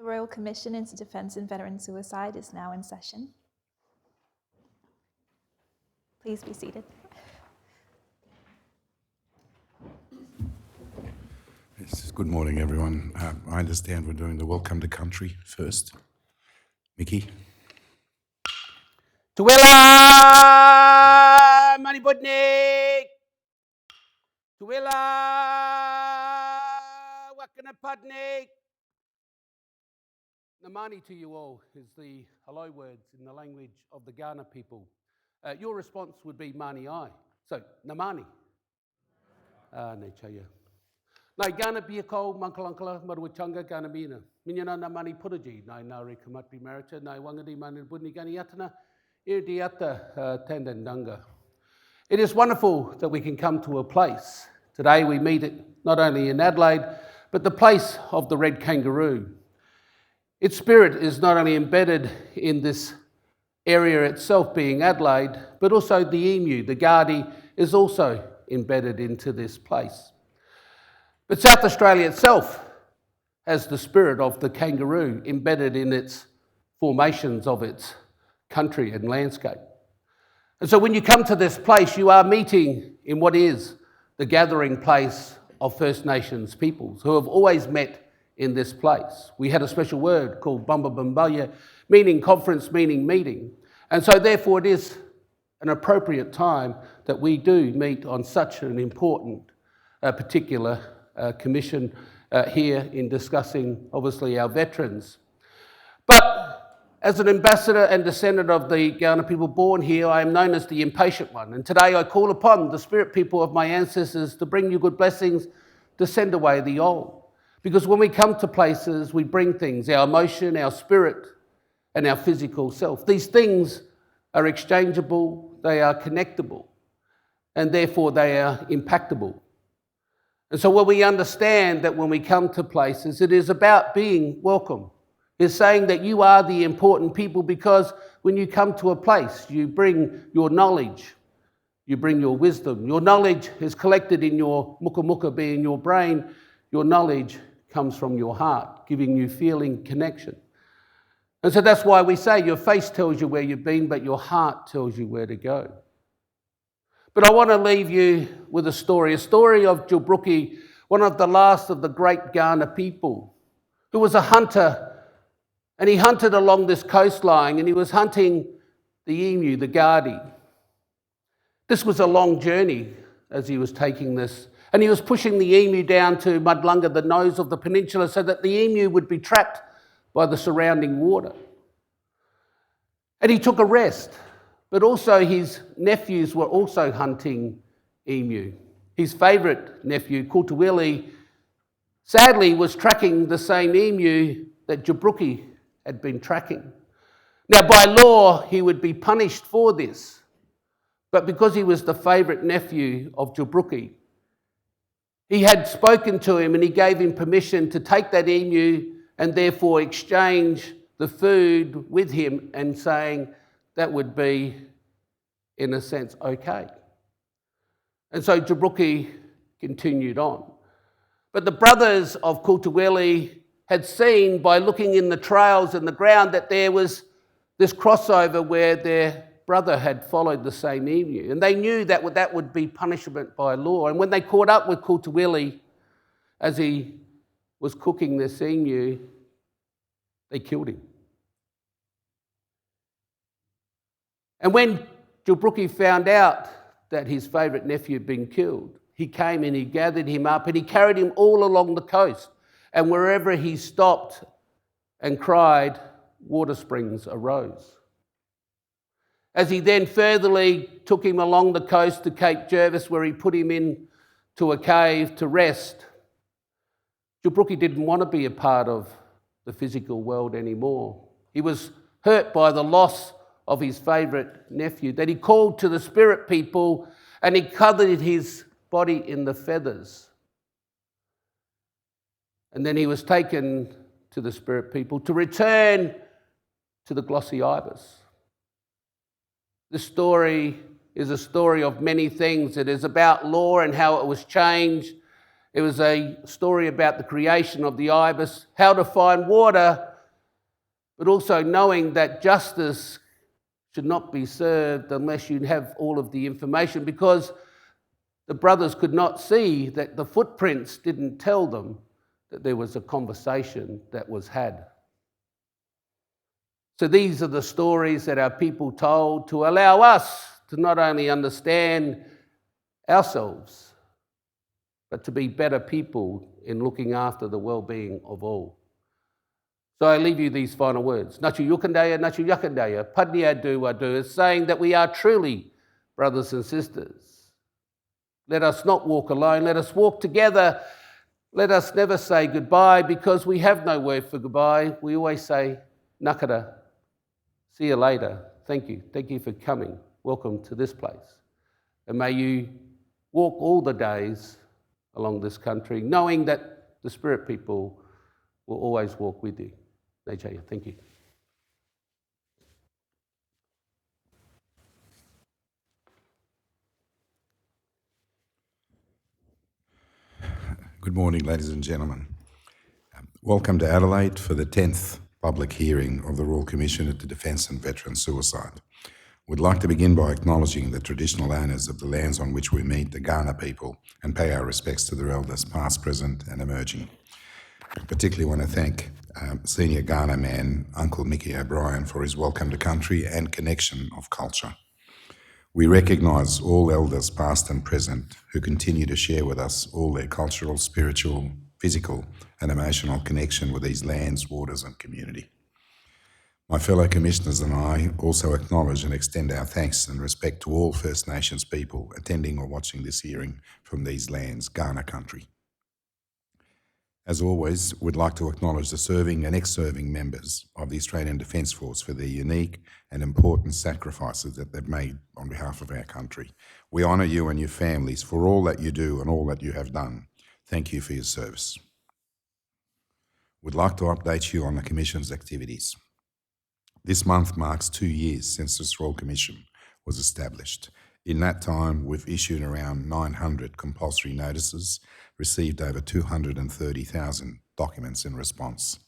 The Royal Commission into Defence and Veteran Suicide is now in session. Please be seated. Yes, good morning, everyone. I understand we're doing the Welcome to Country first. Mickey? Tuwela Manibudnik! Tuwela Wakanapudnik! Namani to you all is the hello words in the language of the Ghana people. Your response would be Mani Ai. So, Namani. Nechaya. Nai Ghana Biako, Mankalankala, Maruachanga, Ghana Mina. Minyana Namani Pudaji, Nai Nari Kamatri Marita, Nai Wangadi Manibudni Ganiatana. It is wonderful that we can come to a place. Today we meet it not only in Adelaide, but the place of the red kangaroo. Its spirit is not only embedded in this area itself being Adelaide, but also the emu, the Gardi, is also embedded into this place. But South Australia itself has the spirit of the kangaroo embedded in its formations of its country and landscape. And so when you come to this place, you are meeting in what is the gathering place of First Nations peoples who have always met in this place. We had a special word called Bumba Bumbalia, meaning conference, meaning meeting. And so therefore it is an appropriate time that we do meet on such an important particular commission here in discussing obviously our veterans. But as an ambassador and descendant of the Ghana people born here, I am known as the impatient one. And today I call upon the spirit people of my ancestors to bring you good blessings, to send away the old. Because when we come to places, we bring things, our emotion, our spirit, and our physical self. These things are exchangeable, they are connectable, and therefore they are impactable. And so when we understand that when we come to places, it is about being welcome. Is saying that you are the important people because when you come to a place, you bring your knowledge, you bring your wisdom. Your knowledge is collected in your muka muka, being your brain. Your knowledge comes from your heart, giving you feeling connection. And so that's why we say your face tells you where you've been, but your heart tells you where to go. But I want to leave you with a story of Jilbruki, one of the last of the great Ghana people, who was a hunter. And he hunted along this coastline and he was hunting the emu, the Gardi. This was a long journey as he was taking this. And he was pushing the emu down to Mudlunga, the nose of the peninsula, so that the emu would be trapped by the surrounding water. And he took a rest, but also his nephews were also hunting emu. His favourite nephew, Kultuwili, sadly was tracking the same emu that Jilbruki had been tracking. Now, by law, he would be punished for this, but because he was the favourite nephew of Jilbruki, he had spoken to him and he gave him permission to take that emu and therefore exchange the food with him and saying that would be, in a sense, okay. And so Jilbruki continued on. But the brothers of Kultuwili had seen by looking in the trails in the ground that there was this crossover where their brother had followed the same emu. And they knew that that would be punishment by law. And when they caught up with Kultuwili as he was cooking this emu, they killed him. And when Jilbruki found out that his favourite nephew had been killed, he came and he gathered him up and he carried him all along the coast. And wherever he stopped and cried, water springs arose. As he then furtherly took him along the coast to Cape Jervis, where he put him into a cave to rest, Jilbruki didn't want to be a part of the physical world anymore. He was hurt by the loss of his favourite nephew, that he called to the spirit people and he covered his body in the feathers. And then he was taken to the spirit people to return to the glossy ibis. This story is a story of many things. It is about law and how it was changed. It was a story about the creation of the ibis, how to find water, but also knowing that justice should not be served unless you have all of the information, because the brothers could not see that the footprints didn't tell them that there was a conversation that was had. So these are the stories that our people told to allow us to not only understand ourselves, but to be better people in looking after the well-being of all. So I leave you these final words. Nachu yukandaya, nachu yakandaya, padnia du wadu, is saying that we are truly brothers and sisters. Let us not walk alone, let us walk together. Let us never say goodbye, because we have no word for goodbye. We always say, nakara, see you later. Thank you for coming. Welcome to this place. And may you walk all the days along this country, knowing that the Spirit people will always walk with you. Najaya, thank you. Good morning, ladies and gentlemen. Welcome to Adelaide for the 10th public hearing of the Royal Commission into Defence and Veteran Suicide. We'd like to begin by acknowledging the traditional owners of the lands on which we meet, the Kaurna people, and pay our respects to their elders, past, present and emerging. I particularly want to thank senior Kaurna man, Uncle Mickey O'Brien, for his welcome to country and connection of culture. We recognise all elders, past and present, who continue to share with us all their cultural, spiritual, physical and emotional connection with these lands, waters and community. My fellow commissioners and I also acknowledge and extend our thanks and respect to all First Nations people attending or watching this hearing from these lands, Kaurna country. As always, we'd like to acknowledge the serving and ex-serving members of the Australian Defence Force for their unique and important sacrifices that they've made on behalf of our country. We honour you and your families for all that you do and all that you have done. Thank you for your service. We'd like to update you on the Commission's activities. This month marks 2 years since this Royal Commission was established. In that time, we've issued around 900 compulsory notices, received over 230,000 documents in response,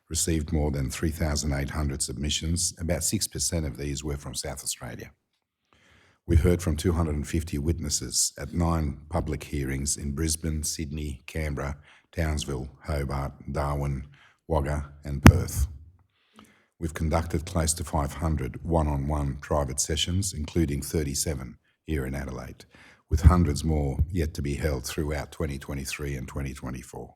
received more than 3,800 submissions. About 6% of these were from South Australia. We've heard from 250 witnesses at 9 public hearings in Brisbane, Sydney, Canberra, Townsville, Hobart, Darwin, Wagga and Perth. We've conducted close to 500 one-on-one private sessions, including 37 here in Adelaide, with hundreds more yet to be held throughout 2023 and 2024.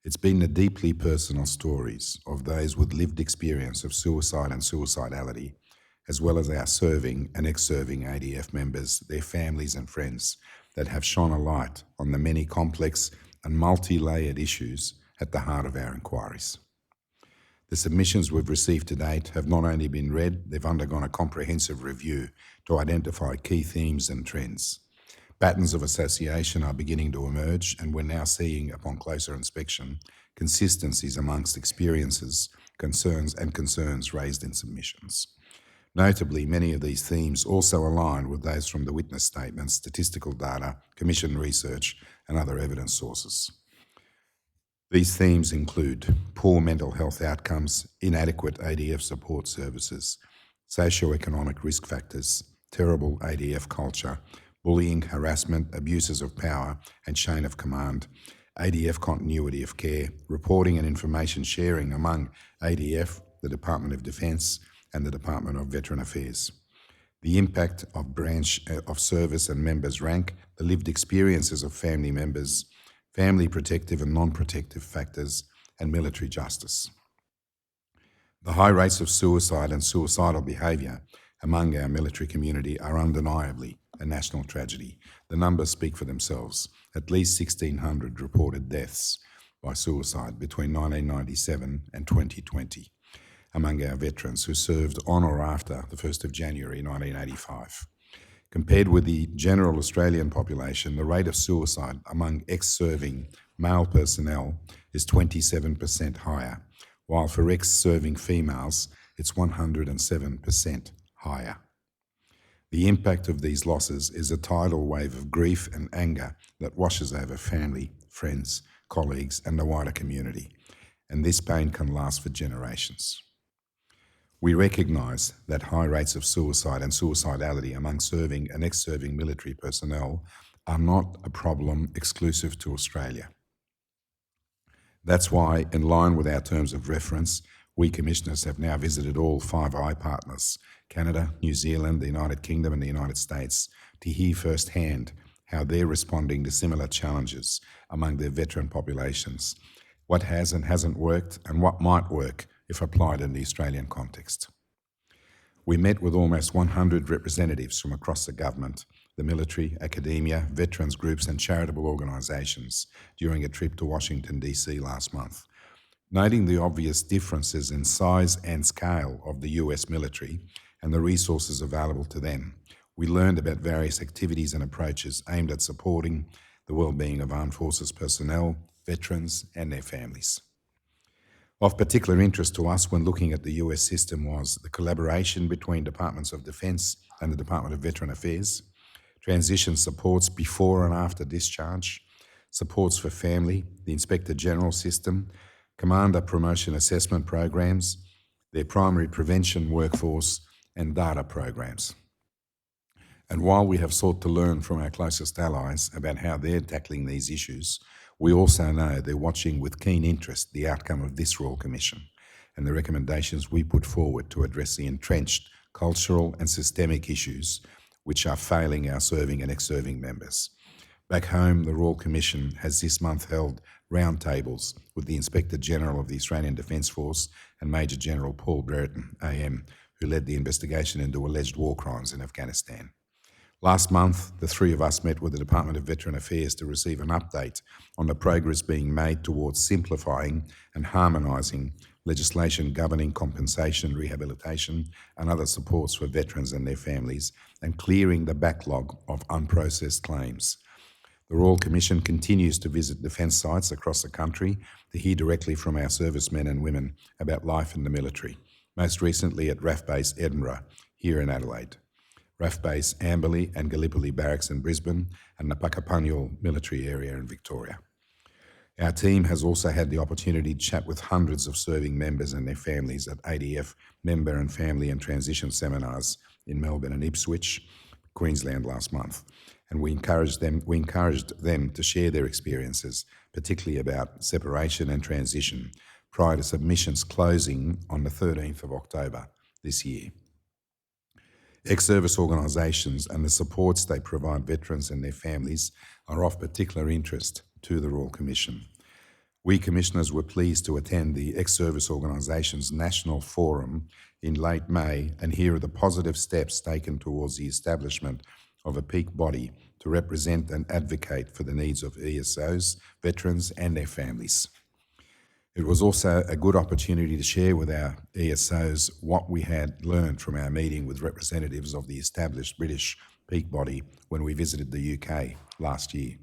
It's been the deeply personal stories of those with lived experience of suicide and suicidality, as well as our serving and ex-serving ADF members, their families and friends, that have shone a light on the many complex and multi-layered issues at the heart of our inquiries. The submissions we've received to date have not only been read, they've undergone a comprehensive review to identify key themes and trends. Patterns of association are beginning to emerge, and we're now seeing, upon closer inspection, consistencies amongst experiences, concerns raised in submissions. Notably, many of these themes also align with those from the witness statements, statistical data, Commission research and other evidence sources. These themes include poor mental health outcomes, inadequate ADF support services, socio-economic risk factors, terrible ADF culture, bullying, harassment, abuses of power and chain of command, ADF continuity of care, reporting and information sharing among ADF, the Department of Defence and the Department of Veteran Affairs, the impact of branch of service and members' rank, the lived experiences of family members, family protective and non-protective factors, and military justice. The high rates of suicide and suicidal behaviour among our military community are undeniably a national tragedy. The numbers speak for themselves. At least 1,600 reported deaths by suicide between 1997 and 2020 among our veterans who served on or after the 1st of January 1985. Compared with the general Australian population, the rate of suicide among ex-serving male personnel is 27% higher, while for ex-serving females, it's 107% higher. The impact of these losses is a tidal wave of grief and anger that washes over family, friends, colleagues, and the wider community, and this pain can last for generations. We recognise that high rates of suicide and suicidality among serving and ex-serving military personnel are not a problem exclusive to Australia. That's why, in line with our terms of reference, we Commissioners have now visited all 5 eye partners, Canada, New Zealand, the United Kingdom and the United States, to hear firsthand how they're responding to similar challenges among their veteran populations, what has and hasn't worked and what might work if applied in the Australian context. We met with almost 100 representatives from across the government, the military, academia, veterans groups and charitable organisations during a trip to Washington DC last month. Noting the obvious differences in size and scale of the US military and the resources available to them, we learned about various activities and approaches aimed at supporting the well-being of armed forces personnel, veterans and their families. Of particular interest to us when looking at the US system was the collaboration between Departments of Defence and the Department of Veteran Affairs, transition supports before and after discharge, supports for family, the Inspector General system, Commander Promotion Assessment programs, their primary prevention workforce and data programs. And while we have sought to learn from our closest allies about how they're tackling these issues, we also know they're watching with keen interest the outcome of this Royal Commission and the recommendations we put forward to address the entrenched cultural and systemic issues which are failing our serving and ex-serving members. Back home, the Royal Commission has this month held roundtables with the Inspector General of the Australian Defence Force and Major General Paul Brereton, AM, who led the investigation into alleged war crimes in Afghanistan. Last month, the 3 of us met with the Department of Veteran Affairs to receive an update on the progress being made towards simplifying and harmonising legislation governing compensation, rehabilitation and other supports for veterans and their families and clearing the backlog of unprocessed claims. The Royal Commission continues to visit defence sites across the country to hear directly from our servicemen and women about life in the military, most recently at RAF Base Edinburgh, here in Adelaide, RAF Base Amberley and Gallipoli Barracks in Brisbane, and the Puckapunyal military area in Victoria. Our team has also had the opportunity to chat with hundreds of serving members and their families at ADF member and family and transition seminars in Melbourne and Ipswich, Queensland last month. And we encouraged them to share their experiences, particularly about separation and transition, prior to submissions closing on the 13th of October this year. Ex-service organisations and the supports they provide veterans and their families are of particular interest to the Royal Commission. We Commissioners were pleased to attend the Ex-Service Organisations National Forum in late May and hear of the positive steps taken towards the establishment of a peak body to represent and advocate for the needs of ESOs, veterans and their families. It was also a good opportunity to share with our ESOs what we had learned from our meeting with representatives of the established British peak body when we visited the UK last year.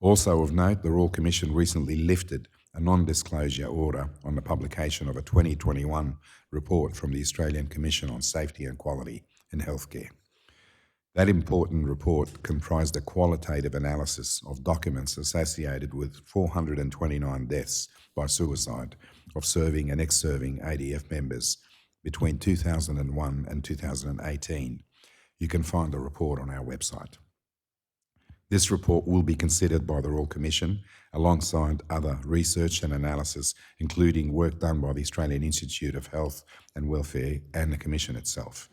Also of note, the Royal Commission recently lifted a non-disclosure order on the publication of a 2021 report from the Australian Commission on Safety and Quality in Healthcare. That important report comprised a qualitative analysis of documents associated with 429 deaths by suicide of serving and ex-serving ADF members between 2001 and 2018. You can find the report on our website. This report will be considered by the Royal Commission alongside other research and analysis, including work done by the Australian Institute of Health and Welfare and the Commission itself.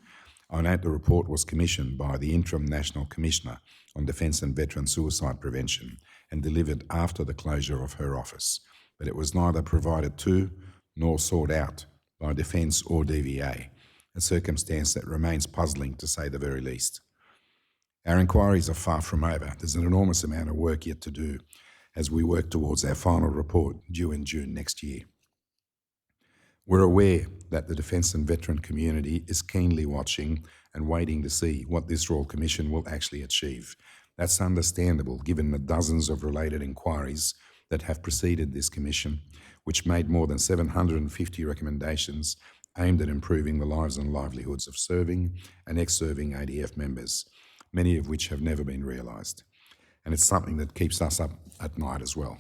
I note the report was commissioned by the Interim National Commissioner on Defence and Veteran Suicide Prevention and delivered after the closure of her office, but it was neither provided to nor sought out by Defence or DVA, a circumstance that remains puzzling to say the very least. Our inquiries are far from over. There's an enormous amount of work yet to do as we work towards our final report due in June next year. We're aware that the Defence and Veteran community is keenly watching and waiting to see what this Royal Commission will actually achieve. That's understandable given the dozens of related inquiries that have preceded this Commission, which made more than 750 recommendations aimed at improving the lives and livelihoods of serving and ex-serving ADF members, many of which have never been realised. And it's something that keeps us up at night as well.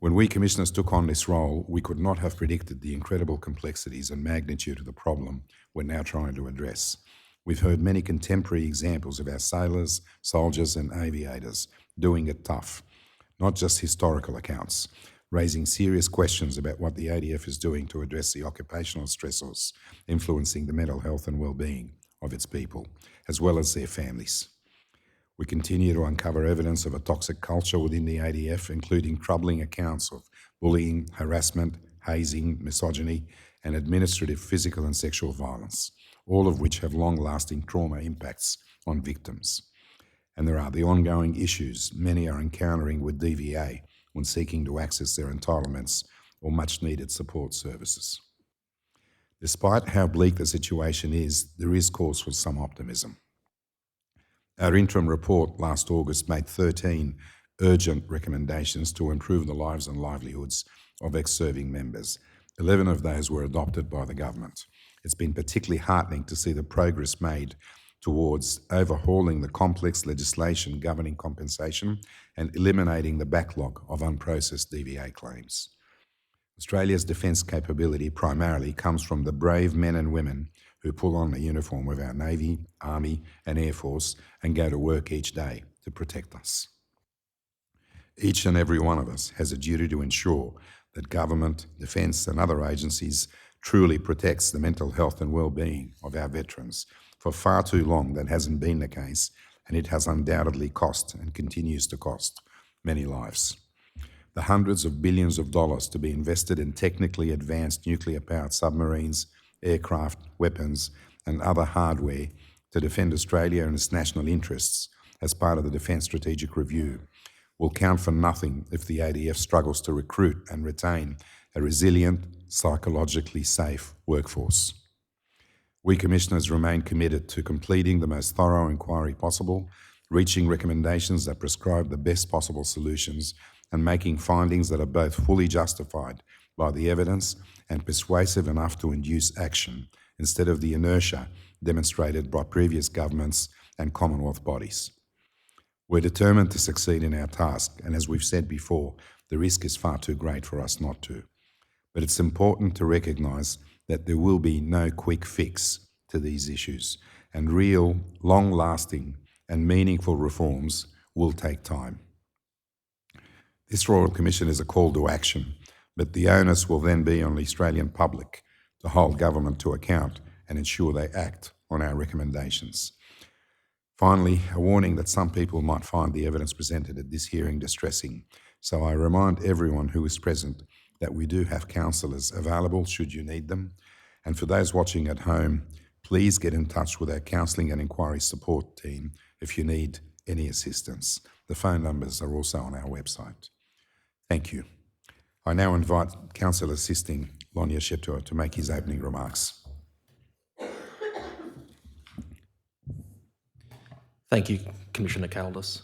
When we commissioners took on this role, we could not have predicted the incredible complexities and magnitude of the problem we're now trying to address. We've heard many contemporary examples of our sailors, soldiers and aviators doing it tough, not just historical accounts, raising serious questions about what the ADF is doing to address the occupational stressors influencing the mental health and well-being of its people, as well as their families. We continue to uncover evidence of a toxic culture within the ADF, including troubling accounts of bullying, harassment, hazing, misogyny, and administrative physical and sexual violence, all of which have long-lasting trauma impacts on victims. And there are the ongoing issues many are encountering with DVA when seeking to access their entitlements or much-needed support services. Despite how bleak the situation is, there is cause for some optimism. Our interim report last August made 13 urgent recommendations to improve the lives and livelihoods of ex-serving members. 11 of those were adopted by the government. It's been particularly heartening to see the progress made towards overhauling the complex legislation governing compensation and eliminating the backlog of unprocessed DVA claims. Australia's defence capability primarily comes from the brave men and women who pull on the uniform of our Navy, Army and Air Force and go to work each day to protect us. Each and every one of us has a duty to ensure that government, defence and other agencies truly protects the mental health and well-being of our veterans. For far too long that hasn't been the case, and it has undoubtedly cost and continues to cost many lives. The hundreds of billions of dollars to be invested in technically advanced nuclear-powered submarines, aircraft, weapons and other hardware to defend Australia and its national interests as part of the Defence Strategic Review will count for nothing if the ADF struggles to recruit and retain a resilient, psychologically safe workforce. We commissioners remain committed to completing the most thorough inquiry possible, reaching recommendations that prescribe the best possible solutions and making findings that are both fully justified by the evidence and persuasive enough to induce action instead of the inertia demonstrated by previous governments and Commonwealth bodies. We're determined to succeed in our task, and as we've said before, the risk is far too great for us not to. But it's important to recognise that there will be no quick fix to these issues, and real, long-lasting and meaningful reforms will take time. This Royal Commission is a call to action, but the onus will then be on the Australian public to hold government to account and ensure they act on our recommendations. Finally, a warning that some people might find the evidence presented at this hearing distressing, so I remind everyone who is present that we do have counsellors available should you need them, and for those watching at home, please get in touch with our counselling and inquiry support team if you need any assistance. The phone numbers are also on our website. Thank you. I now invite Counsel Assisting Lonia Shetua to make his opening remarks. Thank you, Commissioner Caldas.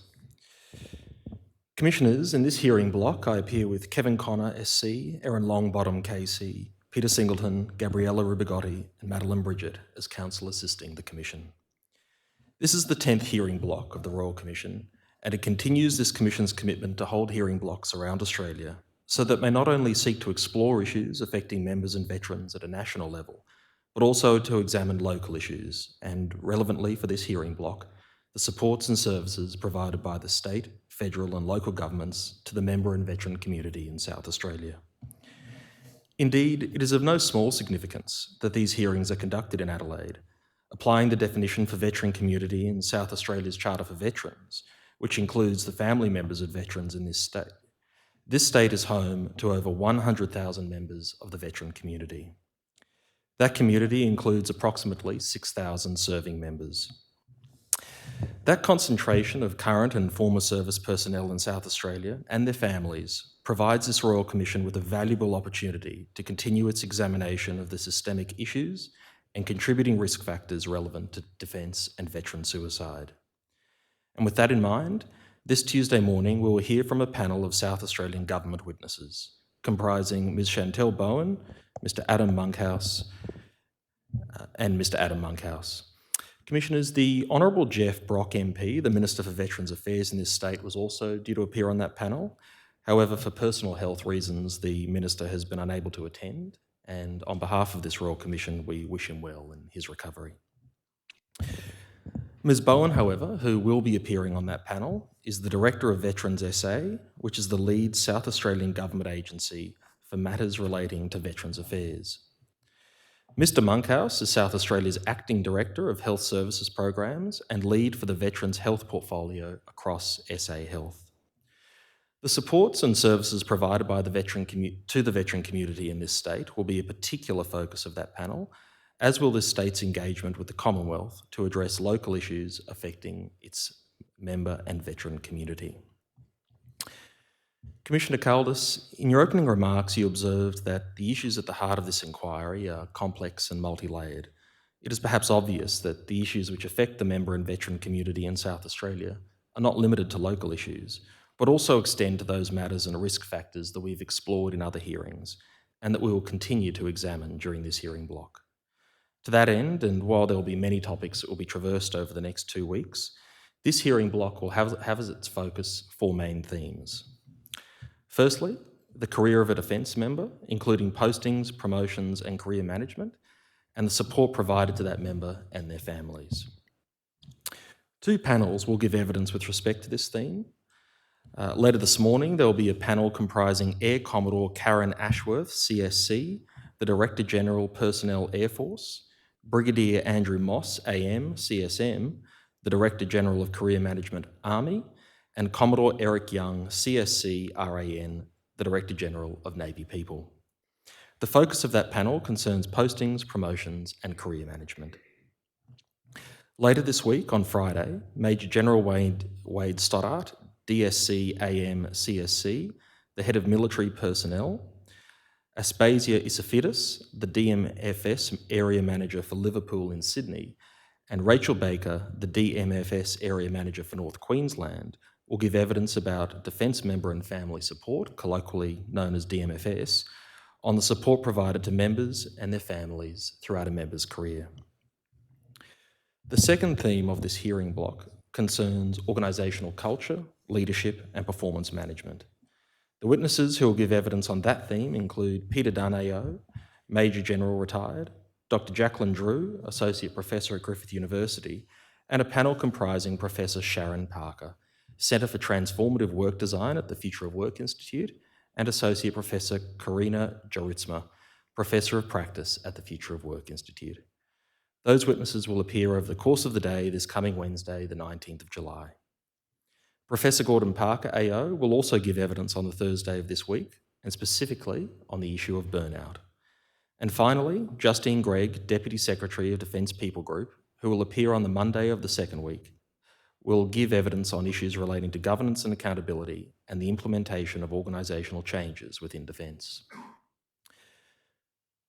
Commissioners, in this hearing block, I appear with Kevin Connor, SC, Erin Longbottom, KC, Peter Singleton, Gabriella Rubigotti, and Madeline Bridget as Counsel Assisting the Commission. This is the 10th hearing block of the Royal Commission, and it continues this Commission's commitment to hold hearing blocks around Australia so that may not only seek to explore issues affecting members and veterans at a national level, but also to examine local issues and, relevantly for this hearing block, the supports and services provided by the state, federal and local governments to the member and veteran community in South Australia. Indeed, it is of no small significance that these hearings are conducted in Adelaide, applying the definition for veteran community in South Australia's Charter for Veterans, which includes the family members of veterans in this state. This state is home to over 100,000 members of the veteran community. That community includes approximately 6,000 serving members. That concentration of current and former service personnel in South Australia and their families provides this Royal Commission with a valuable opportunity to continue its examination of the systemic issues and contributing risk factors relevant to defence and veteran suicide. And with that in mind, this Tuesday morning we will hear from a panel of South Australian government witnesses, comprising Ms Chantel Bowen, Mr Adam Monkhouse, and Mr Adam Monkhouse. Commissioners, the Honourable Jeff Brock MP, the Minister for Veterans Affairs in this state, was also due to appear on that panel. However, for personal health reasons, the Minister has been unable to attend, and on behalf of this Royal Commission, we wish him well in his recovery. Ms Bowen, however, who will be appearing on that panel, is the Director of Veterans SA, which is the lead South Australian government agency for matters relating to Veterans Affairs. Mr Monkhouse is South Australia's Acting Director of Health Services Programs and lead for the Veterans Health Portfolio across SA Health. The supports and services provided by the veteran community in this state will be a particular focus of that panel, as will this state's engagement with the Commonwealth to address local issues affecting its member and veteran community. Commissioner Caldas, in your opening remarks, you observed that the issues at the heart of this inquiry are complex and multi-layered. It is perhaps obvious that the issues which affect the member and veteran community in South Australia are not limited to local issues, but also extend to those matters and risk factors that we've explored in other hearings and that we will continue to examine during this hearing block. To that end, and while there will be many topics that will be traversed over the next 2 weeks, this hearing block will have as its focus 4 main themes. Firstly, the career of a defence member, including postings, promotions and career management, and the support provided to that member and their families. 2 panels will give evidence with respect to this theme. Later this morning, there will be a panel comprising Air Commodore Karen Ashworth, CSC, the Director General Personnel Air Force, Brigadier Andrew Moss, AM, CSM, the Director General of Career Management, Army, and Commodore Eric Young, CSC, RAN, the Director General of Navy People. The focus of that panel concerns postings, promotions, and career management. Later this week, on Friday, Major General Wade Stoddart, DSC, AM, CSC, the Head of Military Personnel, Aspasia Isophitis, the DMFS Area Manager for Liverpool in Sydney, and Rachel Baker, the DMFS Area Manager for North Queensland, will give evidence about Defence Member and Family Support, colloquially known as DMFS, on the support provided to members and their families throughout a member's career. The second theme of this hearing block concerns organisational culture, leadership and performance management. The witnesses who will give evidence on that theme include Peter Dunn AO, Major General retired, Dr Jacqueline Drew, Associate Professor at Griffith University, and a panel comprising Professor Sharon Parker, Centre for Transformative Work Design at the Future of Work Institute, and Associate Professor Karina Jaritsma, Professor of Practice at the Future of Work Institute. Those witnesses will appear over the course of the day this coming Wednesday, the 19th of July. Professor Gordon Parker, AO, will also give evidence on the Thursday of this week, and specifically on the issue of burnout. And finally, Justine Gregg, Deputy Secretary of Defence People Group, who will appear on the Monday of the second week, will give evidence on issues relating to governance and accountability and the implementation of organisational changes within Defence.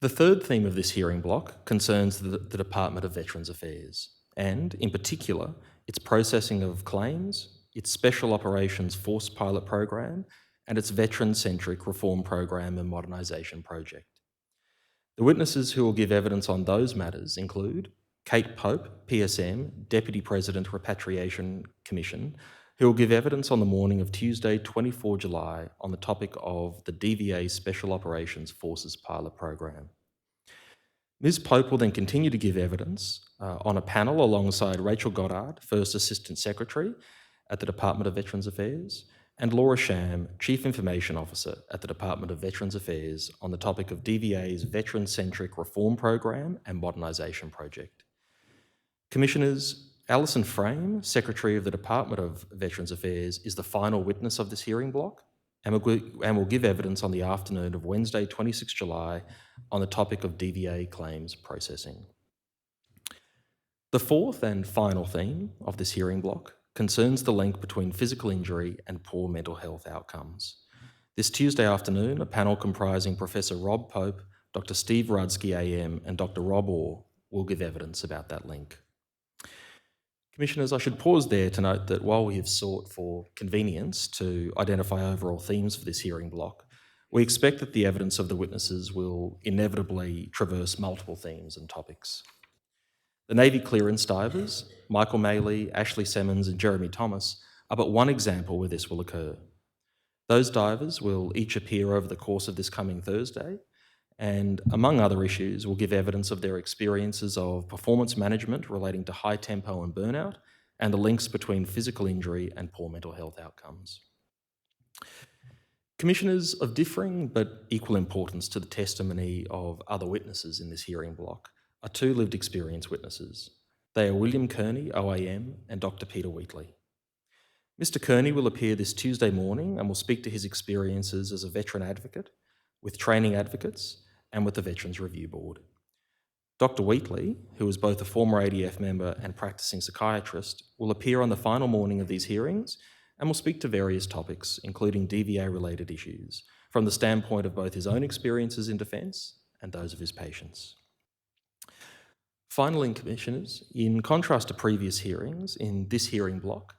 The third theme of this hearing block concerns the Department of Veterans Affairs and, in particular, its processing of claims, its Special Operations Force Pilot Program, and its veteran-centric reform program and modernisation project. The witnesses who will give evidence on those matters include Kate Pope, PSM, Deputy President, Repatriation Commission, who will give evidence on the morning of Tuesday, 24 July, on the topic of the DVA Special Operations Forces Pilot Program. Ms Pope will then continue to give evidence on a panel alongside Rachel Goddard, First Assistant Secretary at the Department of Veterans Affairs, and Laura Sham, Chief Information Officer at the Department of Veterans Affairs, on the topic of DVA's Veteran-Centric Reform Program and Modernisation Project. Commissioners, Alison Frame, Secretary of the Department of Veterans Affairs, is the final witness of this hearing block and will give evidence on the afternoon of Wednesday, 26 July, on the topic of DVA claims processing. The fourth and final theme of this hearing block concerns the link between physical injury and poor mental health outcomes. This Tuesday afternoon, a panel comprising Professor Rob Pope, Dr Steve Rudsky AM and Dr Rob Orr will give evidence about that link. Commissioners, I should pause there to note that while we have sought for convenience to identify overall themes for this hearing block, we expect that the evidence of the witnesses will inevitably traverse multiple themes and topics. The Navy clearance divers, Michael Maley, Ashley Semmons and Jeremy Thomas, are but one example where this will occur. Those divers will each appear over the course of this coming Thursday and, among other issues, will give evidence of their experiences of performance management relating to high tempo and burnout and the links between physical injury and poor mental health outcomes. Commissioners, of differing but equal importance to the testimony of other witnesses in this hearing block are two lived experience witnesses. They are William Kearney, OAM, and Dr. Peter Wheatley. Mr. Kearney will appear this Tuesday morning and will speak to his experiences as a veteran advocate, with training advocates, and with the Veterans Review Board. Dr. Wheatley, who is both a former ADF member and practicing psychiatrist, will appear on the final morning of these hearings and will speak to various topics, including DVA-related issues, from the standpoint of both his own experiences in defence and those of his patients. Finally, Commissioners, in contrast to previous hearings, in this hearing block,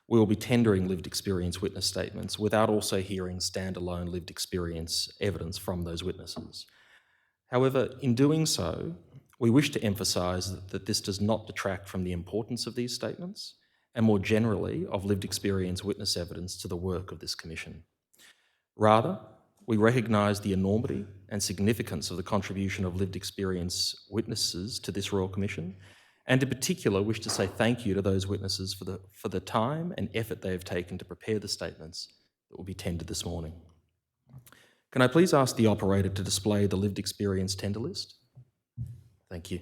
we will be tendering lived experience witness statements without also hearing standalone lived experience evidence from those witnesses. However, in doing so, we wish to emphasise that this does not detract from the importance of these statements and more generally of lived experience witness evidence to the work of this Commission. Rather, we recognise the enormity and significance of the contribution of lived experience witnesses to this Royal Commission, and in particular wish to say thank you to those witnesses for the time and effort they have taken to prepare the statements that will be tendered this morning. Can I please ask the operator to display the lived experience tender list? Thank you.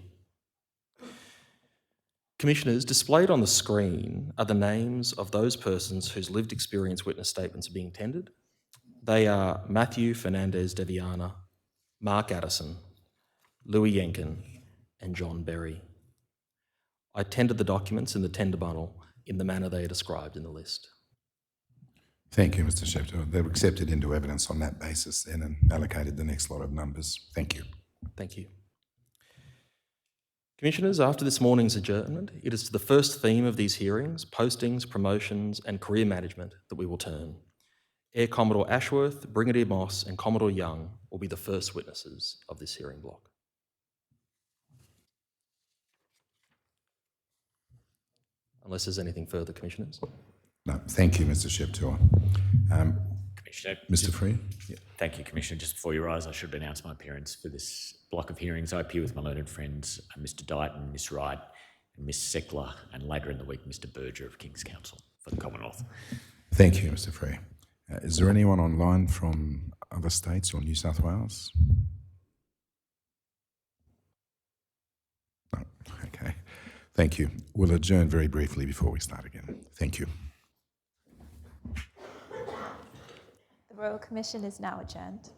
Commissioners, displayed on the screen are the names of those persons whose lived experience witness statements are being tendered. They are Matthew Fernandez de Viana, Mark Addison, Louis Yenkin, and John Berry. I tendered the documents in the tender bundle in the manner they are described in the list. Thank you, Mr. Shepto. They're accepted into evidence on that basis then and allocated the next lot of numbers. Thank you. Thank you. Commissioners, after this morning's adjournment, it is to the first theme of these hearings, postings, promotions, and career management, that we will turn. Air Commodore Ashworth, Brigadier Moss, and Commodore Young will be the first witnesses of this hearing block. Unless there's anything further, Commissioners. No, thank you, Mr. Shepto. Commissioner. Mr. Free? Yeah. Thank you, Commissioner. Just before you rise, I should announce my appearance for this block of hearings. I appear with my learned friends, Mr. Dighton, Miss Wright, and Miss Seckler, and later in the week, Mr. Berger of King's Counsel for the Commonwealth. Thank you, Mr. Free. Is there anyone online from other states or New South Wales? No, okay. Thank you. We'll adjourn very briefly before we start again. Thank you. The Royal Commission is now adjourned.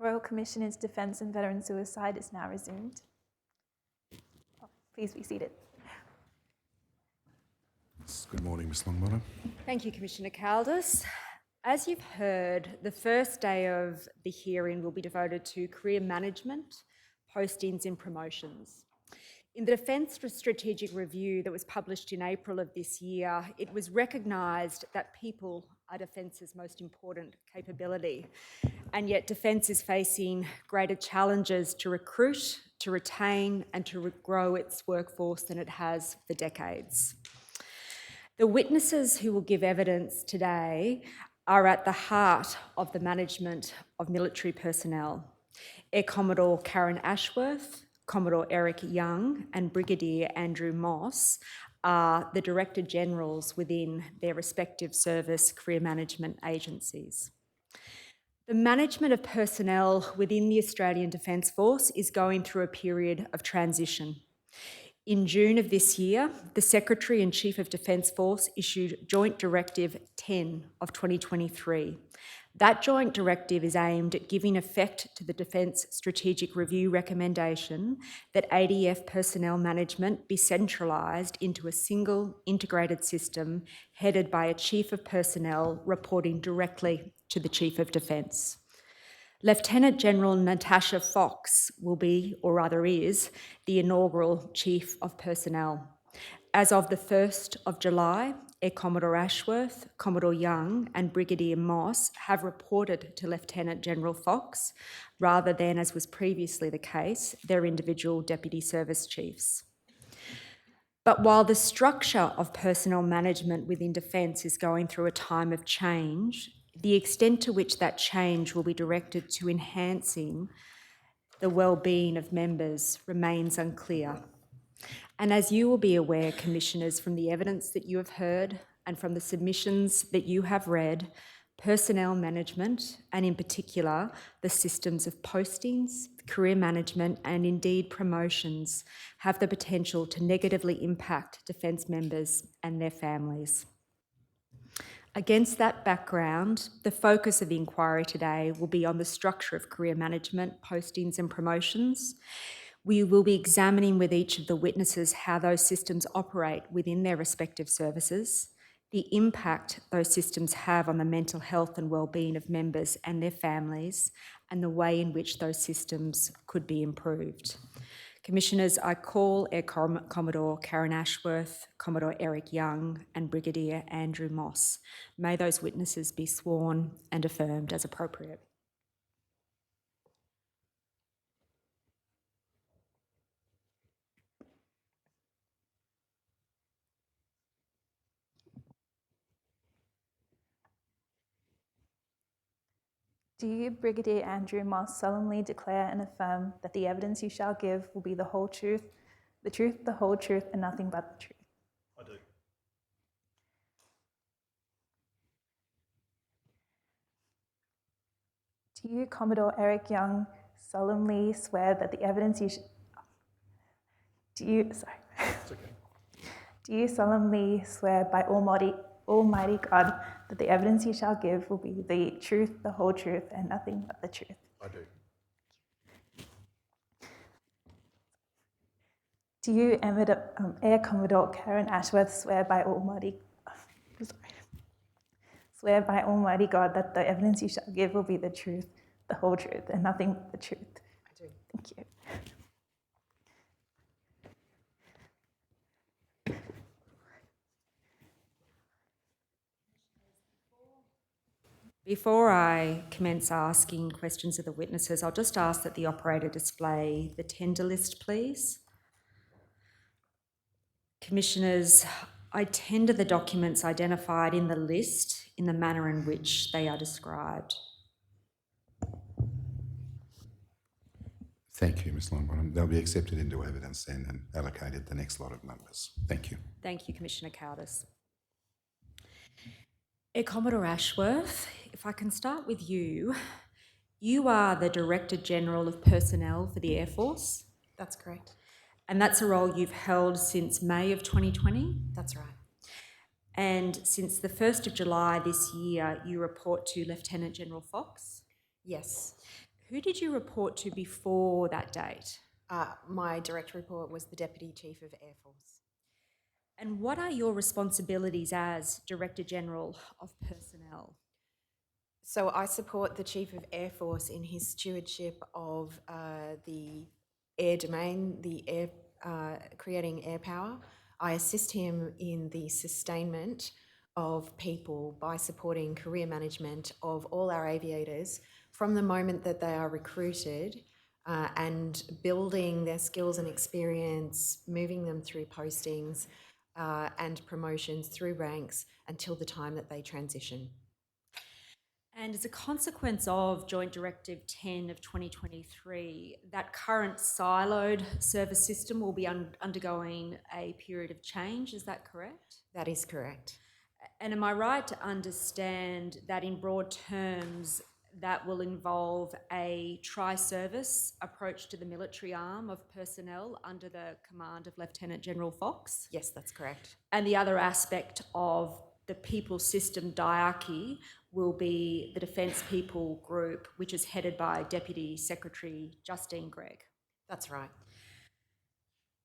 Royal Commission into Defence and Veteran Suicide is now resumed. Please be seated. Good morning, Ms Longbottom. Thank you, Commissioner Caldas. As you've heard, the first day of the hearing will be devoted to career management, postings and promotions. In the Defence Strategic Review that was published in April of this year, it was recognised that people are Defence's most important capability, and yet Defence is facing greater challenges to recruit, to retain and to grow its workforce than it has for decades. The witnesses who will give evidence today are at the heart of the management of military personnel. Air Commodore Karen Ashworth, Commodore Eric Young and Brigadier Andrew Moss are the Director Generals within their respective service career management agencies. The management of personnel within the Australian Defence Force is going through a period of transition. In June of this year, the Secretary and Chief of Defence Force issued Joint Directive 10 of 2023. That joint directive is aimed at giving effect to the Defence Strategic Review recommendation that ADF personnel management be centralised into a single integrated system headed by a Chief of Personnel reporting directly to the Chief of Defence. Lieutenant General Natasha Fox will be, or rather is, the inaugural Chief of Personnel. As of the 1st of July, Air Commodore Ashworth, Commodore Young and Brigadier Moss have reported to Lieutenant General Fox, rather than, as was previously the case, their individual Deputy Service Chiefs. But while the structure of personnel management within Defence is going through a time of change, the extent to which that change will be directed to enhancing the well-being of members remains unclear. And as you will be aware, Commissioners, from the evidence that you have heard and from the submissions that you have read, personnel management, and in particular, the systems of postings, career management, and indeed promotions, have the potential to negatively impact Defence members and their families. Against that background, the focus of the inquiry today will be on the structure of career management, postings and promotions. We will be examining with each of the witnesses how those systems operate within their respective services, the impact those systems have on the mental health and well-being of members and their families, and the way in which those systems could be improved. Commissioners, I call Air Commodore Karen Ashworth, Commodore Eric Young and Brigadier Andrew Moss. May those witnesses be sworn and affirmed as appropriate. Do you, Brigadier Andrew Moss, solemnly declare and affirm that the evidence you shall give will be the whole truth, the whole truth, and nothing but the truth? I do. Do you, Commodore Eric Young, solemnly swear that the evidence you Do you solemnly swear by Almighty God that the evidence you shall give will be the truth, the whole truth, and nothing but the truth? I do. Do you, Air Commodore Karen Ashworth, swear by Almighty God that the evidence you shall give will be the truth, the whole truth, and nothing but the truth? I do. Thank you. Before I commence asking questions of the witnesses, I'll just ask that the operator display the tender list, please. Commissioners, I tender the documents identified in the list in the manner in which they are described. Thank you, Ms Longbottom. They'll be accepted into evidence then and allocated the next lot of numbers. Thank you. Thank you, Commissioner Caldas. Air Commodore Ashworth, if I can start with you. You are the Director General of Personnel for the Air Force. That's correct. And that's a role you've held since May of 2020? That's right. And since the 1st of July this year, you report to Lieutenant General Fox, Yes. Who did you report to before that date? My direct report was the Deputy Chief of Air Force. And what are your responsibilities as Director General of Personnel? So I support the Chief of Air Force in his stewardship of the air domain, creating air power. I assist him in the sustainment of people by supporting career management of all our aviators from the moment that they are recruited and building their skills and experience, moving them through postings and promotions through ranks until the time that they transition. And as a consequence of Joint Directive 10 of 2023, that current siloed service system will be undergoing a period of change, is that correct? That is correct. And am I right to understand that in broad terms, that will involve a tri-service approach to the military arm of personnel under the command of Lieutenant General Fox? Yes, that's correct. And the other aspect of the people system diarchy will be the Defence People Group, which is headed by Deputy Secretary Justine Gregg. That's right.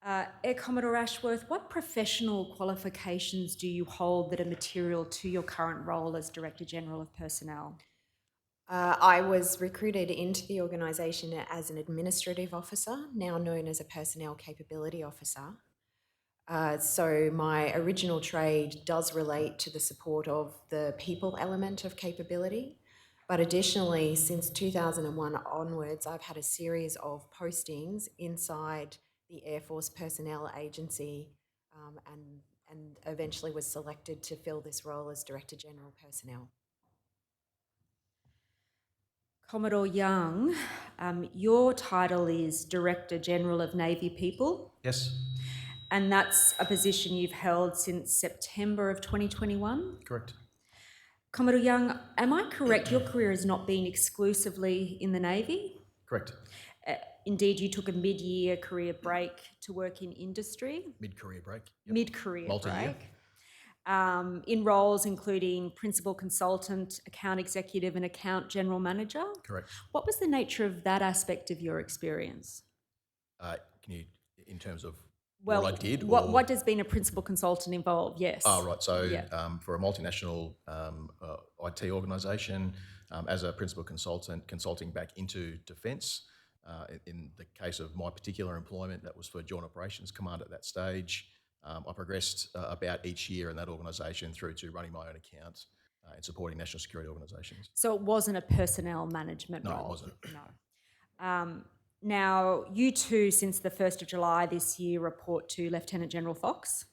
Air Commodore Ashworth, what professional qualifications do you hold that are material to your current role as Director General of Personnel? I was recruited into the organisation as an administrative officer, now known as a personnel capability officer. So my original trade does relate to the support of the people element of capability. But additionally, since 2001 onwards, I've had a series of postings inside the Air Force Personnel Agency and eventually was selected to fill this role as Director General Personnel. Commodore Young, your title is Director General of Navy People. Yes, And that's a position you've held since September of 2021? correct. Commodore Young, am I correct? Your career has not been exclusively in the Navy? Correct. Indeed, you took a mid-year career break to work in industry. Mid-career break. Yep. Mid-career Multi-year. break. In roles including principal consultant, account executive, and account general manager. Correct. What was the nature of that aspect of your experience? Can you, in terms of Well, what I did? what does being a principal consultant involve? Yes. Oh, right. So Yeah. for a multinational IT organisation, as a principal consultant, consulting back into defence. In the case of my particular employment, that was for Joint Operations Command at that stage. I progressed about each year in that organisation through to running my own account and supporting national security organisations. So it wasn't a personnel management role? No, it wasn't. No. Now, you too, since the 1st of July this year, report to Lieutenant General Fox.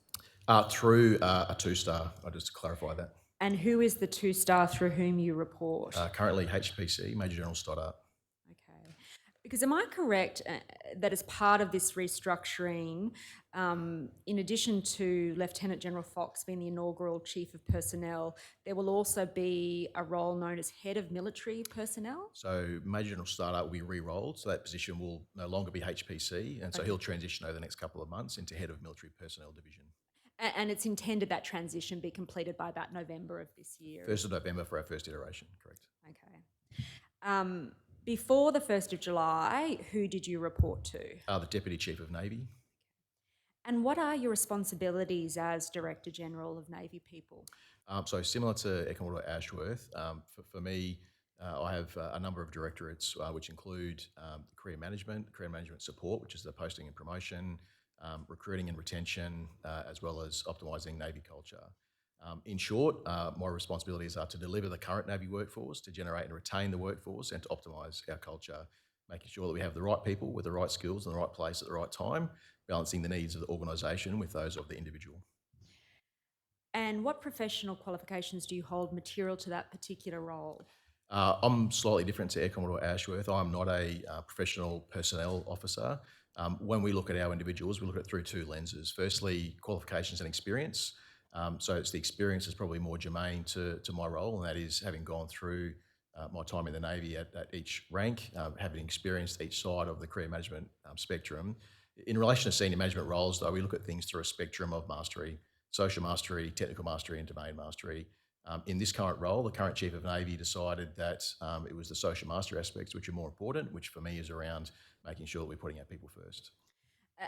Through a two-star, I just to clarify that. And who is the two-star through whom you report? Currently HPC, Major General Stoddart. Okay. Because am I correct that as part of this restructuring, in addition to Lieutenant General Fox being the inaugural Chief of Personnel, there will also be a role known as Head of Military Personnel? So Major General Stoddart will be re-rolled, so that position will no longer be HPC, and so he'll transition over the next couple of months into Head of Military Personnel Division. And it's intended that transition be completed by about November of this year? 1st of November for our first iteration, correct. Okay. Before the 1st of July, who did you report to? The Deputy Chief of Navy. And what are your responsibilities as Director General of Navy People? So similar to Air Commodore Ashworth, for me, I have a number of directorates which include career management support, which is the posting and promotion, recruiting and retention, as well as optimising Navy culture. In short, my responsibilities are to deliver the current Navy workforce, to generate and retain the workforce, and to optimise our culture, making sure that we have the right people with the right skills in the right place at the right time, balancing the needs of the organisation with those of the individual. And what professional qualifications do you hold material to that particular role? I'm slightly different to Air Commodore Ashworth. I'm not a professional personnel officer. When we look at our individuals, we look at it through two lenses. Firstly, qualifications and experience. So it's the experience is probably more germane to my role, and that is having gone through my time in the Navy at each rank, having experienced each side of the career management spectrum. In relation to senior management roles, though, we look at things through a spectrum of mastery: social mastery, technical mastery, and domain mastery. In this current role, the current Chief of Navy decided that it was the social master aspects which are more important, which for me is around making sure that we're putting our people first.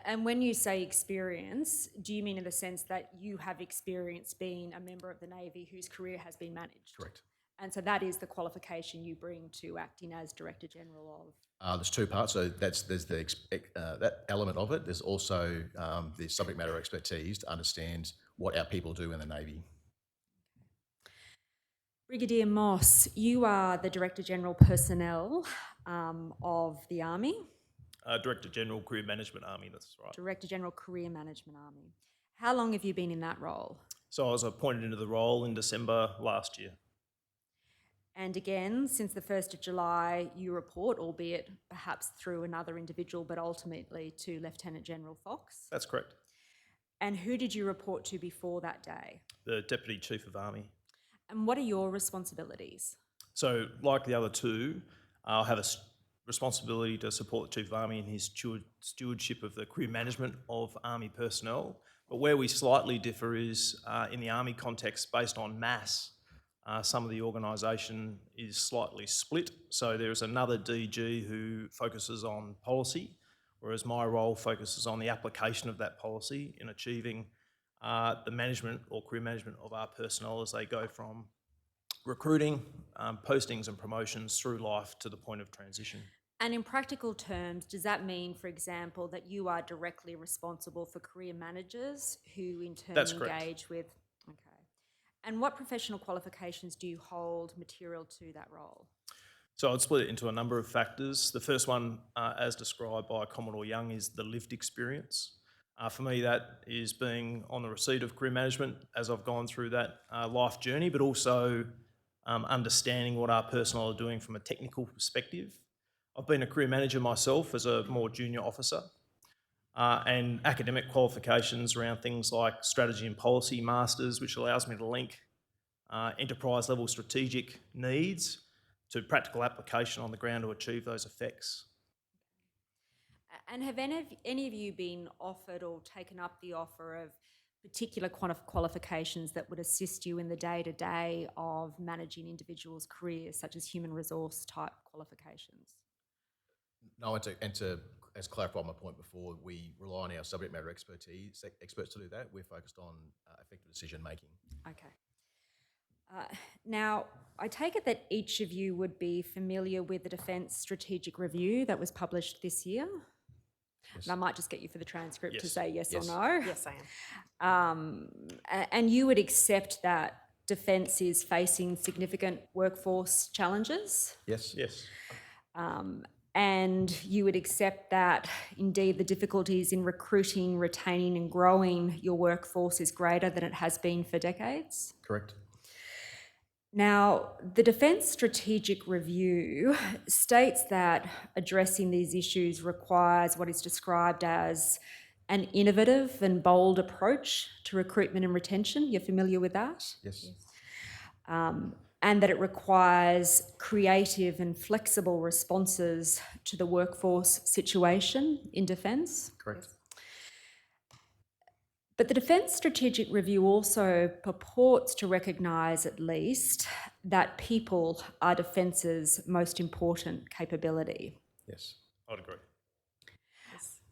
And when you say experience, do you mean in the sense that you have experience being a member of the Navy whose career has been managed? Correct. And so that is the qualification you bring to acting as Director General of? There's two parts. So there's that element of it. There's also the subject matter expertise to understand what our people do in the Navy. Brigadier Moss, you are the Director General Personnel of the Army. Director General Career Management Army, that's right. Director General Career Management Army. How long have you been in that role? So I was appointed into the role in December last year. And again, since the 1st of July, you report, albeit perhaps through another individual, but ultimately to Lieutenant General Fox. That's correct. And who did you report to before that day? The Deputy Chief of Army. And what are your responsibilities? So like the other two, I'll have a responsibility to support the Chief of Army in his stewardship of the career management of Army personnel. But where we slightly differ is in the Army context based on mass. Some of the organisation is slightly split. So there's another DG who focuses on policy, whereas my role focuses on the application of that policy in achieving the management or career management of our personnel as they go from recruiting, postings and promotions through life to the point of transition. And in practical terms, does that mean, for example, that you are directly responsible for career managers who in turn That's correct. engage with? Okay. And what professional qualifications do you hold material to that role? So I'd split it into a number of factors. The first one, as described by Commodore Young, is the lived experience. For me, that is being on the receipt of career management as I've gone through that life journey, but also understanding what our personnel are doing from a technical perspective. I've been a career manager myself as a more junior officer, and academic qualifications around things like strategy and policy masters, which allows me to link enterprise level strategic needs to practical application on the ground to achieve those effects. And have any of you been offered or taken up the offer of particular qualifications that would assist you in the day-to-day of managing individuals' careers, such as human resource type qualifications? No, and to as clarified my point before, we rely on our subject matter experts to do that. We're focused on effective decision making. Okay. Now, I take it that each of you would be familiar with the Defence Strategic Review that was published this year. Yes. And I might just get you for the transcript to Yes. say yes Yes. or no. Yes, I am. And you would accept that Defence is facing significant workforce challenges, Yes. Yes. and you would accept that indeed the difficulties in recruiting, retaining and growing your workforce is greater than it has been for decades. Correct. Now, the Defence Strategic Review states that addressing these issues requires what is described as an innovative and bold approach to recruitment and retention. You're familiar with that? Yes. And that it requires creative and flexible responses to the workforce situation in Defence. Correct. But the Defence Strategic Review also purports to recognise at least that people are Defence's most important capability. Yes. I'd agree.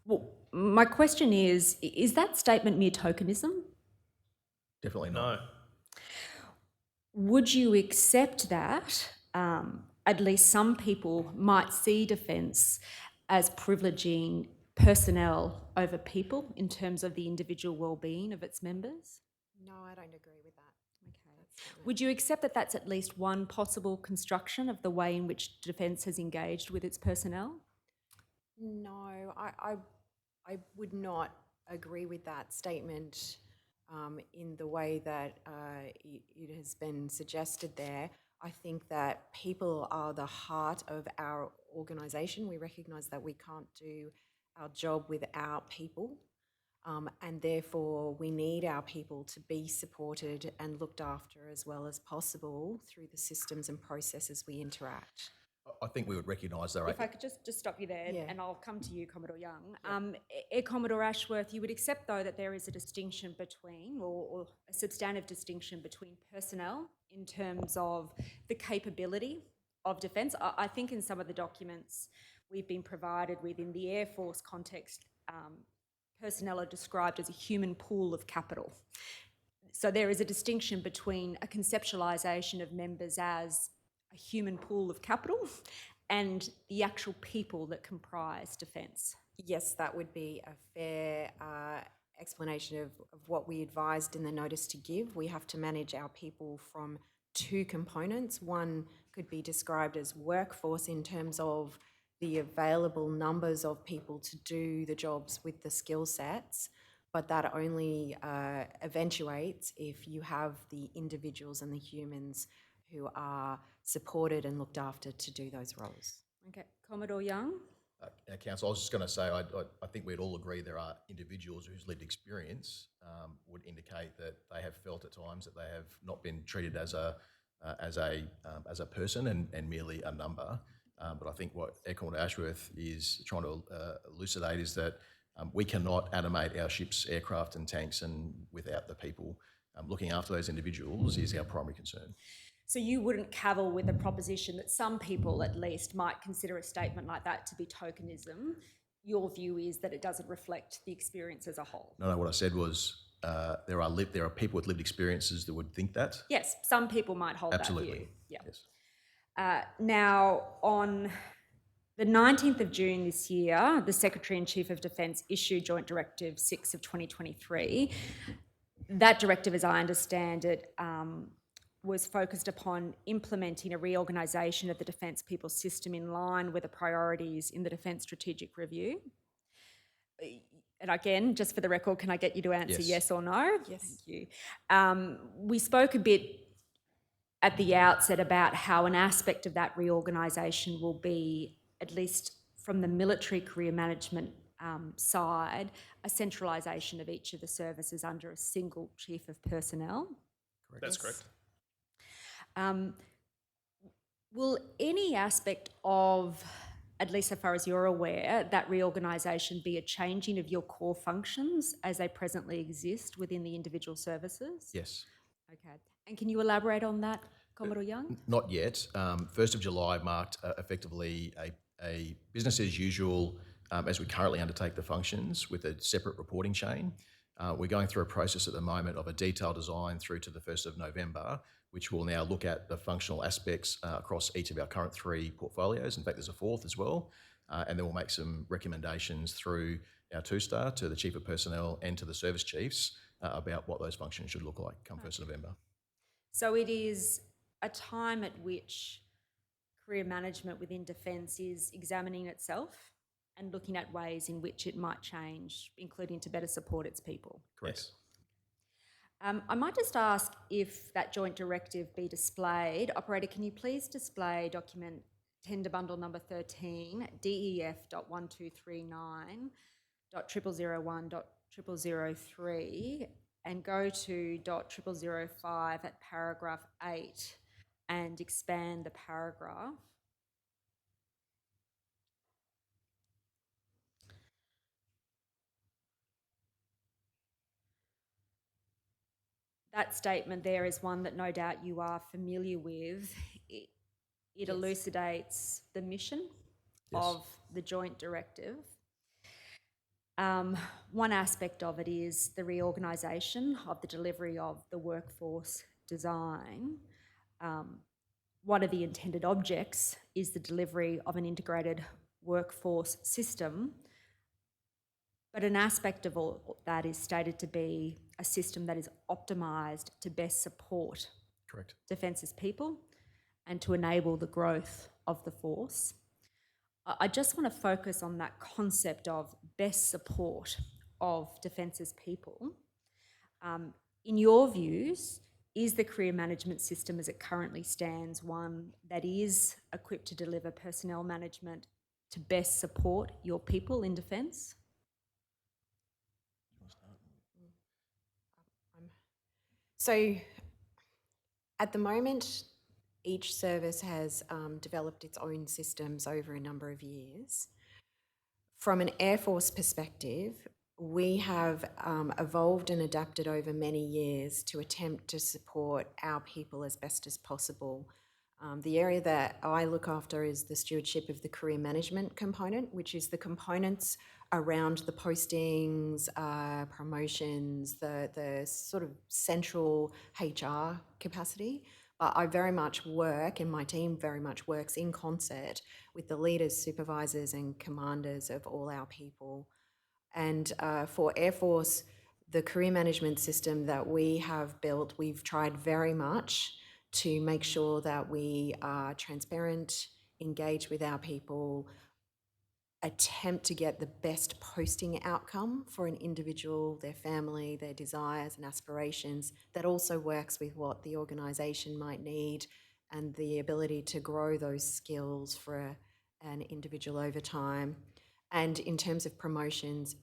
Well, my question is that statement mere tokenism? Definitely not. No. Would you accept that at least some people might see Defence as privileging personnel over people in terms of the individual well-being of its members? No, I don't agree with that. Okay. Would you accept that that's at least one possible construction of the way in which Defence has engaged with its personnel? No, I would not agree with that statement in the way that it has been suggested there. I think that people are the heart of our organisation. We recognise that we can't do our job without people, and therefore we need our people to be supported and looked after as well as possible through the systems and processes we interact. I think we would recognise there are. If I could just stop you there, Yeah. and I'll come to you, Commodore Young. Air Commodore Ashworth, you would accept, though, that there is a distinction between, or a substantive distinction between personnel in terms of the capability of defence. I think in some of the documents we've been provided with in the Air Force context, personnel are described as a human pool of capital. So there is a distinction between a conceptualisation of members as a human pool of capital and the actual people that comprise defence. Yes, that would be a fair explanation of what we advised in the notice to give. We have to manage our people from two components. One could be described as workforce in terms of the available numbers of people to do the jobs with the skill sets, but that only eventuates if you have the individuals and the humans who are supported and looked after to do those roles. Okay, Commodore Young? Council, I was just going to say, I think we'd all agree there are individuals whose lived experience would indicate that they have felt at times that they have not been treated as a person and merely a number. But I think what Air Commodore Ashworth is trying to elucidate is that we cannot animate our ships, aircraft and tanks and without the people. Looking after those individuals is our primary concern. So you wouldn't cavil with the proposition that some people at least might consider a statement like that to be tokenism. Your view is that it doesn't reflect the experience as a whole. No, what I said was there are people with lived experiences that would think that. Yes, some people might hold Absolutely. that view. Yeah. Yes. Now, on the 19th of June this year, the Secretary-in-Chief of Defence issued Joint Directive 6 of 2023. That directive, as I understand it, was focused upon implementing a reorganisation of the Defence People System in line with the priorities in the Defence Strategic Review. And again, just for the record, can I get you to answer yes or no? Yes. Thank you. We spoke a bit at the outset about how an aspect of that reorganisation will be, at least from the military career management side, a centralisation of each of the services under a single chief of personnel. Correct. That's correct. Will any aspect of, at least so far as you're aware, that reorganisation be a changing of your core functions as they presently exist within the individual services? Yes. Okay. And can you elaborate on that, Commodore Young? Not yet. 1st of July marked effectively a business as usual as we currently undertake the functions with a separate reporting chain. We're going through a process at the moment of a detailed design through to the 1st of November, which will now look at the functional aspects across each of our current 3 portfolios. In fact, there's a 4th as well. And then we'll make some recommendations through our 2-star to the Chief of Personnel and to the service chiefs about what those functions should look like come 1st of November. So it is a time at which career management within Defence is examining itself and looking at ways in which it might change, including to better support its people. Correct. Yes. I might just ask if that joint directive be displayed. Operator, can you please display document tender bundle number 13, DEF.1239.0001.0003, and go to .0005 at paragraph 8 and expand the paragraph. That statement there is one that no doubt you are familiar with. It elucidates the mission of the joint directive. One aspect of it is the reorganisation of the delivery of the workforce design. One of the intended objects is the delivery of an integrated workforce system, but an aspect of all that is stated to be a system that is optimised to best support Correct. Defence's people and to enable the growth of the force. I just want to focus on that concept of best support of Defence's people. In your views, is the career management system as it currently stands one that is equipped to deliver personnel management to best support your people in Defence? So at the moment, Each service has developed its own systems over a number of years. From an Air Force perspective, we have evolved and adapted over many years to attempt to support our people as best as possible. The area that I look after is the stewardship of the career management component, which is the components around the postings, promotions, the sort of central HR capacity. But I very much work, and my team very much works in concert with the leaders, supervisors and commanders of all our people. And for Air Force, the career management system that we have built, we've tried very much to make sure that we are transparent, engage with our people, attempt to get the best posting outcome for an individual, their family, their desires and aspirations, that also works with what the organisation might need and the ability to grow those skills for an individual over time. And in terms of promotions,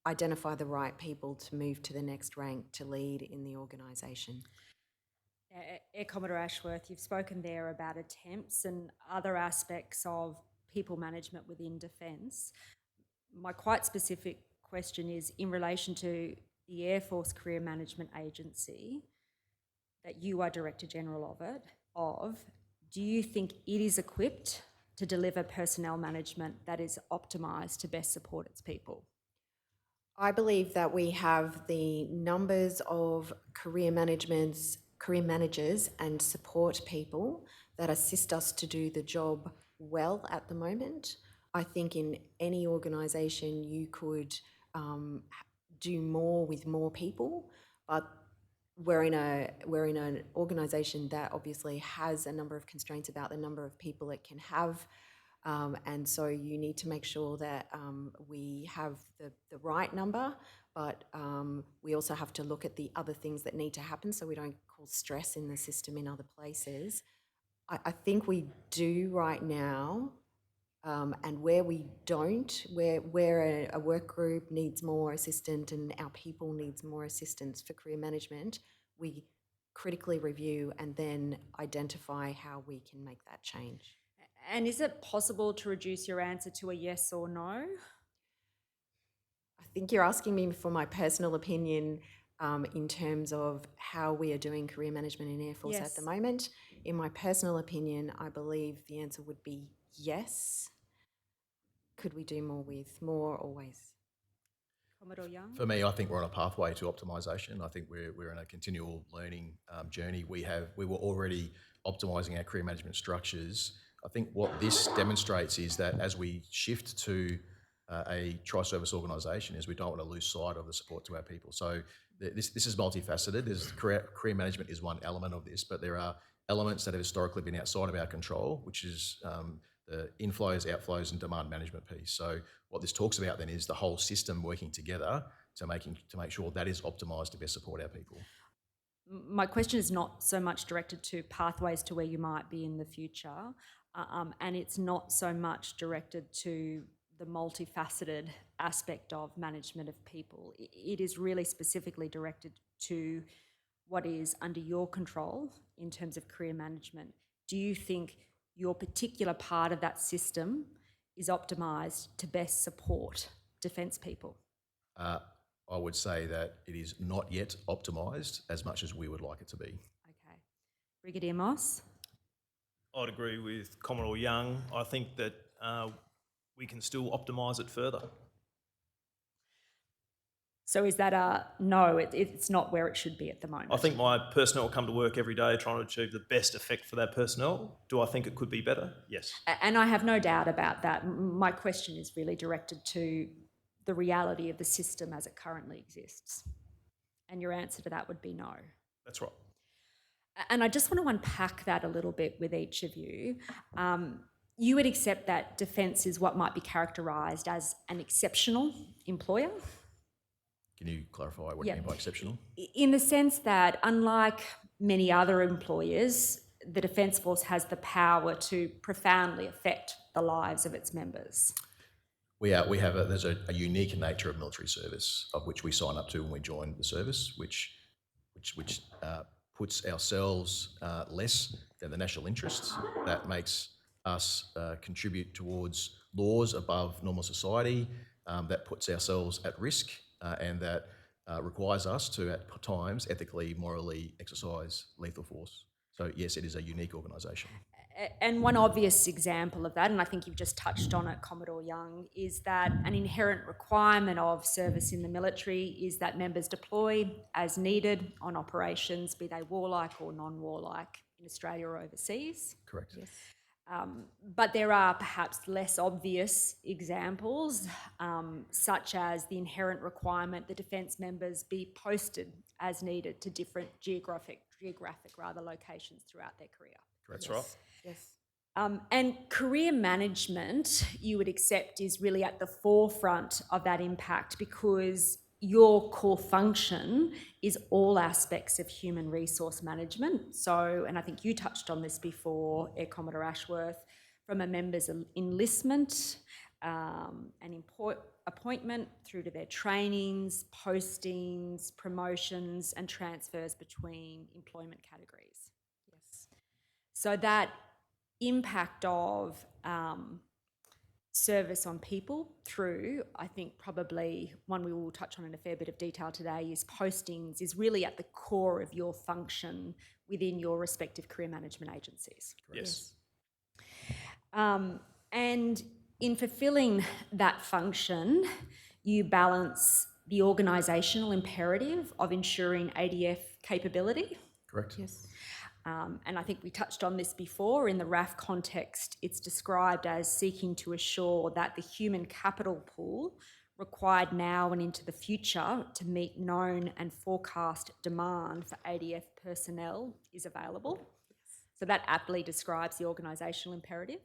identify the right people to move to the next rank to lead in the organisation. Air Commodore Ashworth, you've spoken there about attempts and other aspects of people management within Defence. My quite specific question is in relation to the Air Force Career Management Agency that you are Director General of, do you think it is equipped to deliver personnel management that is optimised to best support its people? I believe that we have the numbers of career managers and support people that assist us to do the job well at the moment. I think in any organisation you could do more with more people, but we're in an organisation that obviously has a number of constraints about the number of people it can have. And so you need to make sure that we have the right number, but we also have to look at the other things that need to happen so we don't cause stress in the system in other places. I think we do right now, and where we don't, where a work group needs more assistance and our people needs more assistance for career management, we critically review and then identify how we can make that change. And is it possible to reduce your answer to a yes or no? I think you're asking me for my personal opinion in terms of how we are doing career management in Air Force at the moment. In my personal opinion, I believe the answer would be yes. Could we do more with more? Always. Commodore Young? For me, I think we're on a pathway to optimisation. I think we're in a continual learning journey. We were already optimising our career management structures. I think what this demonstrates is that as we shift to a tri-service organisation, is we don't want to lose sight of the support to our people. So this is multifaceted. Career management is one element of this, but there are elements that have historically been outside of our control, which is the inflows, outflows and demand management piece. So what this talks about then is the whole system working together to make sure that is optimised to best support our people. My question is not so much directed to pathways to where you might be in the future, and it's not so much directed to the multifaceted aspect of management of people. It is really specifically directed to what is under your control in terms of career management. Do you think your particular part of that system is optimised to best support Defence people? I would say that it is not yet optimised as much as we would like it to be. Okay. Brigadier Moss? I'd agree with Commodore Young. I think that we can still optimise it further. So is that a no, it's not where it should be at the moment? I think my personnel come to work every day trying to achieve the best effect for their personnel. Do I think it could be better? Yes. And I have no doubt about that. My question is really directed to the reality of the system as it currently exists. And your answer to that would be no. That's right. And I just want to unpack that a little bit with each of you. You would accept that Defence is what might be characterised as an exceptional employer? Can you clarify what you mean by exceptional? In the sense that, unlike many other employers, the Defence Force has the power to profoundly affect the lives of its members. There's a unique nature of military service, of which we sign up to when we join the service, which puts ourselves less than the national interests, that makes us contribute towards laws above normal society, that puts ourselves at risk, and that requires us to, at times, ethically, morally exercise lethal force. So yes, it is a unique organisation. And one obvious example of that, and I think you've just touched on it, Commodore Young, is that an inherent requirement of service in the military is that members deploy as needed on operations, be they warlike or non-warlike, in Australia or overseas. Correct. Yes. But there are perhaps less obvious examples, such as the inherent requirement that defence members be posted as needed to different geographic locations throughout their career. That's right. Yes. And career management, you would accept, is really at the forefront of that impact because your core function is all aspects of human resource management. So, and I think you touched on this before, Air Commodore Ashworth, from a member's enlistment and appointment through to their trainings, postings, promotions, and transfers between employment categories. Yes. So that impact of service on people through, I think probably one we will touch on in a fair bit of detail today, is postings is really at the core of your function within your respective career management agencies. Yes. And in fulfilling that function, you balance the organisational imperative of ensuring ADF capability. Correct. Yes. And I think we touched on this before. In the RAF context, it's described as seeking to assure that the human capital pool required now and into the future to meet known and forecast demand for ADF personnel is available. So that aptly describes the organisational imperative.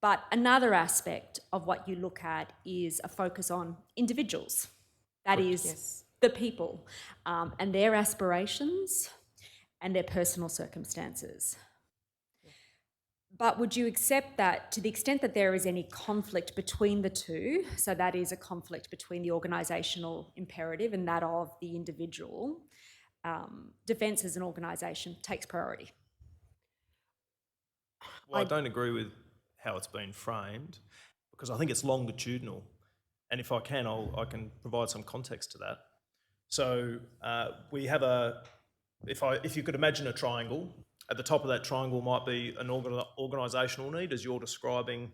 But another aspect of what you look at is a focus on individuals. That is Yes. the people and their aspirations and their personal circumstances. But would you accept that to the extent that there is any conflict between the two, so that is a conflict between the organisational imperative and that of the individual, defence as an organisation takes priority? Well, I don't agree with how it's been framed because I think it's longitudinal. And if I can, I can provide some context to that. So we have if you could imagine a triangle, at the top of that triangle might be an organisational need, as you're describing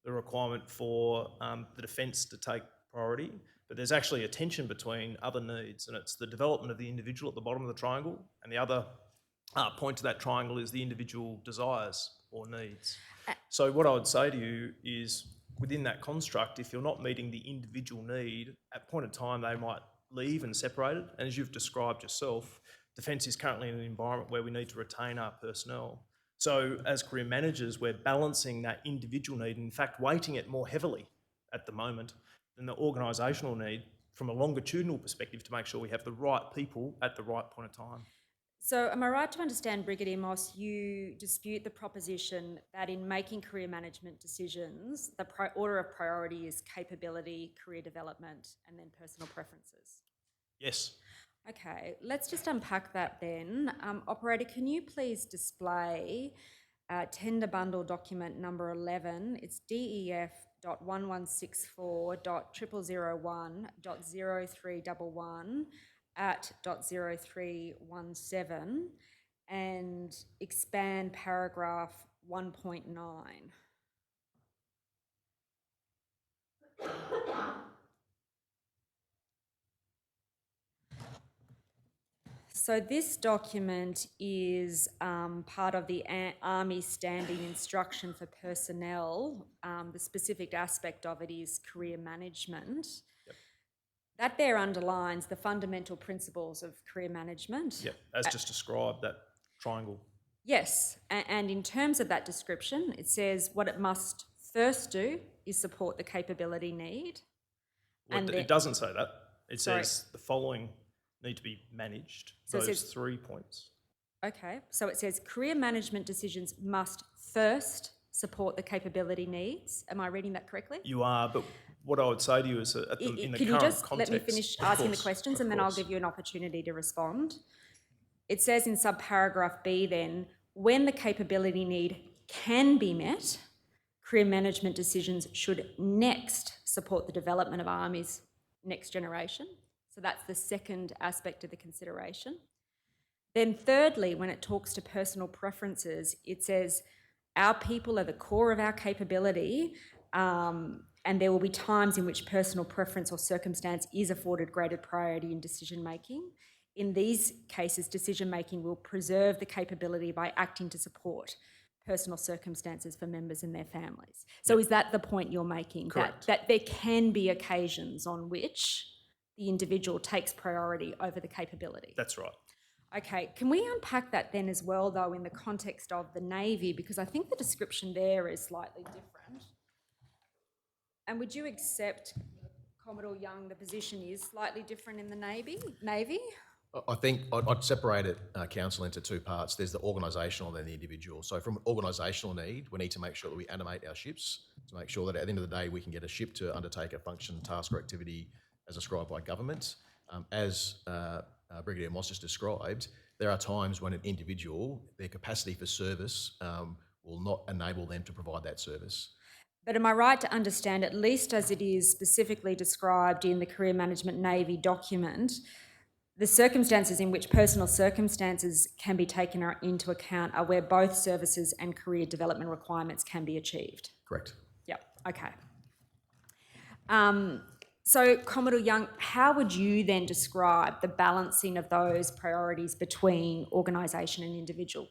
the requirement for the defence to take priority. But there's actually a tension between other needs, and it's the development of the individual at the bottom of the triangle, and the other point to that triangle is the individual desires or needs. So what I would say to you is, within that construct, if you're not meeting the individual need, at a point in time they might leave and separate it. And as you've described yourself, defence is currently in an environment where we need to retain our personnel. So as career managers, we're balancing that individual need, and in fact weighting it more heavily at the moment than the organisational need from a longitudinal perspective to make sure we have the right people at the right point of time. So am I right to understand, Brigadier Moss, you dispute the proposition that in making career management decisions, the order of priority is capability, career development, and then personal preferences? Yes. Okay, let's just unpack that then. Operator, can you please display tender bundle document number 11? It's DEF.1164.0001.0311 at .0317 and expand paragraph 1.9. So this document is part of the Army Standing Instruction for Personnel. The specific aspect of it is career management. Yep. That there underlines the fundamental principles of career management. Yep, as just described, that triangle. Yes, and in terms of that description, it says what it must first do is support the capability need. Well, it doesn't say that. It says the following need to be managed, so those 3 points. Okay, so it says career management decisions must first support the capability needs. Am I reading that correctly? You are, but what I would say to you is that in the Can you current just context... let me finish Of asking the course, questions, of and then I'll course. give you an opportunity to respond? It says in subparagraph B then, when the capability need can be met, career management decisions should next support the development of ARMY's next generation. So that's the second aspect of the consideration. Then thirdly, when it talks to personal preferences, it says, our people are the core of our capability, and there will be times in which personal preference or circumstance is afforded greater priority in decision-making. In these cases, decision-making will preserve the capability by acting to support personal circumstances for members and their families. So is that the point you're making? Correct. That there can be occasions on which the individual takes priority over the capability? That's right. Okay, can we unpack that then as well, though, in the context of the Navy? Because I think the description there is slightly different. And would you accept, Commodore Young, the position is slightly different in the Navy? I think I'd separate it, Counsel, into two parts. There's the organisational and the individual. So from an organisational need, we need to make sure that we animate our ships to make sure that at the end of the day we can get a ship to undertake a function, task or activity as prescribed by government. As Brigadier Moss just described, there are times when an individual, their capacity for service will not enable them to provide that service. But am I right to understand, at least as it is specifically described in the Career Management Navy document, the circumstances in which personal circumstances can be taken into account are where both services and career development requirements can be achieved? Correct. Yep, okay. So, Commodore Young, how would you then describe the balancing of those priorities between organisation and individual?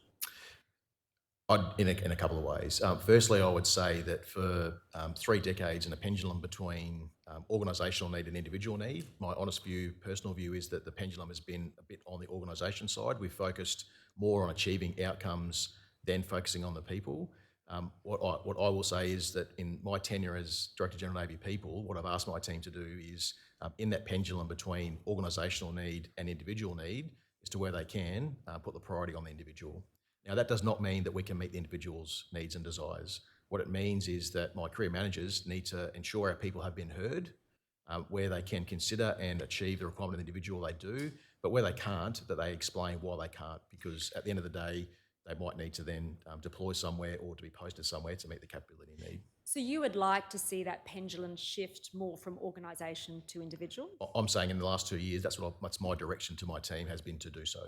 In a couple of ways. Firstly, I would say that for 3 decades in a pendulum between organisational need and individual need, my honest view, personal view, is that the pendulum has been a bit on the organisation side. We've focused more on achieving outcomes than focusing on the people. What I will say is that in my tenure as Director General Navy People, what I've asked my team to do is, in that pendulum between organisational need and individual need, is to where they can put the priority on the individual. Now, that does not mean that we can meet the individual's needs and desires. What it means is that my career managers need to ensure our people have been heard, where they can consider and achieve the requirement of the individual, they do, but where they can't, that they explain why they can't, because at the end of the day, they might need to then deploy somewhere or to be posted somewhere to meet the capability need. So you would like to see that pendulum shift more from organisation to individual? I'm saying in the last 2 years, that's my direction to my team has been to do so.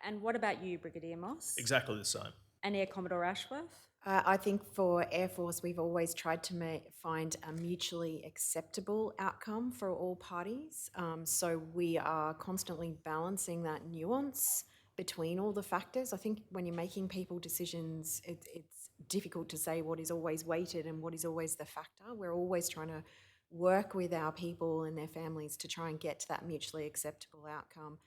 And what about you, Brigadier Moss? Exactly the same. And Air Commodore Ashworth? I think for Air Force, we've always tried to find a mutually acceptable outcome for all parties. So we are constantly balancing that nuance between all the factors. I think when you're making people decisions, it's difficult to say what is always weighted and what is always the factor. We're always trying to work with our people and their families to try and get to that mutually acceptable outcome.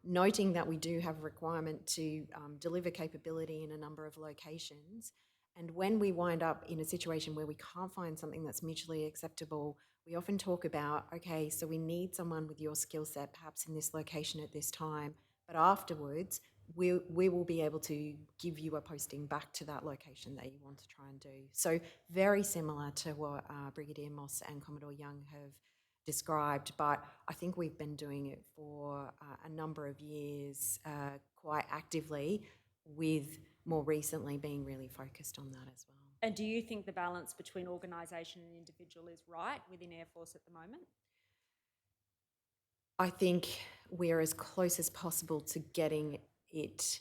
Noting that we do have a requirement to deliver capability in a number of locations. And when we wind up in a situation where we can't find something that's mutually acceptable, we often talk about, okay, so we need someone with your skill set, perhaps in this location at this time, but afterwards, we will be able to give you a posting back to that location that you want to try and do. So very similar to what Brigadier Moss and Commodore Young have described, but I think we've been doing it for a number of years quite actively, with more recently being really focused on that as well. And do you think the balance between organisation and individual is right within Air Force at the moment? I think we're as close as possible to getting it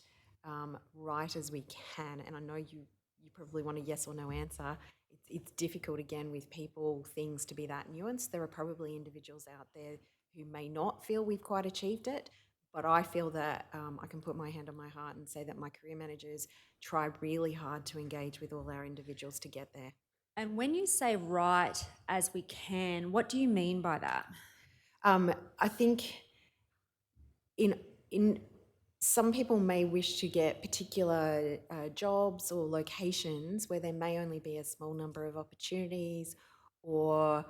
right as we can, and I know you probably want a yes or no answer. It's difficult, again, with people, things to be that nuanced. There are probably individuals out there who may not feel we've quite achieved it, but I feel that I can put my hand on my heart and say that my career managers try really hard to engage with all our individuals to get there. And when you say right as we can, what do you mean by that? I think in some people may wish to get particular jobs or locations where there may only be a small number of opportunities, or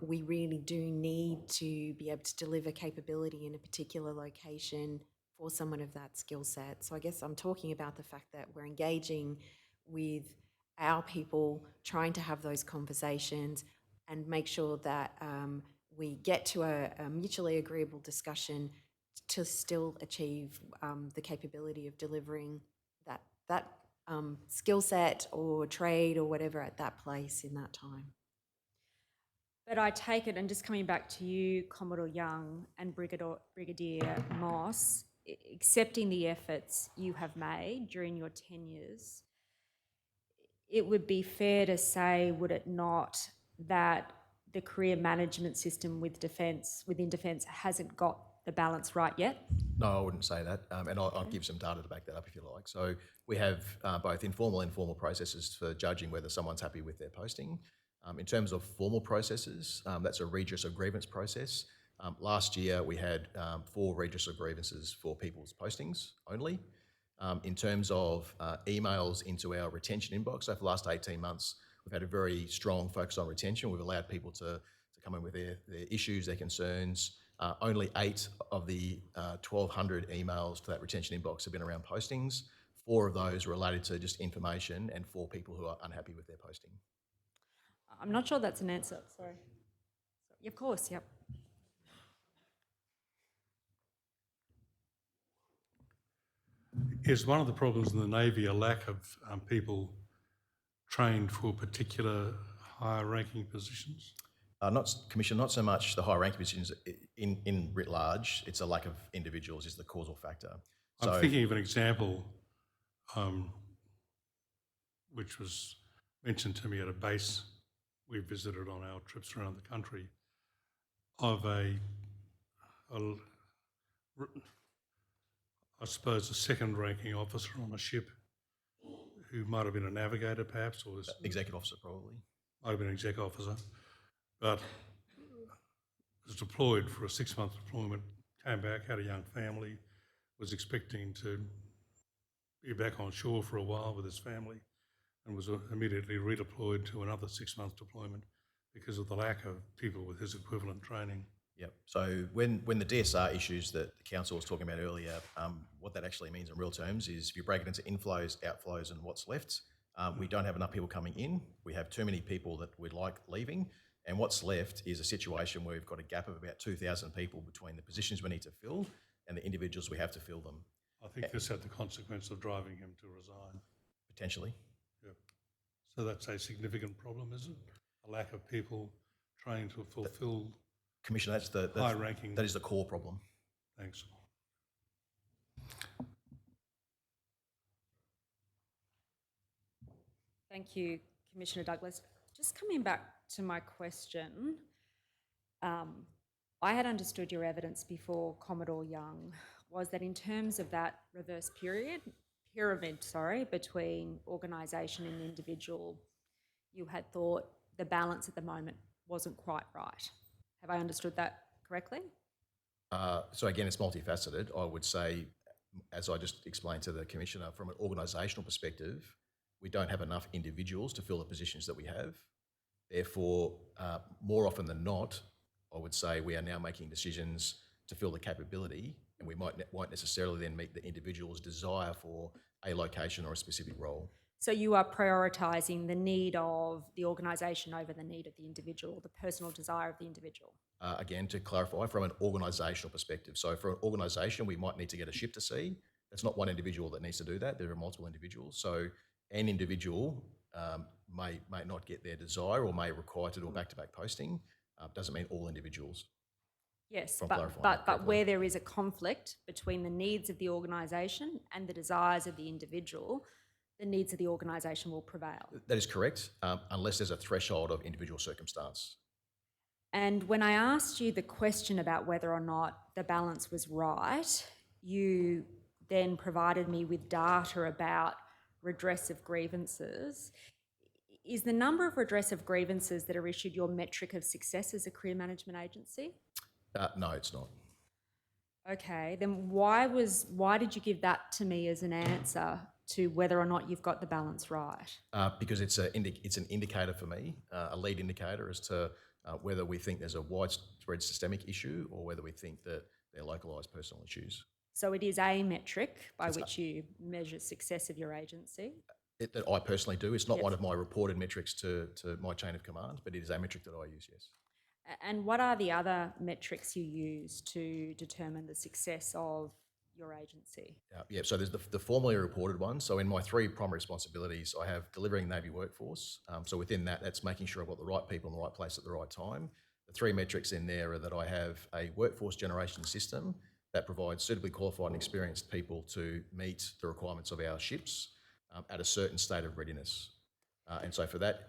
we really do need to be able to deliver capability in a particular location for someone of that skill set. So I guess I'm talking about the fact that we're engaging with our people, trying to have those conversations and make sure that we get to a mutually agreeable discussion to still achieve the capability of delivering that skill set or trade or whatever at that place in that time. But I take it, and just coming back to you, Commodore Young and Brigadier Moss, accepting the efforts you have made during your tenures, it would be fair to say, would it not, that the career management system within Defence hasn't got the balance right yet? No, I wouldn't say that, and I'll give some data to back that up if you like. So we have both informal and formal processes for judging whether someone's happy with their posting. In terms of formal processes, that's a redress of grievance process. Last year we had 4 redress of grievances for people's postings only. In terms of emails into our retention inbox, so for the last 18 months, we've had a very strong focus on retention. We've allowed people to come in with their issues, their concerns. Only 8 of the 1,200 emails to that retention inbox have been around postings. 4 of those related to just information and 4 people who are unhappy with their posting. I'm not sure that's an answer, sorry. Of course, yep. Is one of the problems in the Navy a lack of people trained for particular higher ranking positions? Commissioner, not so much the higher ranking positions in writ large, it's a lack of individuals is the causal factor. I'm thinking of an example which was mentioned to me at a base we visited on our trips around the country of I suppose a second ranking officer on a ship who might have been a navigator perhaps, or was executive officer probably. Might have been an exec officer, but was deployed for a 6-month deployment, came back, had a young family, was expecting to be back on shore for a while with his family, and was immediately redeployed to another 6-month deployment because of the lack of people with his equivalent training. Yep. So when the DSR issues that the council was talking about earlier, what that actually means in real terms is if you break it into inflows, outflows, and what's left, we don't have enough people coming in. We have too many people that we'd like leaving. And what's left is a situation where we've got a gap of about 2,000 people between the positions we need to fill and the individuals we have to fill them. I think this had the consequence of driving him to resign. Potentially. Yep. So that's a significant problem, is it? A lack of people trained to fulfil Commissioner, that's high ranking. That is the core problem. Thanks. Thank you, Commissioner Douglas. Just coming back to my question, I had understood your evidence before, Commodore Young, was that in terms of that reverse pyramid between organisation and individual, you had thought the balance at the moment wasn't quite right. Have I understood that correctly? So again, it's multifaceted. I would say, as I just explained to the Commissioner, from an organisational perspective, we don't have enough individuals to fill the positions that we have. Therefore, more often than not, I would say we are now making decisions to fill the capability, and we won't necessarily then meet the individual's desire for a location or a specific role. So you are prioritising the need of the organisation over the need of the individual, the personal desire of the individual? Again, to clarify, from an organisational perspective. So for an organisation, we might need to get a ship to sea. That's not one individual that needs to do that. There are multiple individuals. So an individual may not get their desire or may require to do a back-to-back posting. Doesn't mean all individuals. Yes, but where there is a conflict between the needs of the organisation and the desires of the individual, the needs of the organisation will prevail. That is correct, unless there's a threshold of individual circumstance. And when I asked you the question about whether or not the balance was right, you then provided me with data about redressive grievances. Is the number of redressive grievances that are issued your metric of success as a career management agency? No, it's not. Okay, then why did you give that to me as an answer to whether or not you've got the balance right? Because it's an indicator for me, a lead indicator as to whether we think there's a widespread systemic issue or whether we think that they're localised personal issues. So it is a metric by which you measure success of your agency? that I personally do. It's not one of my reported metrics to my chain of command, but it is a metric that I use, yes. And what are the other metrics you use to determine the success of your agency? Yeah, so there's the formally reported one. So in my 3 primary responsibilities, I have delivering Navy workforce. So within that, that's making sure I've got the right people in the right place at the right time. The 3 metrics in there are that I have a workforce generation system that provides suitably qualified and experienced people to meet the requirements of our ships at a certain state of readiness. And so for that,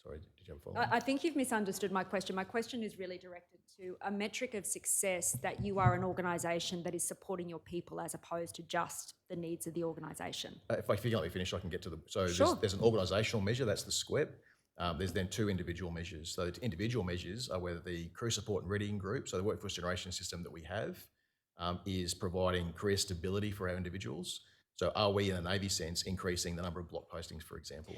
sorry, did you have a follow-up? I think you've misunderstood my question. My question is really directed to a metric of success that you are an organisation that is supporting your people as opposed to just the needs of the organisation. If you let me finish, I can get to the... So Sure. there's an organisational measure, that's the SQEP. There's then 2 individual measures. So the individual measures are whether the crew support and readying group, so the workforce generation system that we have, is providing career stability for our individuals. So are we, in a Navy sense, increasing the number of block postings, for example?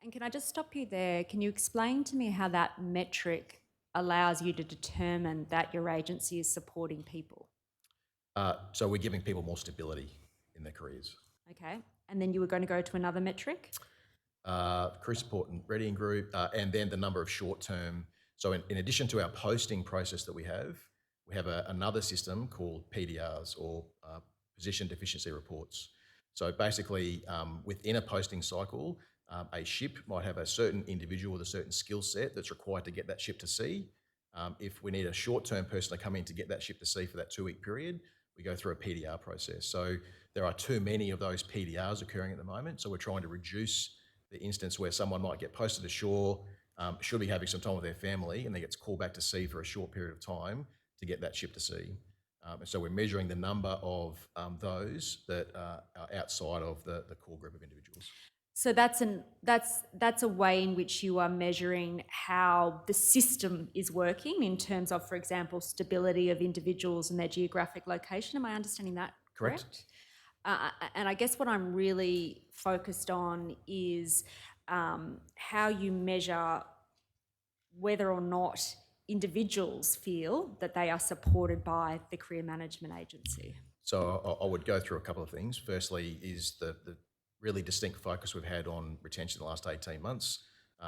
And can I just stop you there? Can you explain to me how that metric allows you to determine that your agency is supporting people? So we're giving people more stability in their careers. Okay. And then you were going to go to another metric? Crew support and readying group, and then the number of short-term. So in addition to our posting process that we have another system called PDRs, or position deficiency reports. So basically, within a posting cycle, a ship might have a certain individual with a certain skill set that's required to get that ship to sea. If we need a short-term person to come in to get that ship to sea for that 2-week period, we go through a PDR process. So there are too many of those PDRs occurring at the moment, so we're trying to reduce the instance where someone might get posted ashore, should be having some time with their family, and then gets called back to sea for a short period of time to get that ship to sea. And so we're measuring the number of those that are outside of the core group of individuals. So that's a way in which you are measuring how the system is working in terms of, for example, stability of individuals and their geographic location. Am I understanding that correct? And I guess what I'm really focused on is how you measure whether or not individuals feel that they are supported by the career management agency. So I would go through a couple of things. Firstly is the really distinct focus we've had on retention in the last 18 months,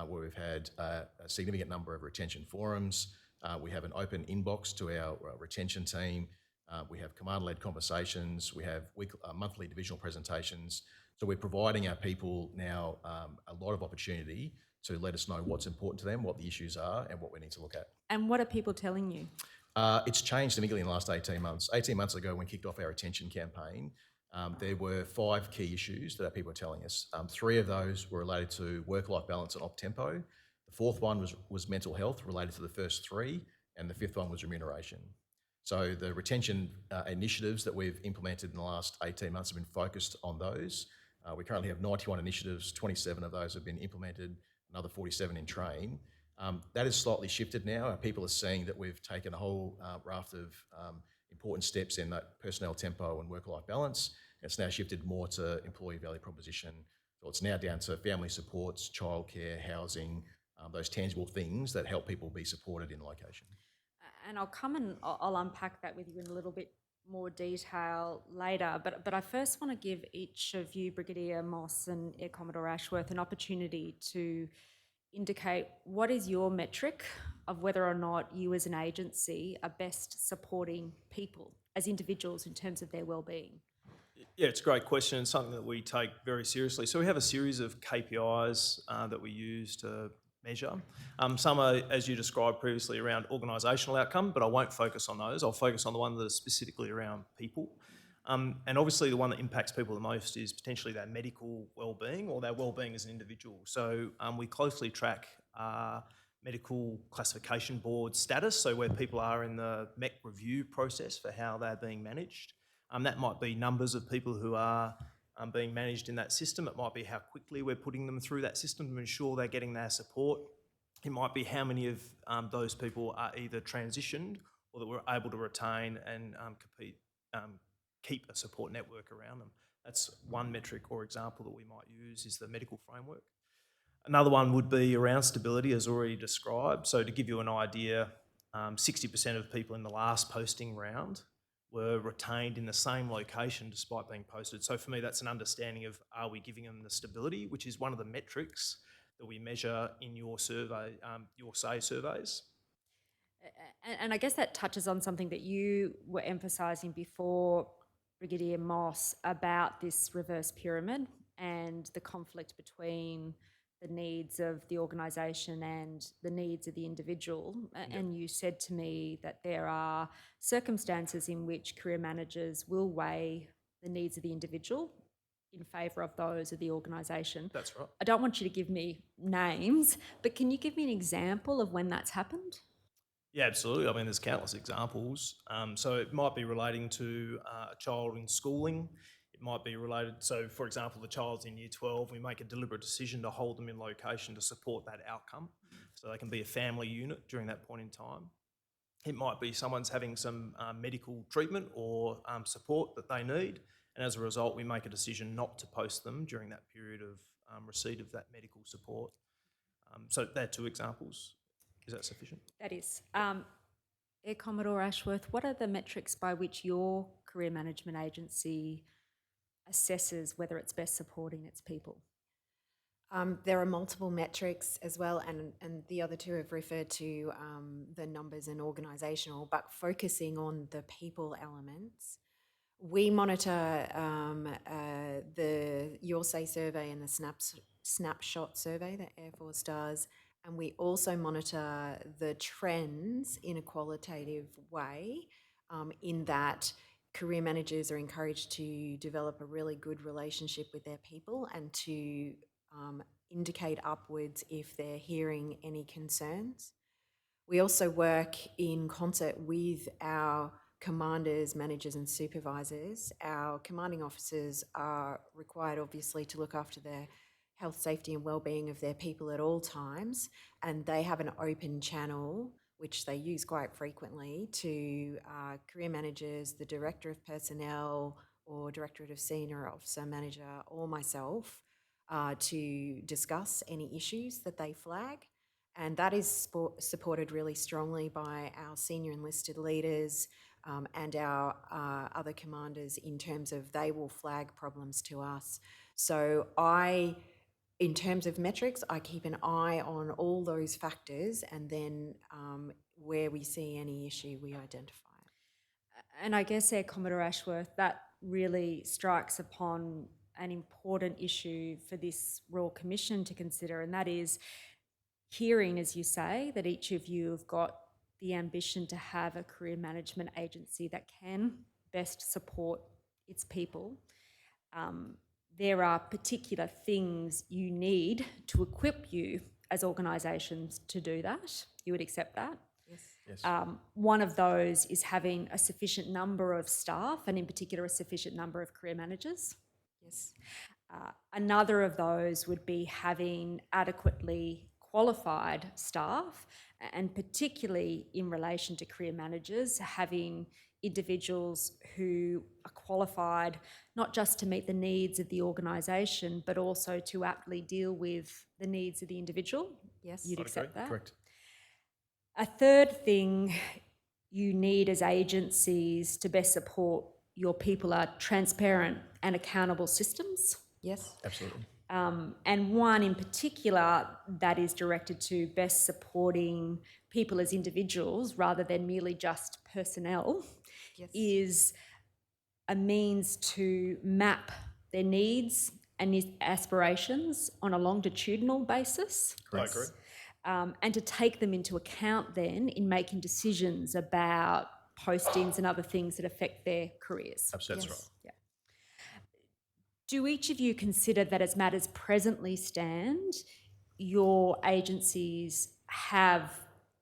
where we've had a significant number of retention forums. We have an open inbox to our retention team. We have command-led conversations. We have monthly divisional presentations. So we're providing our people now a lot of opportunity to let us know what's important to them, what the issues are, and what we need to look at. And what are people telling you? It's changed significantly in the last 18 months. 18 months ago, when we kicked off our retention campaign, there were 5 key issues that our people were telling us. 3 of those were related to work-life balance and op-tempo. The 4th one was mental health, related to the first 3, and the 5th one was remuneration. So the retention initiatives that we've implemented in the last 18 months have been focused on those. We currently have 91 initiatives, 27 of those have been implemented, another 47 in train. That has slightly shifted now. Our people are seeing that we've taken a whole raft of important steps in that personnel tempo and work-life balance. It's now shifted more to employee value proposition. So it's now down to family supports, childcare, housing, those tangible things that help people be supported in location. And I'll unpack that with you in a little bit more detail later. But I first want to give each of you, Brigadier Moss and Air Commodore Ashworth, an opportunity to indicate what is your metric of whether or not you as an agency are best supporting people as individuals in terms of their well-being. Yeah, it's a great question and something that we take very seriously. So we have a series of KPIs that we use to measure. Some are, as you described previously, around organisational outcome, but I won't focus on those. I'll focus on the one that is specifically around people. And obviously the one that impacts people the most is potentially their medical well-being or their well-being as an individual. So we closely track medical classification board status, so where people are in the MEC review process for how they're being managed. That might be numbers of people who are being managed in that system. It might be how quickly we're putting them through that system to ensure they're getting their support. It might be how many of those people are either transitioned or that we're able to retain and keep a support network around them. That's one metric or example that we might use, is the medical framework. Another one would be around stability, as already described. So to give you an idea, 60% of people in the last posting round were retained in the same location despite being posted. So for me, that's an understanding of, are we giving them the stability, which is one of the metrics that we measure in your survey, your SAY surveys. And I guess that touches on something that you were emphasising before, Brigadier Moss, about this reverse pyramid and the conflict between the needs of the organisation and the needs of the individual. And you said to me that there are circumstances in which career managers will weigh the needs of the individual in favour of those of the organisation. That's right. I don't want you to give me names, but can you give me an example of when that's happened? Yeah, absolutely. I mean, there's countless examples. So it might be relating to a child in schooling. It might be related, so for example, the child's in year 12, we make a deliberate decision to hold them in location to support that outcome. So they can be a family unit during that point in time. It might be someone's having some medical treatment or support that they need. And as a result, we make a decision not to post them during that period of receipt of that medical support. So they're two examples. Is that sufficient? That is. Air Commodore Ashworth, what are the metrics by which your career management agency assesses whether it's best supporting its people? There are multiple metrics as well, and the other two have referred to the numbers and organisational, but focusing on the people elements. We monitor the Your Say survey and the snapshot survey that Air Force does, and we also monitor the trends in a qualitative way, in that career managers are encouraged to develop a really good relationship with their people and to indicate upwards if they're hearing any concerns. We also work in concert with our commanders, managers and supervisors. Our commanding officers are required obviously to look after their health, safety and wellbeing of their people at all times, and they have an open channel which they use quite frequently to career managers, the Director of Personnel or Directorate of Senior Officer Manager or myself to discuss any issues that they flag. And that is supported really strongly by our senior enlisted leaders and our other commanders in terms of they will flag problems to us. So in terms of metrics, I keep an eye on all those factors, and then where we see any issue, we identify it. And I guess, Air Commodore Ashworth, that really strikes upon an important issue for this Royal Commission to consider, and that is hearing, as you say, that each of you have got the ambition to have a career management agency that can best support its people. There are particular things you need to equip you as organisations to do that. You would accept that? Yes. One of those is having a sufficient number of staff, and in particular a sufficient number of career managers. Yes. Another of those would be having adequately qualified staff, and particularly in relation to career managers, having individuals who are qualified not just to meet the needs of the organisation, but also to aptly deal with the needs of the individual. Yes. You'd accept that? Correct. A third thing you need as agencies to best support your people are transparent and accountable systems. Yes. Absolutely. And one in particular that is directed to best supporting people as individuals rather than merely just personnel, Yes. is a means to map their needs and aspirations on a longitudinal basis. I agree. And to take them into account then in making decisions about postings and other things that affect their careers. Absolutely. Yes. That's right. Yeah. Do each of you consider that as matters presently stand, your agencies have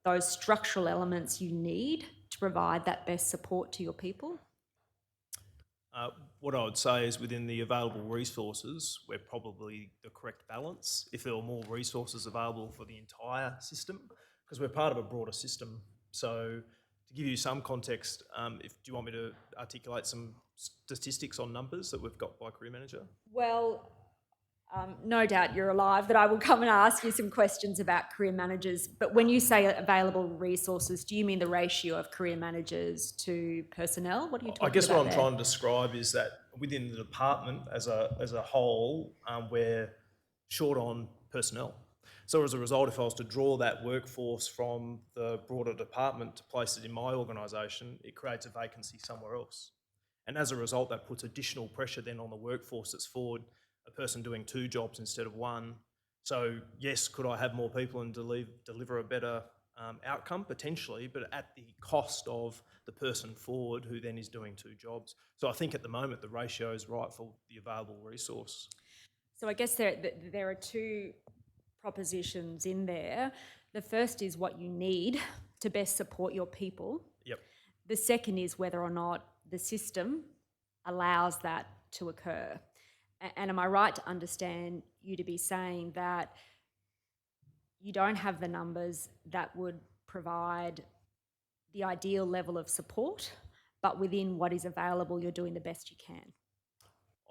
those structural elements you need to provide that best support to your people? What I would say is within the available resources, we're probably the correct balance. If there were more resources available for the entire system, because we're part of a broader system. So to give you some context, do you want me to articulate some statistics on numbers that we've got by career manager? Well, No doubt you're alive that I will come and ask you some questions about career managers. But when you say available resources, do you mean the ratio of career managers to personnel? What are you talking about? I guess what I'm there? trying to describe is that within the department as a whole, we're short on personnel. So as a result, if I was to draw that workforce from the broader department to place it in my organisation, it creates a vacancy somewhere else. And as a result, that puts additional pressure then on the workforce that's forward, a person doing 2 jobs instead of 1. So yes, could I have more people and deliver a better outcome? Potentially, but at the cost of the person forward who then is doing 2 jobs. So I think at the moment the ratio is right for the available resource. So I guess there are 2 propositions in there. The first is what you need to best support your people. Yep. The second is whether or not the system allows that to occur. And am I right to understand you to be saying that you don't have the numbers that would provide the ideal level of support, but within what is available, you're doing the best you can?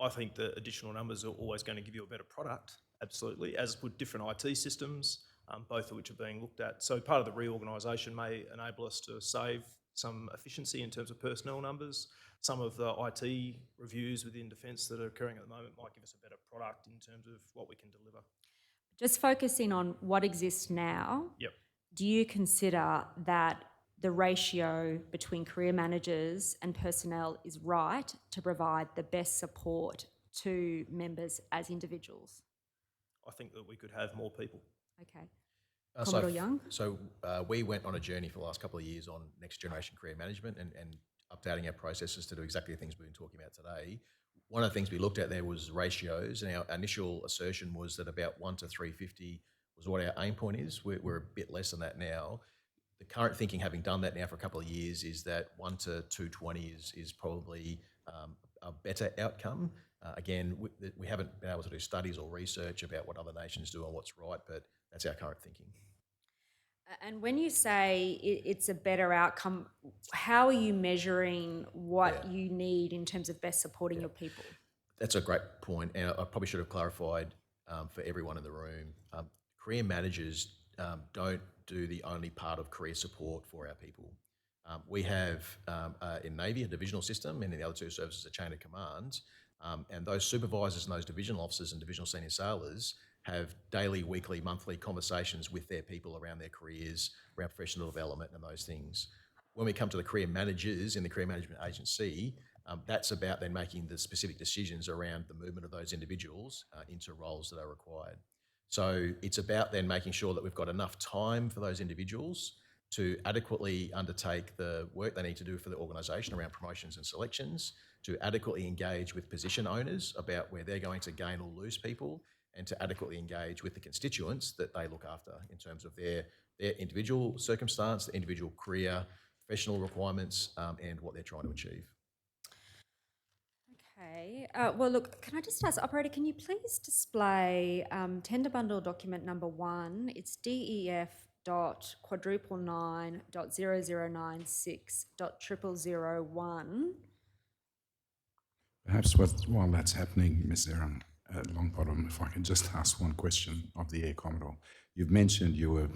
I think the additional numbers are always going to give you a better product, absolutely, as would different IT systems, both of which are being looked at. So part of the reorganisation may enable us to save some efficiency in terms of personnel numbers. Some of the IT reviews within Defence that are occurring at the moment might give us a better product in terms of what we can deliver. Just focusing on what exists now, Yep. do you consider that the ratio between career managers and personnel is right to provide the best support to members as individuals? I think that we could have more people. Okay. Commodore Young? We went on a journey for the last couple of years on next generation career management and updating our processes to do exactly the things we've been talking about today. One of the things we looked at there was ratios, and our initial assertion was that about 1 to 350 was what our aim point is. We're a bit less than that now. The current thinking, having done that now for a couple of years, is that 1 to 220 is probably a better outcome. Again, we haven't been able to do studies or research about what other nations do and what's right, but that's our current thinking. And when you say it's a better outcome, how are you measuring what you need in terms of best supporting your people? That's a great point, and I probably should have clarified for everyone in the room. Career managers don't do the only part of career support for our people. We have in Navy a divisional system, and in the other 2 services a chain of command, and those supervisors and those divisional officers and divisional senior sailors have daily, weekly, monthly conversations with their people around their careers, around professional development and those things. When we come to the career managers in the career management agency, that's about then making the specific decisions around the movement of those individuals into roles that are required. So it's about then making sure that we've got enough time for those individuals to adequately undertake the work they need to do for the organisation around promotions and selections, to adequately engage with position owners about where they're going to gain or lose people, and to adequately engage with the constituents that they look after in terms of their individual circumstance, their individual career, professional requirements, and what they're trying to achieve. Okay. Well, look, can I just ask, operator, can you please display tender bundle document number 1? It's DEF.quadruple9.0096.0001. Perhaps while that's happening, Ms. Erin Longbottom, if I can just ask one question of the Air Commodore. You've mentioned you were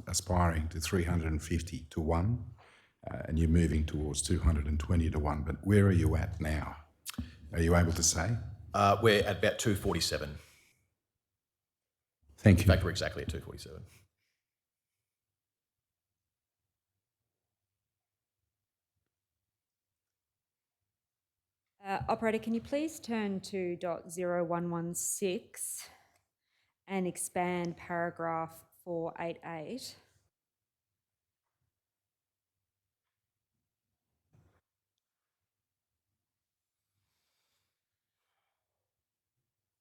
aspiring to 350 to 1, and you're moving towards 220 to 1, but where are you at now? Are you able to say? We're at about 247. Thank you. In fact, we're exactly at 247. Operator, can you please turn to .0116 and expand paragraph 488?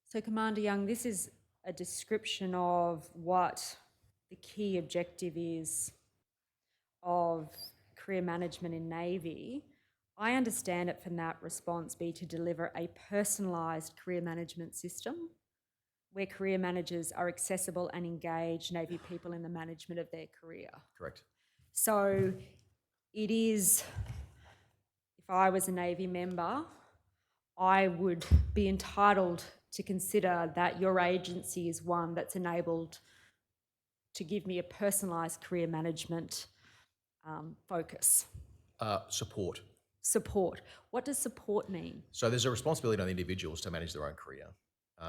So, Commander Young, this is a description of what the key objective is of career management in Navy. I understand it from that response be to deliver a personalised career management system where career managers are accessible and engage Navy people in the management of their career. Correct. So it is, if I was a Navy member, I would be entitled to consider that your agency is one that's enabled to give me a personalised career management focus? Support. Support. What does support mean? So there's a responsibility on individuals to manage their own career.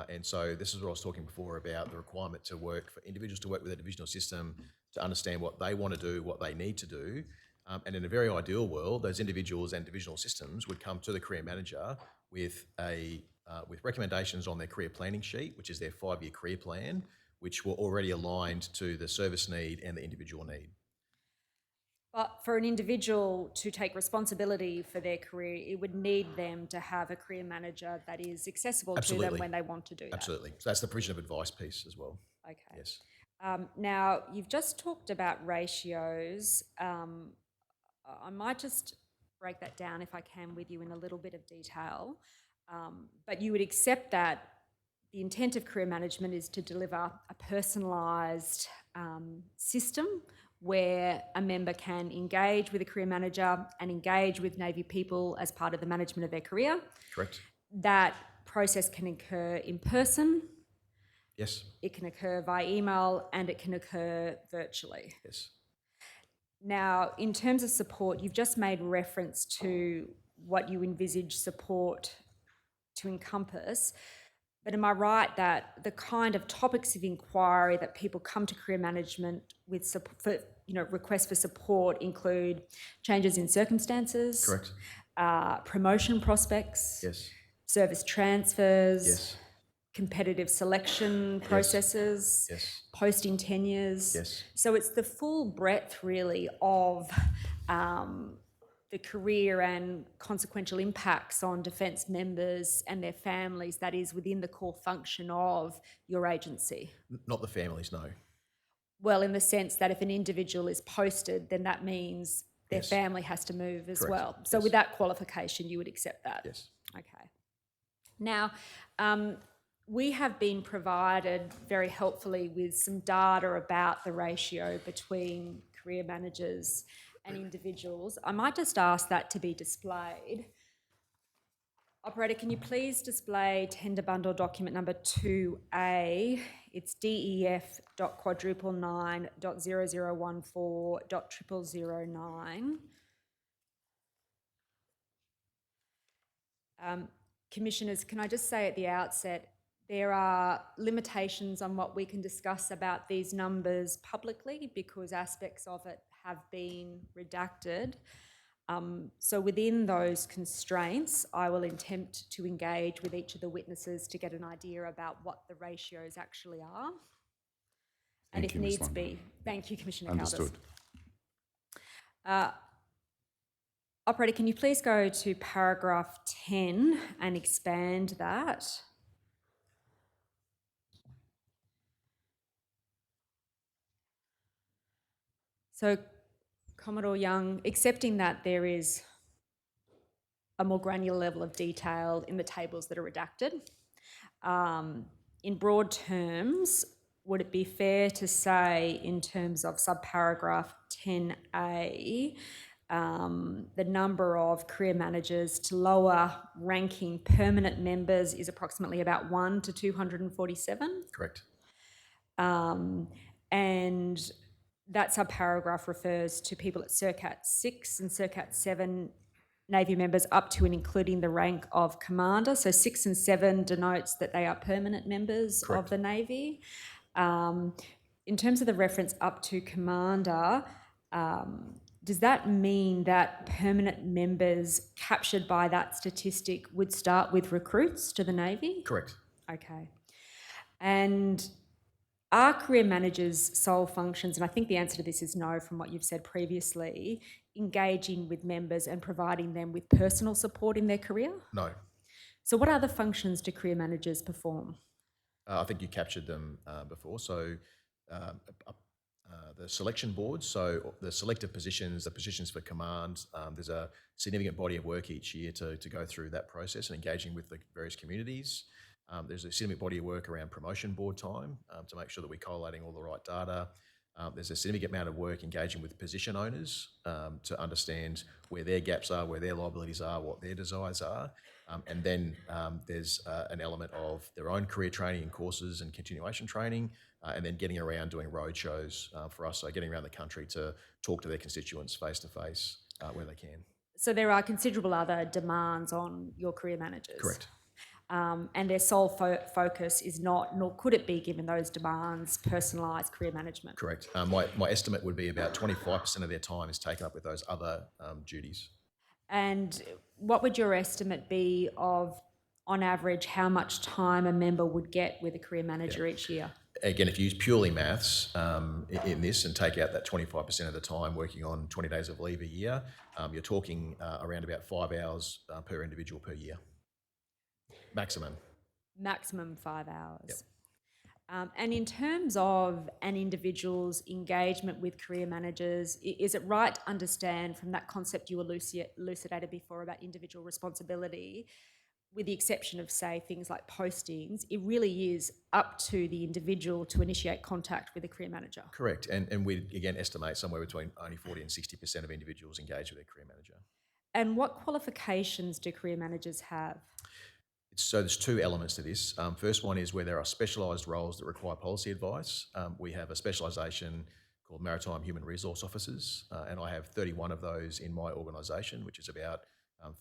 And so this is what I was talking before about the requirement to work for individuals to work with a divisional system to understand what they want to do, what they need to do. And in a very ideal world, those individuals and divisional systems would come to the career manager with with recommendations on their career planning sheet, which is their 5-year career plan, which were already aligned to the service need and the individual need. But for an individual to take responsibility for their career, it would need them to have a career manager that is accessible to them Absolutely. when they want to do that. Absolutely. So that's the provision of advice piece as well. Okay. Yes. Now, you've just talked about ratios. I might just break that down if I can with you in a little bit of detail. But you would accept that the intent of career management is to deliver a personalised system where a member can engage with a career manager and engage with Navy people as part of the management of their career. Correct. That process can occur in person, Yes. it can occur via email, and it can occur virtually. Yes. Now, in terms of support, you've just made reference to what you envisage support to encompass. But am I right that the kind of topics of inquiry that people come to career management with requests for support include changes in circumstances, Correct. Promotion prospects, Yes. service transfers, Yes. competitive selection processes, Yes. posting tenures. Yes. So it's the full breadth really of the career and consequential impacts on defence members and their families that is within the core function of your agency. Not the families, no. Well, in the sense that if an individual is posted, then that means their Yes. family has to move as Correct. well. So Yes. with that qualification, you would accept that? Yes. Okay. Now, we have been provided very helpfully with some data about the ratio between career managers and individuals. I might just ask that to be displayed. Operator, can you please display tender bundle document number 2A? It's DEF.quadruple9.0014.0009. Commissioners, can I just say at the outset, there are limitations on what we can discuss about these numbers publicly because aspects of it have been redacted. So within those constraints, I will attempt to engage with each of the witnesses to get an idea about what the ratios actually are. And Thank if you, Ms. needs London. be, thank you, Commissioner Understood. Caldas. Operator, can you please go to paragraph 10 and expand that? So, Commodore Young, accepting that there is a more granular level of detail in the tables that are redacted, in broad terms, would it be fair to say in terms of subparagraph 10A, the number of career managers to lower ranking permanent members is approximately about 1 to 247? Correct. And that subparagraph refers to people at CIRCAT 6 and CIRCAT 7 Navy members up to and including the rank of commander. So 6 and 7 denotes that they are permanent members of the Navy. In terms of the reference up to commander, does that mean that permanent members captured by that statistic would start with recruits to the Navy? Correct. Okay. And are career managers' sole functions, and I think the answer to this is no from what you've said previously, engaging with members and providing them with personal support in their career? No. So what other functions do career managers perform? I think you captured them before. So the selection board, so the selective positions, the positions for command, there's a significant body of work each year to go through that process and engaging with the various communities. There's a significant body of work around promotion board time to make sure that we're collating all the right data. There's a significant amount of work engaging with position owners to understand where their gaps are, where their liabilities are, what their desires are. And then there's an element of their own career training and courses and continuation training, and then getting around doing road shows for us, so getting around the country to talk to their constituents face to face where they can. So there are considerable other demands on your career managers. Correct. And their sole focus is not, nor could it be given those demands, personalised career management. Correct. My estimate would be about 25% of their time is taken up with those other duties. And what would your estimate be of, on average, how much time a member would get with a career manager each year? Again, if you use purely maths in this and take out that 25% of the time working on 20 days of leave a year, you're talking around about 5 hours per individual per year. Maximum. Maximum 5 hours. Yep. And in terms of an individual's engagement with career managers, is it right to understand from that concept you elucidated before about individual responsibility, with the exception of, say, things like postings, it really is up to the individual to initiate contact with a career manager? Correct. And we, again, estimate somewhere between only 40 and 60% of individuals engage with their career manager. And what qualifications do career managers have? So there's two elements to this. First one is where there are specialised roles that require policy advice. We have a specialisation called Maritime Human Resource Officers, and I have 31 of those in my organisation, which is about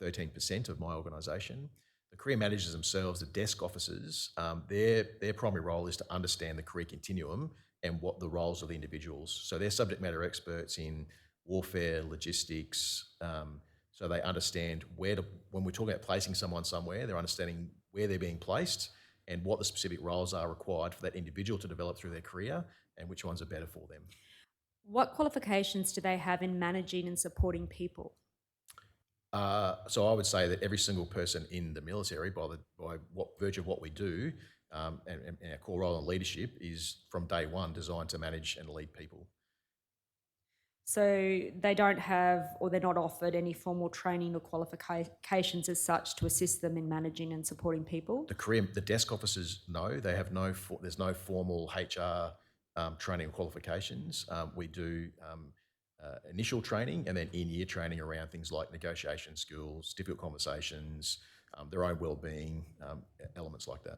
13% of my organisation. The career managers themselves, the desk officers, their primary role is to understand the career continuum and what the roles of the individuals. So they're subject matter experts in warfare, logistics, so they understand when we're talking about placing someone somewhere, they're understanding where they're being placed and what the specific roles are required for that individual to develop through their career and which ones are better for them. What qualifications do they have in managing and supporting people? So I would say that every single person in the military, by virtue of what we do, and our core role in leadership, is from day one designed to manage and lead people. So they don't have, or they're not offered any formal training or qualifications as such to assist them in managing and supporting people? The desk officers, no, they have there's no formal HR training or qualifications. We do initial training and then in-year training around things like negotiation skills, difficult conversations, their own well-being, elements like that.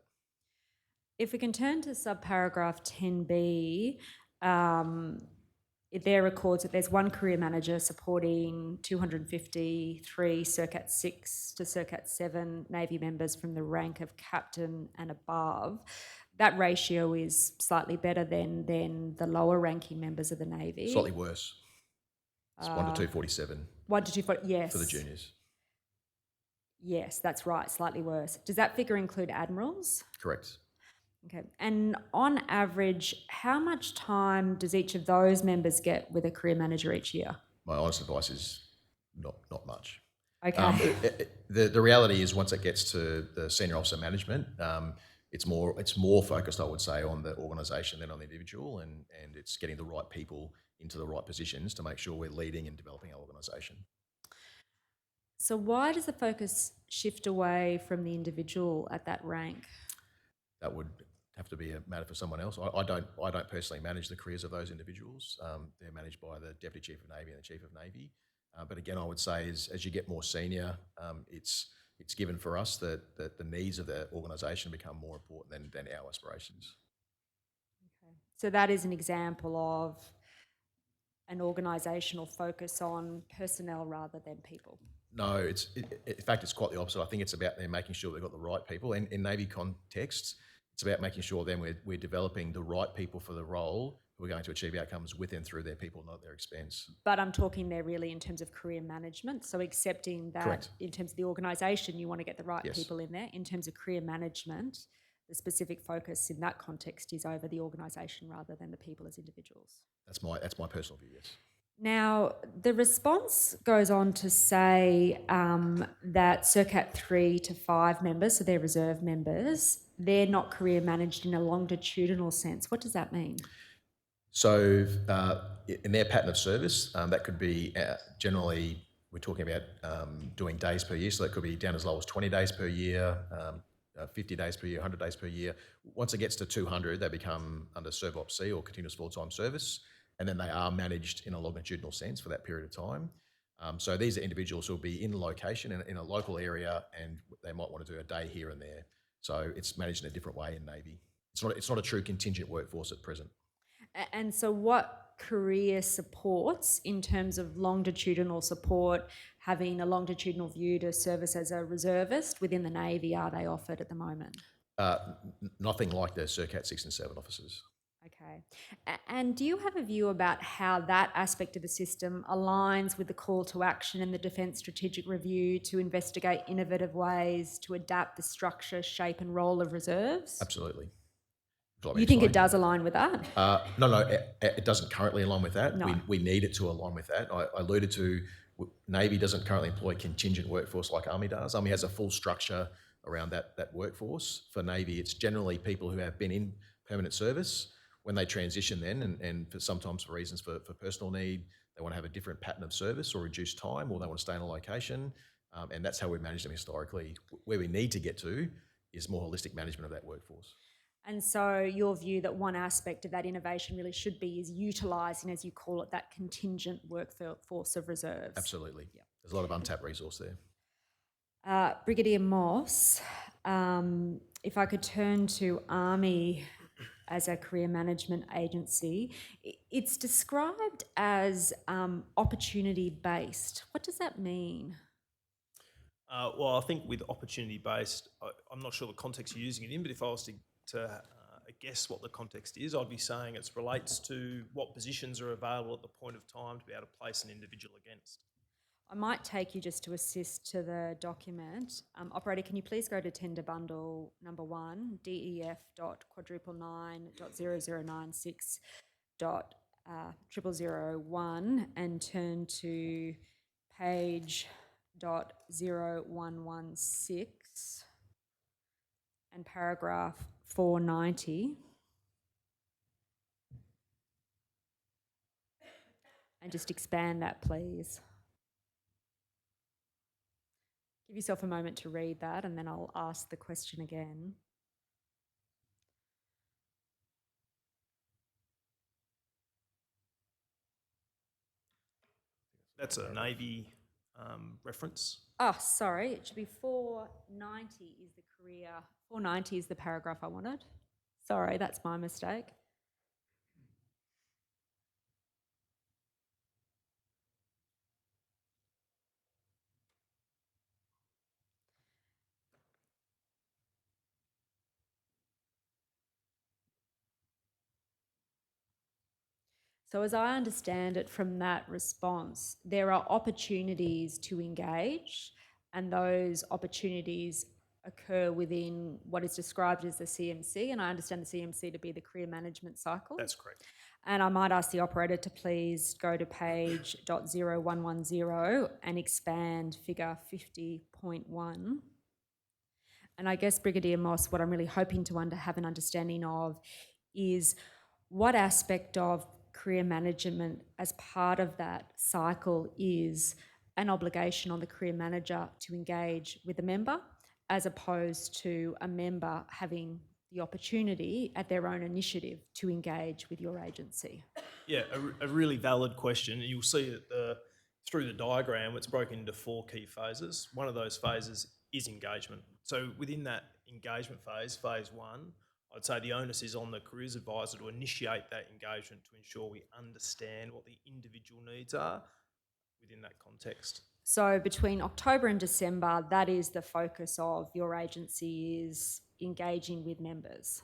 If we can turn to subparagraph 10b, it there records that there's one career manager supporting 253 Circat 6 to Circat 7 Navy members from the rank of captain and above. That ratio is slightly better than the lower ranking members of the Navy. Slightly worse. It's 1 to 247. 1 to 240, yes. For the juniors. Yes, that's right, slightly worse. Does that figure include admirals? Correct. Okay, and on average, how much time does each of those members get with a career manager each year? My honest advice is not much. Okay. The reality is once it gets to the senior officer management, it's more focused, I would say, on the organisation than on the individual, and it's getting the right people into the right positions to make sure we're leading and developing our organisation. So why does the focus shift away from the individual at that rank? That would have to be a matter for someone else. I don't personally manage the careers of those individuals. They're managed by the Deputy Chief of Navy and the Chief of Navy. But again, I would say as you get more senior, it's given for us that the needs of the organisation become more important than our aspirations. Okay. So that is an example of an organisational focus on personnel rather than people. No, in fact, it's quite the opposite. I think it's about them making sure they've got the right people. In Navy contexts, it's about making sure then we're developing the right people for the role who are going to achieve outcomes with and through their people, not at their expense. But I'm talking there really in terms of career management, so accepting that Correct. In terms of the organisation, you want to get the right Yes. people in there. In terms of career management, the specific focus in that context is over the organisation rather than the people as individuals. That's my personal view, yes. Now, the response goes on to say that Circat 3 to 5 members, so they're reserve members, they're not career managed in a longitudinal sense. What does that mean? So in their pattern of service, that could be generally, we're talking about doing days per year, so that could be down as low as 20 days per year, 50 days per year, 100 days per year. Once it gets to 200, they become under Serv Op C or continuous full-time service. and then they are managed in a longitudinal sense for that period of time. So these are individuals who will be in location in a local area, and they might want to do a day here and there. So it's managed in a different way in Navy. It's not a true contingent workforce at present. And so what career supports in terms of longitudinal support, having a longitudinal view to service as a reservist within the Navy, are they offered at the moment? Nothing like the CERCAT 6 and 7 officers. Okay. And do you have a view about how that aspect of the system aligns with the call to action in the Defence Strategic Review to investigate innovative ways to adapt the structure, shape and role of reserves? Absolutely. You think it does align with that? No, it doesn't currently align with that. No. We need it to align with that. I alluded to Navy doesn't currently employ contingent workforce like Army does. Army has a full structure around that workforce. For Navy, it's generally people who have been in permanent service. When they transition then, and for sometimes for reasons for personal need, they want to have a different pattern of service or reduced time, or they want to stay in a location. And that's how we've managed them historically. Where we need to get to is more holistic management of that workforce. And so your view that one aspect of that innovation really should be is utilising, as you call it, that contingent workforce of reserves. Absolutely. Yep. There's a lot of untapped resource there. Brigadier Moss, if I could turn to Army as a career management agency, it's described as opportunity-based. What does that mean? Well, I think with opportunity-based, I'm not sure the context you're using it in, but if I was to guess what the context is, I'd be saying it relates to what positions are available at the point of time to be able to place an individual against. I might take you just to assist to the document. Operator, can you please go to tender bundle number 1, DEF.99996.00001 and turn to page .0116 and paragraph 490. And just expand that, please. Give yourself a moment to read that and then I'll ask the question again. That's a Navy reference. Oh, sorry, it should be 490 is the career, 490 is the paragraph I wanted. Sorry, that's my mistake. So as I understand it from that response, there are opportunities to engage, and those opportunities occur within what is described as the CMC, and I understand the CMC to be the career management cycle. That's correct. And I might ask the operator to please go to page .0110 and expand figure 50.1. And I guess, Brigadier Moss, what I'm really hoping to have an understanding of is what aspect of career management as part of that cycle is an obligation on the career manager to engage with a member, as opposed to a member having the opportunity at their own initiative to engage with your agency? Yeah, a really valid question. You'll see it through the diagram, it's broken into 4 key phases. One of those phases is engagement. So within that engagement phase, phase 1, I'd say the onus is on the careers advisor to initiate that engagement to ensure we understand what the individual needs are within that context. So between October and December, that is the focus of your agency, is engaging with members?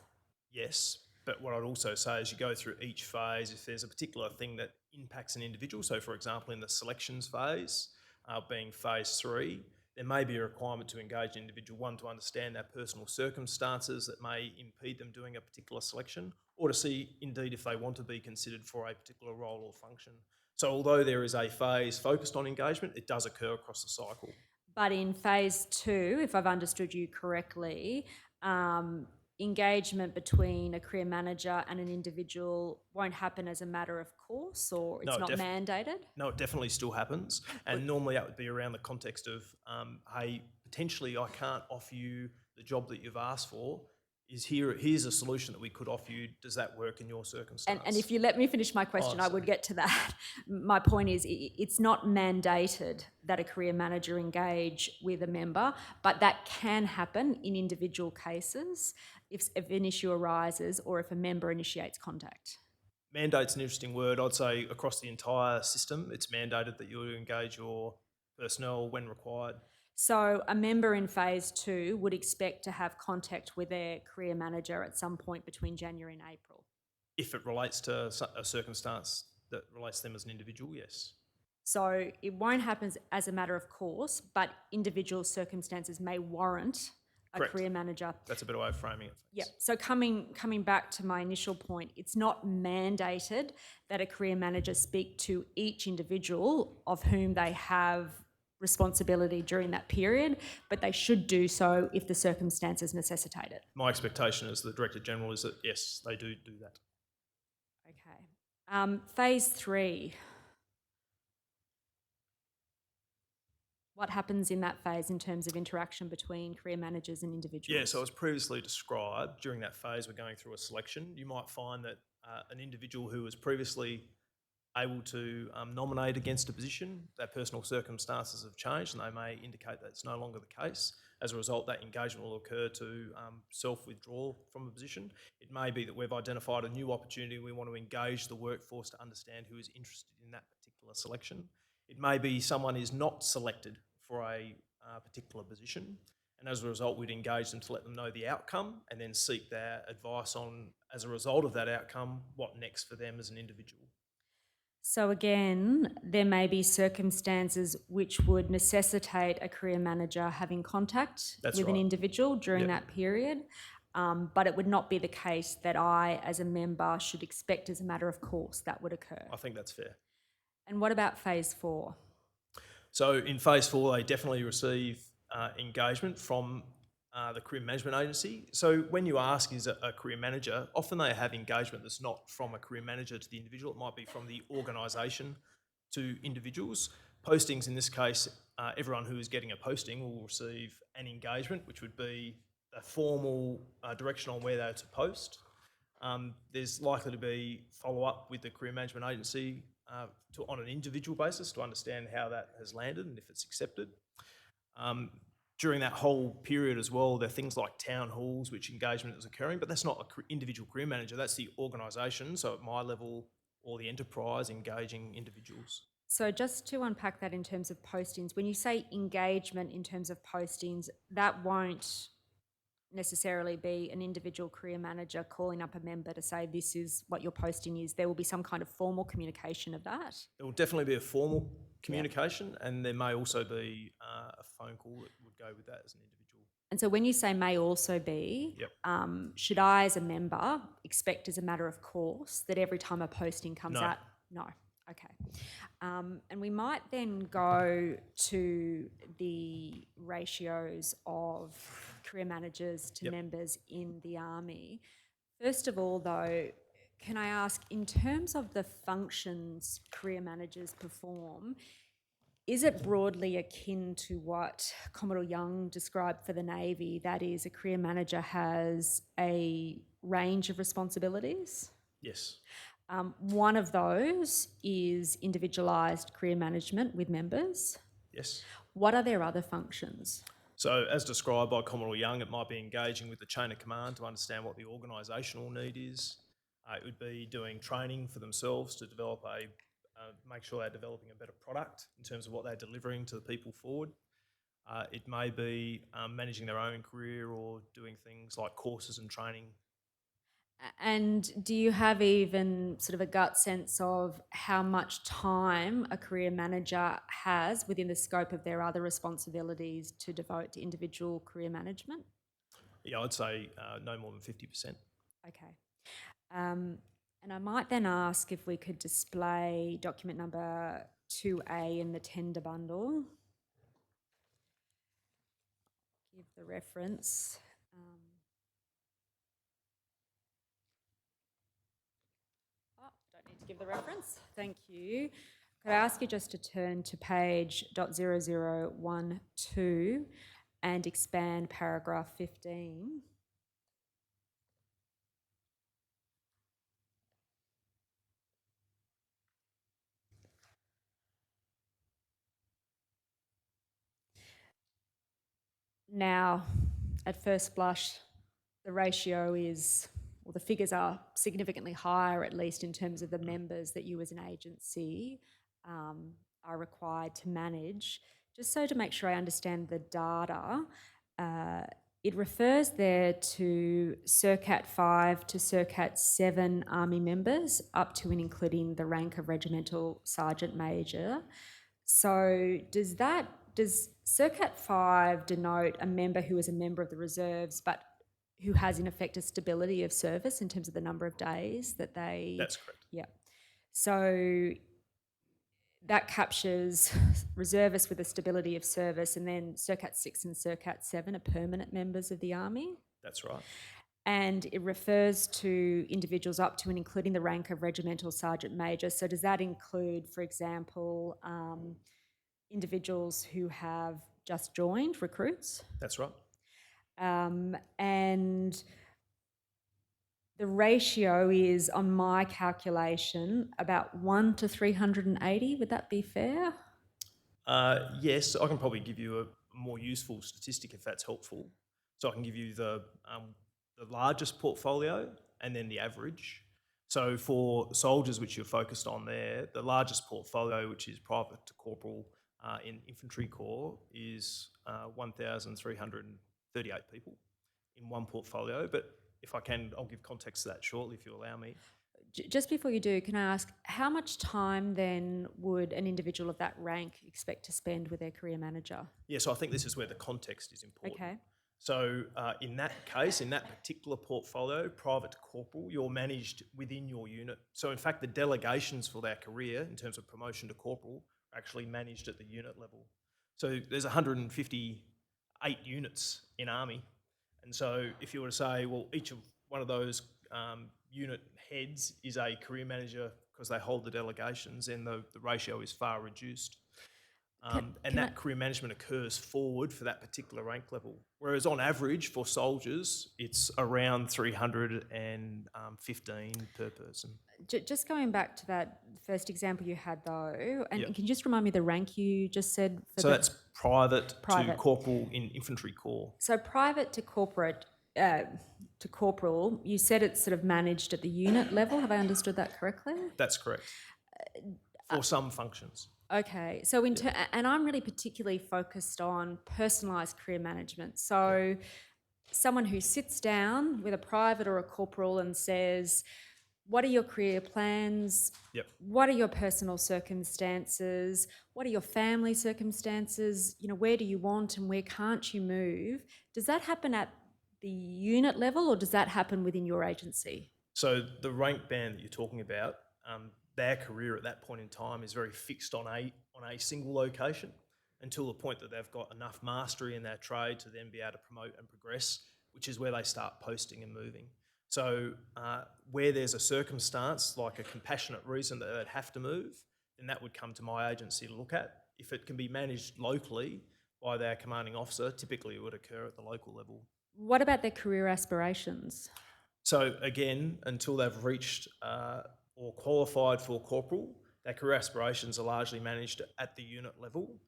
Yes, but what I'd also say is you go through each phase, if there's a particular thing that impacts an individual, so for example in the selections phase, being phase 3, there may be a requirement to engage an individual, one, to understand their personal circumstances that may impede them doing a particular selection, or to see indeed if they want to be considered for a particular role or function. So although there is a phase focused on engagement, it does occur across the cycle. But in phase 2, if I've understood you correctly, engagement between a career manager and an individual won't happen as a matter of course, or it's not mandated? No, it definitely still happens. And normally that would be around the context of, hey, potentially I can't offer you the job that you've asked for. is here's a solution that we could offer you. Does that work in your circumstance? And if you let me finish my question, I would get to that. My point is, it's not mandated that a career manager engage with a member, but that can happen in individual cases if an issue arises or if a member initiates contact. Mandate's an interesting word. I'd say across the entire system, it's mandated that you engage your personnel when required. So a member in phase 2 would expect to have contact with their career manager at some point between January and April. If it relates to a circumstance that relates to them as an individual, yes. So it won't happen as a matter of course, but individual circumstances may warrant a Correct. career manager. That's a better way of framing it. Yeah. So coming back to my initial point, it's not mandated that a career manager speak to each individual of whom they have responsibility during that period, but they should do so if the circumstances necessitate it. My expectation as the Director General is that yes, they do that. Okay. Phase 3. What happens in that phase in terms of interaction between career managers and individuals? Yeah, so as previously described, during that phase we're going through a selection. You might find that an individual who was previously able to nominate against a position, their personal circumstances have changed and they may indicate that it's no longer the case. As a result, that engagement will occur to self-withdraw from a position. It may be that we've identified a new opportunity. We want to engage the workforce to understand who is interested in that particular selection. It may be someone is not selected for a particular position, and as a result, we'd engage them to let them know the outcome and then seek their advice on, as a result of that outcome, what next for them as an individual. So again, there may be circumstances which would necessitate a career manager having contact with an individual during that period, but it would not be the case that I, as a member, should expect as a matter of course that would occur. I think that's fair. And what about phase 4? So in phase 4, they definitely receive engagement from the career management agency. So when you ask is a career manager, often they have engagement that's not from a career manager to the individual. It might be from the organisation to individuals. Postings in this case, everyone who is getting a posting will receive an engagement, which would be a formal direction on where they're to post. There's likely to be follow-up with the career management agency on an individual basis to understand how that has landed and if it's accepted. During that whole period as well, there are things like town halls, which engagement is occurring, but that's not an individual career manager, that's the organisation, so at my level or the enterprise engaging individuals. So just to unpack that in terms of postings, when you say engagement in terms of postings, that won't necessarily be an individual career manager calling up a member to say this is what your posting is. There will be some kind of formal communication of that. There will definitely be a formal communication, and there may also be a phone call that would go with that as an individual. And so when you say may also be, should I as a member expect as a matter of course that every time a posting comes out? No. Okay. And we might then go to the ratios of career managers to members in the Army. First of all, though, can I ask, in terms of the functions career managers perform, is it broadly akin to what Commodore Young described for the Navy? That is, a career manager has a range of responsibilities? Yes. One of those is individualised career management with members. Yes. What are their other functions? So as described by Commodore Young, it might be engaging with the chain of command to understand what the organisational need is. It would be doing training for themselves to develop make sure they're developing a better product in terms of what they're delivering to the people forward. It may be managing their own career or doing things like courses and training. And do you have even sort of a gut sense of how much time a career manager has within the scope of their other responsibilities to devote to individual career management? Yeah, I'd say no more than 50%. Okay. And I might then ask if we could display document number 2A in the tender bundle. Give the reference. Don't need to give the reference. Thank you. Could I ask you just to turn to page .0012 and expand paragraph 15? Now, at first blush, the ratio is, well, the figures are significantly higher, at least in terms of the members that you as an agency are required to manage. Just so to make sure I understand the data, it refers there to CERCAT 5 to CERCAT 7 Army members, up to and including the rank of Regimental Sergeant Major. So does CERCAT 5 denote a member who is a member of the reserves, but who has in effect a stability of service in terms of the number of days that they... That's correct. Yeah. So that captures reservists with a stability of service, and then CERCAT 6 and CERCAT 7 are permanent members of the Army. That's right. And it refers to individuals up to and including the rank of Regimental Sergeant Major. So does that include, for example, individuals who have just joined, recruits? That's right. And the ratio is, on my calculation, about 1 to 380. Would that be fair? Yes, I can probably give you a more useful statistic if that's helpful. So I can give you the largest portfolio and then the average. So for soldiers, which you're focused on there, the largest portfolio, which is private to corporal in Infantry Corps, is 1,338 people in one portfolio. But if I can, I'll give context to that shortly, if you allow me. Just before you do, can I ask, how much time then would an individual of that rank expect to spend with their career manager? Yeah, so I think this is where the context is important. Okay. So in that case, in that particular portfolio, private to corporal, you're managed within your unit. So in fact, the delegations for their career in terms of promotion to corporal are actually managed at the unit level. So there's 158 units in Army. And so if you were to say, well, each of one of those unit heads is a career manager because they hold the delegations, then the ratio is far reduced. And that career management occurs forward for that particular rank level. Whereas on average for soldiers, it's around 315 per person. Just going back to that first example you had though, and Yep. can you just remind me the rank you just said? So that's private to Private. corporal in Infantry Corps. So private to corporate, to corporal, you said it's sort of managed at the unit level. Have I understood that correctly? That's correct. For some functions. Okay, so and I'm really particularly focused on personalised career management. So someone who sits down with a private or a corporal and says, what are your career plans? Yep. What are your personal circumstances? What are your family circumstances? You know, where do you want and where can't you move? Does that happen at the unit level or does that happen within your agency? So the rank band that you're talking about, their career at that point in time is very fixed on a single location until the point that they've got enough mastery in their trade to then be able to promote and progress, which is where they start posting and moving. So where there's a circumstance, like a compassionate reason that they'd have to move, then that would come to my agency to look at. If it can be managed locally by their commanding officer, typically it would occur at the local level. What about their career aspirations? So again, until they've reached or qualified for corporal, their career aspirations are largely managed at the unit level.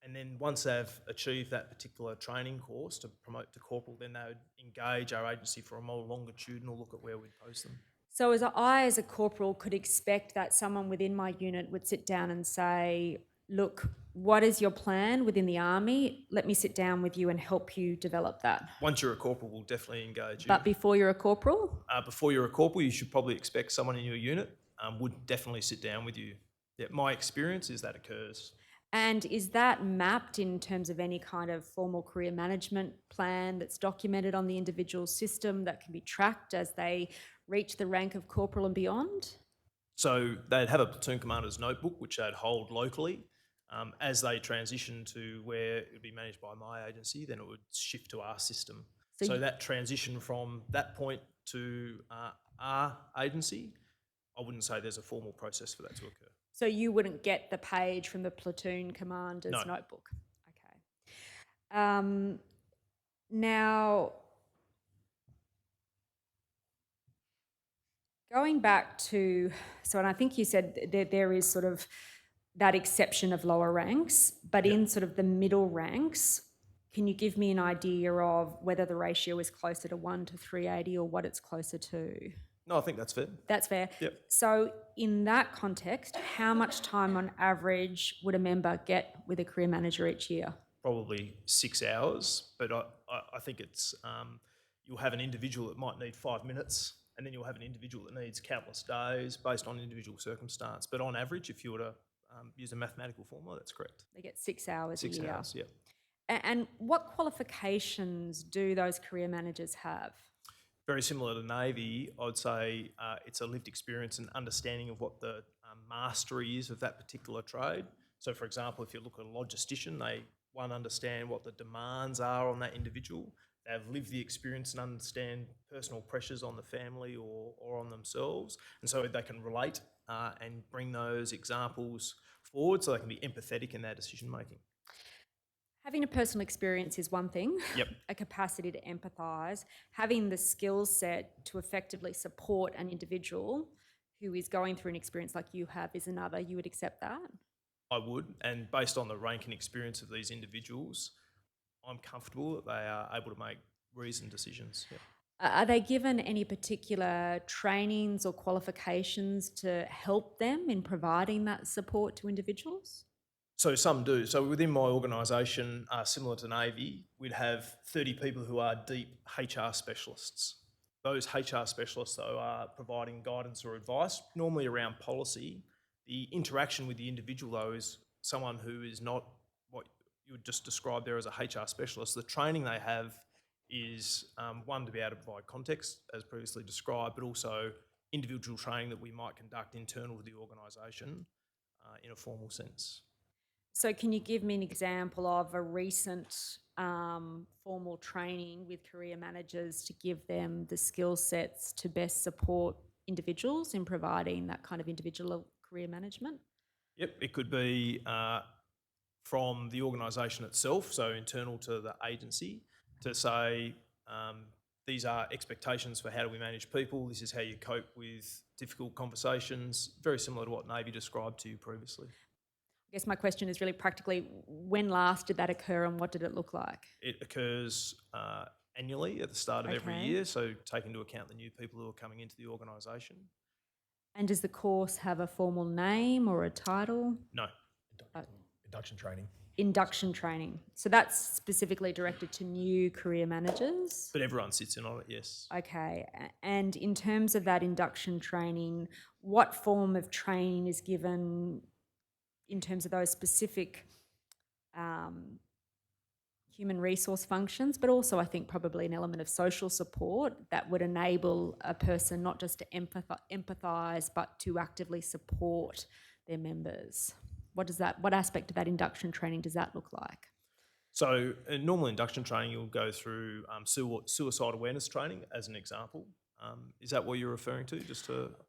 And then once they've achieved that particular training course to promote to corporal, then they would engage our agency for a more longitudinal look at where we'd post them. So as a corporal, could expect that someone within my unit would sit down and say, look, what is your plan within the Army? Let me sit down with you and help you develop that. Once you're a corporal, we'll definitely engage you. But before you're a corporal? Before you're a corporal, you should probably expect someone in your unit would definitely sit down with you. Yeah, my experience is that occurs. And is that mapped in terms of any kind of formal career management plan that's documented on the individual system that can be tracked as they reach the rank of corporal and beyond? So they'd have a platoon commander's notebook, which they'd hold locally. As they transition to where it would be managed by my agency, then it would shift to our system. So that transition from that point to our agency, I wouldn't say there's a formal process for that to occur. So you wouldn't get the page from the platoon commander's notebook? Okay. Now, going back to, and I think you said there is sort of that exception of lower ranks, but in sort of the middle ranks, Can you give me an idea of whether the ratio is closer to 1 to 380 or what it's closer to? No, I think that's fair. That's fair. Yep. So in that context, how much time on average would a member get with a career manager each year? Probably 6 hours, but I think it's you'll have an individual that might need 5 minutes, and then you'll have an individual that needs countless days based on individual circumstance. But on average, if you were to use a mathematical formula, that's correct. They get 6 hours a 6 year. hours, yeah. And what qualifications do those career managers have? Very similar to Navy, I'd say it's a lived experience and understanding of what the mastery is of that particular trade. So, for example, if you look at a logistician, they, one, understand what the demands are on that individual. They have lived the experience and understand personal pressures on the family or on themselves. And so they can relate and bring those examples forward so they can be empathetic in their decision making. Having a personal experience is one thing, Yep. a capacity to empathise. Having the skill set to effectively support an individual who is going through an experience like you have is another. You would accept that? I would, and based on the rank and experience of these individuals, I'm comfortable that they are able to make reasoned decisions. Yeah. Are they given any particular trainings or qualifications to help them in providing that support to individuals? So some do. So within my organisation, similar to Navy, we'd have 30 people who are deep HR specialists. Those HR specialists, though, are providing guidance or advice, normally around policy. The interaction with the individual, though, is someone who is not what you would just describe there as a HR specialist. The training they have is, one, to be able to provide context, as previously described, but also individual training that we might conduct internal to the organisation in a formal sense. So can you give me an example of a recent formal training with career managers to give them the skill sets to best support individuals in providing that kind of individual career management? Yep, it could be from the organisation itself, so internal to the agency, to say these are expectations for how do we manage people, this is how you cope with difficult conversations, very similar to what Navy described to you previously. I guess my question is really practically, when last did that occur and what did it look like? It occurs annually at the start of every Okay. year, so take into account the new people who are coming into the organisation. And does the course have a formal name or a title? No. Induction training. Induction training. So that's specifically directed to new career managers? But everyone sits in on it, yes. Okay. And in terms of that induction training, what form of training is given in terms of those specific human resource functions, but also I think probably an element of social support that would enable a person not just to empathise, but to actively support their members? What aspect of that induction training does that look like? So in normal induction training, you'll go through suicide awareness training as an example. Is that what you're referring to?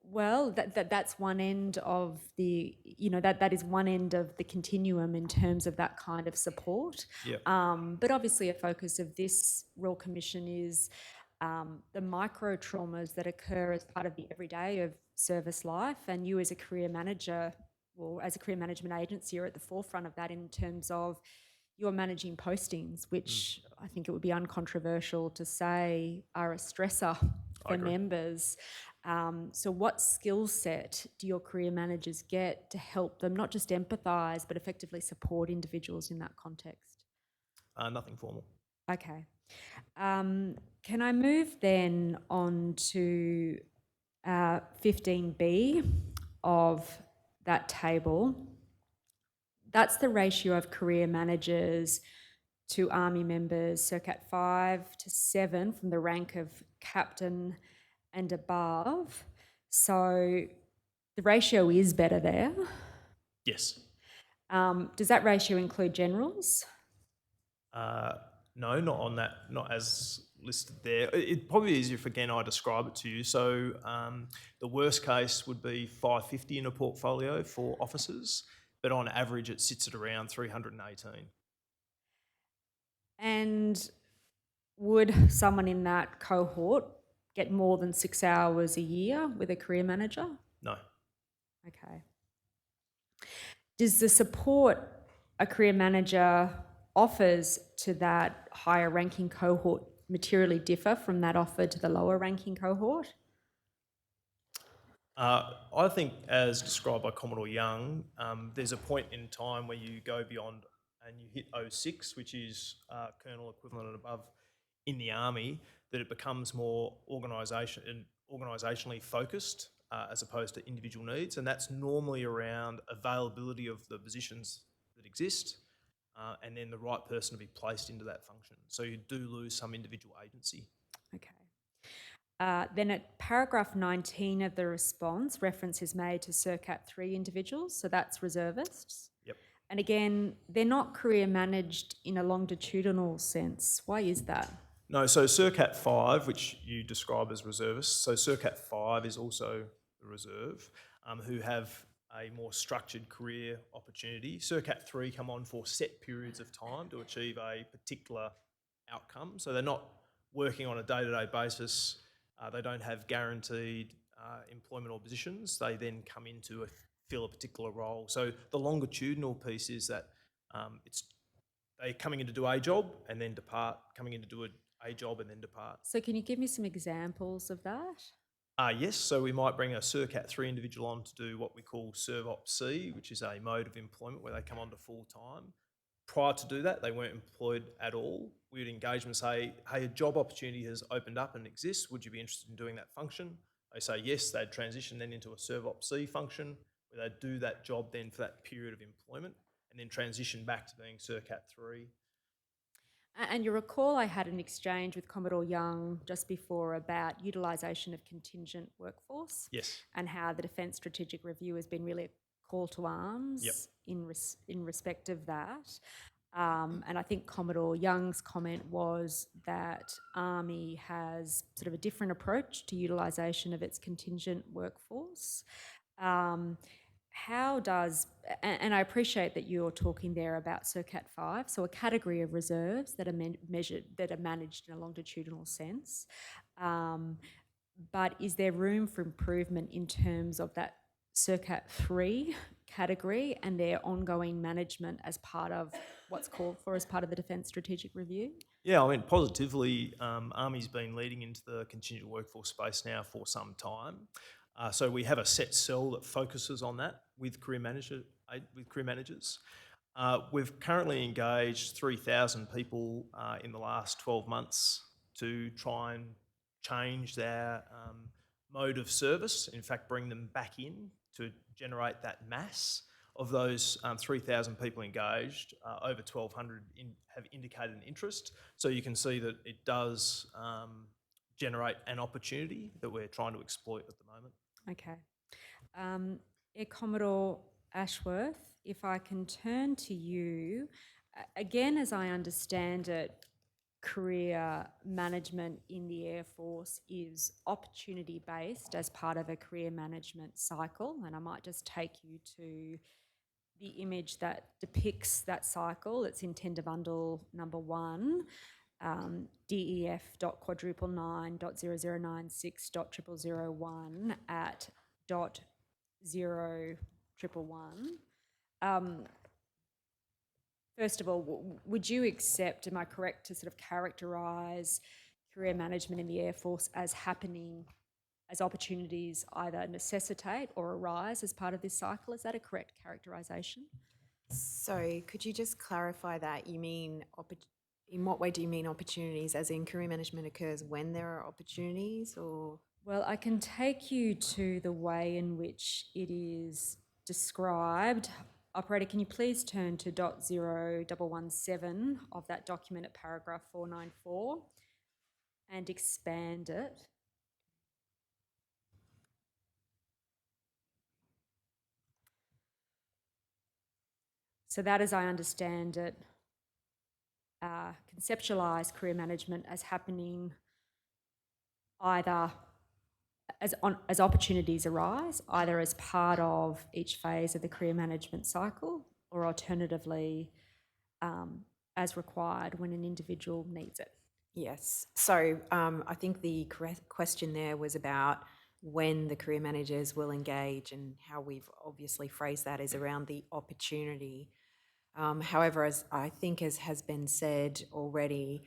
Well, that's one end of the, that is one end of the continuum in terms of that kind of support. Yeah. But obviously a focus of this Royal Commission is the micro traumas that occur as part of the everyday of service life, and you as a career manager, or as a career management agency, are at the forefront of that in terms of you're managing postings, which I think it would be uncontroversial to say are a stressor for members. So what skill set do your career managers get to help them not just empathise, but effectively support individuals in that context? Nothing formal. Okay. Can I move then on to 15B of that table? That's the ratio of career managers to Army members, circa 5 to 7 from the rank of captain and above. So the ratio is better there. Yes. Does that ratio include generals? No, not on that, not as listed there. It'd probably be easier if, again, I describe it to you. So the worst case would be 550 in a portfolio for officers, but on average it sits at around 318. And would someone in that cohort get more than 6 hours a year with a career manager? No. Okay. Does the support a career manager offers to that higher ranking cohort materially differ from that offered to the lower ranking cohort? I think, as described by Commodore Young, there's a point in time where you go beyond and you hit 06, which is colonel equivalent and above in the Army, that it becomes more organisationally focused as opposed to individual needs, and that's normally around availability of the positions that exist, and then the right person to be placed into that function. So you do lose some individual agency. Okay. Then at paragraph 19 of the response, reference is made to CIRCAT 3 individuals, so that's reservists. Yep. And again, they're not career managed in a longitudinal sense. Why is that? No, so CIRCAT 5, which you describe as reservists, so CIRCAT 5 is also the reserve, who have a more structured career opportunity. CIRCAT 3 come on for set periods of time to achieve a particular outcome, so they're not working on a day-to-day basis. They don't have guaranteed employment or positions. They then come in to fill a particular role. So the longitudinal piece is that they're coming in to do a job and then depart, coming in to do a job and then depart. So can you give me some examples of that? Yes, so we might bring a CIRCAT 3 individual on to do what we call ServOps C, which is a mode of employment where they come on to full-time. Prior to do that, they weren't employed at all. We would engage them and say, hey, a job opportunity has opened up and exists. Would you be interested in doing that function? They say yes, they'd transition then into a ServOps C function where they'd do that job then for that period of employment and then transition back to being CIRCAT 3. And you recall I had an exchange with Commodore Young just before about utilisation of contingent workforce. Yes. And how the Defence Strategic Review has been really a call to arms. Yep. in respect of that. And I think Commodore Young's comment was that Army has sort of a different approach to utilisation of its contingent workforce. How does, and I appreciate that you're talking there about CIRCAT 5, so a category of reserves that are managed in a longitudinal sense. But is there room for improvement in terms of that CIRCAT 3 category and their ongoing management as part of what's called for as part of the Defence Strategic Review? Yeah, I mean, positively, Army's been leading into the contingent workforce space now for some time. So we have a set cell that focuses on that with career managers. We've currently engaged 3,000 people in the last 12 months to try and change their mode of service, in fact, bring them back in to generate that mass. Of those 3,000 people engaged, over 1,200 have indicated an interest. So you can see that it does generate an opportunity that we're trying to exploit at the moment. Okay. Air Commodore Ashworth, if I can turn to you, again, as I understand it, career management in the Air Force is opportunity-based as part of a career management cycle, and I might just take you to the image that depicts that cycle. It's in tender bundle number 1, DEF.quadruple9.0096.0001 at .0111. First of all, would you accept, am I correct to sort of characterise career management in the Air Force as happening as opportunities either necessitate or arise as part of this cycle? Is that a correct characterisation? So could you just clarify that? You mean, in what way do you mean opportunities, as in career management occurs when there are opportunities, or? Well, I can take you to the way in which it is described. Operator, can you please turn to .0117 of that document at paragraph 494 and expand it? So that, as I understand it, conceptualise career management as happening either as opportunities arise, either as part of each phase of the career management cycle, or alternatively as required when an individual needs it. Yes. So I think the correct question there was about when the career managers will engage, and how we've obviously phrased that is around the opportunity. However, as I think as has been said already,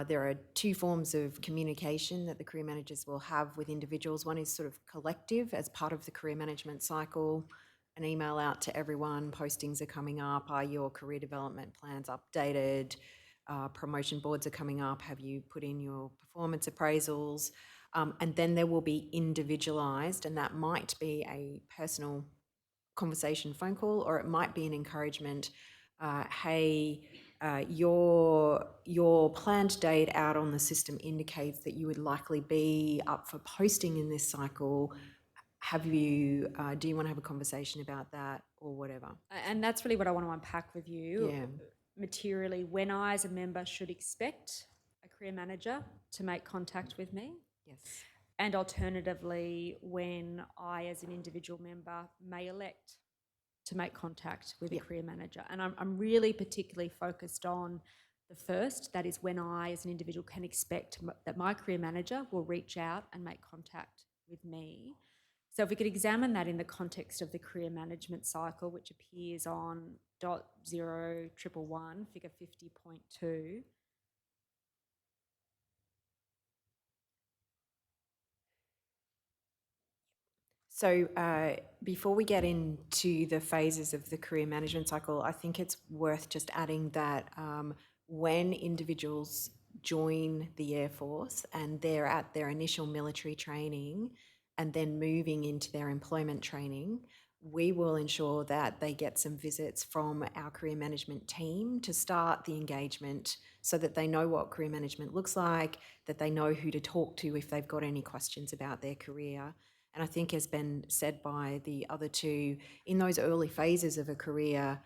there are two forms of communication that the career managers will have with individuals. One is sort of collective as part of the career management cycle, an email out to everyone, postings are coming up, are your career development plans updated, promotion boards are coming up, have you put in your performance appraisals? And then there will be individualised, and that might be a personal conversation phone call, or it might be an encouragement, hey, your planned date out on the system indicates that you would likely be up for posting in this cycle. Have you, do you want to have a conversation about that or whatever? And that's really what I want to unpack with you. Yeah. Materially, when I as a member should expect a career manager to make contact with me, Yes. and alternatively, when I as an individual member may elect to make contact with a career manager. And I'm really particularly focused on the first, that is when I as an individual can expect that my career manager will reach out and make contact with me. So if we could examine that in the context of the career management cycle, which appears on .0111, figure 50.2. So before we get into the phases of the career management cycle, I think it's worth just adding that when individuals join the Air Force and they're at their initial military training and then moving into their employment training, we will ensure that they get some visits from our career management team to start the engagement so that they know what career management looks like, that they know who to talk to if they've got any questions about their career. And I think has been said by the other two, in those early phases of a career,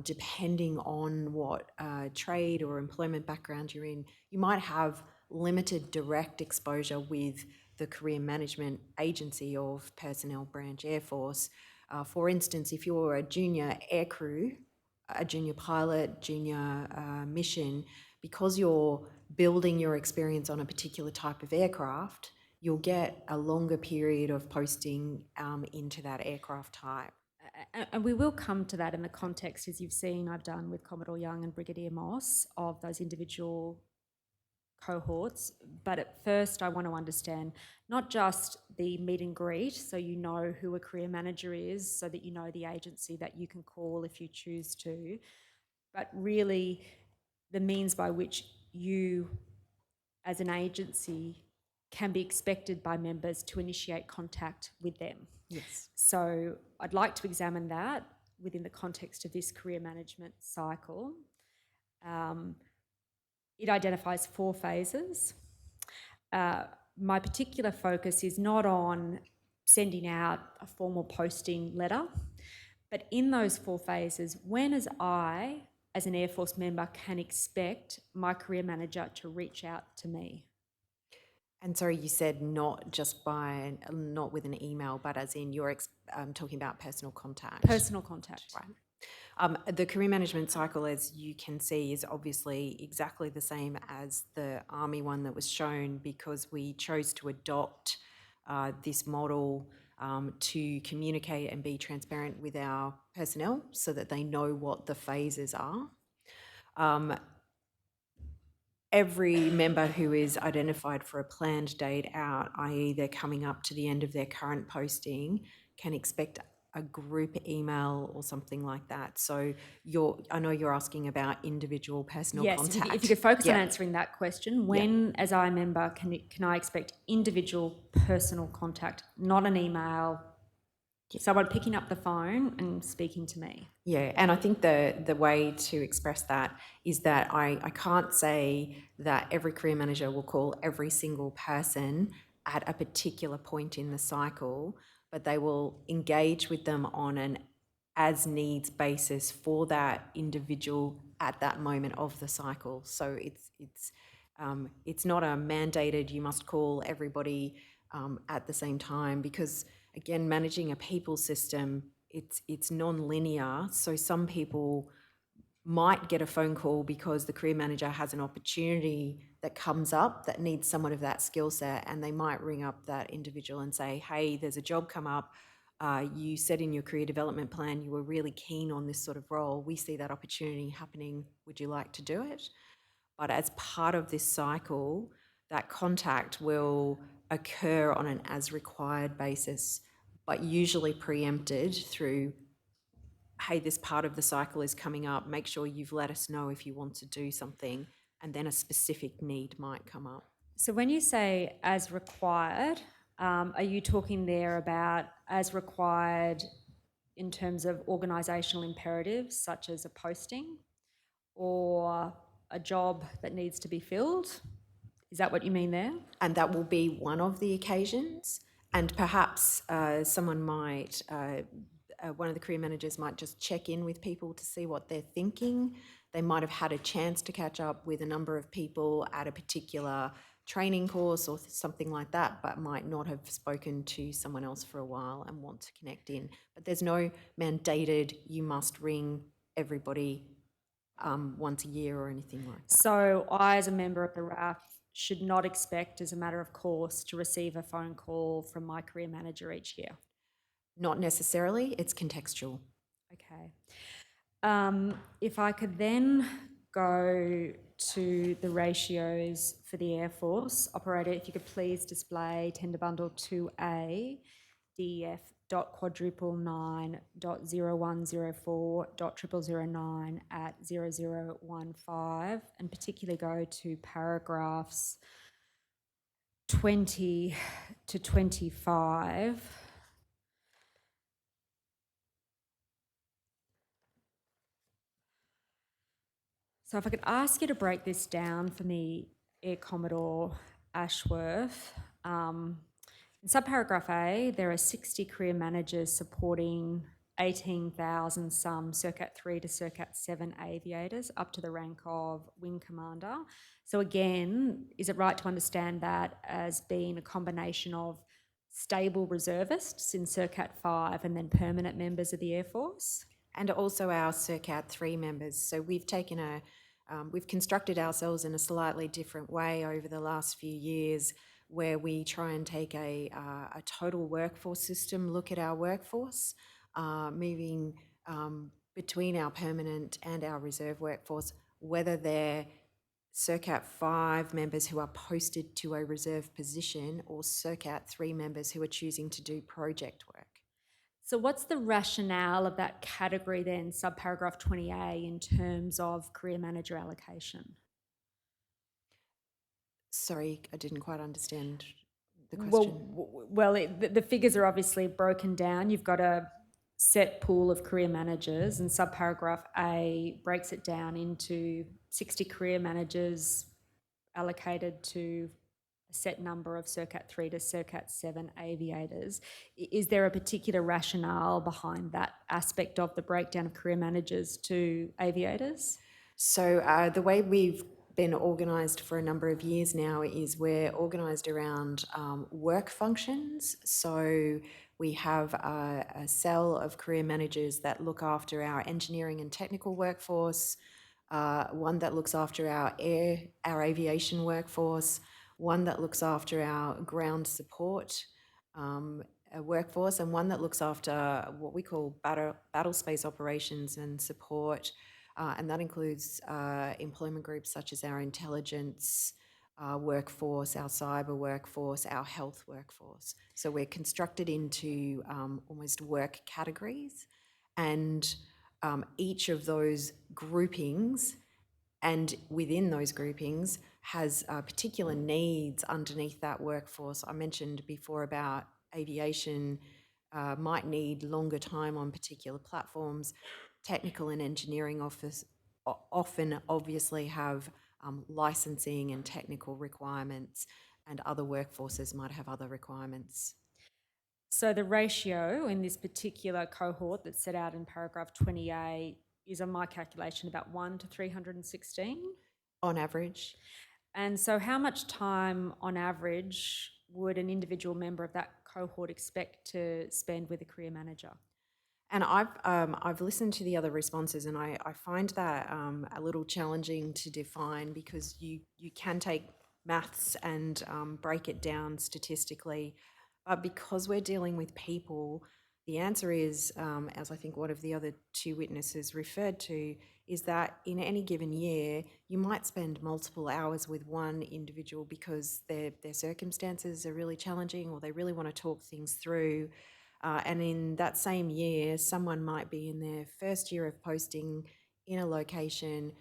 depending on what trade or employment background you're in, you might have limited direct exposure with the career management agency of Personnel Branch Air Force. For instance, if you're a junior aircrew, a junior pilot, junior mission, because you're building your experience on a particular type of aircraft, you'll get a longer period of posting into that aircraft type. And we will come to that in the context, as you've seen I've done with Commodore Young and Brigadier Moss, of those individual cohorts. But at first I want to understand not just the meet and greet, so you know who a career manager is, so that you know the agency that you can call if you choose to, but really the means by which you as an agency can be expected by members to initiate contact with them. Yes. So I'd like to examine that within the context of this career management cycle. It identifies 4 phases. My particular focus is not on sending out a formal posting letter, but in those 4 phases, when as I, as an Air Force member, can expect my career manager to reach out to me. And sorry, you said not with an email, but as in you're talking about personal contact. Personal contact. Right. The career management cycle, as you can see, is obviously exactly the same as the Army one that was shown, because we chose to adopt this model to communicate and be transparent with our personnel so that they know what the phases are. Every member who is identified for a planned date out, i.e. they're coming up to the end of their current posting, can expect a group email or something like that. So I know you're asking about individual personal contact. Yes, if you could focus on answering that question, when as I member can I expect individual personal contact, not an email, someone picking up the phone and speaking to me? Yeah, and I think the way to express that is that I can't say that every career manager will call every single person at a particular point in the cycle, but they will engage with them on an as-needs basis for that individual at that moment of the cycle. So it's not a mandated, you must call everybody at the same time, because again, managing a people system, it's non-linear. So some people might get a phone call because the career manager has an opportunity that comes up that needs someone of that skill set, and they might ring up that individual and say, hey, there's a job come up. you said in your career development plan you were really keen on this sort of role. We see that opportunity happening. Would you like to do it? But as part of this cycle, that contact will occur on an as required basis, but usually preempted through, hey, this part of the cycle is coming up, make sure you've let us know if you want to do something, and then a specific need might come up. So when you say as required, are you talking there about as required in terms of organisational imperatives, such as a posting or a job that needs to be filled? Is that what you mean there? And that will be one of the occasions. And perhaps someone might, one of the career managers might just check in with people to see what they're thinking. They might have had a chance to catch up with a number of people at a particular training course or something like that, but might not have spoken to someone else for a while and want to connect in. But there's no mandated, you must ring everybody once a year or anything like that. So I, as a member of the RAF, should not expect, as a matter of course, to receive a phone call from my career manager each year. Not necessarily, it's contextual. Okay. If I could then go to the ratios for the Air Force. Operator, if you could please display tender bundle 2A, DEF .quadruple9.0104.0009 at 0015, and particularly go to paragraphs 20 to 25. So if I could ask you to break this down for me, Air Commodore Ashworth. In subparagraph A, there are 60 career managers supporting 18,000 some Circat 3 to Circat 7 aviators up to the rank of wing commander. So again, is it right to understand that as being a combination of stable reservists in Circat 5 and then permanent members of the Air Force? And also our Circat 3 members. So we've taken we've constructed ourselves in a slightly different way over the last few years, where we try and take a total workforce system, look at our workforce, moving between our permanent and our reserve workforce, whether they're Circat 5 members who are posted to a reserve position or Circat 3 members who are choosing to do project work. So what's the rationale of that category then, subparagraph 20A, in terms of career manager allocation? Sorry, I didn't quite understand the question. Well, the figures are obviously broken down. You've got a set pool of career managers, and subparagraph A breaks it down into 60 career managers allocated to a set number of Circat 3 to Circat 7 aviators. Is there a particular rationale behind that aspect of the breakdown of career managers to aviators? So the way we've been organised for a number of years now is we're organised around work functions. So we have a cell of career managers that look after our engineering and technical workforce, one that looks after our aviation workforce, one that looks after our ground support workforce, and one that looks after what we call battle space operations and support. And that includes employment groups such as our intelligence workforce, our cyber workforce, our health workforce. So we're constructed into almost work categories, and each of those groupings and within those groupings has particular needs underneath that workforce. I mentioned before about aviation might need longer time on particular platforms. Technical and engineering office often obviously have licensing and technical requirements, and other workforces might have other requirements. So the ratio in this particular cohort that's set out in paragraph 20A is, on my calculation, about 1 to 316? On average. And so how much time on average would an individual member of that cohort expect to spend with a career manager? And I've listened to the other responses, and I find that a little challenging to define, because you can take maths and break it down statistically. But because we're dealing with people, The answer is, as I think one of the other two witnesses referred to, is that in any given year, you might spend multiple hours with one individual because their circumstances are really challenging or they really want to talk things through. And in that same year, someone might be in their first year of posting in a location.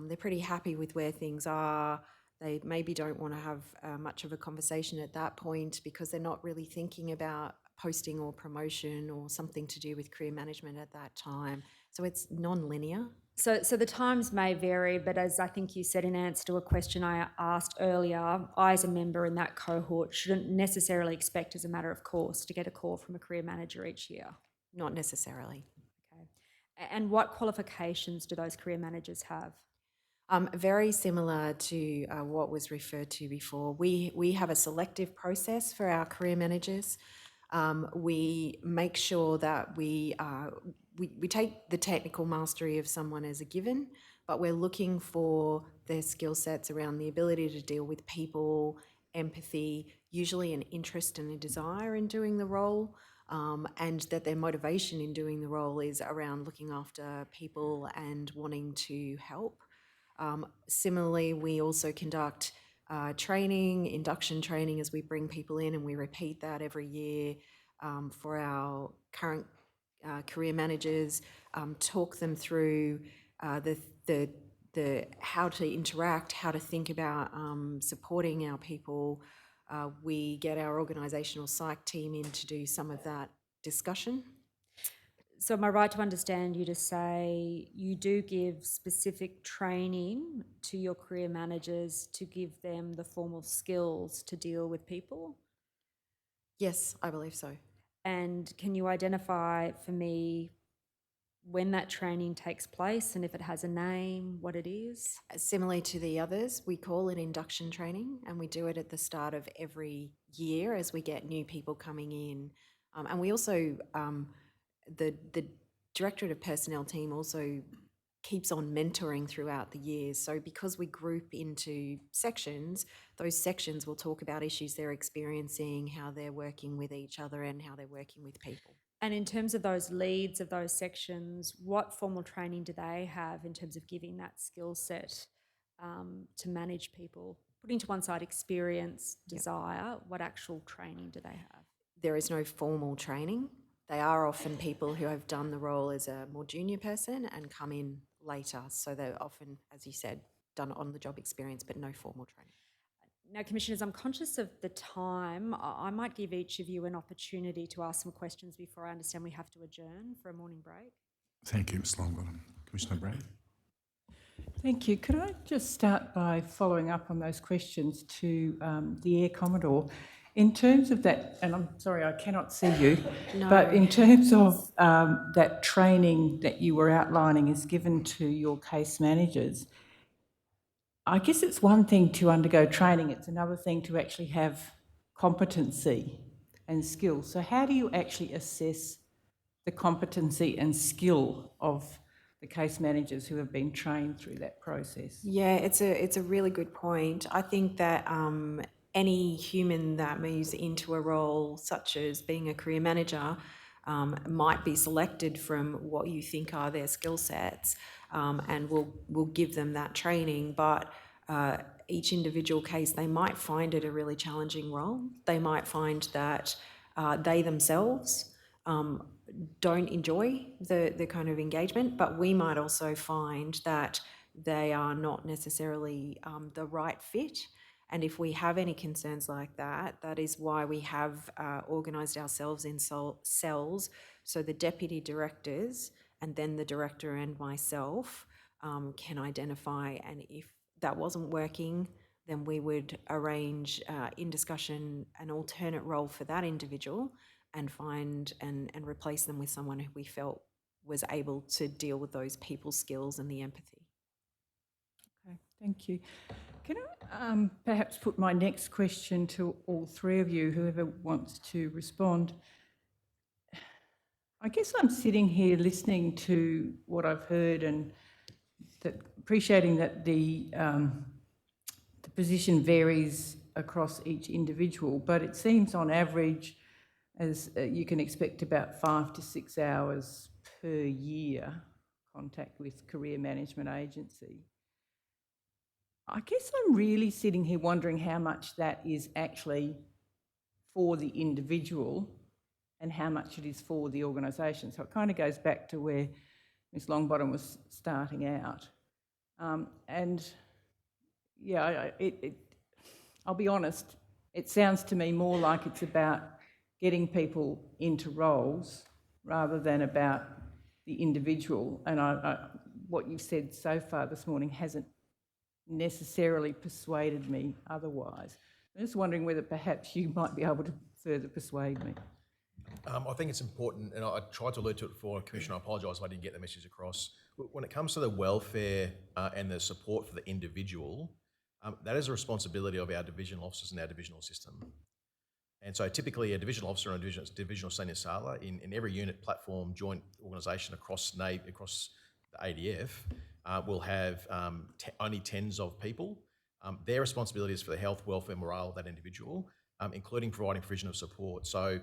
They're pretty happy with where things are. They maybe don't want to have much of a conversation at that point because they're not really thinking about posting or promotion or something to do with career management at that time. So it's non-linear. So the times may vary, but as I think you said in answer to a question I asked earlier, I as a member in that cohort shouldn't necessarily expect as a matter of course to get a call from a career manager each year. Not necessarily. Okay. And what qualifications do those career managers have? Very similar to what was referred to before. We have a selective process for our career managers. We make sure that we take the technical mastery of someone as a given, but we're looking for their skill sets around the ability to deal with people, empathy, usually an interest and a desire in doing the role, and that their motivation in doing the role is around looking after people and wanting to help. Similarly, we also conduct training, induction training as we bring people in, and we repeat that every year for our current career managers, talk them through the how to interact, how to think about supporting our people. We get our organisational psych team in to do some of that discussion. So am I right to understand you to say you do give specific training to your career managers to give them the formal skills to deal with people? Yes, I believe so. And can you identify for me when that training takes place and if it has a name, what it is? Similarly to the others, we call it induction training, and we do it at the start of every year as we get new people coming in. And we also, the Directorate of Personnel team also keeps on mentoring throughout the years. So because we group into sections, those sections will talk about issues they're experiencing, how they're working with each other and how they're working with people. And in terms of those leads of those sections, what formal training do they have in terms of giving that skill set to manage people? Putting to one side experience, desire, what actual training do they have? There is no formal training. They are often people who have done the role as a more junior person and come in later. So they're often, as you said, done on-the-job experience, but no formal training. Now, Commissioners, I'm conscious of the time. I might give each of you an opportunity to ask some questions before I understand we have to adjourn for a morning break. Thank you, Ms Longbottom. Commissioner Bragg? Thank you. Could I just start by following up on those questions to the Air Commodore? In terms of that, and I'm sorry I cannot see you, but in terms of that training that you were outlining is given to your case managers, I guess it's one thing to undergo training, it's another thing to actually have competency and skill. So how do you actually assess the competency and skill of the case managers who have been trained through that process? Yeah, it's a really good point. I think that any human that moves into a role such as being a career manager might be selected from what you think are their skill sets, and we'll give them that training. But each individual case, they might find it a really challenging role. They might find that they themselves don't enjoy the kind of engagement, but we might also find that they are not necessarily the right fit. And if we have any concerns like that, that is why we have organised ourselves in cells. So the deputy directors and then the director and myself can identify, and if that wasn't working, then we would arrange in discussion an alternate role for that individual and find and replace them with someone who we felt was able to deal with those people skills and the empathy. Okay, thank you. Can I perhaps put my next question to all three of you, whoever wants to respond? I guess I'm sitting here listening to what I've heard and appreciating that the position varies across each individual, but it seems on average as you can expect about 5 to 6 hours per year contact with career management agency. I guess I'm really sitting here wondering how much that is actually for the individual and how much it is for the organisation. So it kind of goes back to where Ms Longbottom was starting out. And yeah, I'll be honest, it sounds to me more like it's about getting people into roles rather than about the individual. And what you've said so far this morning hasn't necessarily persuaded me otherwise. I'm just wondering whether perhaps you might be able to further persuade me. I think it's important, and I tried to allude to it before, Commissioner, I apologise if I didn't get the message across. When it comes to the welfare and the support for the individual, that is a responsibility of our divisional officers and our divisional system. And so typically a divisional officer and a divisional senior sailor in every unit, platform, joint organisation across the ADF will have only tens of people. Their responsibility is for the health, welfare, morale of that individual, including providing provision of support. So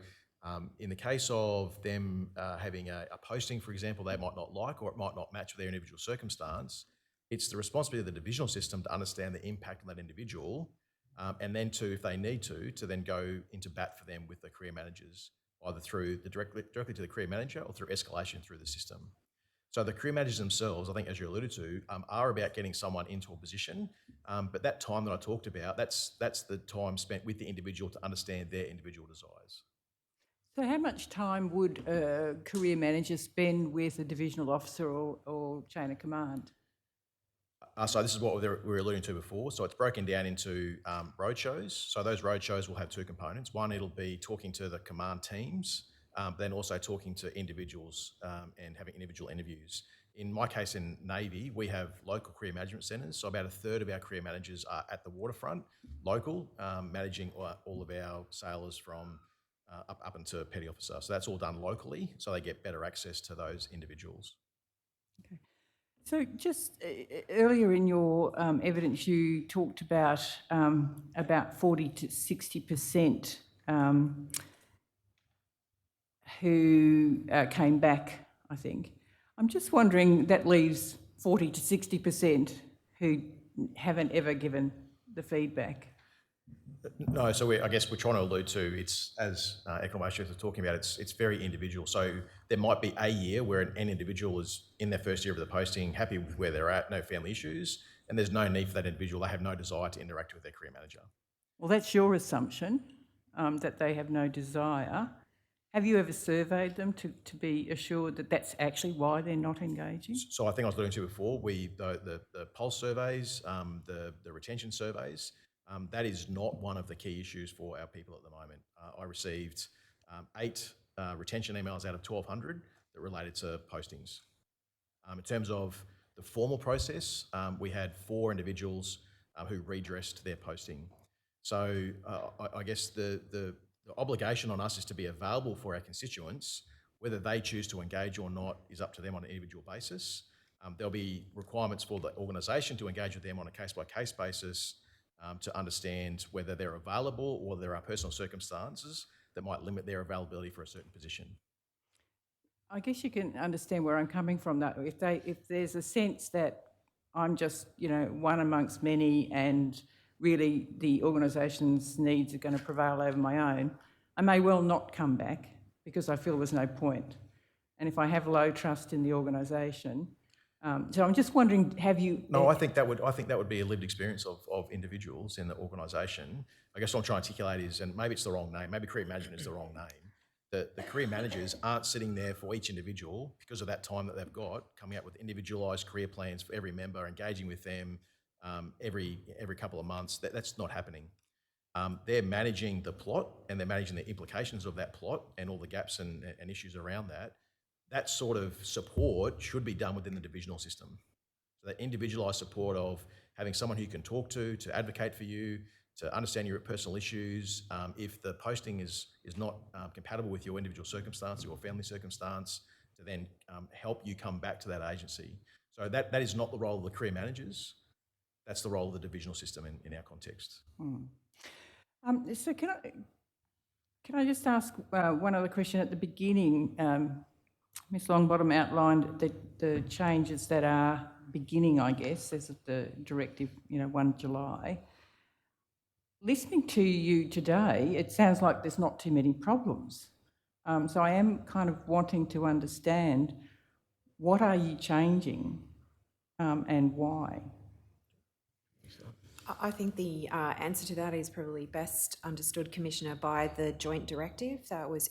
in the case of them having a posting, for example, they might not like, or it might not match with their individual circumstance, it's the responsibility of the divisional system to understand the impact on that individual, and then to, if they need to then go into bat for them with the career managers, either through directly to the career manager or through escalation through the system. So the career managers themselves, I think, as you alluded to, are about getting someone into a position, but that time that I talked about, that's the time spent with the individual to understand their individual desires. So how much time would a career manager spend with a divisional officer or chain of command? So this is what we were alluding to before. So it's broken down into roadshows. So those roadshows will have two components. One, it'll be talking to the command teams, then also talking to individuals and having individual interviews. In my case in Navy, we have local career management centres. So about a third of our career managers are at the waterfront, local, managing all of our sailors from up into petty officer. So that's all done locally, so they get better access to those individuals. Okay. So just earlier in your evidence, you talked about 40 to 60% who came back, I think. I'm just wondering, that leaves 40 to 60% who haven't ever given the feedback. No, so I guess we're trying to allude to, it's, as Economist was talking about, it's very individual. So there might be a year where an individual is in their first year of the posting, happy with where they're at, no family issues, and there's no need for that individual. They have no desire to interact with their career manager. Well, that's your assumption, that they have no desire. Have you ever surveyed them to be assured that that's actually why they're not engaging? So I think I was alluding to before, the pulse surveys, the retention surveys, that is not one of the key issues for our people at the moment. I received 8 retention emails out of 1,200 that related to postings. In terms of the formal process, we had 4 individuals who redressed their posting. So I guess the obligation on us is to be available for our constituents. Whether they choose to engage or not is up to them on an individual basis. There'll be requirements for the organisation to engage with them on a case-by-case basis, to understand whether they're available or there are personal circumstances that might limit their availability for a certain position. I guess you can understand where I'm coming from, though. If there's a sense that I'm just, one amongst many and really the organisation's needs are going to prevail over my own, I may well not come back because I feel there's no point. And if I have low trust in the organisation, so I'm just wondering, have you? No, I think that would be a lived experience of individuals in the organisation. I guess what I'm trying to articulate is, and maybe it's the wrong name, maybe career management is the wrong name. The career managers aren't sitting there for each individual because of that time that they've got, coming up with individualised career plans for every member, engaging with them every couple of months. That's not happening. They're managing the plot and they're managing the implications of that plot and all the gaps and issues around that. That sort of support should be done within the divisional system. So that individualised support of having someone who you can talk to advocate for you, to understand your personal issues. If the posting is not compatible with your individual circumstance or family circumstance, to then help you come back to that agency. So that is not the role of the career managers. That's the role of the divisional system in our context. So Can I just ask one other question? At the beginning, Ms Longbottom outlined the changes that are beginning, I guess, as of the directive, 1 July. Listening to you today, it sounds like there's not too many problems. So I am kind of wanting to understand, what are you changing and why? I think the answer to that is probably best understood, Commissioner, by the joint directive that was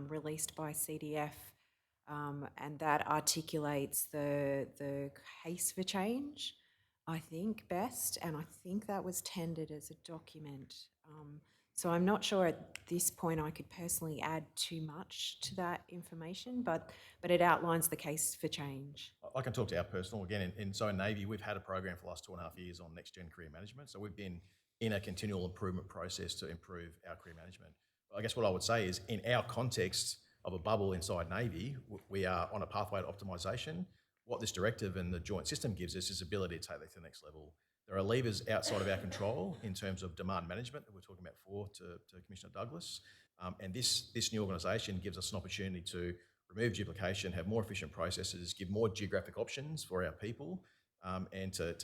released by CDF, and that articulates the case for change, I think, best, and I think that was tendered as a document. So I'm not sure at this point I could personally add too much to that information, but it outlines the case for change. I can talk to our personal again. In Navy, we've had a program for the last 2.5 years on next gen career management. So we've been in a continual improvement process to improve our career management. I guess what I would say is, in our context of a bubble inside Navy, we are on a pathway to optimisation. What this directive and the joint system gives us is ability to take that to the next level. There are levers outside of our control in terms of demand management that we're talking about before to Commissioner Douglas. And this new organisation gives us an opportunity to remove duplication, have more efficient processes, give more geographic options for our people, and to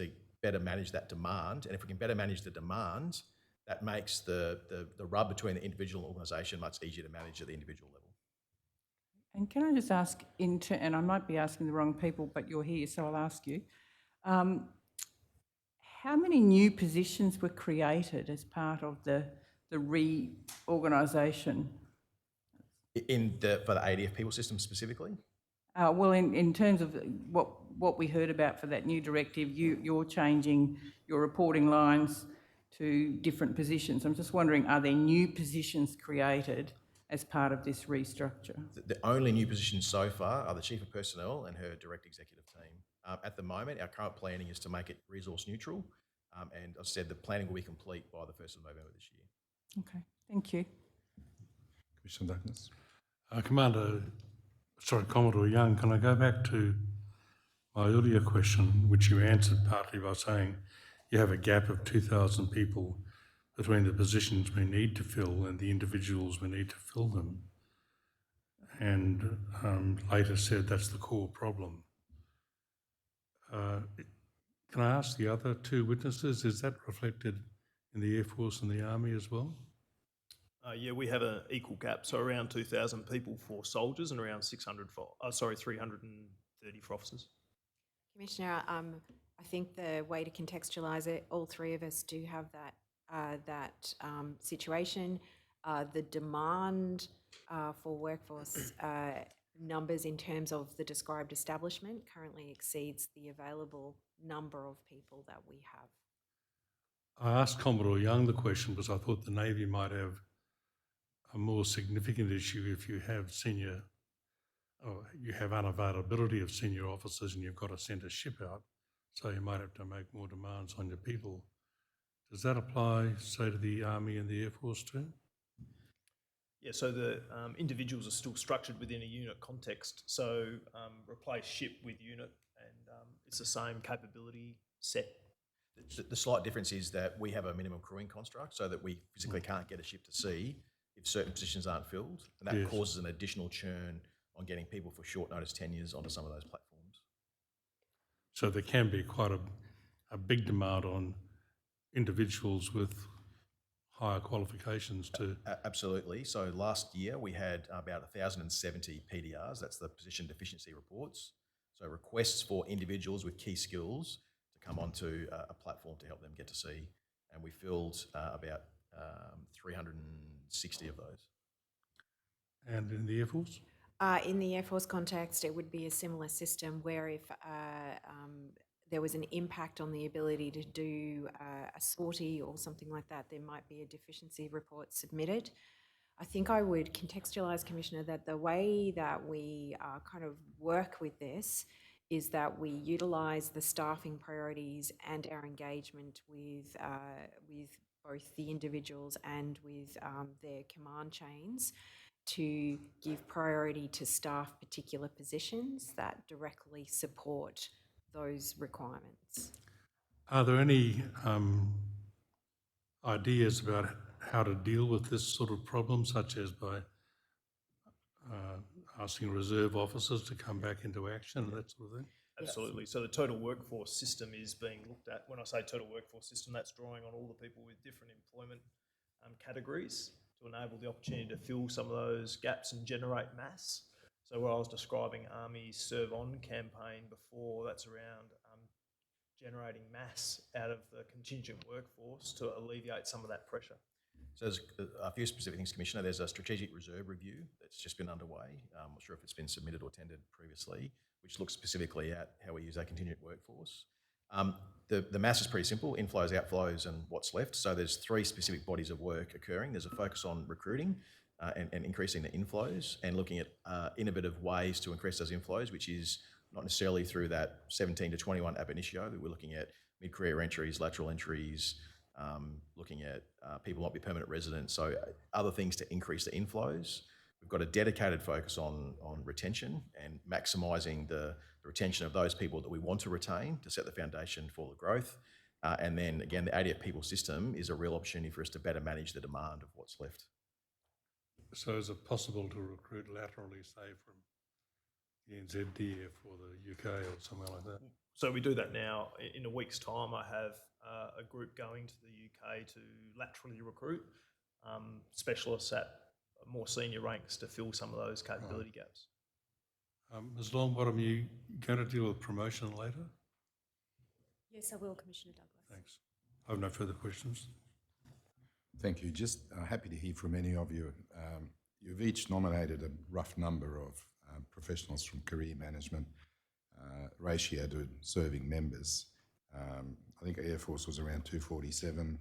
better manage that demand. And if we can better manage the demand, that makes the rub between the individual and organisation much easier to manage at the individual level. And can I just ask, and I might be asking the wrong people, but you're here, so I'll ask you. How many new positions were created as part of the reorganisation? For the ADF people system specifically? Well, in terms of what we heard about for that new directive, you're changing your reporting lines to different positions. I'm just wondering, are there new positions created as part of this restructure? The only new positions so far are the Chief of Personnel and her direct executive team. At the moment, our current planning is to make it resource neutral, and I've said the planning will be complete by the 1st of November this year. Okay, thank you. Commissioner Douglas. Commodore Young, can I go back to my earlier question, which you answered partly by saying you have a gap of 2,000 people between the positions we need to fill and the individuals we need to fill them, and later said that's the core problem. Can I ask the other two witnesses, is that reflected in the Air Force and the Army as well? Yeah, we have an equal gap, so around 2,000 people for soldiers and around 330 for officers. Commissioner, I think the way to contextualise it, all three of us do have that situation. The demand for workforce numbers in terms of the described establishment currently exceeds the available number of people that we have. I asked Commodore Young the question because I thought the Navy might have a more significant issue if you have unavailability of senior officers and you've got to send a ship out, so you might have to make more demands on your people. Does that apply, say, to the Army and the Air Force too? Yeah, so the individuals are still structured within a unit context, so replace ship with unit, and it's the same capability set. The slight difference is that we have a minimum crewing construct so that we physically can't get a ship to sea if certain positions aren't filled, and that causes an additional churn on getting people for short notice tenures onto some of those platforms. So there can be quite a big demand on individuals with higher qualifications too. Absolutely. So last year we had about 1,070 PDRs, that's the position deficiency reports. So requests for individuals with key skills to come onto a platform to help them get to sea. And we filled about 360 of those. And in the Air Force? In the Air Force context, it would be a similar system where if there was an impact on the ability to do a sortie or something like that, there might be a deficiency report submitted. I think I would contextualise, Commissioner, that the way that we kind of work with this is that we utilise the staffing priorities and our engagement with both the individuals and with their command chains to give priority to staff particular positions that directly support those requirements. Are there any ideas about how to deal with this sort of problem, such as by asking reserve officers to come back into action and that sort of thing? Absolutely. So the total workforce system is being looked at. When I say total workforce system, that's drawing on all the people with different employment categories to enable the opportunity to fill some of those gaps and generate mass. So what I was describing Army's Serve On campaign before, that's around generating mass out of the contingent workforce to alleviate some of that pressure. So there's a few specific things, Commissioner. There's a strategic reserve review that's just been underway. I'm not sure if it's been submitted or tendered previously, which looks specifically at how we use our contingent workforce. The mass is pretty simple: inflows, outflows, and what's left. So there's 3 specific bodies of work occurring. There's a focus on recruiting and increasing the inflows, and looking at innovative ways to increase those inflows, which is not necessarily through that 17 to 21 ab initio, but we're looking at mid-career entries, lateral entries, looking at people might be permanent residents, so other things to increase the inflows. We've got a dedicated focus on retention and maximising the retention of those people that we want to retain to set the foundation for the growth. And then again, the ADF people system is a real opportunity for us to better manage the demand of what's left. So is it possible to recruit laterally, say, from the NZDF or the UK or somewhere like that? So we do that now. In a week's time, I have a group going to the UK to laterally recruit specialists at more senior ranks to fill some of those capability gaps. Ms Longbottom, are you going to deal with promotion later? Yes, I will, Commissioner Douglas. Thanks. I have no further questions. Thank you. Just happy to hear from any of you. You've each nominated a rough number of professionals from career management ratio to serving members. I think Air Force was around 247,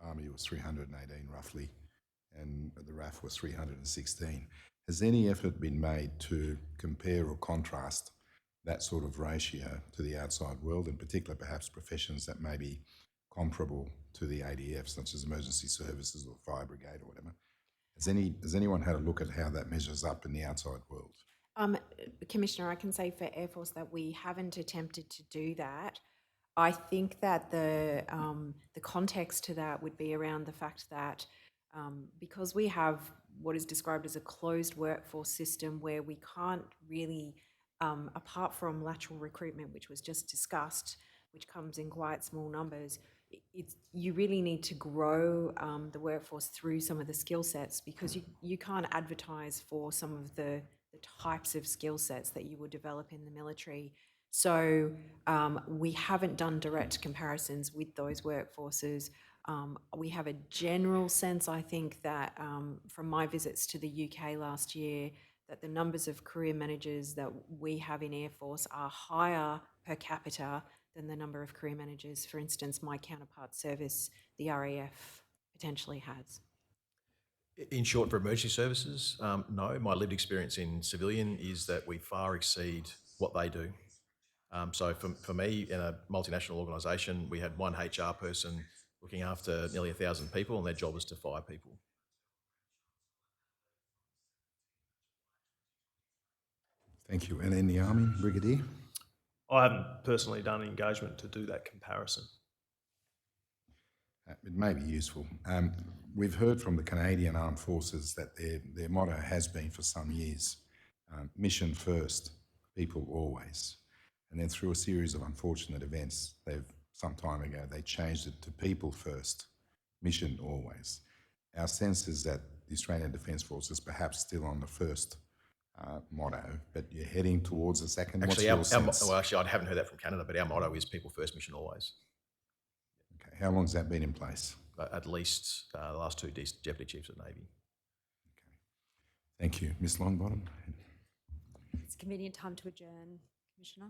Army was 318 roughly, and the RAF was 316. Has any effort been made to compare or contrast that sort of ratio to the outside world, in particular perhaps professions that may be comparable to the ADF, such as emergency services or fire brigade or whatever? Has anyone had a look at how that measures up in the outside world? Commissioner, I can say for Air Force that we haven't attempted to do that. I think that the context to that would be around the fact that because we have what is described as a closed workforce system where we can't really, apart from lateral recruitment, which was just discussed, which comes in quite small numbers, you really need to grow the workforce through some of the skill sets, because you can't advertise for some of the types of skill sets that you would develop in the military. So we haven't done direct comparisons with those workforces. We have a general sense, I think, that from my visits to the UK last year, that the numbers of career managers that we have in Air Force are higher per capita than the number of career managers, for instance, my counterpart service, the RAF, potentially has. In short, for emergency services, no. My lived experience in civilian is that we far exceed what they do. So for me, in a multinational organisation, we had one HR person looking after nearly 1,000 people, and their job was to fire people. Thank you. And in the Army, Brigadier? I haven't personally done engagement to do that comparison. It may be useful. We've heard from the Canadian Armed Forces that their motto has been for some years, mission first, people always. And then through a series of unfortunate events, some time ago, they changed it to people first, mission always. Our sense is that the Australian Defence Force is perhaps still on the first motto, but you're heading towards the second. Actually, what's your sense? I haven't heard that from Canada, but our motto is people first, mission always. Okay. How long has that been in place? At least the last 2 Deputy Chiefs of Navy. Okay. Thank you. Ms Longbottom? It's a convenient time to adjourn, Commissioner.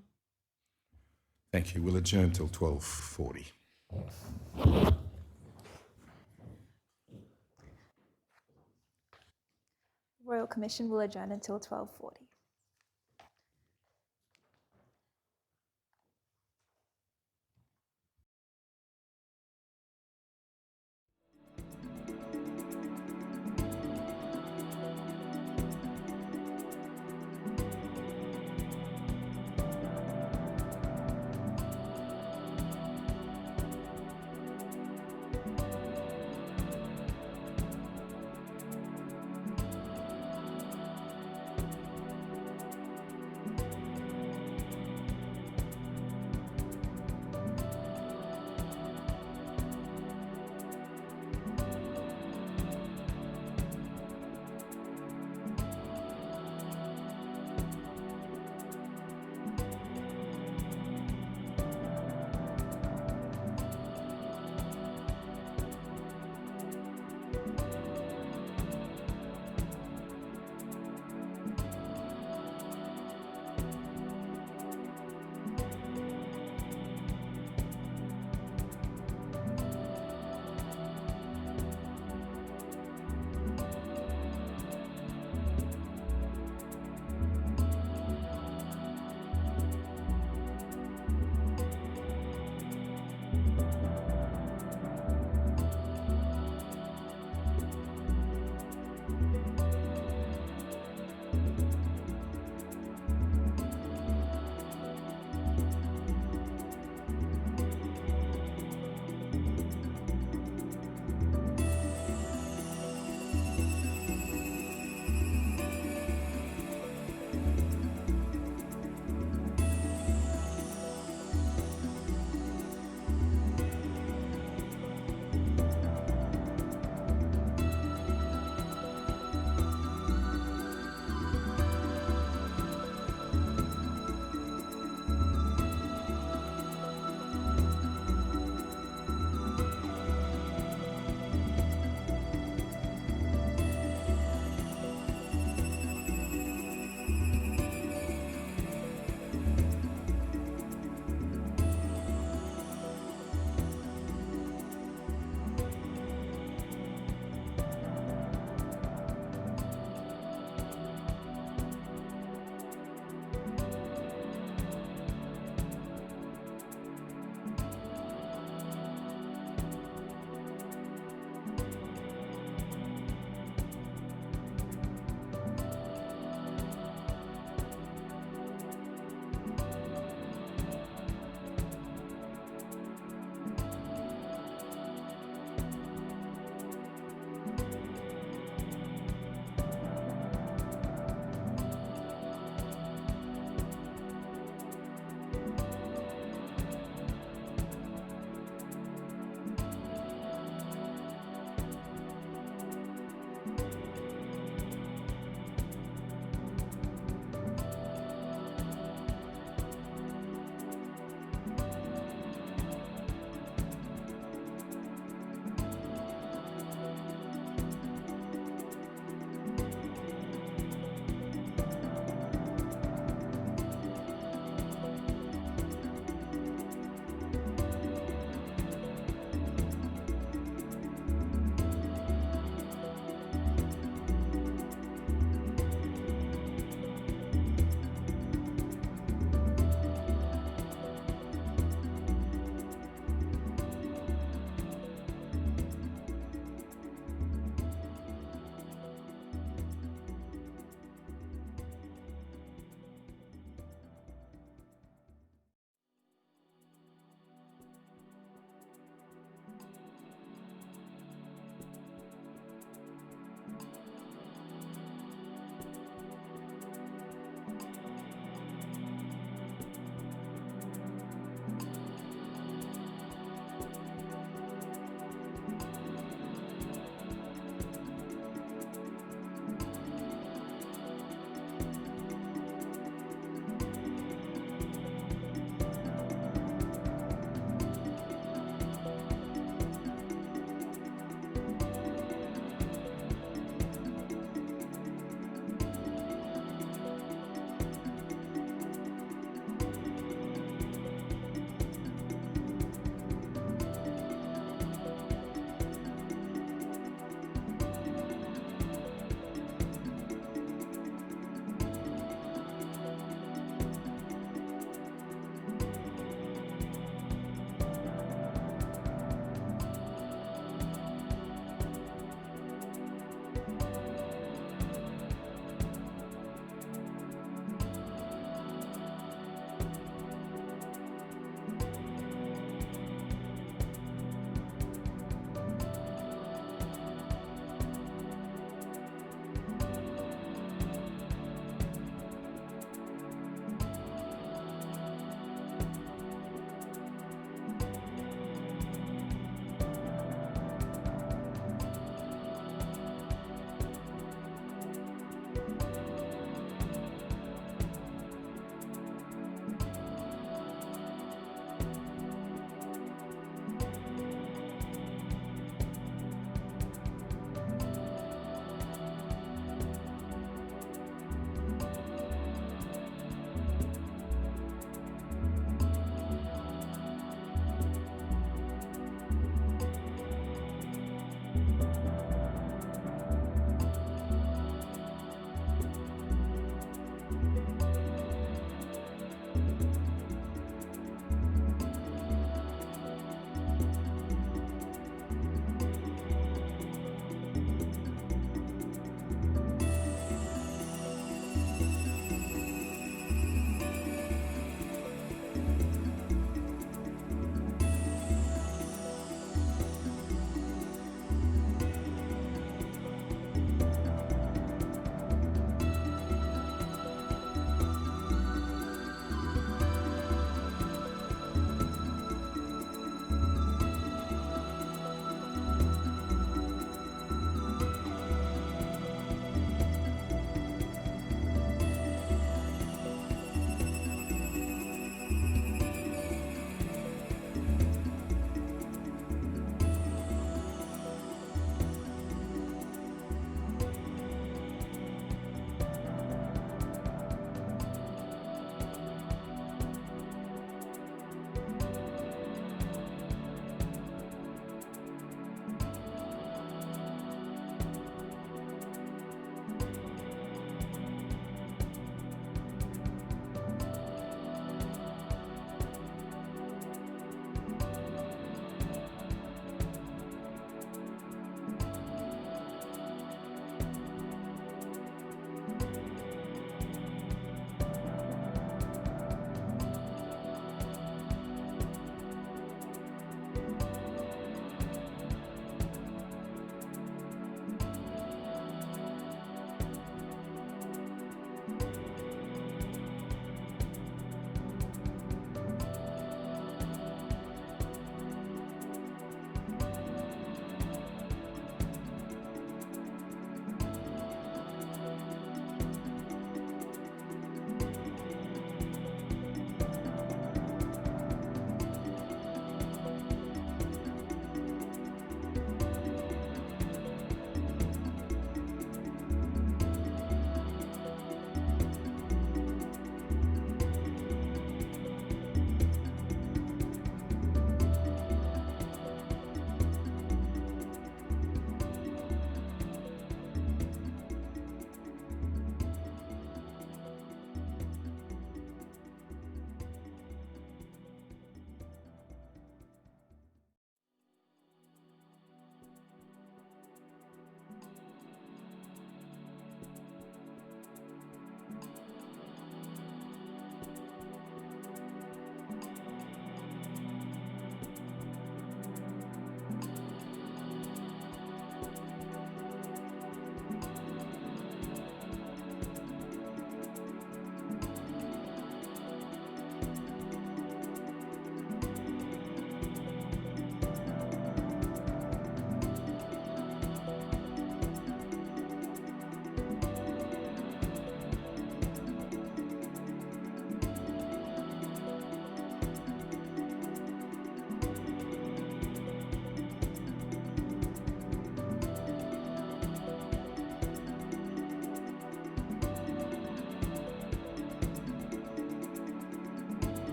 Thank you. We'll adjourn till 12:40. Royal Commission will adjourn until 12:40.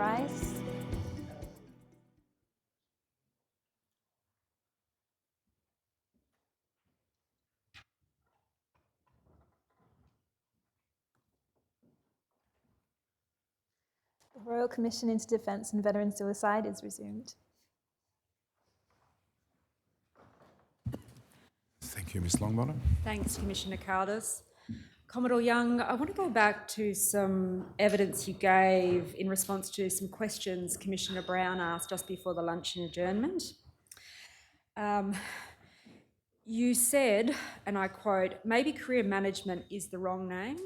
rise. The Royal Commission into Defence and Veteran Suicide is resumed. Thank you, Ms Longbottom. Thanks, Commissioner Caldas. Commodore Young, I want to go back to some evidence you gave in response to some questions Commissioner Brown asked just before the lunch and adjournment. You said, and I quote, maybe career management is the wrong name.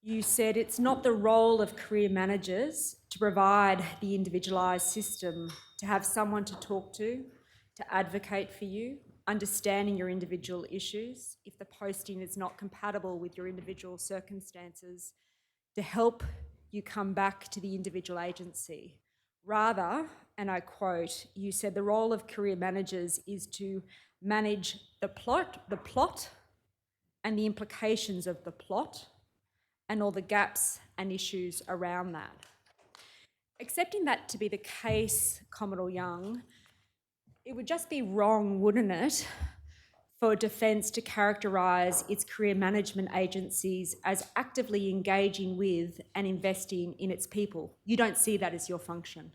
You said it's not the role of career managers to provide the individualised system, to have someone to talk to advocate for you, understanding your individual issues, if the posting is not compatible with your individual circumstances, to help you come back to the individual agency. Rather, and I quote, you said the role of career managers is to manage the plot and the implications of the plot and all the gaps and issues around that. Accepting that to be the case, Commodore Young, it would just be wrong, wouldn't it, for Defence to characterise its career management agencies as actively engaging with and investing in its people. You don't see that as your function.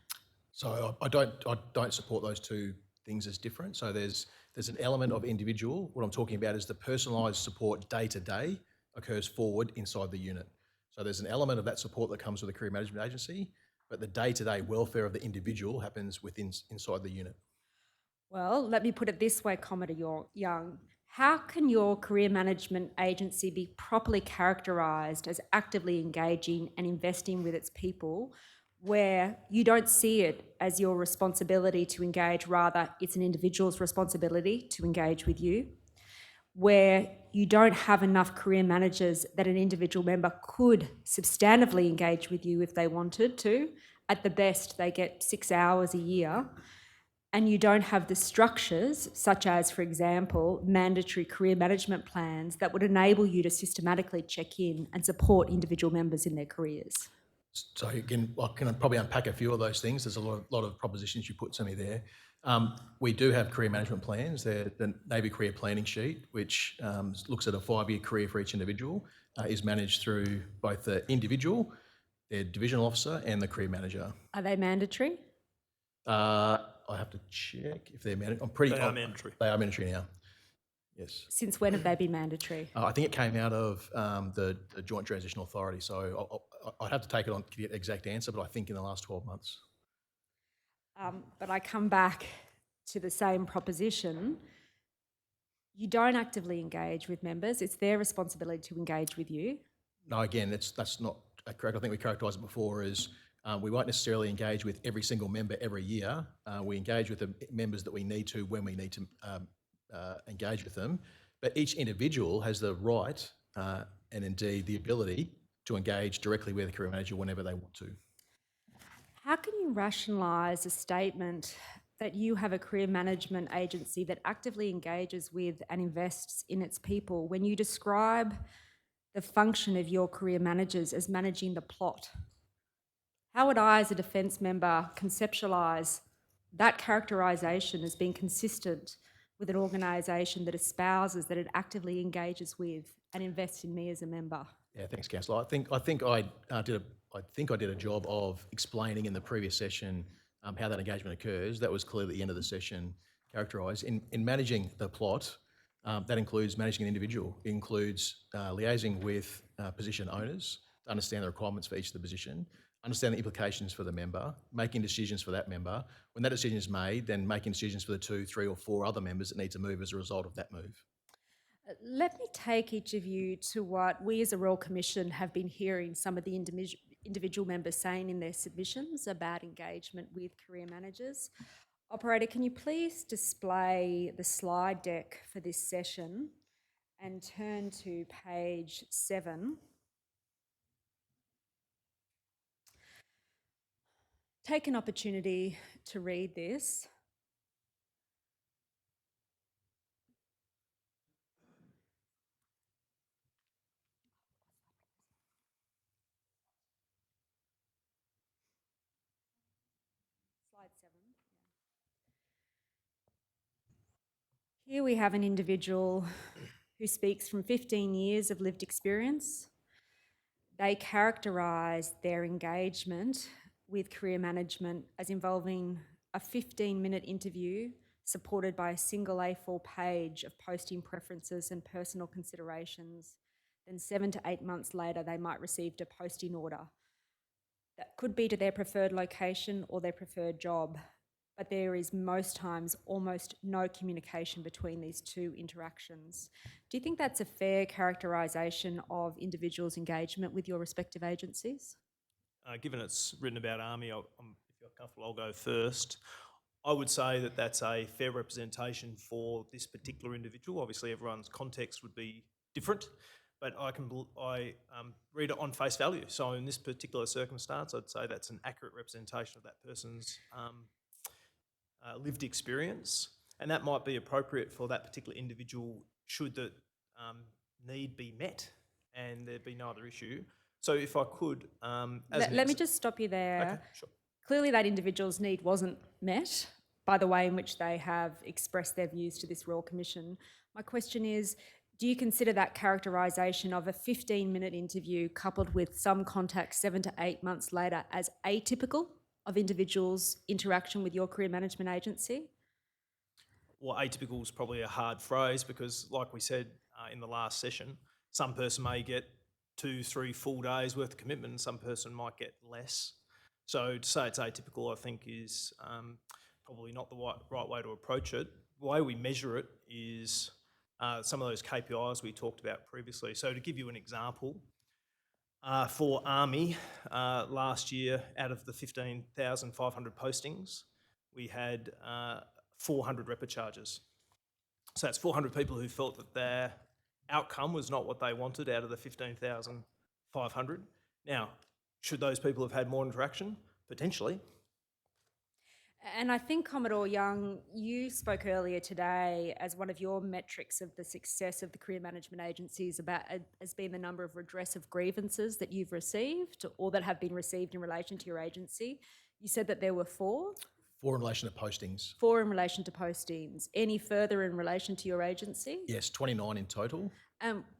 So I don't support those two things as different. So there's an element of individual. What I'm talking about is the personalised support day to day occurs forward inside the unit. So there's an element of that support that comes with a career management agency, but the day to day welfare of the individual happens inside the unit. Well, let me put it this way, Commodore Young. How can your career management agency be properly characterised as actively engaging and investing with its people where you don't see it as your responsibility to engage, rather it's an individual's responsibility to engage with you, where you don't have enough career managers that an individual member could substantively engage with you if they wanted to? At the best, they get 6 hours a year. And you don't have the structures, such as, for example, mandatory career management plans that would enable you to systematically check in and support individual members in their careers. So again, I can probably unpack a few of those things. There's a lot of propositions you put to me there. We do have career management plans. They're the Navy Career Planning Sheet, which looks at a 5-year career for each individual, is managed through both the individual, their divisional officer, and the career manager. Are they mandatory? I have to check if they're mandatory. They are mandatory. They are mandatory now. Yes. Since when have they been mandatory? I think it came out of the Joint Transitional Authority, so I'd have to take it on to get an exact answer, but I think in the last 12 months. But I come back to the same proposition. You don't actively engage with members. It's their responsibility to engage with you. No, again, that's not correct. I think we characterised it before as we won't necessarily engage with every single member every year. We engage with the members that we need to when we need to engage with them. But each individual has the right and indeed the ability to engage directly with a career manager whenever they want to. How can you rationalise a statement that you have a career management agency that actively engages with and invests in its people when you describe the function of your career managers as managing the plot? How would I, as a defence member, conceptualise that characterisation as being consistent with an organisation that espouses, that it actively engages with and invests in me as a member? Yeah, thanks, Counsel. I think I did a job of explaining in the previous session how that engagement occurs. That was clearly at the end of the session characterised. In managing the plot, that includes managing an individual. It includes liaising with position owners to understand the requirements for each of the position, understand the implications for the member, making decisions for that member. When that decision is made, then making decisions for the 2, 3 or 4 other members that need to move as a result of that move. Let me take each of you to what we as a Royal Commission have been hearing some of the individual members saying in their submissions about engagement with career managers. Operator, can you please display the slide deck for this session and turn to page 7. Take an opportunity to read this. Here we have an individual who speaks from 15 years of lived experience. They characterise their engagement with career management as involving a 15-minute interview supported by a single A4 page of posting preferences and personal considerations. Then 7 to 8 months later, they might receive a posting order. That could be to their preferred location or their preferred job, but there is most times almost no communication between these two interactions. Do you think that's a fair characterisation of individuals' engagement with your respective agencies? Given it's written about Army, if you're comfortable, I'll go first. I would say that that's a fair representation for this particular individual. Obviously, everyone's context would be different, but I read it on face value. So in this particular circumstance, I'd say that's an accurate representation of that person's lived experience, and that might be appropriate for that particular individual should the need be met and there be no other issue. So if I could... Let me just stop you there. Okay, sure. Clearly that individual's need wasn't met by the way in which they have expressed their views to this Royal Commission. My question is, do you consider that characterisation of a 15-minute interview coupled with some contact 7 to 8 months later as atypical of individuals' interaction with your career management agency? Well, atypical is probably a hard phrase because, like we said in the last session, some person may get 2, 3 full days worth of commitment and some person might get less. So to say it's atypical, I think, is probably not the right way to approach it. The way we measure it is some of those KPIs we talked about previously. So to give you an example, for Army, last year, out of the 15,500 postings, we had 400 report charges. So that's 400 people who felt that their outcome was not what they wanted out of the 15,500. Now, should those people have had more interaction? Potentially. And I think, Commodore Young, you spoke earlier today as one of your metrics of the success of the career management agencies as being the number of redress of grievances that you've received or that have been received in relation to your agency. You said that there were 4? 4 in relation to postings. 4 in relation to postings. Any further in relation to your agency? Yes, 29 in total.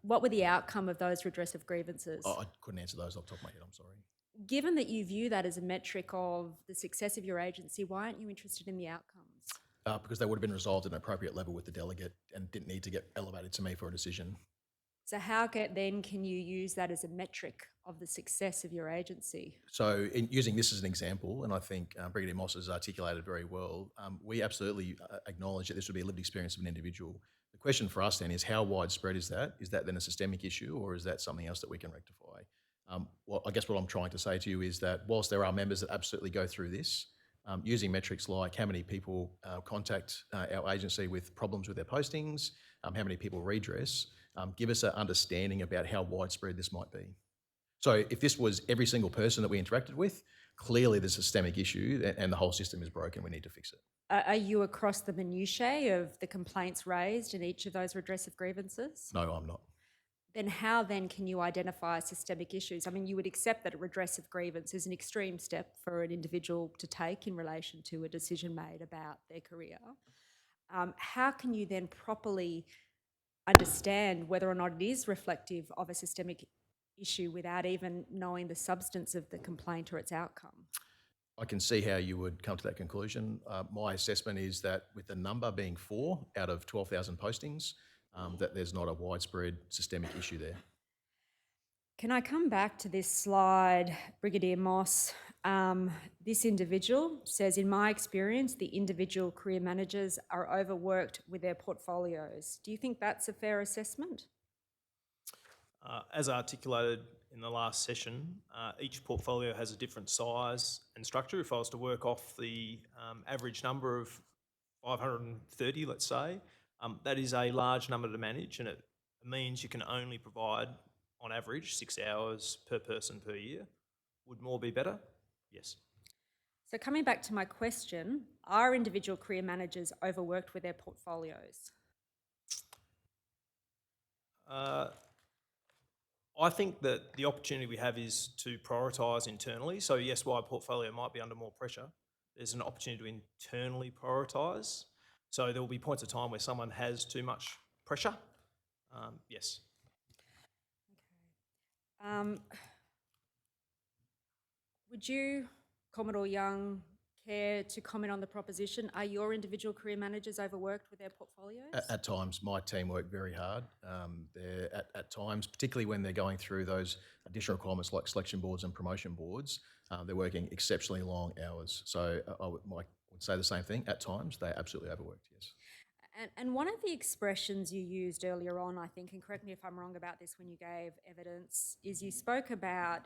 What were the outcome of those redress of grievances? I couldn't answer those off the top of my head, I'm sorry. Given that you view that as a metric of the success of your agency, why aren't you interested in the outcomes? Because they would have been resolved at an appropriate level with the delegate and didn't need to get elevated to me for a decision. So how then can you use that as a metric of the success of your agency? So in using this as an example, and I think Brigadier Moss has articulated very well, we absolutely acknowledge that this would be a lived experience of an individual. The question for us then is how widespread is that? Is that then a systemic issue or is that something else that we can rectify? Well, I guess what I'm trying to say to you is that whilst there are members that absolutely go through this, using metrics like how many people contact our agency with problems with their postings, how many people redress, give us an understanding about how widespread this might be. So if this was every single person that we interacted with, clearly there's a systemic issue and the whole system is broken, we need to fix it. Are you across the minutiae of the complaints raised in each of those redress of grievances? No, I'm not. Then how then can you identify systemic issues? I mean, you would accept that a redress of grievance is an extreme step for an individual to take in relation to a decision made about their career. How can you then properly understand whether or not it is reflective of a systemic issue without even knowing the substance of the complaint or its outcome? I can see how you would come to that conclusion. My assessment is that with the number being 4 out of 12,000 postings, that there's not a widespread systemic issue there. Can I come back to this slide, Brigadier Moss? This individual says, in my experience, the individual career managers are overworked with their portfolios. Do you think that's a fair assessment? As articulated in the last session, each portfolio has a different size and structure. If I was to work off the average number of 530, let's say, that is a large number to manage, and it means you can only provide, on average, 6 hours per person per year. Would more be better? Yes. So coming back to my question, are individual career managers overworked with their portfolios? I think that the opportunity we have is to prioritise internally. So yes, while a portfolio might be under more pressure, there's an opportunity to internally prioritise. So there will be points of time where someone has too much pressure. Yes. Would you, Commodore Young, care to comment on the proposition? Are your individual career managers overworked with their portfolios? At times, my team work very hard. They're at times, particularly when they're going through those additional requirements like selection boards and promotion boards, they're working exceptionally long hours. So I would say the same thing. At times, they're absolutely overworked, yes. And one of the expressions you used earlier on, I think, and correct me if I'm wrong about this when you gave evidence, is you spoke about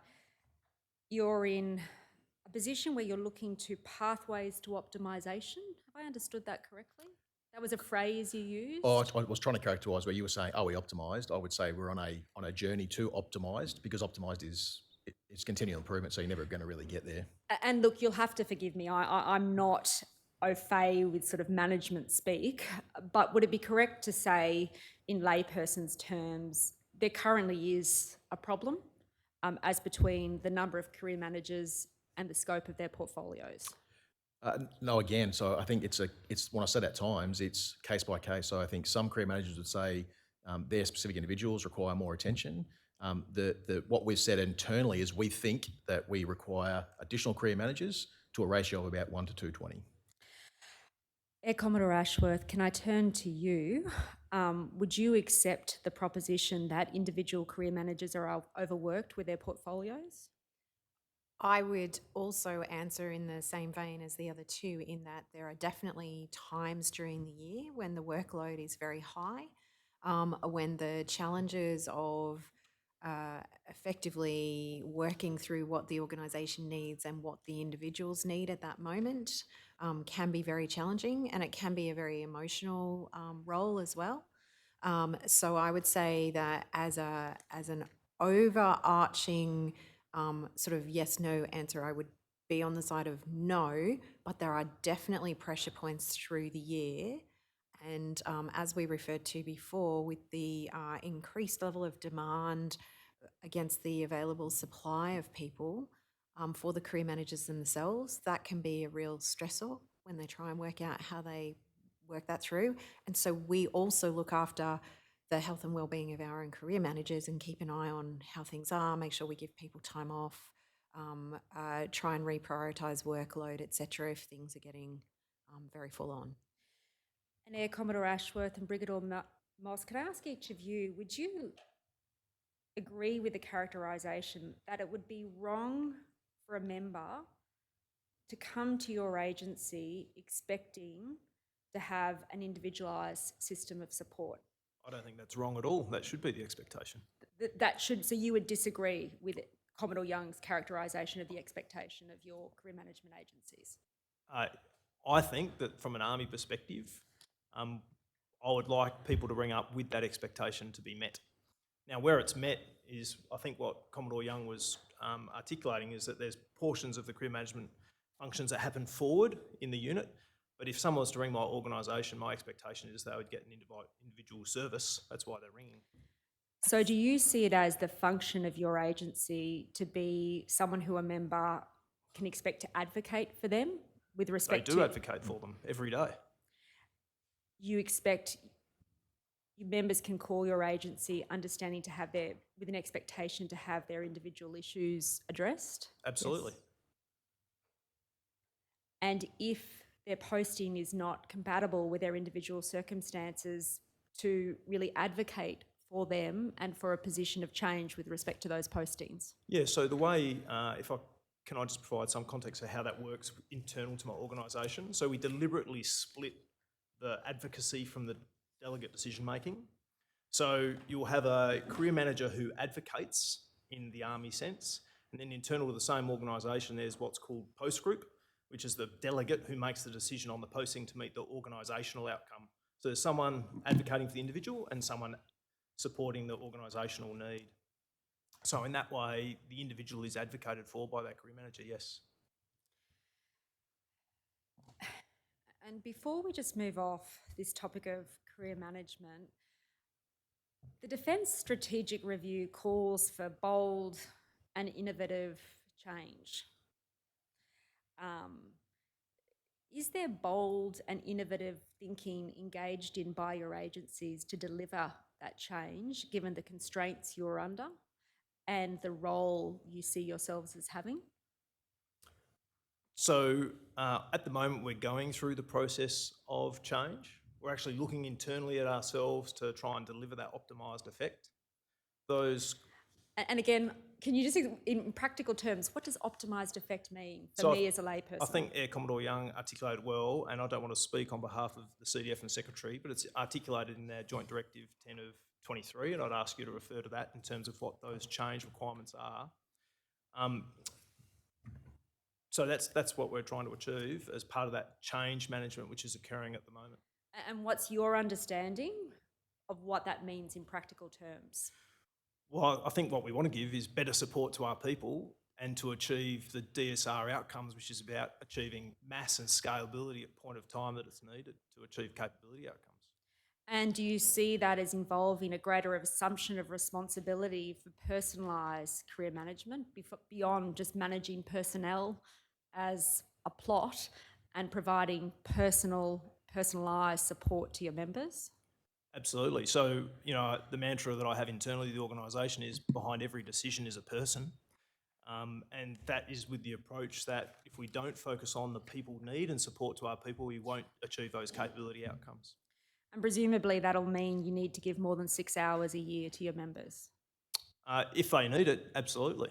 you're in a position where you're looking to pathways to optimisation. Have I understood that correctly? That was a phrase you used? Oh, I was trying to characterise where you were saying, are we optimised? I would say we're on a journey to optimised, because optimised is it's continual improvement, so you're never going to really get there. And look, you'll have to forgive me. I'm not au fait with sort of management speak, but would it be correct to say, in layperson's terms, there currently is a problem as between the number of career managers and the scope of their portfolios? No, again, so I think it's when I said at times, it's case by case. So I think some career managers would say their specific individuals require more attention. What we've said internally is we think that we require additional career managers to a ratio of about 1 to 220. Air Commodore Ashworth, can I turn to you? Would you accept the proposition that individual career managers are overworked with their portfolios? I would also answer in the same vein as the other two, in that there are definitely times during the year when the workload is very high, when the challenges of effectively working through what the organisation needs and what the individuals need at that moment can be very challenging, and it can be a very emotional role as well. So I would say that as an overarching sort of yes/no answer, I would be on the side of no, but there are definitely pressure points through the year. And as we referred to before, with the increased level of demand against the available supply of people for the career managers themselves, that can be a real stressor when they try and work out how they work that through. And so we also look after the health and well-being of our own career managers and keep an eye on how things are, make sure we give people time off, try and reprioritise workload, etc., if things are getting very full on. And Air Commodore Ashworth and Brigadier Moss, could I ask each of you, would you agree with the characterisation that it would be wrong for a member to come to your agency expecting to have an individualised system of support? I don't think that's wrong at all. That should be the expectation. So you would disagree with Commodore Young's characterisation of the expectation of your career management agencies? I think that from an Army perspective, I would like people to ring up with that expectation to be met. Now, where it's met is, I think what Commodore Young was articulating is that there's portions of the career management functions that happen forward in the unit, but if someone was to ring my organisation, my expectation is they would get an individual service. That's why they're ringing. So do you see it as the function of your agency to be someone who a member can expect to advocate for them with respect to... They do advocate for them every day. You expect your members can call your agency understanding to have with an expectation to have their individual issues addressed? Absolutely. Yes. And if their posting is not compatible with their individual circumstances, to really advocate for them and for a position of change with respect to those postings? Yeah, so the way, can I just provide some context of how that works internal to my organisation? So we deliberately split the advocacy from the delegate decision making. So you'll have a career manager who advocates in the Army sense, and then internal to the same organisation there's what's called post group, which is the delegate who makes the decision on the posting to meet the organisational outcome. So there's someone advocating for the individual and someone supporting the organisational need. So in that way, the individual is advocated for by that career manager, yes. And before we just move off this topic of career management, the Defence Strategic Review calls for bold and innovative change. Is there bold and innovative thinking engaged in by your agencies to deliver that change, given the constraints you're under and the role you see yourselves as having? So at the moment, we're going through the process of change. We're actually looking internally at ourselves to try and deliver that optimised effect. And again, can you just, in practical terms, what does optimised effect mean for So me as a layperson? I think Air Commodore Young articulated well, and I don't want to speak on behalf of the CDF and Secretary, but it's articulated in their Joint Directive 10 of 23, and I'd ask you to refer to that in terms of what those change requirements are. So that's what we're trying to achieve as part of that change management which is occurring at the moment. And what's your understanding of what that means in practical terms? Well, I think what we want to give is better support to our people and to achieve the DSR outcomes, which is about achieving mass and scalability at point of time that it's needed to achieve capability outcomes. And do you see that as involving a greater assumption of responsibility for personalised career management beyond just managing personnel as a plot and providing personalised support to your members? Absolutely. So, the mantra that I have internally to the organisation is behind every decision is a person. And that is with the approach that if we don't focus on the people need and support to our people, we won't achieve those capability outcomes. And presumably that'll mean you need to give more than 6 hours a year to your members. If they need it, absolutely.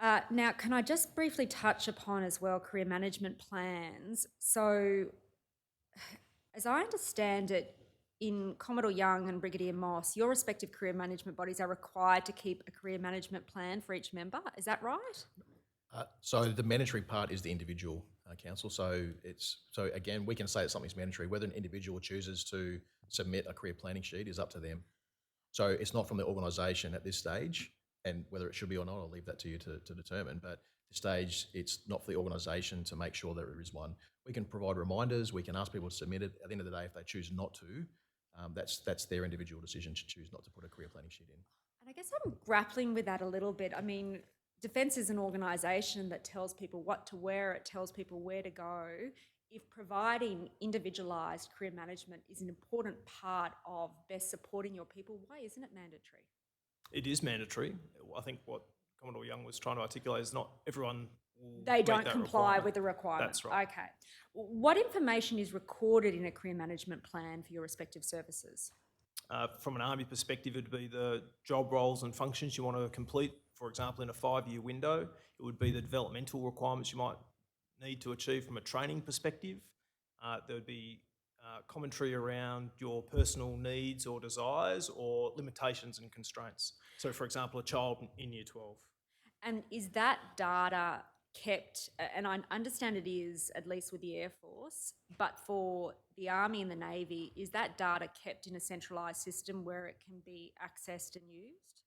Now, can I just briefly touch upon as well career management plans? So, as I understand it, in Commodore Young and Brigadier Moss, your respective career management bodies are required to keep a career management plan for each member. Is that right? So the mandatory part is the individual counsel. So again, we can say that something's mandatory. Whether an individual chooses to submit a career planning sheet is up to them. So it's not from the organisation at this stage, and whether it should be or not, I'll leave that to you to determine. But at this stage, it's not for the organisation to make sure that there is one. We can provide reminders. We can ask people to submit it. At the end of the day, if they choose not to, that's their individual decision to choose not to put a career planning sheet in. And I guess I'm grappling with that a little bit. I mean, Defence is an organisation that tells people what to wear, it tells people where to go. If providing individualised career management is an important part of best supporting your people, why isn't it mandatory? It is mandatory. I think what Commodore Young was trying to articulate is not everyone will They meet don't that comply requirement. with the requirement. That's right. Okay. What information is recorded in a career management plan for your respective services? From an Army perspective, it would be the job roles and functions you want to complete. For example, in a 5-year window, it would be the developmental requirements you might need to achieve from a training perspective. There would be commentary around your personal needs or desires or limitations and constraints. So, for example, a child in Year 12. And is that data kept, and I understand it is, at least with the Air Force, but for the Army and the Navy, is that data kept in a centralised system where it can be accessed and used?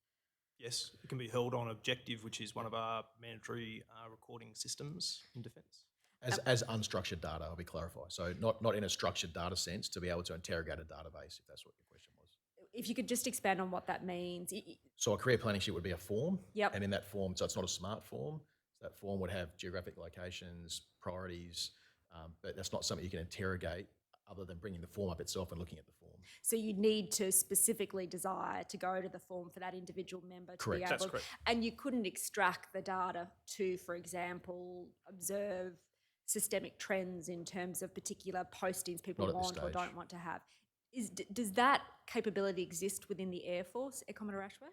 Yes, it can be held on Objective, which is one of our mandatory recording systems in Defence. As unstructured data, I'll be clarify. So not in a structured data sense to be able to interrogate a database, if that's what your question was. If you could just expand on what that means. So a career planning sheet would be a form. Yep. And in that form, so it's not a smart form. So that form would have geographic locations, priorities, but that's not something you can interrogate other than bringing the form up itself and looking at the form. So you need to specifically desire to go to the form for that individual member to Correct. be able. That's correct. And you couldn't extract the data to, for example, observe systemic trends in terms of particular postings people Not at this want or stage. don't want to have. Does that capability exist within the Air Force, Air Commodore Ashworth?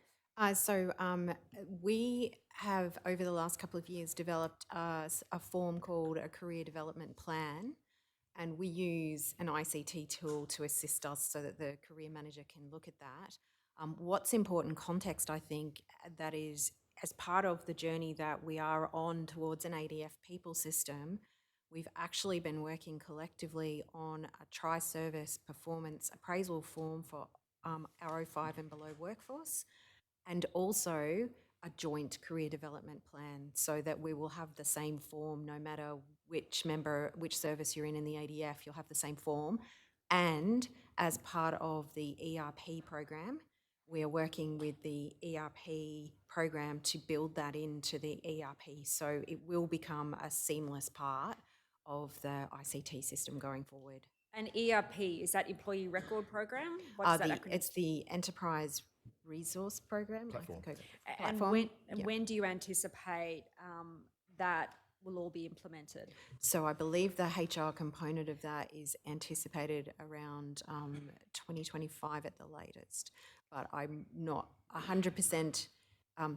We have, over the last couple of years, developed a form called a career development plan, and we use an ICT tool to assist us so that the career manager can look at that. What's important context, I think, that is as part of the journey that we are on towards an ADF people system, we've actually been working collectively on a tri-service performance appraisal form for our 05 and below workforce, and also a joint career development plan so that we will have the same form no matter which service you're in the ADF, you'll have the same form. And as part of the ERP program, we are working with the ERP program to build that into the ERP. So it will become a seamless part of the ICT system going forward. And ERP, is that Employee Record Program? What does that acronym? It's the Enterprise Resource Program. Platform. And when do you anticipate that will all be implemented? So I believe the HR component of that is anticipated around 2025 at the latest, but I'm not 100%,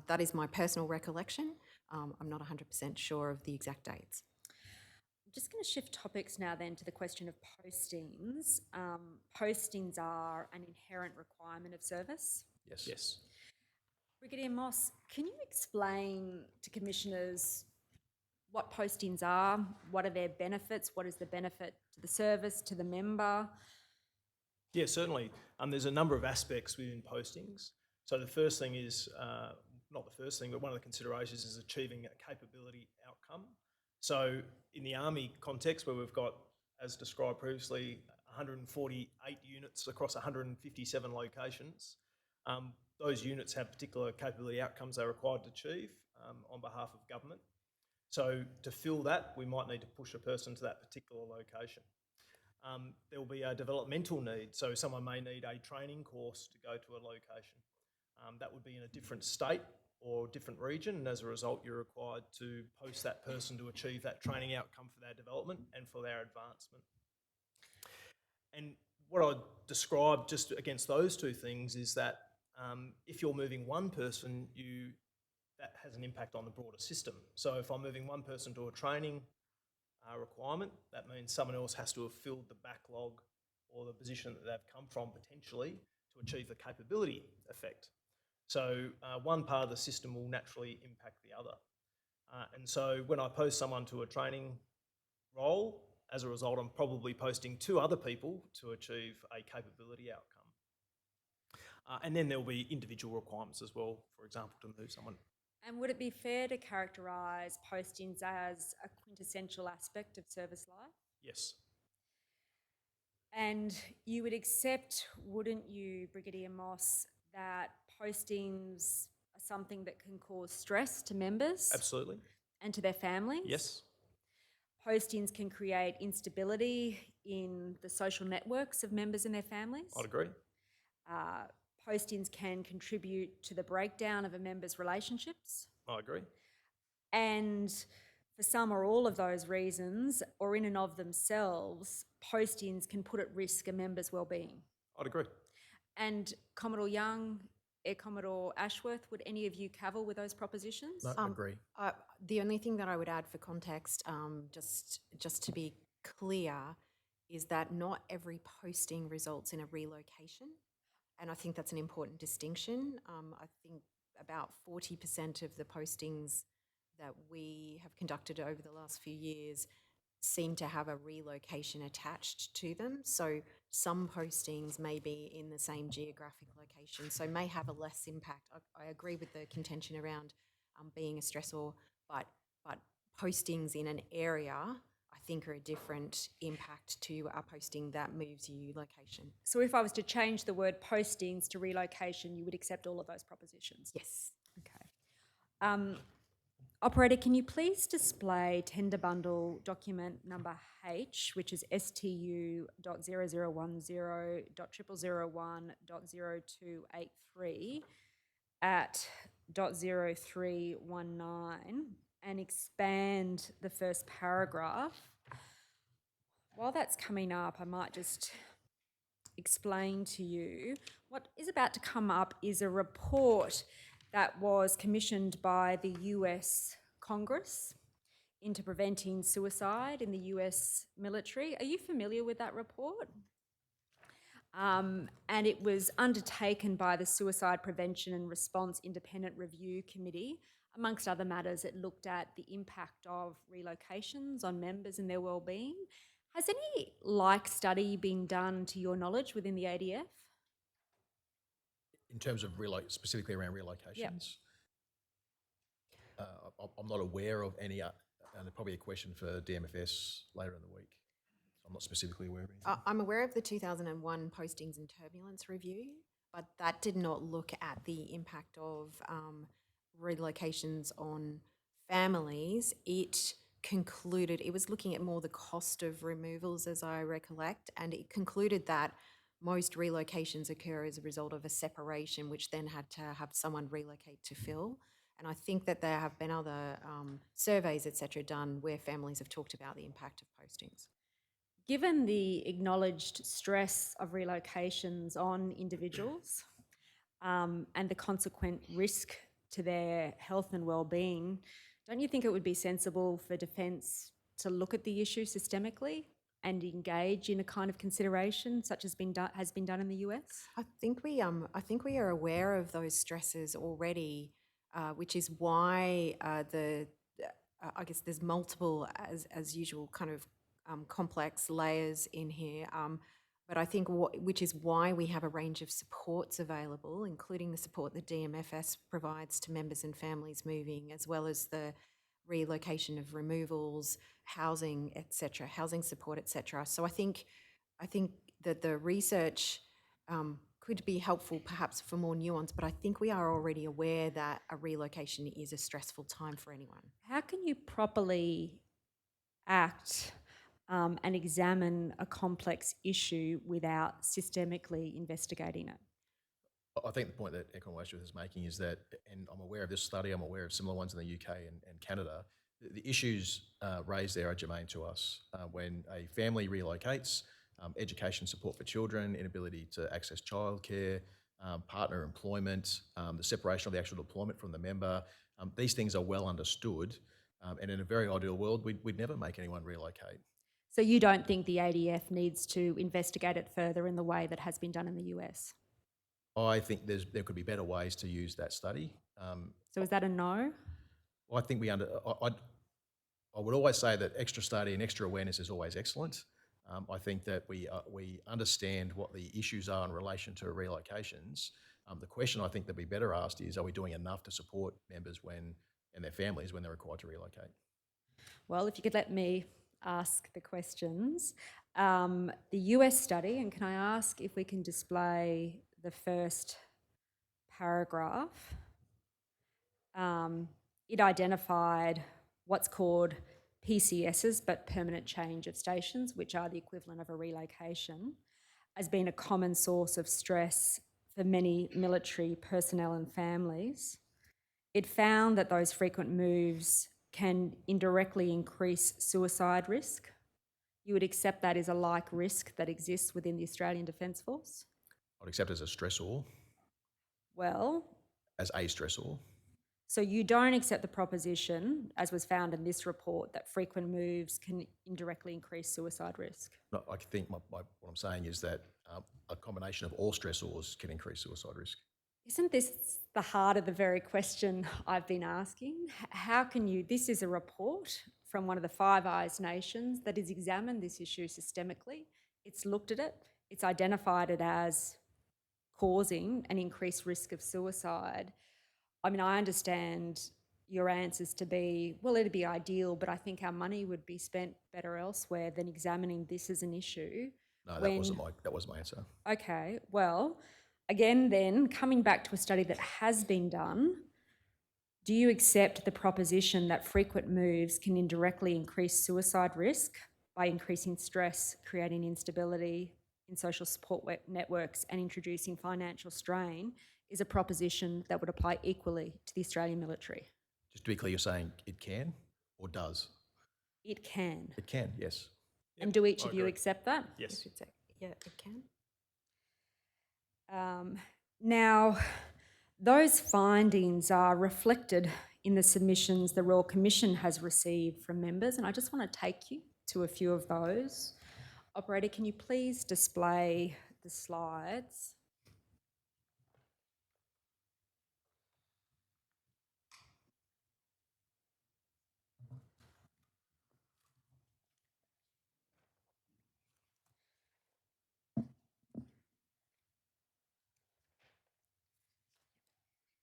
that is my personal recollection. I'm not 100% sure of the exact dates. I'm just going to shift topics now then to the question of postings. Postings are an inherent requirement of service. Yes. Yes. Brigadier Moss, can you explain to commissioners what postings are, what are their benefits, what is the benefit to the service, to the member? Yeah, certainly. There's a number of aspects within postings. So the first thing is, not the first thing, but one of the considerations is achieving a capability outcome. So in the Army context, where we've got, as described previously, 148 units across 157 locations, those units have particular capability outcomes they're required to achieve on behalf of government. So to fill that, we might need to push a person to that particular location. There will be a developmental need, so someone may need a training course to go to a location. That would be in a different state or different region, and as a result, you're required to post that person to achieve that training outcome for their development and for their advancement. And what I'd describe just against those two things is that if you're moving one person, that has an impact on the broader system. So if I'm moving one person to a training requirement, that means someone else has to have filled the backlog or the position that they've come from potentially to achieve the capability effect. So one part of the system will naturally impact the other. And so when I post someone to a training role, as a result, I'm probably posting 2 other people to achieve a capability outcome. And then there will be individual requirements as well, for example, to move someone. And would it be fair to characterise postings as a quintessential aspect of service life? Yes. And you would accept, wouldn't you, Brigadier Moss, that postings are something that can cause stress to members? Absolutely. And to their families? Yes. Postings can create instability in the social networks of members and their families? I'd agree. Postings can contribute to the breakdown of a member's relationships? I agree. And for some or all of those reasons, or in and of themselves, postings can put at risk a member's well-being. I'd agree. And Commodore Young, Air Commodore Ashworth, would any of you cavil with those propositions? No, I agree. The only thing that I would add for context, just to be clear, is that not every posting results in a relocation. And I think that's an important distinction. I think about 40% of the postings that we have conducted over the last few years seem to have a relocation attached to them. So some postings may be in the same geographic location, so may have a less impact. I agree with the contention around being a stressor, but postings in an area, I think, are a different impact to a posting that moves you location. So if I was to change the word postings to relocation, you would accept all of those propositions? Yes. Okay. Operator, can you please display tender bundle document number H, which is STU.0010.0001.0283 at .0319 and expand the first paragraph. While that's coming up, I might just explain to you what is about to come up is a report that was commissioned by the US Congress into preventing suicide in the US military. Are you familiar with that report? And it was undertaken by the Suicide Prevention and Response Independent Review Committee. Amongst other matters, it looked at the impact of relocations on members and their wellbeing. Has any like study been done, to your knowledge, within the ADF? In terms of specifically around relocations, I'm not aware of any, and probably a question for DMFS later in the week. I'm not specifically aware of anything. I'm aware of the 2001 Postings and Turbulence Review, but that did not look at the impact of relocations on families. It concluded, it was looking at more the cost of removals, as I recollect, and it concluded that most relocations occur as a result of a separation, which then had to have someone relocate to fill. And I think that there have been other surveys, et cetera, done where families have talked about the impact of postings. Given the acknowledged stress of relocations on individuals and the consequent risk to their health and well-being, don't you think it would be sensible for Defence to look at the issue systemically and engage in a kind of consideration such as has been done in the US? I think we are aware of those stresses already, which is why I guess there's multiple, as usual, kind of complex layers in here. But I think which is why we have a range of supports available, including the support that DMFS provides to members and families moving, as well as the relocation of removals, housing, etc., housing support, etc. So I think that the research could be helpful perhaps for more nuance, but I think we are already aware that a relocation is a stressful time for anyone. How can you properly act and examine a complex issue without systemically investigating it? I think the point that Equitable Ashworth is making is that, and I'm aware of this study, I'm aware of similar ones in the UK and Canada, the issues raised there are germane to us. When a family relocates, education support for children, inability to access childcare, partner employment, the separation of the actual deployment from the member, these things are well understood. And in a very ideal world, we'd never make anyone relocate. So you don't think the ADF needs to investigate it further in the way that has been done in the US? I think there could be better ways to use that study. So is that a no? I think I would always say that extra study and extra awareness is always excellent. I think that we understand what the issues are in relation to relocations. The question I think that be better asked is, are we doing enough to support members and their families when they're required to relocate? Well, if you could let me ask the questions. The US study, and can I ask if we can display the first paragraph? It identified what's called PCSs, but permanent change of stations, which are the equivalent of a relocation, as being a common source of stress for many military personnel and families. It found that those frequent moves can indirectly increase suicide risk. You would accept that as a like risk that exists within the Australian Defence Force? I'd accept it as a stressor. Well, as a stressor. So you don't accept the proposition, as was found in this report, that frequent moves can indirectly increase suicide risk? No, I think what I'm saying is that a combination of all stressors can increase suicide risk. Isn't this the heart of the very question I've been asking? How can you, this is a report from one of the Five Eyes nations that has examined this issue systemically. It's looked at it, it's identified it as causing an increased risk of suicide. I mean, I understand your answers to be, well, it'd be ideal, but I think our money would be spent better elsewhere than examining this as an issue. No, that wasn't my answer. Okay, well, again then, coming back to a study that has been done, do you accept the proposition that frequent moves can indirectly increase suicide risk by increasing stress, creating instability in social support networks and introducing financial strain is a proposition that would apply equally to the Australian military? Just to be clear, you're saying it can or does? It can. It can, yes. Yep, and do each of you accept that? Yes. Yeah, it can. Now, those findings are reflected in the submissions the Royal Commission has received from members, and I just want to take you to a few of those. Operator, can you please display the slides?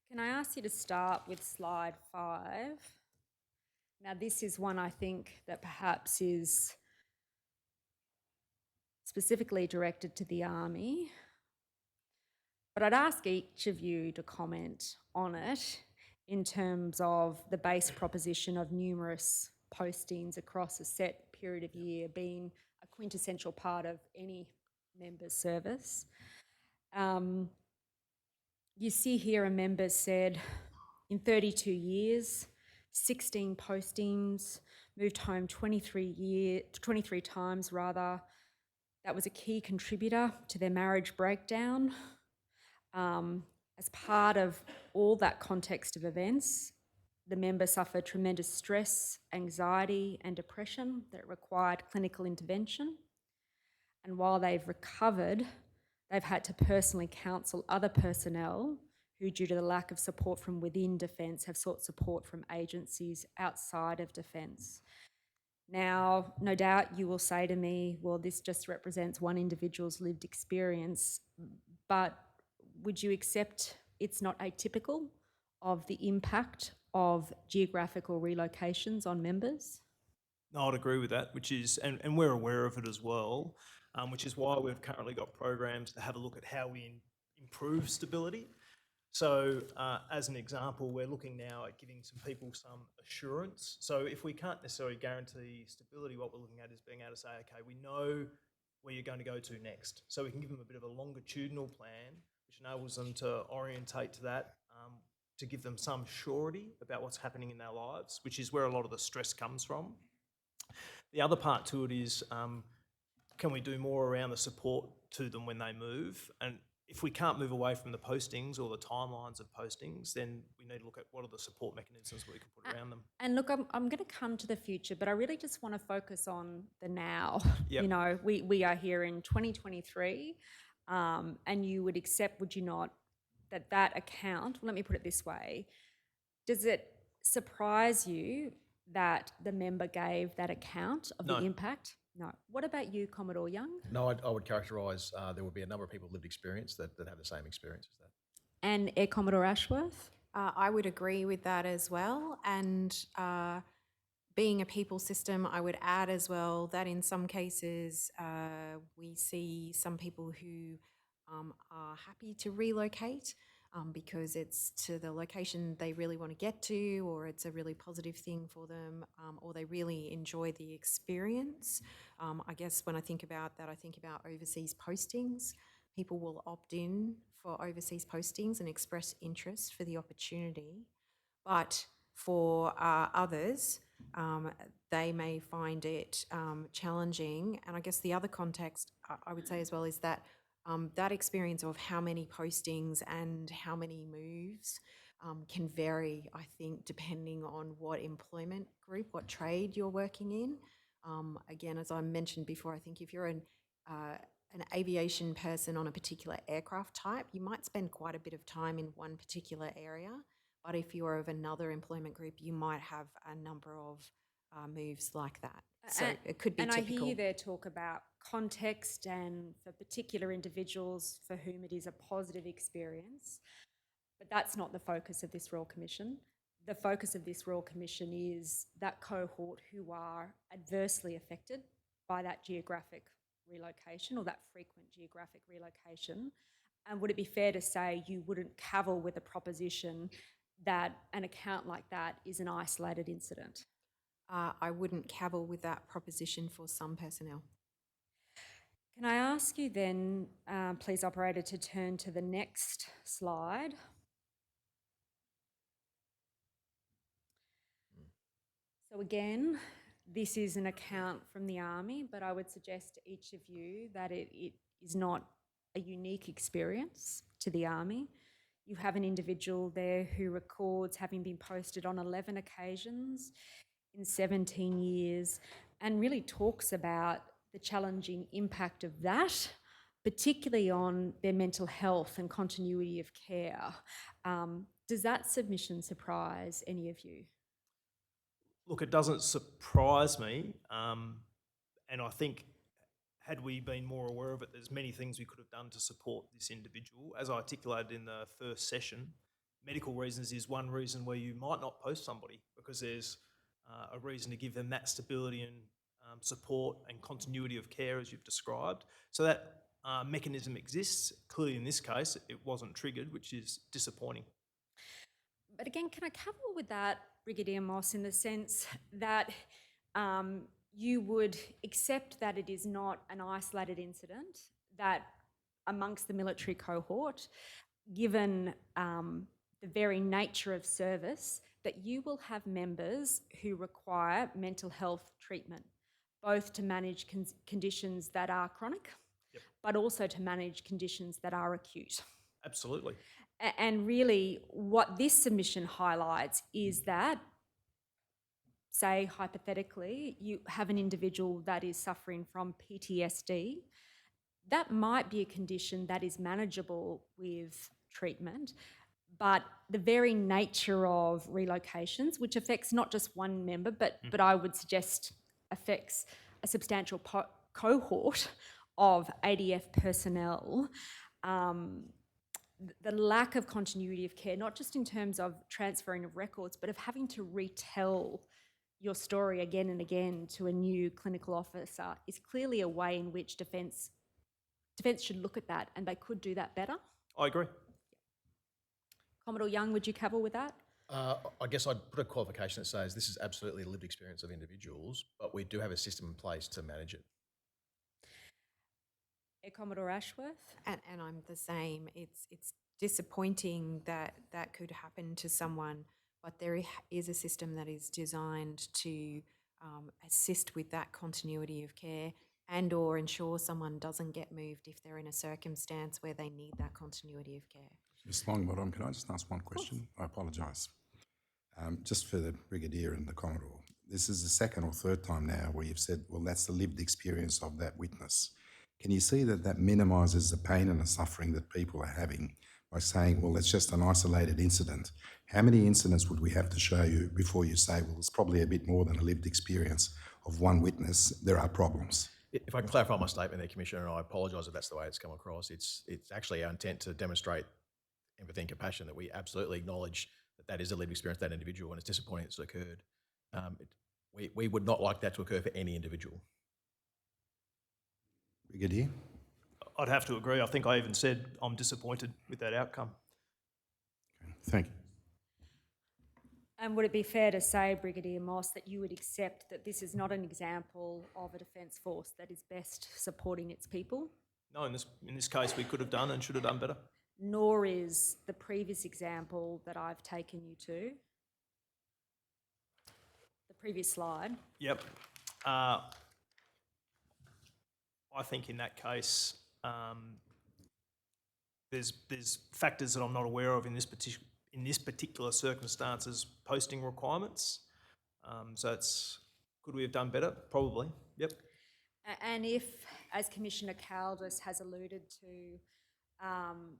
Can I ask you to start with slide 5? Now, this is one I think that perhaps is specifically directed to the Army, but I'd ask each of you to comment on it in terms of the base proposition of numerous postings across a set period of year being a quintessential part of any member's service. You see here a member said, in 32 years, 16 postings, moved home 23 times rather. That was a key contributor to their marriage breakdown. As part of all that context of events, the member suffered tremendous stress, anxiety, and depression that required clinical intervention. And while they've recovered, they've had to personally counsel other personnel who, due to the lack of support from within Defence, have sought support from agencies outside of Defence. Now, no doubt you will say to me, well, this just represents one individual's lived experience, but would you accept it's not atypical of the impact of geographical relocations on members? No, I'd agree with that, which is, and we're aware of it as well, which is why we've currently got programs to have a look at how we improve stability. So as an example, we're looking now at giving some people some assurance. So if we can't necessarily guarantee stability, what we're looking at is being able to say, okay, we know where you're going to go to next. So we can give them a bit of a longitudinal plan, which enables them to orientate to that, to give them some surety about what's happening in their lives, which is where a lot of the stress comes from. The other part to it is, can we do more around the support to them when they move? And if we can't move away from the postings or the timelines of postings, then we need to look at what are the support mechanisms we can put around them. And look, I'm going to come to the future, but I really just want to focus on the now. Yep. You know, we are here in 2023, and you would accept, would you not, that account, let me put it this way, does it surprise you that the member gave that account of the impact? No. What about you, Commodore Young? No, I would characterise there would be a number of people with lived experience that have the same experience as that. And Air Commodore Ashworth? I would agree with that as well. And being a people system, I would add as well that in some cases we see some people who are happy to relocate because it's to the location they really want to get to, or it's a really positive thing for them, or they really enjoy the experience. I guess when I think about that, I think about overseas postings. People will opt in for overseas postings and express interest for the opportunity. But for others, they may find it challenging. And I guess the other context I would say as well is that that experience of how many postings and how many moves can vary, I think, depending on what employment group, what trade you're working in. Again, as I mentioned before, I think if you're an aviation person on a particular aircraft type, you might spend quite a bit of time in one particular area. But if you're of another employment group, you might have a number of moves like that. So it could be typical. And I hear you there talk about context and for particular individuals for whom it is a positive experience, but that's not the focus of this Royal Commission. The focus of this Royal Commission is that cohort who are adversely affected by that geographic relocation or that frequent geographic relocation. And would it be fair to say you wouldn't cavil with a proposition that an account like that is an isolated incident? I wouldn't cavil with that proposition for some personnel. Can I ask you then, please, operator, to turn to the next slide? So again, this is an account from the Army, but I would suggest to each of you that it is not a unique experience to the Army. You have an individual there who records having been posted on 11 occasions in 17 years and really talks about the challenging impact of that, particularly on their mental health and continuity of care. Does that submission surprise any of you? Look, it doesn't surprise me, and I think had we been more aware of it, there's many things we could have done to support this individual. As I articulated in the first session, medical reasons is one reason where you might not post somebody because there's a reason to give them that stability and support and continuity of care as you've described. So that mechanism exists. Clearly in this case, it wasn't triggered, which is disappointing. But again, can I cavil with that Brigadier Moss, in the sense that you would accept that it is not an isolated incident, that amongst the military cohort, given the very nature of service, that you will have members who require mental health treatment, both to manage conditions that are chronic, but also to manage conditions that are acute. Absolutely. And really, what this submission highlights is that, say, hypothetically, you have an individual that is suffering from PTSD. That might be a condition that is manageable with treatment, but the very nature of relocations, which affects not just one member, but I would suggest affects a substantial cohort of ADF personnel, the lack of continuity of care, not just in terms of transferring of records, but of having to retell your story again and again to a new clinical officer, is clearly a way in which Defence should look at that, and they could do that better. I agree. Commodore Young, would you cover with that? I guess I'd put a qualification that says this is absolutely a lived experience of individuals, but we do have a system in place to manage it. Commodore Ashworth? And I'm the same. It's disappointing that that could happen to someone, but there is a system that is designed to assist with that continuity of care and or ensure someone doesn't get moved if they're in a circumstance where they need that continuity of care. Ms. Longbottom, can I just ask one question? I apologise. Just for the Brigadier and the Commodore, this is the second or third time now where you've said, well, that's the lived experience of that witness. Can you see that that minimises the pain and the suffering that people are having by saying, well, it's just an isolated incident? How many incidents would we have to show you before you say, well, it's probably a bit more than a lived experience of one witness, there are problems? If I can clarify my statement there, Commissioner, and I apologise if that's the way it's come across, it's actually our intent to demonstrate empathy and compassion, that we absolutely acknowledge that that is a lived experience of that individual, and it's disappointing it's occurred. We would not like that to occur for any individual. Brigadier? I'd have to agree. I think I even said I'm disappointed with that outcome. Okay, thank you. And would it be fair to say, Brigadier Moss, that you would accept that this is not an example of a Defence Force that is best supporting its people? No, in this case, we could have done and should have done better. Nor is the previous example that I've taken you to, the previous slide. Yep. I think in that case, there's factors that I'm not aware of in this particular circumstances, posting requirements. So could we have done better? Probably. Yep. And if, as Commissioner Caldis has alluded to,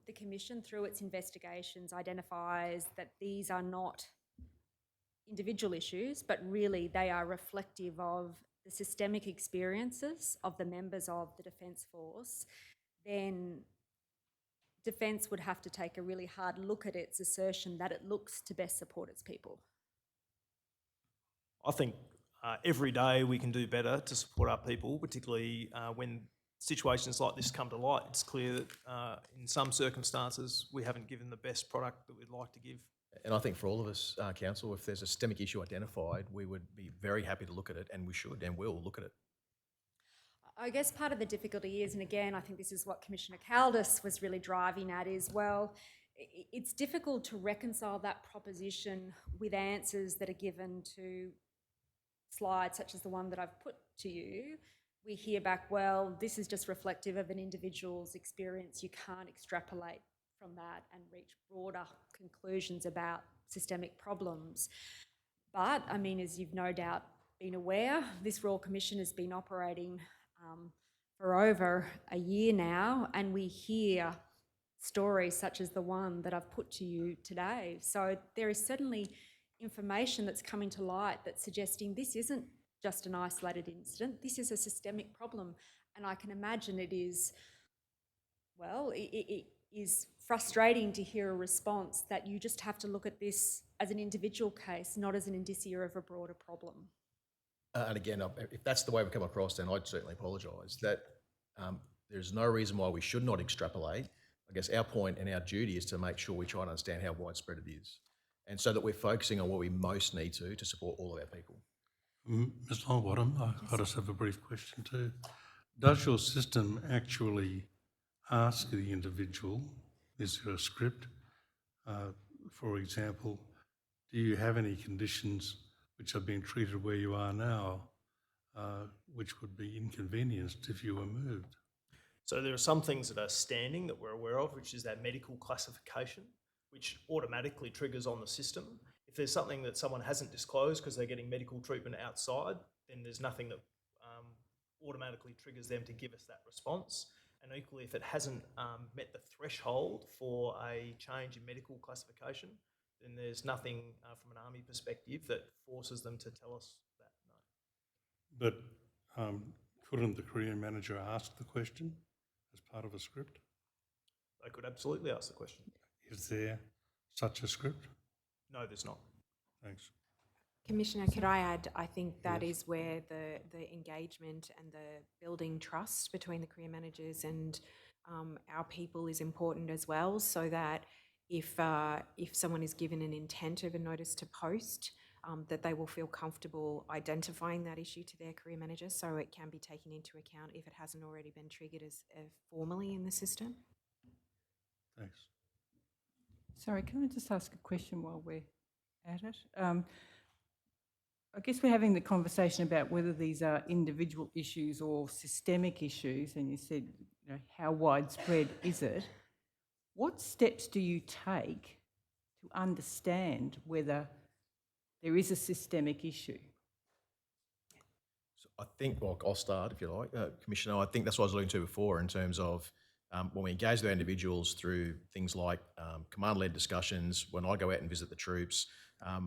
the Commission, through its investigations, identifies that these are not individual issues, but really they are reflective of the systemic experiences of the members of the Defence Force, then Defence would have to take a really hard look at its assertion that it looks to best support its people. I think every day we can do better to support our people, particularly when situations like this come to light. It's clear that in some circumstances we haven't given the best product that we'd like to give. And I think for all of us, Council, if there's a systemic issue identified, we would be very happy to look at it, and we should and will look at it. I guess part of the difficulty is, and again, I think this is what Commissioner Caldis was really driving at, is, well, it's difficult to reconcile that proposition with answers that are given to slides such as the one that I've put to you. We hear back, well, this is just reflective of an individual's experience. You can't extrapolate from that and reach broader conclusions about systemic problems. But, I mean, as you've no doubt been aware, this Royal Commission has been operating for over a year now, and we hear stories such as the one that I've put to you today. So there is certainly information that's coming to light that's suggesting this isn't just an isolated incident, this is a systemic problem. And I can imagine it is, well, it is frustrating to hear a response that you just have to look at this as an individual case, not as an indicia of a broader problem. And again, if that's the way we come across, then I'd certainly apologise. That there's no reason why we should not extrapolate. I guess our point and our duty is to make sure we try and understand how widespread it is. and so that we're focusing on what we most need to support all of our people. Ms Longbottom, I just have a brief question too. Does your system actually ask the individual, is there a script? For example, do you have any conditions which are being treated where you are now, which would be inconvenienced if you were moved? So there are some things that are standing that we're aware of, which is that medical classification, which automatically triggers on the system. If there's something that someone hasn't disclosed because they're getting medical treatment outside, then there's nothing that automatically triggers them to give us that response. And equally, if it hasn't met the threshold for a change in medical classification, then there's nothing from an army perspective that forces them to tell us that, no. But couldn't the career manager ask the question as part of a script? They could absolutely ask the question. Is there such a script? No, there's not. Thanks. Commissioner, could I add, I think that is where the engagement and the building trust between the career managers and our people is important as well, so that if someone is given an intent of a notice to post, that they will feel comfortable identifying that issue to their career manager, so it can be taken into account if it hasn't already been triggered as formally in the system. Thanks. Sorry, can I just ask a question while we're at it? I guess we're having the conversation about whether these are individual issues or systemic issues, and you said, you know, how widespread is it? What steps do you take to understand whether there is a systemic issue? So I think, well, I'll start if you like, Commissioner. I think that's what I was alluding to before in terms of when we engage with our individuals through things like command-led discussions, when I go out and visit the troops,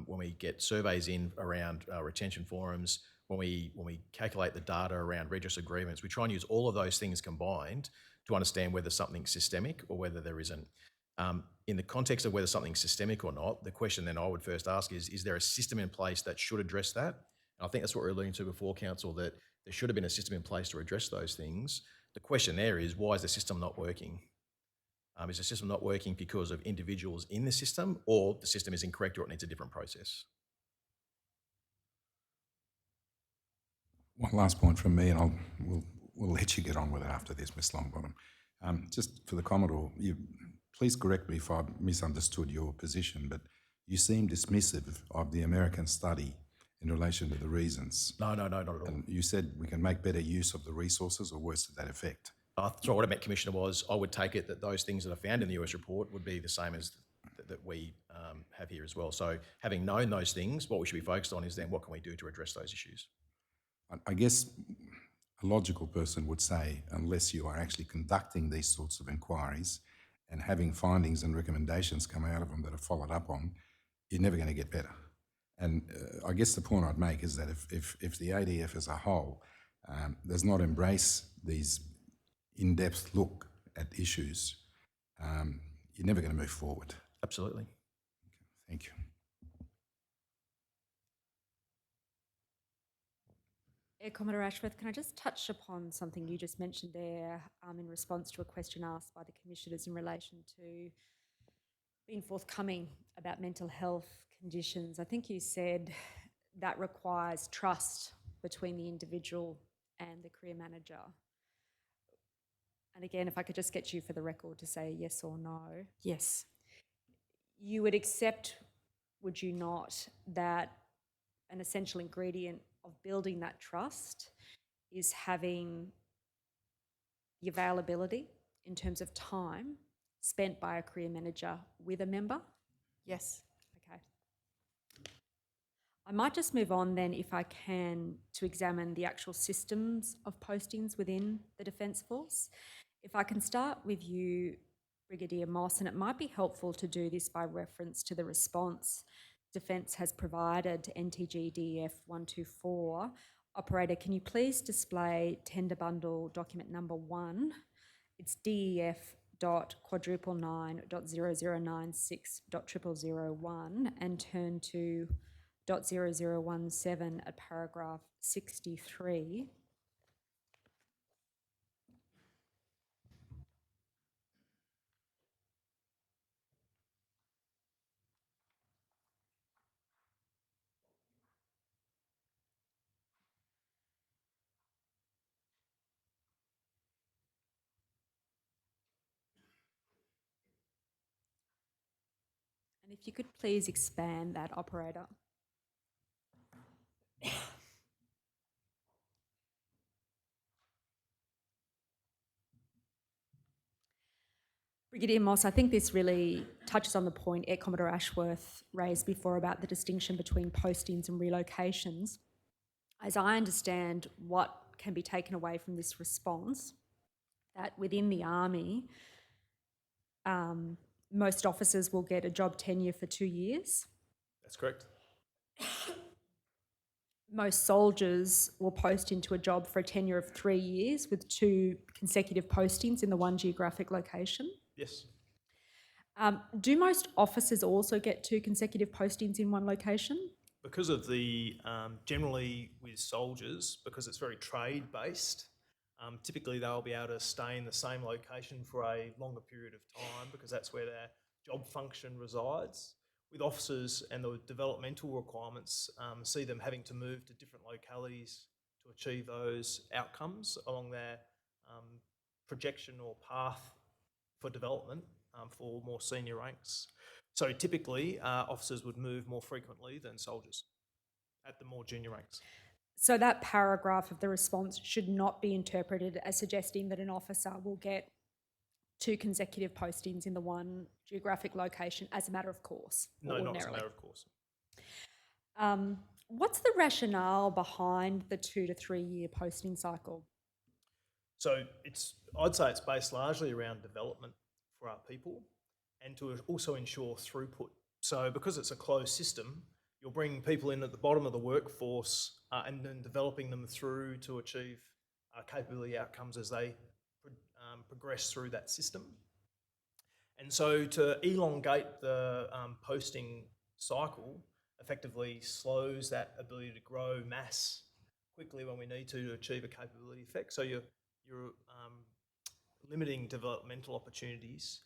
when we get surveys in around retention forums, when we calculate the data around register agreements, we try and use all of those things combined to understand whether something's systemic or whether there isn't. In the context of whether something's systemic or not, the question then I would first ask is there a system in place that should address that? And I think that's what we were alluding to before, Counsel, that there should have been a system in place to address those things. The question there is, why is the system not working? Is the system not working because of individuals in the system, or the system is incorrect, or it needs a different process? One last point from me, and we'll let you get on with it after this, Ms Longbottom. Just for the Commodore, please correct me if I've misunderstood your position, but you seem dismissive of the American study in relation to the reasons. No, not at all. And you said we can make better use of the resources, or words to that effect. So what I meant, Commissioner, was I would take it that those things that are found in the US report would be the same as that we have here as well. So having known those things, what we should be focused on is then what can we do to address those issues? I guess a logical person would say, unless you are actually conducting these sorts of inquiries and having findings and recommendations come out of them that are followed up on, you're never going to get better. And I guess the point I'd make is that if the ADF as a whole does not embrace these in-depth look at issues, you're never going to move forward. Absolutely. Thank you. Air Commodore Ashworth, can I just touch upon something you just mentioned there in response to a question asked by the commissioners in relation to being forthcoming about mental health conditions? I think you said that requires trust between the individual and the career manager. And again, if I could just get you for the record to say yes or no. Yes. You would accept, would you not, that an essential ingredient of building that trust is having the availability in terms of time spent by a career manager with a member? Yes. Okay. I might just move on then, if I can, to examine the actual systems of postings within the Defence Force. If I can start with you, Brigadier Moss, and it might be helpful to do this by reference to the response Defence has provided to NTG DEF 124. Operator, can you please display tender bundle document number 1? It's DEF.quadruple9.0096.0001 and turn to .0017 at paragraph 63. And if you could please expand that, operator. Brigadier Moss, I think this really touches on the point Air Commodore Ashworth raised before about the distinction between postings and relocations. As I understand what can be taken away from this response, that within the Army, most officers will get a job tenure for 2 years. That's correct. Most soldiers will post into a job for a tenure of 3 years with 2 consecutive postings in the one geographic location. Yes. Do most officers also get 2 consecutive postings in one location? Because of the, generally with soldiers, because it's very trade-based, typically they'll be able to stay in the same location for a longer period of time because that's where their job function resides. With officers and the developmental requirements, see them having to move to different localities to achieve those outcomes along their projection or path for development for more senior ranks. So typically, officers would move more frequently than soldiers at the more junior ranks. So that paragraph of the response should not be interpreted as suggesting that an officer will get 2 consecutive postings in the one geographic location as a matter of course. No, ordinarily. not as a matter of course. What's the rationale behind the 2 to 3 year posting cycle? So I'd say it's based largely around development for our people and to also ensure throughput. So because it's a closed system, you're bringing people in at the bottom of the workforce and then developing them through to achieve capability outcomes as they progress through that system. And so to elongate the posting cycle effectively slows that ability to grow mass quickly when we need to achieve a capability effect. So you're limiting developmental opportunities.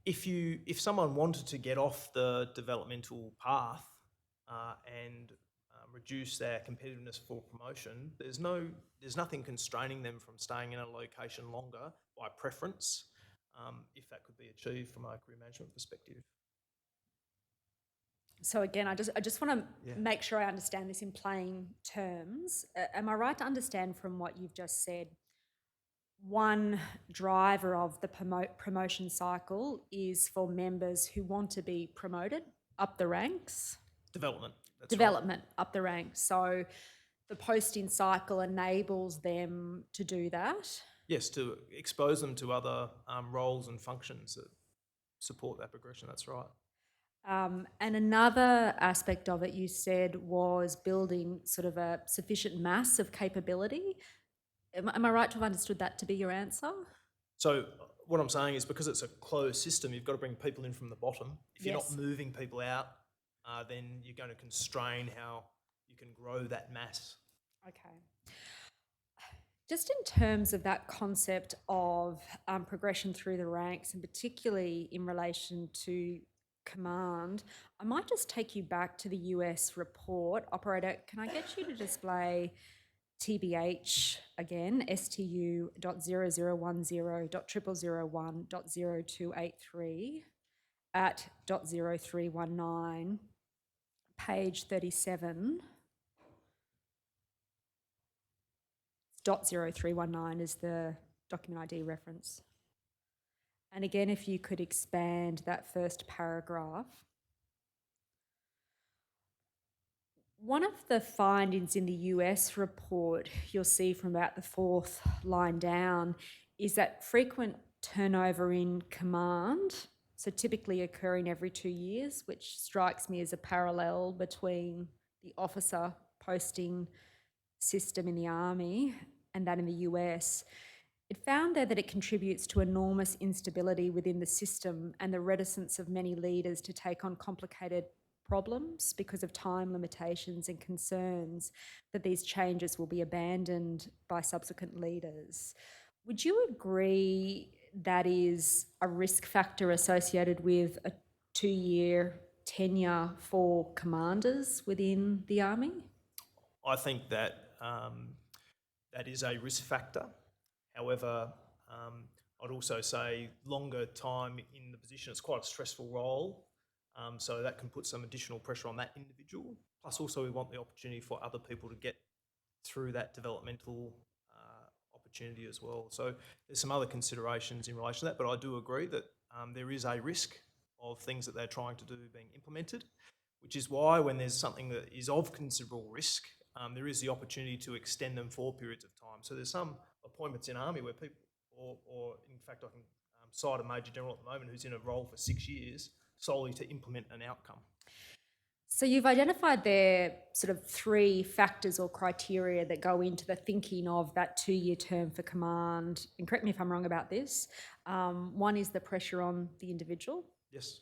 If someone wanted to get off the developmental path and reduce their competitiveness for promotion, there's nothing constraining them from staying in a location longer by preference, if that could be achieved from a career management perspective. So again, I just want to make sure I understand this in plain terms. Am I right to understand from what you've just said, one driver of the promotion cycle is for members who want to be promoted up the ranks? Development. Development up the ranks. So the posting cycle enables them to do that? Yes, to expose them to other roles and functions that support that progression, that's right. And another aspect of it you said was building sort of a sufficient mass of capability. Am I right to have understood that to be your answer? So what I'm saying is because it's a closed system, you've got to bring people in from the bottom. If you're not moving people out, then you're going to constrain how you can grow that mass. Okay. Just in terms of that concept of progression through the ranks, and particularly in relation to command, I might just take you back to the US report. Operator, can I get you to display TBH again, stu.0010.0001.0283 at .0319, page 37. .0319 is the document ID reference. And again, if you could expand that first paragraph. One of the findings in the US report you'll see from about the 4th line down is that frequent turnover in command, so typically occurring every 2 years, which strikes me as a parallel between the officer posting system in the Army and that in the US. It found there that it contributes to enormous instability within the system and the reticence of many leaders to take on complicated problems because of time limitations and concerns that these changes will be abandoned by subsequent leaders. Would you agree that is a risk factor associated with a 2-year tenure for commanders within the Army? I think that that is a risk factor. However, I'd also say longer time in the position, it's quite a stressful role. So that can put some additional pressure on that individual. Plus also we want the opportunity for other people to get through that developmental opportunity as well. So there's some other considerations in relation to that, but I do agree that there is a risk of things that they're trying to do being implemented, which is why when there's something that is of considerable risk, there is the opportunity to extend them for periods of time. So there's some appointments in Army where people, or in fact I can cite a Major General at the moment who's in a role for 6 years solely to implement an outcome. So you've identified there sort of 3 factors or criteria that go into the thinking of that 2-year term for command. And correct me if I'm wrong about this. One is the pressure on the individual. Yes.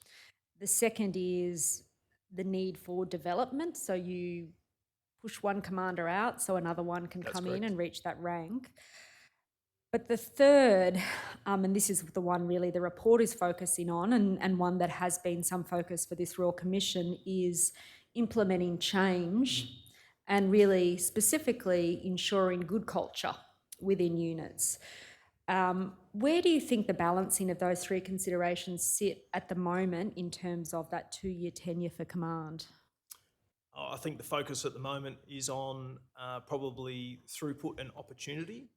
The second is the need for development. So you push one commander out so another one can come in and reach that rank. But the third, and this is the one really the report is focusing on, and one that has been some focus for this Royal Commission, is implementing change and really specifically ensuring good culture within units. Where do you think the balancing of those 3 considerations sit at the moment in terms of that 2-year tenure for command? I think the focus at the moment is on probably throughput and opportunity.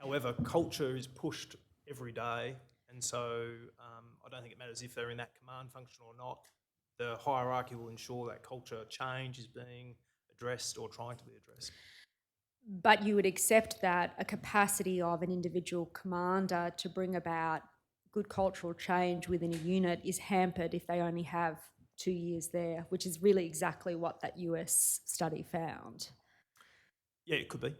However, culture is pushed every day, and so I don't think it matters if they're in that command function or not. The hierarchy will ensure that culture change is being addressed or trying to be addressed. But you would accept that a capacity of an individual commander to bring about good cultural change within a unit is hampered if they only have 2 years there, which is really exactly what that US study found. Yeah, it could be.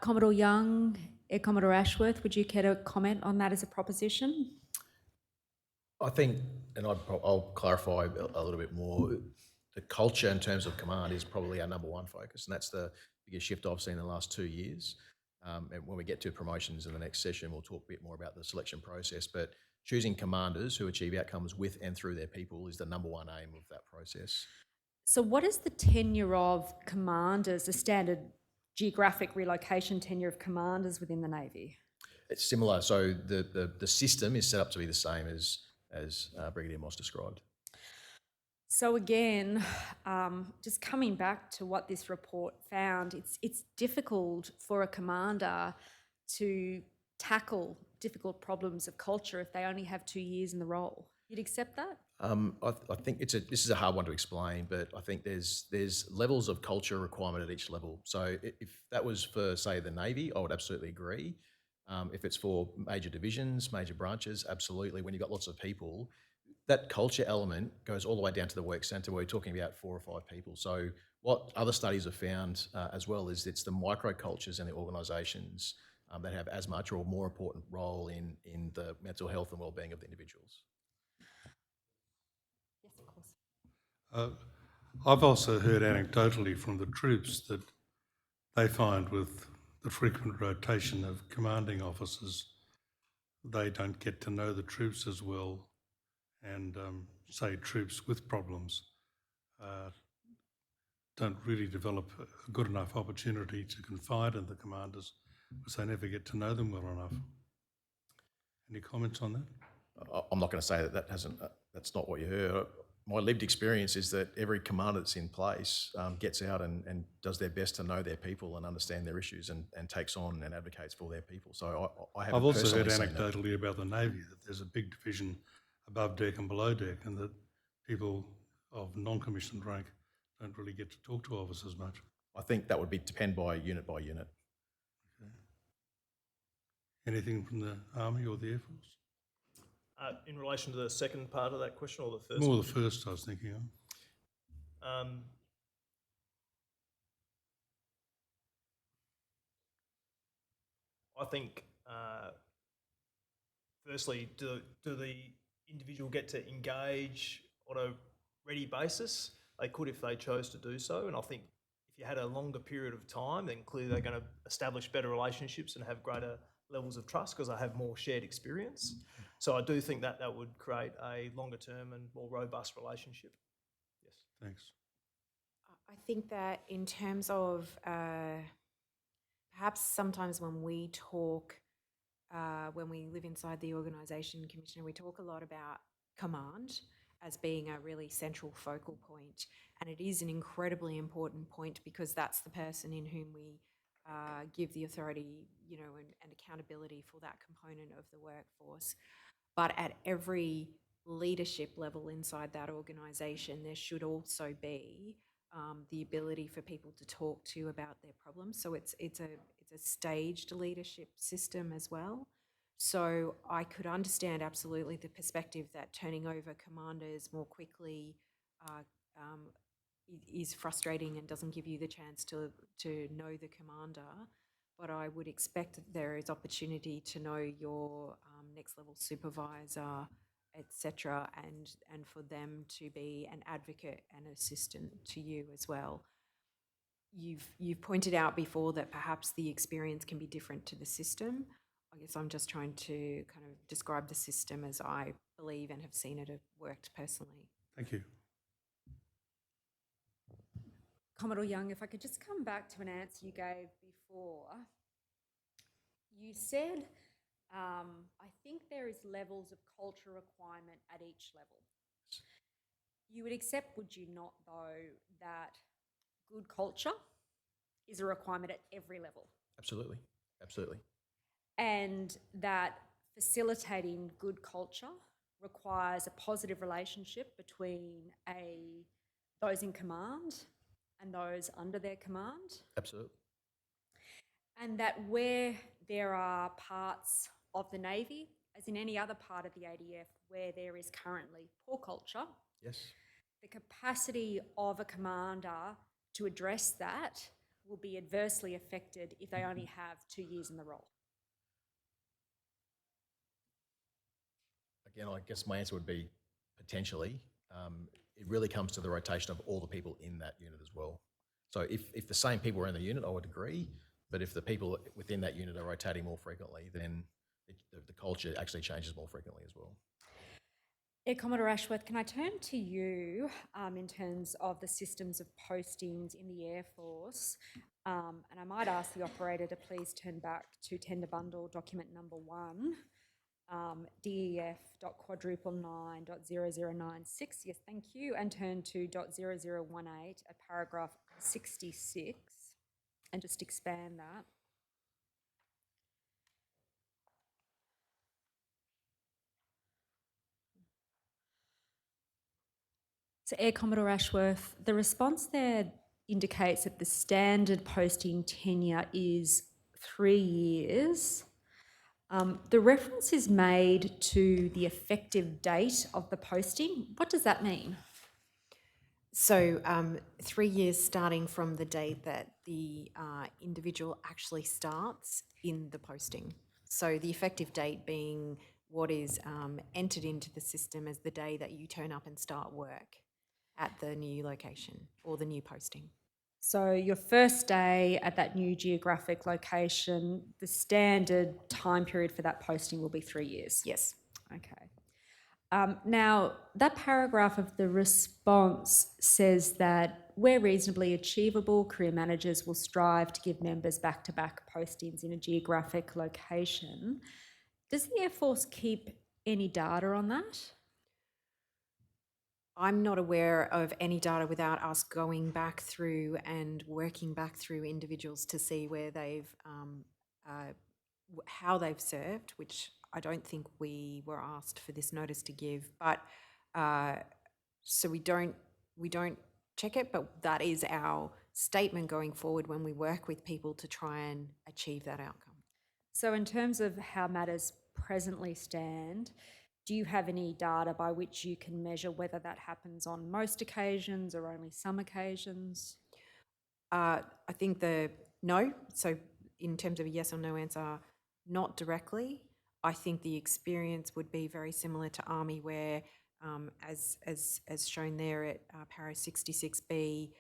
Commodore Young, Air Commodore Ashworth, would you care to comment on that as a proposition? I think, and I'll clarify a little bit more, the culture in terms of command is probably our number 1 focus, and that's the biggest shift I've seen in the last 2 years. And when we get to promotions in the next session, we'll talk a bit more about the selection process, but choosing commanders who achieve outcomes with and through their people is the number 1 aim of that process. So what is the tenure of commanders, the standard geographic relocation tenure of commanders within the Navy? It's similar. So the system is set up to be the same as Brigadier Moss described. So again, just coming back to what this report found, it's difficult for a commander to tackle difficult problems of culture if they only have 2 years in the role. You'd accept that? I think this is a hard one to explain, but I think there's levels of culture requirement at each level. So if that was for, say, the Navy, I would absolutely agree. If it's for major divisions, major branches, absolutely. When you've got lots of people, that culture element goes all the way down to the work centre where we're talking about 4 or 5 people. So what other studies have found as well is it's the microcultures in the organisations that have as much or more important role in the mental health and wellbeing of the individuals. Yes, of course. I've also heard anecdotally from the troops that they find with the frequent rotation of commanding officers, they don't get to know the troops as well, and say troops with problems don't really develop a good enough opportunity to confide in the commanders because they never get to know them well enough. Any comments on that? I'm not going to say that that's not what you heard. My lived experience is that every commander that's in place gets out and does their best to know their people and understand their issues and takes on and advocates for their people. So I've also heard anecdotally about the Navy that there's a big division above deck and below deck, and that people of non-commissioned rank don't really get to talk to officers much. I think that would depend by unit by unit. Okay. Anything from the Army or the Air Force? In relation to the second part of that question or the first? More the first I was thinking of. I think, firstly, do the individual get to engage on a ready basis? They could if they chose to do so, and I think if you had a longer period of time, then clearly they're going to establish better relationships and have greater levels of trust because they have more shared experience. So I do think that would create a longer term and more robust relationship. Yes. Thanks. I think that in terms of perhaps sometimes when we talk, when we live inside the organisation, Commissioner, we talk a lot about command as being a really central focal point. And it is an incredibly important point because that's the person in whom we give the authority, and accountability for that component of the workforce. But at every leadership level inside that organisation, there should also be the ability for people to talk to about their problems. So it's a staged leadership system as well. So I could understand absolutely the perspective that turning over commanders more quickly is frustrating and doesn't give you the chance to know the commander. But I would expect that there is opportunity to know your next level supervisor, etc., and for them to be an advocate and assistant to you as well. You've pointed out before that perhaps the experience can be different to the system. I guess I'm just trying to kind of describe the system as I believe and have seen it have worked personally. Thank you. Commodore Young, if I could just come back to an answer you gave before. You said, I think there is levels of culture requirement at each level. You would accept, would you not, though, that good culture is a requirement at every level? Absolutely, absolutely. And that facilitating good culture requires a positive relationship between those in command and those under their command? Absolutely. And that where there are parts of the Navy, as in any other part of the ADF, where there is currently poor culture, Yes. the capacity of a commander to address that will be adversely affected if they only have 2 years in the role. Again, I guess my answer would be potentially. It really comes to the rotation of all the people in that unit as well. So if the same people are in the unit, I would agree. But if the people within that unit are rotating more frequently, then the culture actually changes more frequently as well. Air Commodore Ashworth, can I turn to you in terms of the systems of postings in the Air Force? And I might ask the operator to please turn back to tender bundle document number 1, DEF.quadruple9.0096. Yes, thank you. And turn to .0018 at paragraph 66 and just expand that. So Air Commodore Ashworth, the response there indicates that the standard posting tenure is 3 years. The reference is made to the effective date of the posting. What does that mean? So 3 years starting from the date that the individual actually starts in the posting. So the effective date being what is entered into the system as the day that you turn up and start work at the new location or the new posting. So your first day at that new geographic location, the standard time period for that posting will be 3 years? Yes. Okay. Now, that paragraph of the response says that where reasonably achievable, career managers will strive to give members back-to-back postings in a geographic location. Does the Air Force keep any data on that? I'm not aware of any data without us going back through and working back through individuals to see where they've, how they've served, which I don't think we were asked for this notice to give. But so we don't check it, but that is our statement going forward when we work with people to try and achieve that outcome. So in terms of how matters presently stand, do you have any data by which you can measure whether that happens on most occasions or only some occasions? I think no. So in terms of a yes or no answer, not directly. I think the experience would be very similar to Army where, as shown there at para 66B,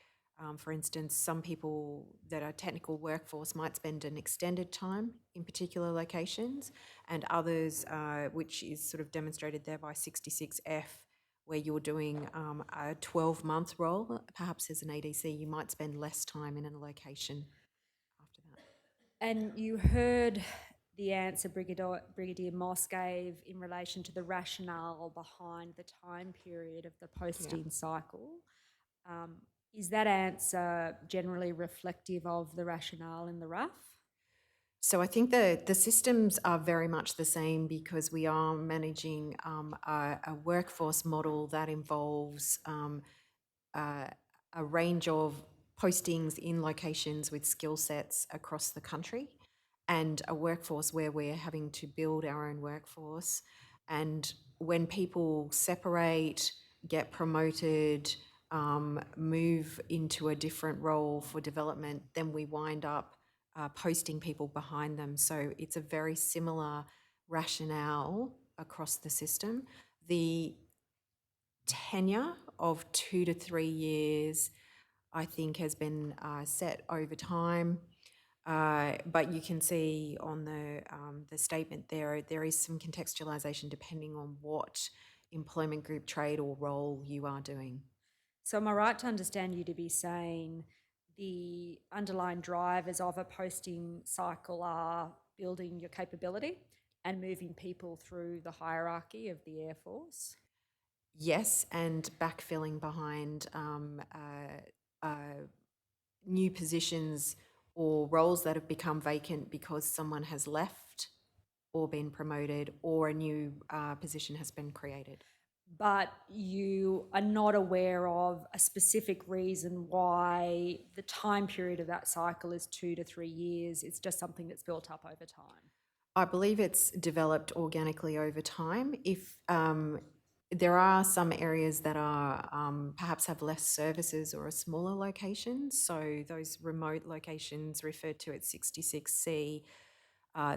for instance, some people that are technical workforce might spend an extended time in particular locations, and others, which is sort of demonstrated there by 66F, where you're doing a 12-month role, perhaps as an ADC, you might spend less time in a location after that. And you heard the answer Brigadier Moss gave in relation to the rationale behind the time period of the posting cycle. Is that answer generally reflective of the rationale in the RAF? So I think the systems are very much the same because we are managing a workforce model that involves a range of postings in locations with skill sets across the country, and a workforce where we're having to build our own workforce. And when people separate, get promoted, move into a different role for development, then we wind up posting people behind them. So it's a very similar rationale across the system. The tenure of 2 to 3 years, I think, has been set over time. But you can see on the statement there is some contextualisation depending on what employment group, trade or role you are doing. So am I right to understand you to be saying the underlying drivers of a posting cycle are building your capability and moving people through the hierarchy of the Air Force? Yes, and backfilling behind new positions or roles that have become vacant because someone has left or been promoted or a new position has been created. But you are not aware of a specific reason why the time period of that cycle is 2 to 3 years. It's just something that's built up over time. I believe it's developed organically over time. If there are some areas that are perhaps have less services or a smaller location, so those remote locations referred to at 66C,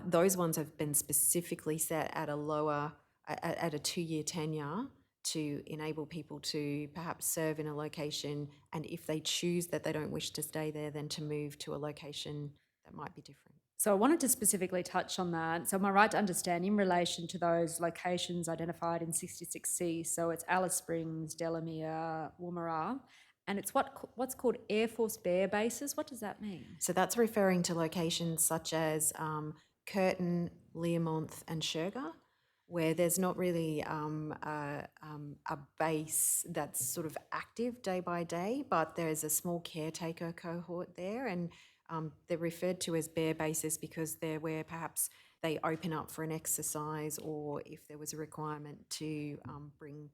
those ones have been specifically set at a 2-year tenure to enable people to perhaps serve in a location, and if they choose that they don't wish to stay there, then to move to a location that might be different. So I wanted to specifically touch on that. So am I right to understand in relation to those locations identified in 66C, so it's Alice Springs, Delamere, Woomera, and it's what's called Air Force Bear Bases. What does that mean? So that's referring to locations such as Curtin, Learmonth and Shergar, where there's not really a base that's sort of active day by day, but there's a small caretaker cohort there, and they're referred to as bear bases because they're where perhaps they open up for an exercise or if there was a requirement to bring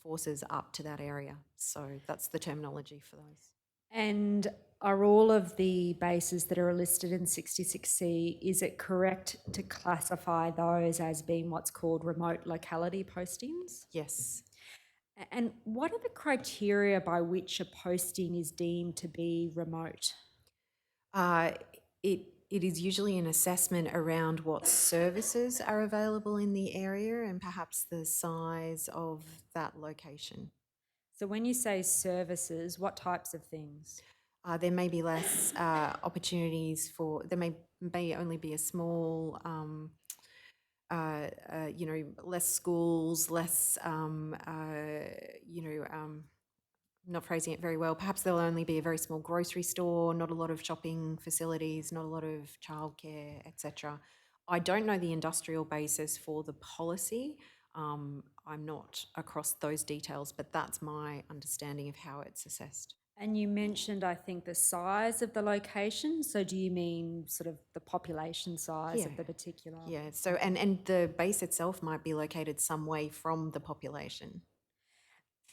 forces up to that area. So that's the terminology for those. And are all of the bases that are listed in 66C, is it correct to classify those as being what's called remote locality postings? Yes. And what are the criteria by which a posting is deemed to be remote? It is usually an assessment around what services are available in the area and perhaps the size of that location. So when you say services, what types of things? There may be less opportunities for, there may only be a small, less schools, less, not phrasing it very well, perhaps there'll only be a very small grocery store, not a lot of shopping facilities, not a lot of childcare, etc. I don't know the industrial basis for the policy. I'm not across those details, but that's my understanding of how it's assessed. And you mentioned, I think, the size of the location. So do you mean sort of the population size of the particular? Yeah, so and the base itself might be located some way from the population.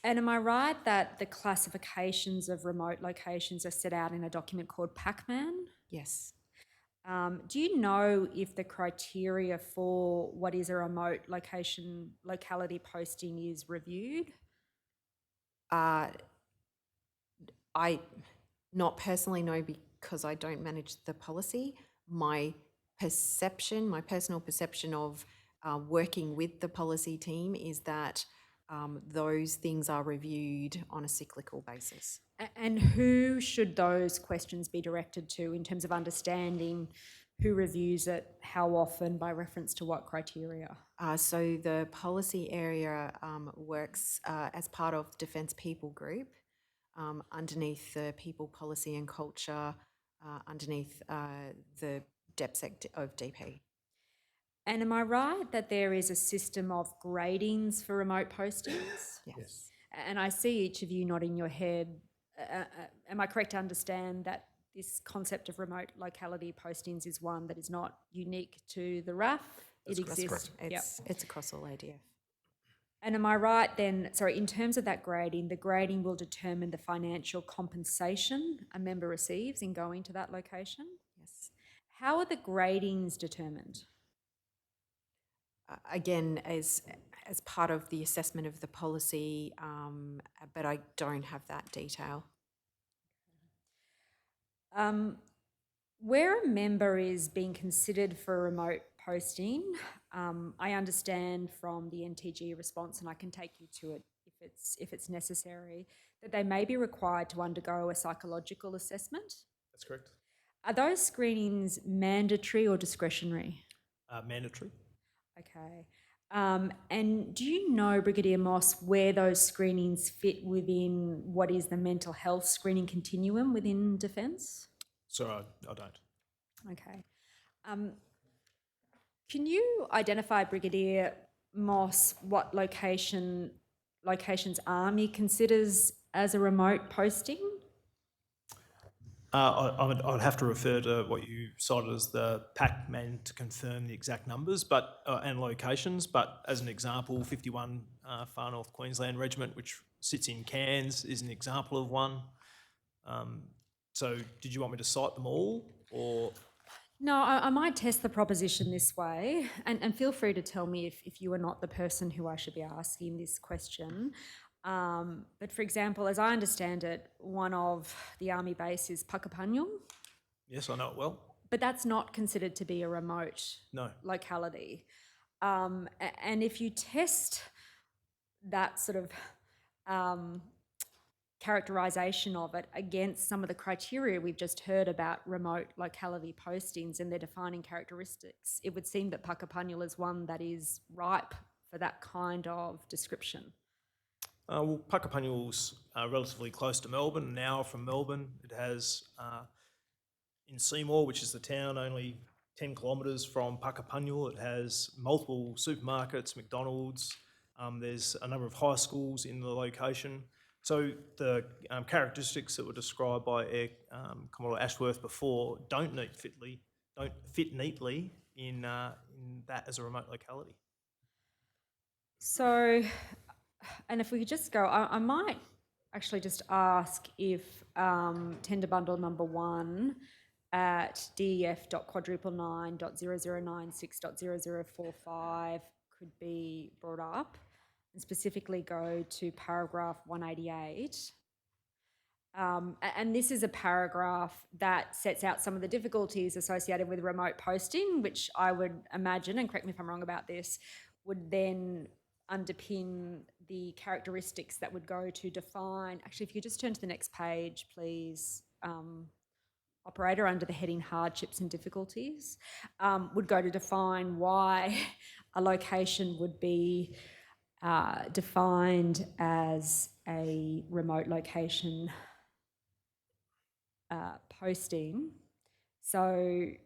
And am I right that the classifications of remote locations are set out in a document called Pac-Man? Yes. Do you know if the criteria for what is a remote locality posting is reviewed? I not personally know because I don't manage the policy. My personal perception of working with the policy team is that those things are reviewed on a cyclical basis. And who should those questions be directed to in terms of understanding who reviews it, how often, by reference to what criteria? So the policy area works as part of Defence People Group, underneath the People Policy and Culture, underneath the DepSec of DP. And am I right that there is a system of gradings for remote postings? Yes. And I see each of you nodding your head. Am I correct to understand that this concept of remote locality postings is one that is not unique to the RAF? It exists. It's across all ADF. And am I right then, sorry, in terms of that grading, the grading will determine the financial compensation a member receives in going to that location? Yes. How are the gradings determined? Again, as part of the assessment of the policy, but I don't have that detail. Where a member is being considered for a remote posting, I understand from the NTG response, and I can take you to it if it's necessary, that they may be required to undergo a psychological assessment. That's correct. Are those screenings mandatory or discretionary? Mandatory. Okay. And do you know, Brigadier Moss, where those screenings fit within what is the mental health screening continuum within Defence? Sorry, I don't. Okay. Can you identify, Brigadier Moss, what locations Army considers as a remote posting? I'd have to refer to what you cited as the PAC-man to confirm the exact numbers and locations, but as an example, 51 Far North Queensland Regiment, which sits in Cairns, is an example of one. So did you want me to cite them all, or...? No, I might test the proposition this way, and feel free to tell me if you are not the person who I should be asking this question. But for example, as I understand it, one of the Army base is Puckapunyal. Yes, I know it well. But that's not considered to be a remote locality. And if you test that sort of characterisation of it against some of the criteria we've just heard about remote locality postings and their defining characteristics, it would seem that Puckapunyal is one that is ripe for that kind of description. Well, Puckapunyal's relatively close to Melbourne, an hour from Melbourne. It has, in Seymour, which is the town, only 10 kilometres from Puckapunyal. It has multiple supermarkets, McDonald's. There's a number of high schools in the location. So the characteristics that were described by Commodore Ashworth before don't fit neatly in that as a remote locality. So, and if we could just go, I might actually just ask if tender bundle number 1 at def.quadruple9.0096.0045 could be brought up, and specifically go to paragraph 188. And this is a paragraph that sets out some of the difficulties associated with remote posting, which I would imagine, and correct me if I'm wrong about this, would then underpin the characteristics that would go to define, actually, if you just turn to the next page, please, operator, under the heading hardships and difficulties, would go to define why a location would be defined as a remote location posting. So I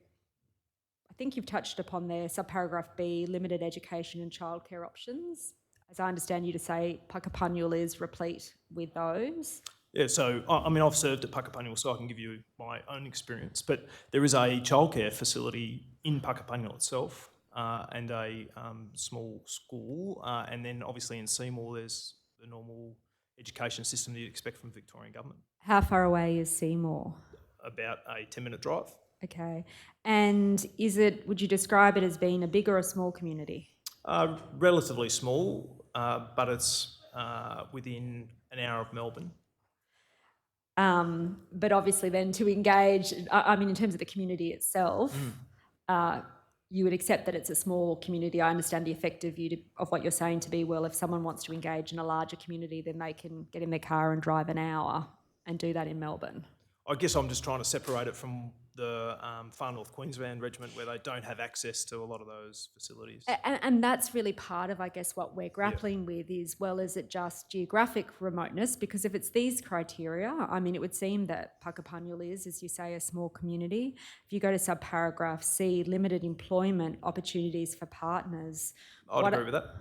think you've touched upon there, subparagraph B, limited education and childcare options. As I understand you to say, Puckapunyal is replete with those. Yeah, so I mean, I've served at Puckapunyal, so I can give you my own experience, but there is a childcare facility in Puckapunyal itself, and a small school, and then obviously in Seymour there's the normal education system that you'd expect from the Victorian government. How far away is Seymour? About a 10-minute drive. Okay. And would you describe it as being a big or a small community? Relatively small, but it's within an hour of Melbourne. But obviously then to engage, I mean, in terms of the community itself, you would accept that it's a small community. I understand the effective view of what you're saying to be, well, if someone wants to engage in a larger community, then they can get in their car and drive an hour and do that in Melbourne. I guess I'm just trying to separate it from the Far North Queensland Regiment, where they don't have access to a lot of those facilities. And that's really part of, I guess, what we're grappling with is, well, is it just geographic remoteness? Because if it's these criteria, I mean, it would seem that Puckapunyal is, as you say, a small community. If you go to subparagraph C, limited employment opportunities for partners. I'd agree with that.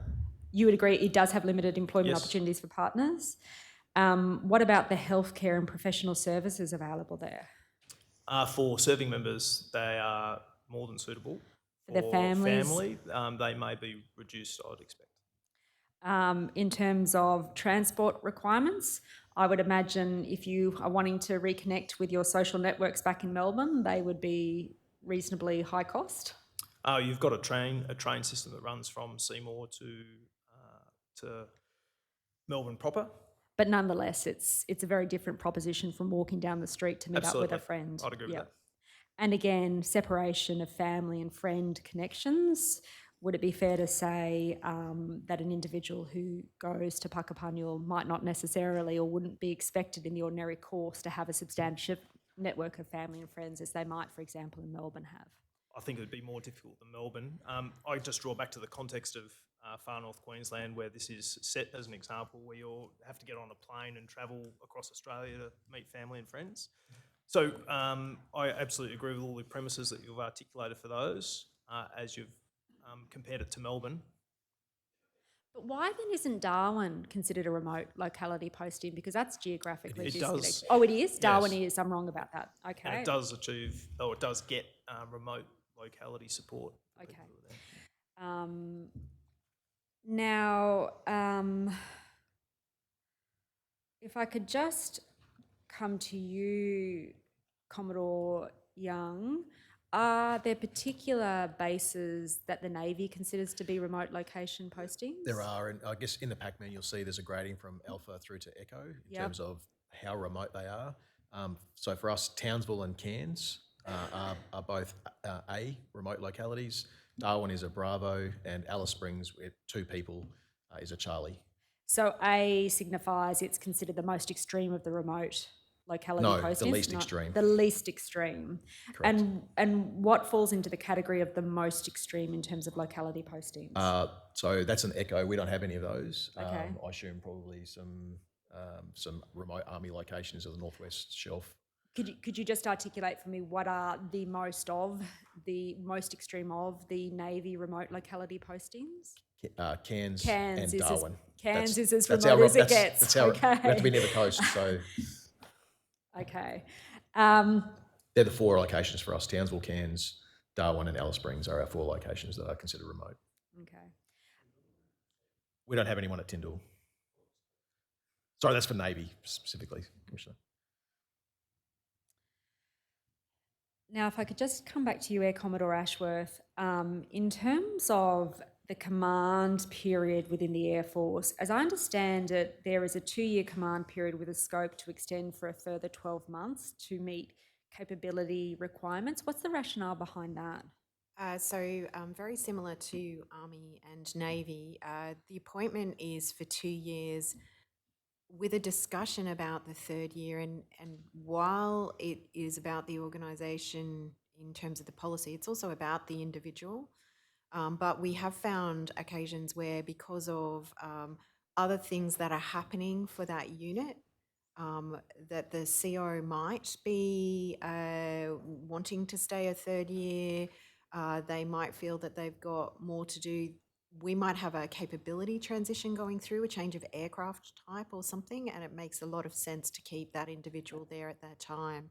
You would agree it does have limited employment Yes. opportunities for partners? What about the healthcare and professional services available there? For serving members, they are more than suitable. For their families? Family, they may be reduced, I'd expect. In terms of transport requirements, I would imagine if you are wanting to reconnect with your social networks back in Melbourne, they would be reasonably high cost. You've got a train system that runs from Seymour to Melbourne proper. But nonetheless, it's a very different proposition from walking down the street to meet up with a Absolutely. friend. I'd agree with that. And again, separation of family and friend connections. Would it be fair to say that an individual who goes to Puckapunyal might not necessarily or wouldn't be expected in the ordinary course to have a substantial network of family and friends as they might, for example, in Melbourne have? I think it would be more difficult than Melbourne. I just draw back to the context of Far North Queensland, where this is set as an example, where you'll have to get on a plane and travel across Australia to meet family and friends. So I absolutely agree with all the premises that you've articulated for those as you've compared it to Melbourne. But why then isn't Darwin considered a remote locality posting? Because that's geographically It disconnected. does. Oh, it is? Darwin Yes. is. I'm wrong about that. Okay. And it does it does get remote locality support. for Okay. people who are there. Now, if I could just come to you, Commodore Young, are there particular bases that the Navy considers to be remote location postings? There are, and I guess in the Pac-Man you'll see there's a grading from Alpha through to Echo in Yep. terms of how remote they are. So for us, Townsville and Cairns are both A, remote localities. Darwin is a Bravo, and Alice Springs, with 2 people, is a Charlie. So A signifies it's considered the most extreme of the remote locality No, the postings? least Not- extreme. The least extreme. Correct. And what falls into the category of the most extreme in terms of locality postings? So that's an Echo. We don't have any of those. Okay. I assume probably some remote army locations of the Northwest Shelf. Could you just articulate for me what are the most extreme of the Navy remote locality postings? Cairns Cairns and is Darwin. Cairns is as that's remote our- as it that's- gets. That's how Okay. we have to be near the coast. So Okay. they're the 4 locations for us. Townsville, Cairns, Darwin, and Alice Springs are our 4 locations that are considered remote. Okay. We don't have anyone at Tyndall. Sorry, that's for Navy specifically, Commissioner. Now, if I could just come back to you, Air Commodore Ashworth, in terms of the command period within the Air Force, as I understand it, there is a 2-year command period with a scope to extend for a further 12 months to meet capability requirements. What's the rationale behind that? Very similar to Army and Navy, the appointment is for 2 years with a discussion about the 3rd year. And while it is about the organisation in terms of the policy, it's also about the individual. But we have found occasions where, because of other things that are happening for that unit, that the CO might be wanting to stay a 3rd year. They might feel that they've got more to do. We might have a capability transition going through, a change of aircraft type or something, and it makes a lot of sense to keep that individual there at that time.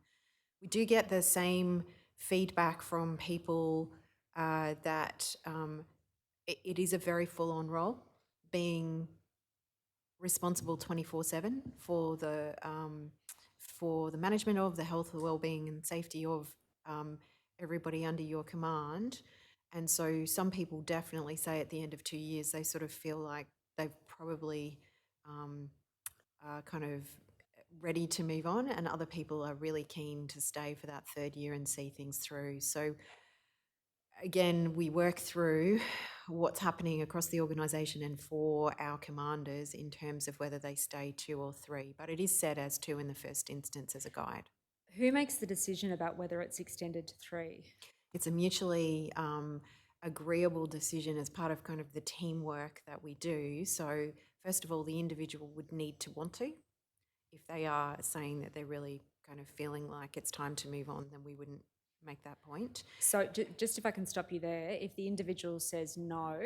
We do get the same feedback from people that it is a very full-on role, being responsible 24/7 for the management of the health, the well-being and safety of everybody under your command. And so some people definitely say at the end of 2 years, they sort of feel like they've probably kind of ready to move on, and other people are really keen to stay for that 3rd year and see things through. So again, we work through what's happening across the organisation and for our commanders in terms of whether they stay 2 or 3, but it is set as 2 in the first instance as a guide. Who makes the decision about whether it's extended to 3? It's a mutually agreeable decision as part of kind of the teamwork that we do. So first of all, the individual would need to want to. If they are saying that they're really kind of feeling like it's time to move on, then we wouldn't make that point. So just if I can stop you there, if the individual says no,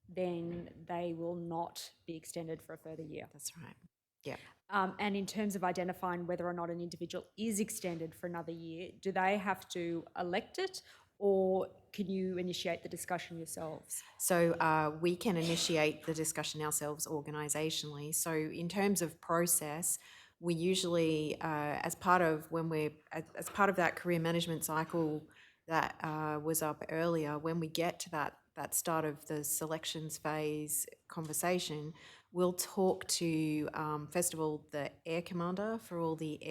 then they will not be extended for a further year. That's right. Yeah. And in terms of identifying whether or not an individual is extended for another year, do they have to elect it, or can you initiate the discussion yourselves? So we can initiate the discussion ourselves organisationally. So in terms of process, we usually, as part of that career management cycle that was up earlier, when we get to that start of the selections phase conversation, we'll talk to, first of all, the air commander for all the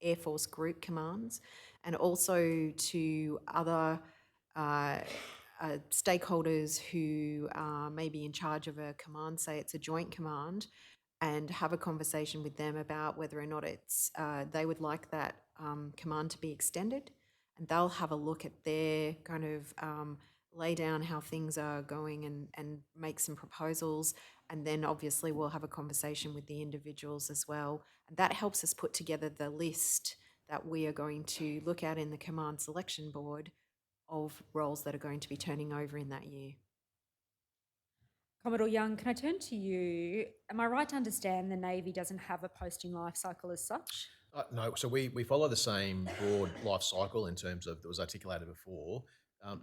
Air Force group commands, and also to other stakeholders who may be in charge of a command, say it's a joint command, and have a conversation with them about whether or not they would like that command to be extended. And they'll have a look at their kind of lay down how things are going and make some proposals. And then obviously we'll have a conversation with the individuals as well. And that helps us put together the list that we are going to look at in the command selection board of roles that are going to be turning over in that year. Commodore Young, can I turn to you? Am I right to understand the Navy doesn't have a posting life cycle as such? No, so we follow the same broad life cycle in terms of that was articulated before.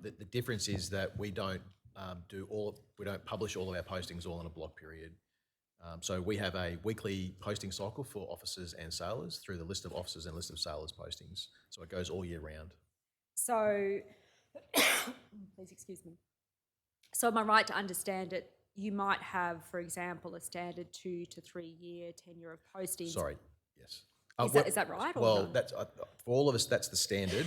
The difference is that we don't publish all of our postings all in a block period. So we have a weekly posting cycle for officers and sailors through the list of officers and list of sailors postings. So it goes all year round. So, please excuse me. So am I right to understand it? You might have, for example, a standard 2 to 3 year tenure of postings. Sorry, yes. Is that right? Or Well, no? that's for all of us. That's the standard.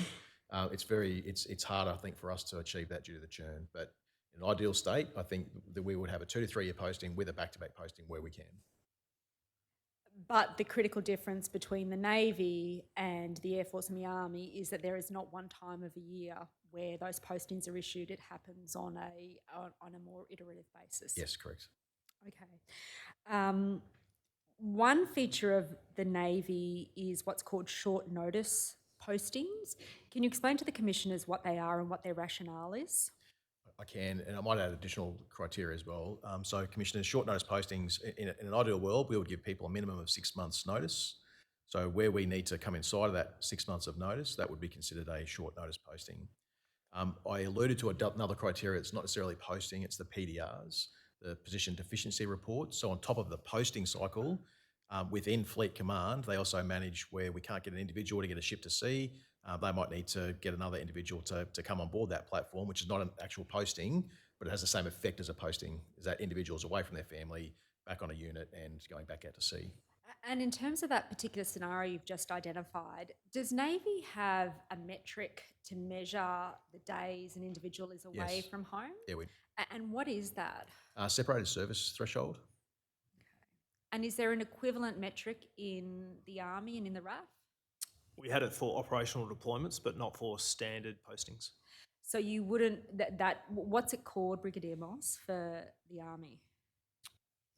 It's hard, I think, for us to achieve that due to the churn. But in an ideal state, I think that we would have a 2 to 3 year posting with a back-to-back posting where we can. But the critical difference between the Navy and the Air Force and the Army is that there is not one time of a year where those postings are issued. It happens on a more iterative basis. Yes, correct. Okay. One feature of the Navy is what's called short notice postings. Can you explain to the commissioners what they are and what their rationale is? I can, and I might add additional criteria as well. So, commissioners, short notice postings, in an ideal world, we would give people a minimum of 6 months' notice. So, where we need to come inside of that 6 months of notice, that would be considered a short notice posting. I alluded to another criteria. It's not necessarily posting, it's the PDRs, the position deficiency reports. So, on top of the posting cycle, within Fleet Command, they also manage where we can't get an individual to get a ship to sea. They might need to get another individual to come on board that platform, which is not an actual posting, but it has the same effect as a posting, is that individuals away from their family, back on a unit and going back out to sea. And in terms of that particular scenario you've just identified, does Navy have a metric to measure the days an individual is away Yes. from home? Yeah, And what is that? separated service threshold. And is there an equivalent metric in the Army and in the RAF? We had it for operational deployments, but not for standard postings. So you wouldn't, what's it called, Brigadier Moss, for the Army?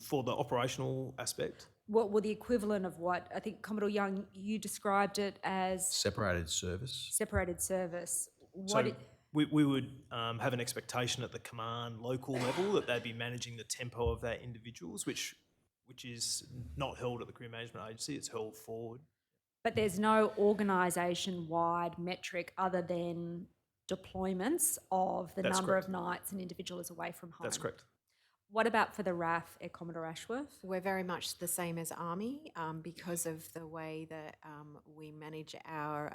For the operational aspect, What were the equivalent of what? I think Commodore Young, you described it as Separated service. separated service. so we would have an expectation at the command local level that they'd be managing the tempo of their individuals, which is not held at the Career Management Agency, it's held forward. But there's no organisation-wide metric other than deployments of the That's number correct. of nights an individual is away from home. That's correct. What about for the RAF, Air Commodore Ashworth? We're very much the same as Army because of the way that we manage our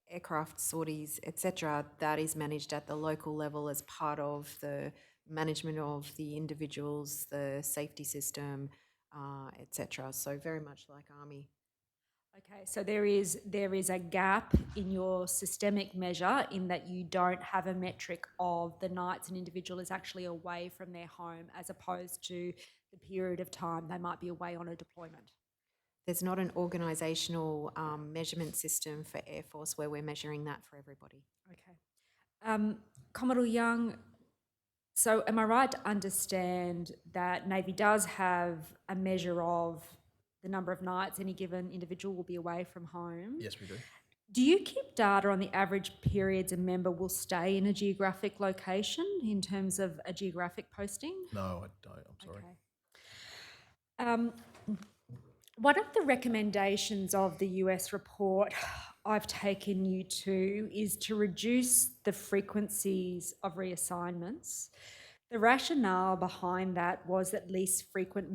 aircraft sorties, etc. That is managed at the local level as part of the management of the individuals, the safety system, etc. So very much like Army. Okay, so there is a gap in your systemic measure in that you don't have a metric of the nights an individual is actually away from their home as opposed to the period of time they might be away on a deployment. There's not an organisational measurement system for Air Force where we're measuring that for everybody. Okay. Commodore Young, so am I right to understand that Navy does have a measure of the number of nights any given individual will be away from home? Yes, we do. Do you keep data on the average periods a member will stay in a geographic location in terms of a geographic posting? No, I don't. I'm sorry. Okay. One of the recommendations of the US report I've taken you to is to reduce the frequencies of reassignments. The rationale behind that was that less frequent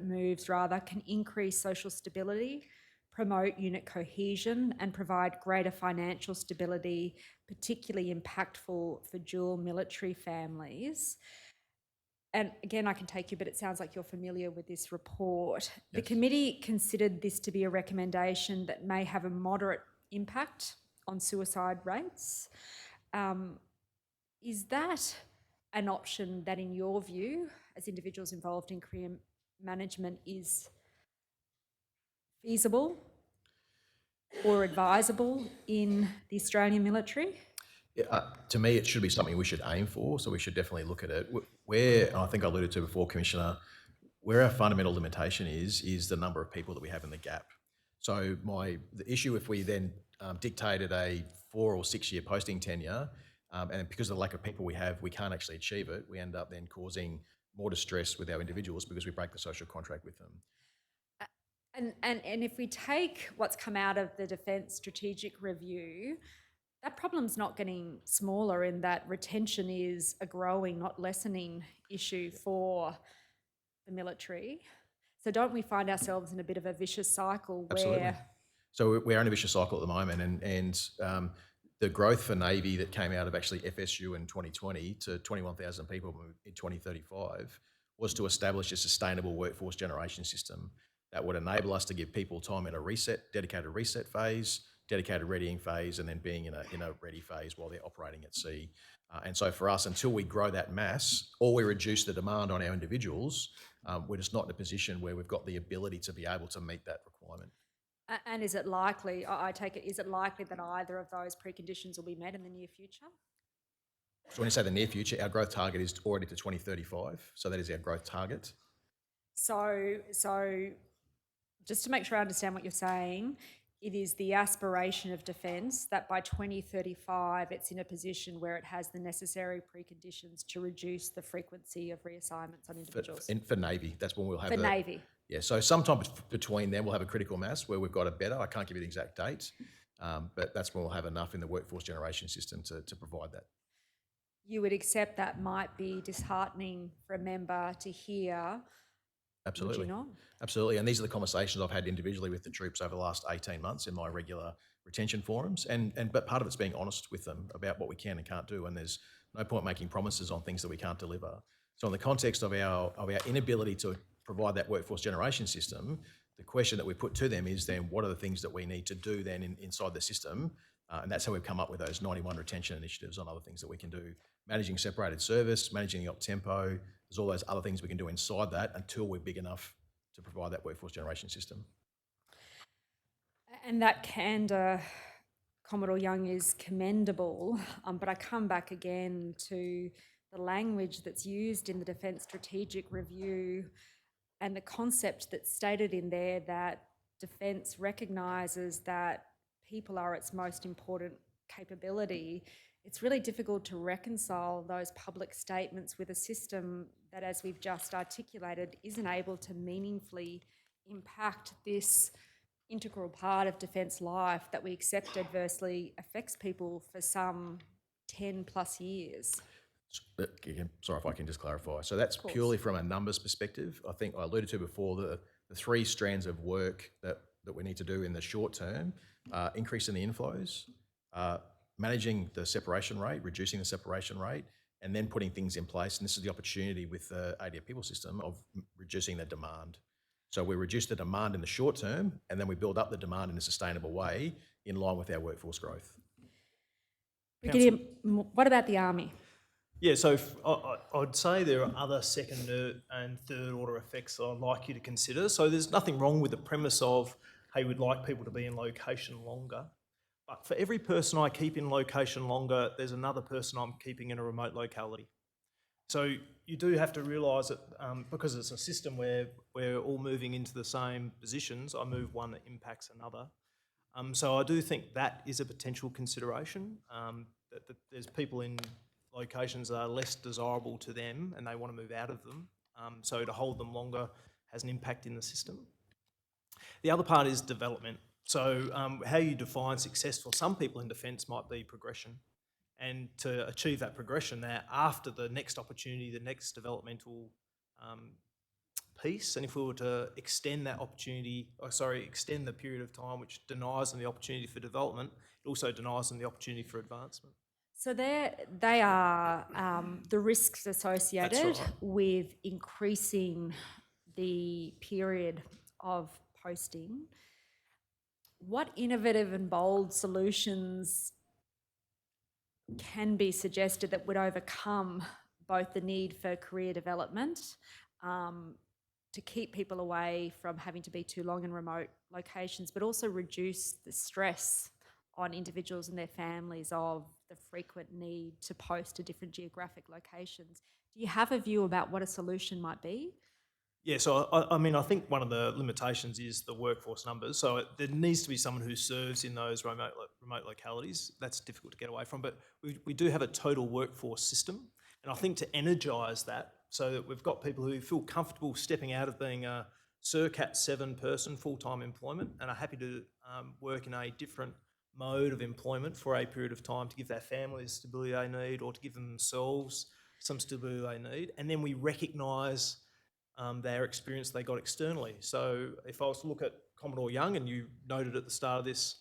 moves can increase social stability, promote unit cohesion, and provide greater financial stability, particularly impactful for dual military families. And again, I can take you, but it sounds like you're familiar with this report. Yes. The committee considered this to be a recommendation that may have a moderate impact on suicide rates. Is that an option that, in your view, as individuals involved in career management, is feasible or advisable in the Australian military? Yeah, to me, it should be something we should aim for, so we should definitely look at it. Where, and I think I alluded to before, Commissioner, where our fundamental limitation is the number of people that we have in the gap. So the issue, if we then dictated a 4 or 6 year posting tenure, and because of the lack of people we have, we can't actually achieve it, we end up then causing more distress with our individuals because we break the social contract with them. And if we take what's come out of the Defence Strategic Review, that problem's not getting smaller in that retention is a growing, not lessening issue for the military. So don't we find ourselves in a bit of a vicious cycle where... Absolutely. So we're in a vicious cycle at the moment, and the growth for Navy that came out of actually FSU in 2020 to 21,000 people in 2035 was to establish a sustainable workforce generation system that would enable us to give people time in a dedicated reset phase, dedicated readying phase, and then being in a ready phase while they're operating at sea. And so for us, until we grow that mass or we reduce the demand on our individuals, we're just not in a position where we've got the ability to be able to meet that requirement. And is it likely, I take it, is it likely that either of those preconditions will be met in the near future? So when you say the near future, our growth target is already to 2035. So that is our growth target. So just to make sure I understand what you're saying, it is the aspiration of Defence that by 2035 it's in a position where it has the necessary preconditions to reduce the frequency of reassignments on individuals. For Navy, that's when we'll have Navy. Yeah, so sometime between then we'll have a critical mass where we've got a better, I can't give you the exact date, but that's when we'll have enough in the workforce generation system to provide that. You would accept that might be disheartening for a member to hear. Absolutely. Would you not? Absolutely. And these are the conversations I've had individually with the troops over the last 18 months in my regular retention forums. But part of it's being honest with them about what we can and can't do. And there's no point making promises on things that we can't deliver. So in the context of our inability to provide that workforce generation system, the question that we put to them is then what are the things that we need to do then inside the system? And that's how we've come up with those 91 retention initiatives on other things that we can do. Managing separated service, managing the op tempo, there's all those other things we can do inside that until we're big enough to provide that workforce generation system. And that candor, Commodore Young, is commendable, but I come back again to the language that's used in the Defence Strategic Review and the concept that's stated in there that Defence recognises that people are its most important capability. It's really difficult to reconcile those public statements with a system that, as we've just articulated, isn't able to meaningfully impact this integral part of defence life that we accept adversely affects people for some 10 plus years. Sorry if I can just clarify. So that's purely from a numbers perspective. I think I alluded to before the 3 strands of work that we need to do in the short term, increasing the inflows, managing the separation rate, reducing the separation rate, and then putting things in place. And this is the opportunity with the ADF people system of reducing the demand. So we reduce the demand in the short term, and then we build up the demand in a sustainable way in line with our workforce growth. Brigadier, what about the Army? Yeah, so I'd say there are other second and third order effects that I'd like you to consider. So there's nothing wrong with the premise of, hey, we'd like people to be in location longer. But for every person I keep in location longer, there's another person I'm keeping in a remote locality. So you do have to realise that because it's a system where we're all moving into the same positions, I move one that impacts another. So I do think that is a potential consideration, that there's people in locations that are less desirable to them and they want to move out of them. So to hold them longer has an impact in the system. The other part is development. So how you define success for some people in defence might be progression. And to achieve that progression there, after the next opportunity, the next developmental piece, and if we were to extend that opportunity, extend the period of time which denies them the opportunity for development, it also denies them the opportunity for advancement. So they are the risks associated right. with increasing the period of posting. What innovative and bold solutions can be suggested that would overcome both the need for career development to keep people away from having to be too long in remote locations, but also reduce the stress on individuals and their families of the frequent need to post to different geographic locations? Do you have a view about what a solution might be? Yeah, so I think one of the limitations is the workforce numbers. So there needs to be someone who serves in those remote localities. That's difficult to get away from, but we do have a total workforce system. And I think to energise that, so that we've got people who feel comfortable stepping out of being a CIRCAT 7 person full-time employment and are happy to work in a different mode of employment for a period of time to give their families the stability they need or to give themselves some stability they need. And then we recognise their experience they got externally. So if I was to look at Commodore Young, and you noted at the start of this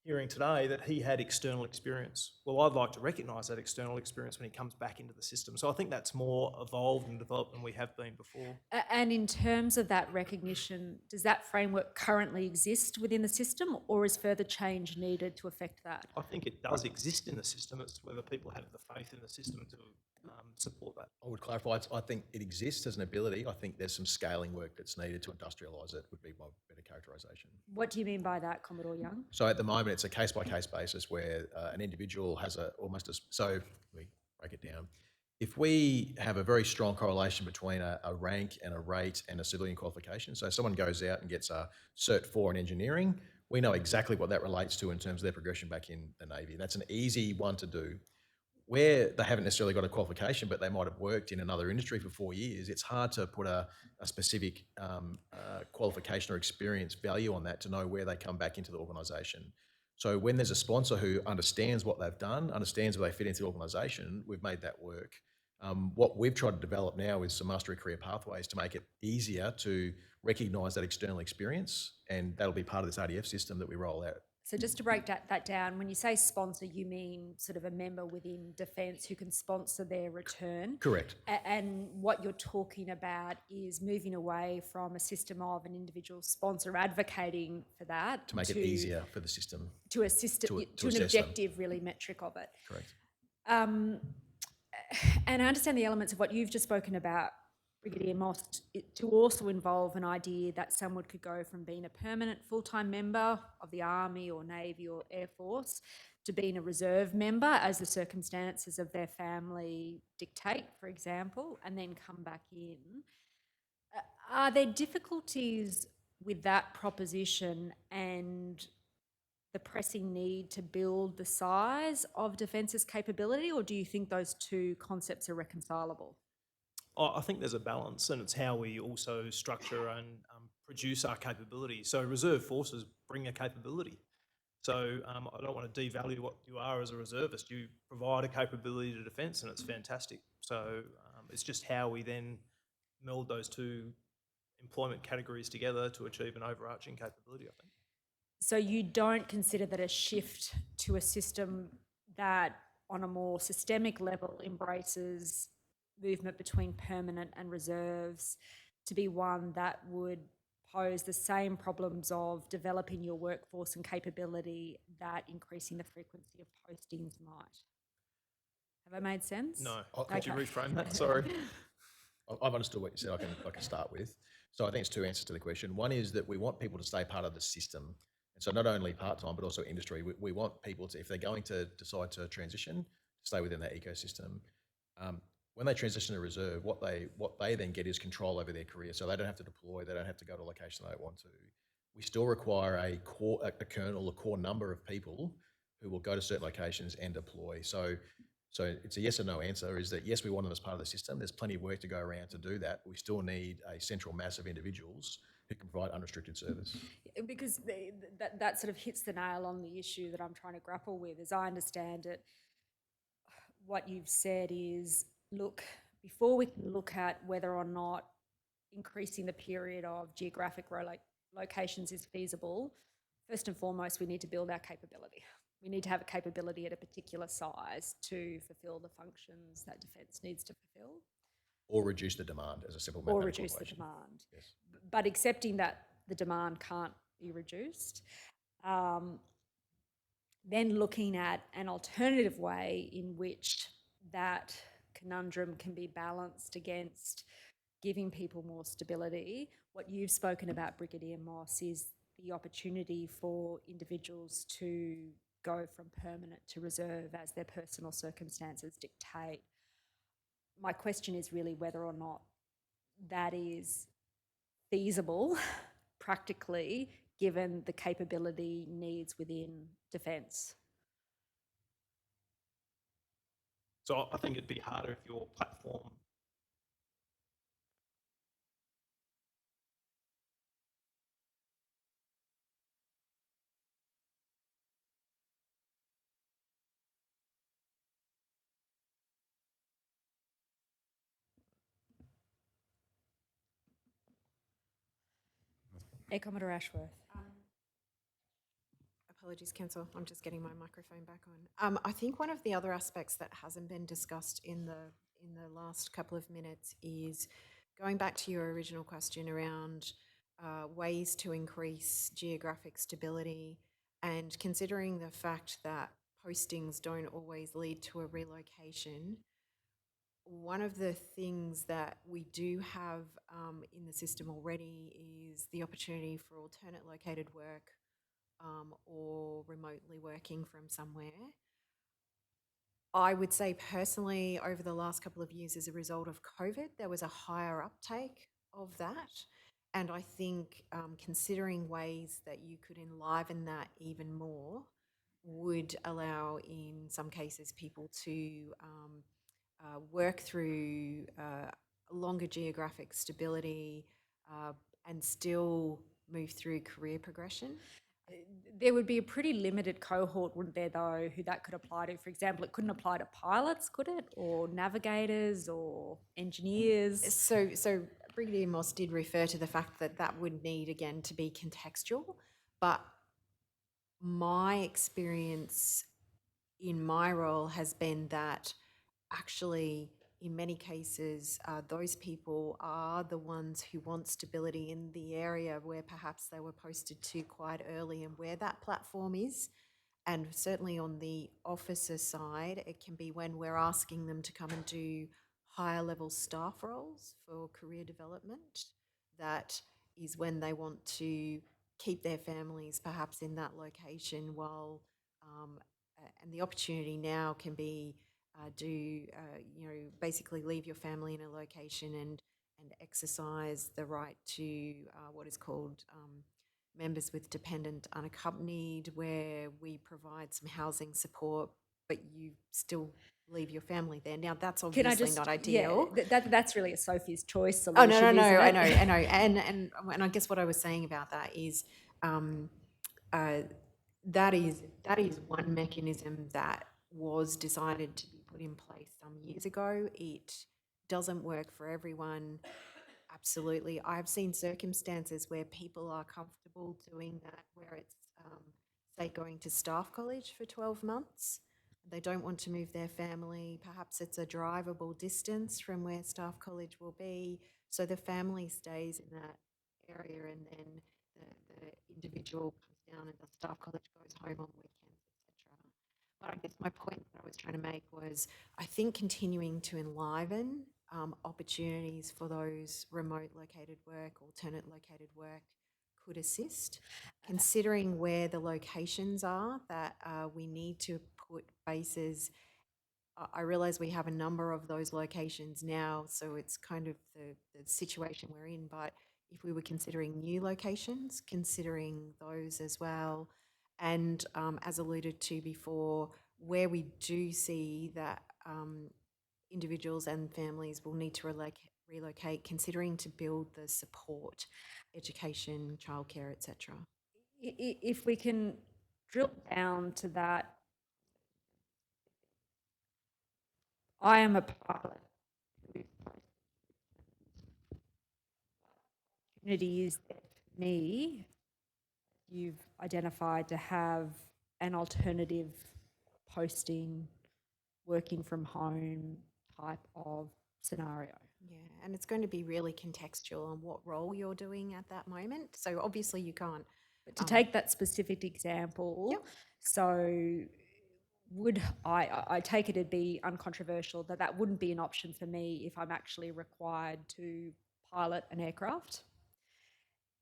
hearing today that he had external experience, well, I'd like to recognise that external experience when he comes back into the system. So I think that's more evolved and developed than we have been before. And in terms of that recognition, does that framework currently exist within the system, or is further change needed to affect that? I think it does exist in the system. It's whether people have the faith in the system to support that. I would clarify, I think it exists as an ability. I think there's some scaling work that's needed to industrialise it, would be my better characterisation. What do you mean by that, Commodore Young? So at the moment, it's a case-by-case basis where an individual has so we break it down. If we have a very strong correlation between a rank and a rate and a civilian qualification, so someone goes out and gets a Cert 4 in engineering, we know exactly what that relates to in terms of their progression back in the Navy. That's an easy one to do. Where they haven't necessarily got a qualification, but they might have worked in another industry for 4 years, it's hard to put a specific qualification or experience value on that to know where they come back into the organisation. So when there's a sponsor who understands what they've done, understands where they fit into the organisation, we've made that work. What we've tried to develop now is some mastery career pathways to make it easier to recognise that external experience, and that'll be part of this RDF system that we roll out. So just to break that down, when you say sponsor, you mean sort of a member within Defence who can sponsor their return? Correct. And what you're talking about is moving away from a system of an individual sponsor advocating for that. To make it easier for the system. To a system, to an objective really metric of it. Correct. And I understand the elements of what you've just spoken about, Brigadier Moss, to also involve an idea that someone could go from being a permanent full-time member of the Army or Navy or Air Force to being a reserve member as the circumstances of their family dictate, for example, and then come back in. Are there difficulties with that proposition and the pressing need to build the size of Defence's capability, or do you think those two concepts are reconcilable? I think there's a balance, and it's how we also structure and produce our capability. So reserve forces bring a capability. So I don't want to devalue what you are as a reservist. You provide a capability to defence, and it's fantastic. So it's just how we then meld those two employment categories together to achieve an overarching capability, I think. So you don't consider that a shift to a system that on a more systemic level embraces movement between permanent and reserves to be one that would pose the same problems of developing your workforce and capability that increasing the frequency of postings might? Have I made sense? No, Okay. could you reframe that? Sorry. I've understood what you said. I can start with. So I think it's two answers to the question. One is that we want people to stay part of the system, and so not only part time but also industry. We want people to, if they're going to decide to transition, stay within that ecosystem. When they transition to reserve, what they then get is control over their career. So they don't have to deploy. They don't have to go to a location they don't want to. We still require a core number of people who will go to certain locations and deploy. So it's a yes or no answer, is that yes, we want them as part of the system. There's plenty of work to go around to do that. We still need a central mass of individuals who can provide unrestricted service. Because that sort of hits the nail on the issue that I'm trying to grapple with. As I understand it, what you've said is, look, before we can look at whether or not increasing the period of geographic locations is feasible, first and foremost, we need to build our capability. We need to have a capability at a particular size to fulfil the functions that defence needs to fulfil. Or reduce the demand as a simple Or mathematical reduce the equation. demand. Yes. But accepting that the demand can't be reduced, then looking at an alternative way in which that conundrum can be balanced against giving people more stability. What you've spoken about, Brigadier Moss, is the opportunity for individuals to go from permanent to reserve as their personal circumstances dictate. My question is really whether or not that is feasible practically, given the capability needs within defence. So I think it'd be harder if your platform Air Commodore Ashworth. Apologies, Counsel. I'm just getting my microphone back on. I think one of the other aspects that hasn't been discussed in the last couple of minutes is going back to your original question around ways to increase geographic stability, and considering the fact that postings don't always lead to a relocation. One of the things that we do have in the system already is the opportunity for alternate located work or remotely working from somewhere. I would say personally, over the last couple of years, as a result of COVID, there was a higher uptake of that. And I think considering ways that you could enliven that even more would allow, in some cases, people to work through longer geographic stability and still move through career progression. There would be a pretty limited cohort, wouldn't there, though, who that could apply to? For example, it couldn't apply to pilots, could it? Or navigators or engineers? So Brigadier Moss did refer to the fact that that would need, again, to be contextual. But my experience in my role has been that actually, in many cases, those people are the ones who want stability in the area where perhaps they were posted to quite early and where that platform is. And certainly on the officer side, it can be when we're asking them to come and do higher level staff roles for career development. That is when they want to keep their families perhaps in that location while, and the opportunity now can be basically leave your family in a location and exercise the right to what is called members with dependent unaccompanied, where we provide some housing support, but you still leave your family there. Now, that's obviously not ideal. Yeah, that's really a Sophie's Choice Oh, solution. no, isn't it? I know. And I guess what I was saying about that is that is one mechanism that was decided to be put in place some years ago. It doesn't work for everyone. Absolutely. I've seen circumstances where people are comfortable doing that, where it's, say, going to staff college for 12 months. They don't want to move their family. Perhaps it's a drivable distance from where staff college will be. So the family stays in that area, and then the individual comes down and the staff college goes home on weekends, etc. But I guess my point that I was trying to make was, I think continuing to enliven opportunities for those remote located work, alternate located work could assist. Considering where the locations are that we need to put bases, I realise we have a number of those locations now, so it's kind of the situation we're in, but if we were considering new locations, considering those as well, and as alluded to before, where we do see that individuals and families will need to relocate, considering to build the support, education, childcare, etc. If we can drill down to that, I am a pilot. Opportunity is there for me. You've identified to have an alternative posting, working from home type of scenario. Yeah, and it's going to be really contextual on what role you're doing at that moment. So obviously you can't. But to take that specific example, Yep. so would I take it'd be uncontroversial that that wouldn't be an option for me if I'm actually required to pilot an aircraft.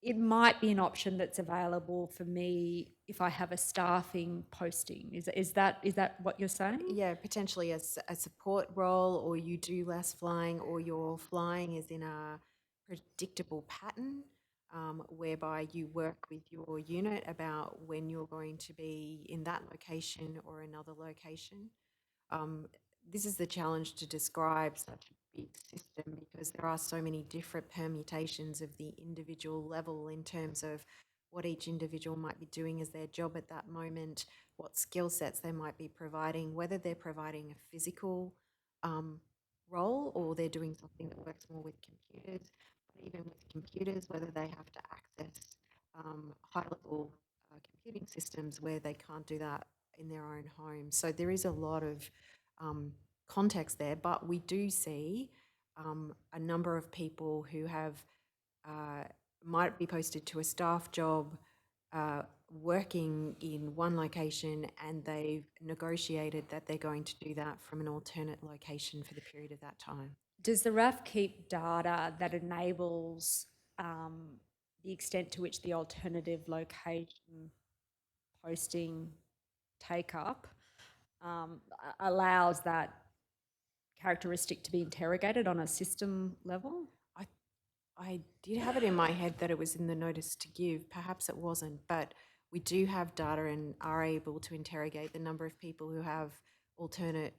It might be an option that's available for me if I have a staffing posting. Is that what you're saying? Yeah, potentially a support role, or you do less flying, or your flying is in a predictable pattern, whereby you work with your unit about when you're going to be in that location or another location. This is the challenge to describe such a big system, because there are so many different permutations of the individual level in terms of what each individual might be doing as their job at that moment, what skill sets they might be providing, whether they're providing a physical role or they're doing something that works more with computers. But even with computers, whether they have to access high-level computing systems where they can't do that in their own home. So there is a lot of context there, but we do see a number of people who have might be posted to a staff job working in one location, and they've negotiated that they're going to do that from an alternate location for the period of that time. Does the RAF keep data that enables the extent to which the alternative location posting take-up allows that characteristic to be interrogated on a system level? I did have it in my head that it was in the notice to give. Perhaps it wasn't, but we do have data and are able to interrogate the number of people who have alternate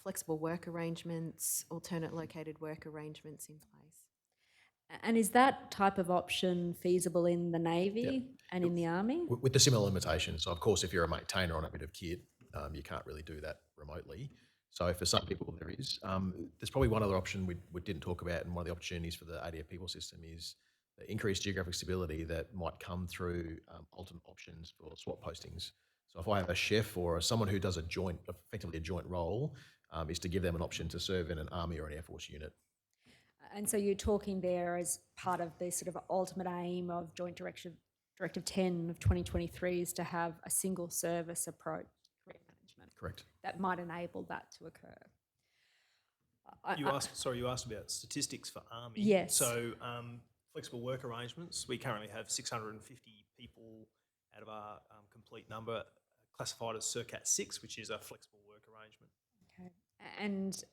flexible work arrangements, alternate located work arrangements in place. And is that type of option feasible in the Navy and in the Army? With the similar limitations. So of course, if you're a maintainer on a bit of kit, you can't really do that remotely. So for some people there is. There's probably one other option we didn't talk about, and one of the opportunities for the ADF people system is the increased geographic stability that might come through alternate options for SWAT postings. So if I have a chef or someone who does effectively a joint role, is to give them an option to serve in an Army or an Air Force unit. And so you're talking there as part of the sort of ultimate aim of Joint Directive 10 of 2023 is to have a single service approach to career management. Correct. That might enable that to occur. You asked about statistics for Army. Yes. So flexible work arrangements, we currently have 650 people out of our complete number classified as CIRCAT 6, which is a flexible work arrangement. Okay. And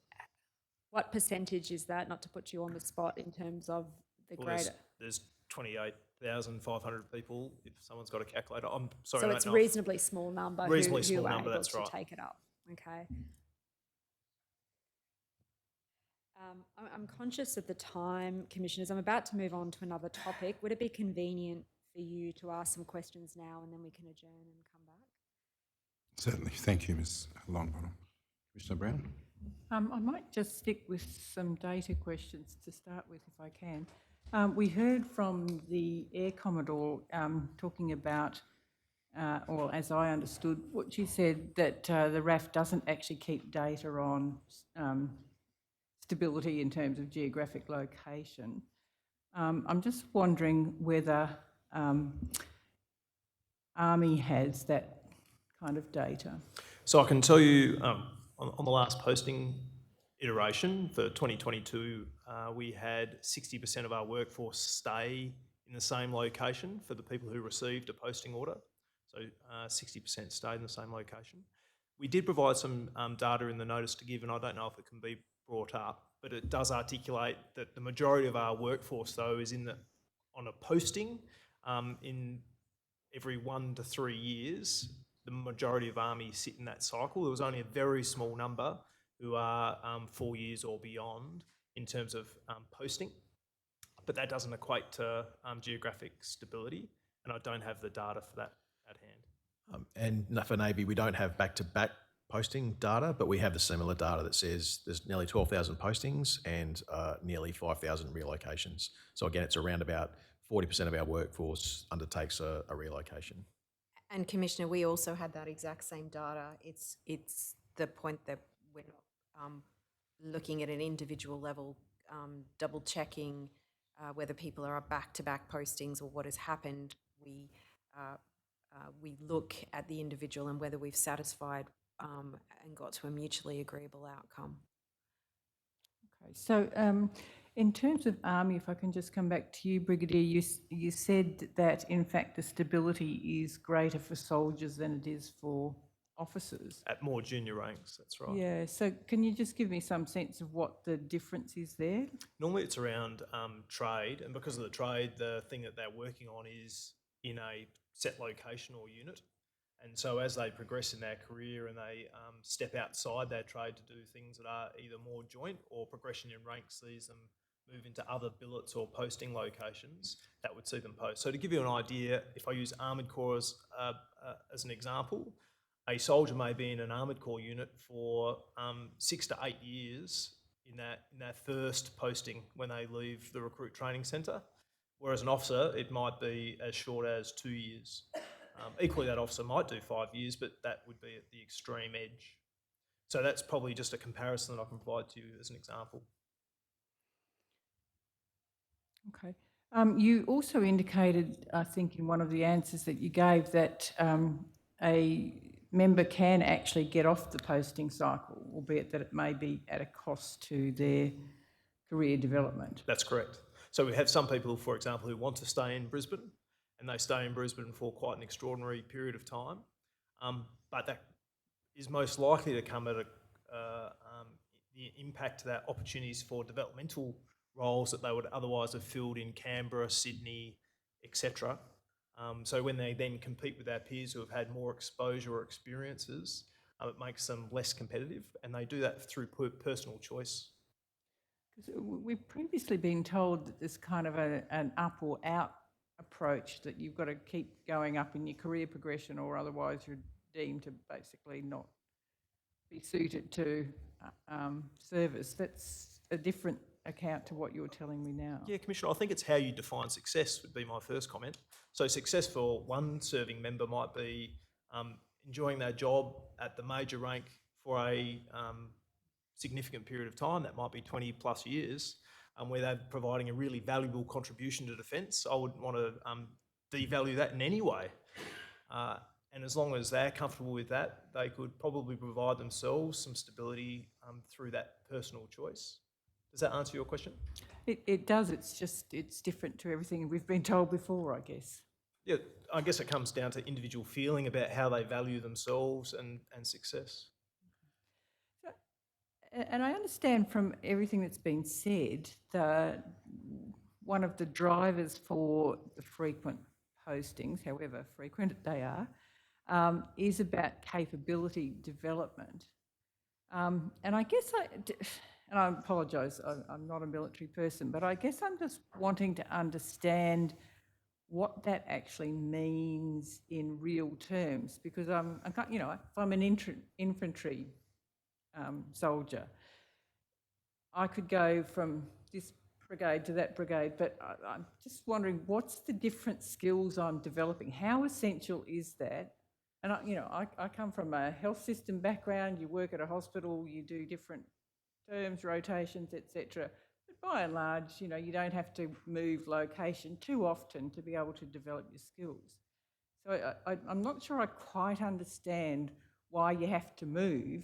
what percentage is that, not to put you on the spot in terms of the greater? There's 28,500 people, if someone's got a calculator. I'm sorry, so I it's don't a know. reasonably small number Reasonably who small are number, able that's to right. take it up. Okay. I'm conscious of the time, Commissioners. I'm about to move on to another topic. Would it be convenient for you to ask some questions now and then we can adjourn and come back? Certainly. Thank you, Ms. Longbottom. Commissioner Brown? I might just stick with some data questions to start with, if I can. We heard from the Air Commodore talking about, or as I understood, what she said, that the RAF doesn't actually keep data on stability in terms of geographic location. I'm just wondering whether Army has that kind of data. So I can tell you on the last posting iteration for 2022, we had 60% of our workforce stay in the same location for the people who received a posting order. So 60% stayed in the same location. We did provide some data in the notice to give, and I don't know if it can be brought up, but it does articulate that the majority of our workforce, though, is on a posting in every 1 to 3 years. The majority of armies sit in that cycle. There was only a very small number who are 4 years or beyond in terms of posting, but that doesn't equate to geographic stability, and I don't have the data for that at hand. And for Navy, we don't have back-to-back posting data, but we have the similar data that says there's nearly 12,000 postings and nearly 5,000 relocations. So again, it's around about 40% of our workforce undertakes a relocation. And Commissioner, we also had that exact same data. It's the point that we're not looking at an individual level, double checking whether people are back-to-back postings or what has happened. We look at the individual and whether we've satisfied and got to a mutually agreeable outcome. Okay, so in terms of Army, if I can just come back to you, Brigadier, you said that in fact the stability is greater for soldiers than it is for officers. At more junior ranks, that's right. Yeah, so can you just give me some sense of what the difference is there? Normally it's around trade, and because of the trade, the thing that they're working on is in a set location or unit. And so as they progress in their career and they step outside their trade to do things that are either more joint or progression in rank sees them move into other billets or posting locations, that would see them post. So to give you an idea, if I use Armoured Corps as an example, a soldier may be in an Armoured Corps unit for 6 to 8 years in that first posting when they leave the recruit training centre, whereas an officer, it might be as short as 2 years. Equally, that officer might do 5 years, but that would be at the extreme edge. So that's probably just a comparison that I can provide to you as an example. Okay. You also indicated, I think, in one of the answers that you gave that a member can actually get off the posting cycle, albeit that it may be at a cost to their career development. That's correct. So we have some people, for example, who want to stay in Brisbane, and they stay in Brisbane for quite an extraordinary period of time, but that is most likely to come at the impact that opportunities for developmental roles that they would otherwise have filled in Canberra, Sydney, etc. So when they then compete with their peers who have had more exposure or experiences, it makes them less competitive, and they do that through personal choice. We've previously been told that there's kind of an up or out approach, that you've got to keep going up in your career progression or otherwise you're deemed to basically not be suited to service. That's a different account to what you're telling me now. Yeah, Commissioner, I think it's how you define success would be my first comment. So success for one serving member might be enjoying their job at the major rank for a significant period of time. That might be 20 plus years, where they're providing a really valuable contribution to defence. I wouldn't want to devalue that in any way. And as long as they're comfortable with that, they could probably provide themselves some stability through that personal choice. Does that answer your question? It does. It's different to everything we've been told before, I guess. Yeah, I guess it comes down to individual feeling about how they value themselves and success. And I understand from everything that's been said that one of the drivers for the frequent postings, however frequent they are, is about capability development. And I guess and I apologise, I'm not a military person, but I guess I'm just wanting to understand what that actually means in real terms, because if I'm an infantry soldier, I could go from this brigade to that brigade, but I'm just wondering, what's the different skills I'm developing? How essential is that? And I come from a health system background. You work at a hospital, you do different terms, rotations, etc. But by and large, you don't have to move location too often to be able to develop your skills. So I'm not sure I quite understand why you have to move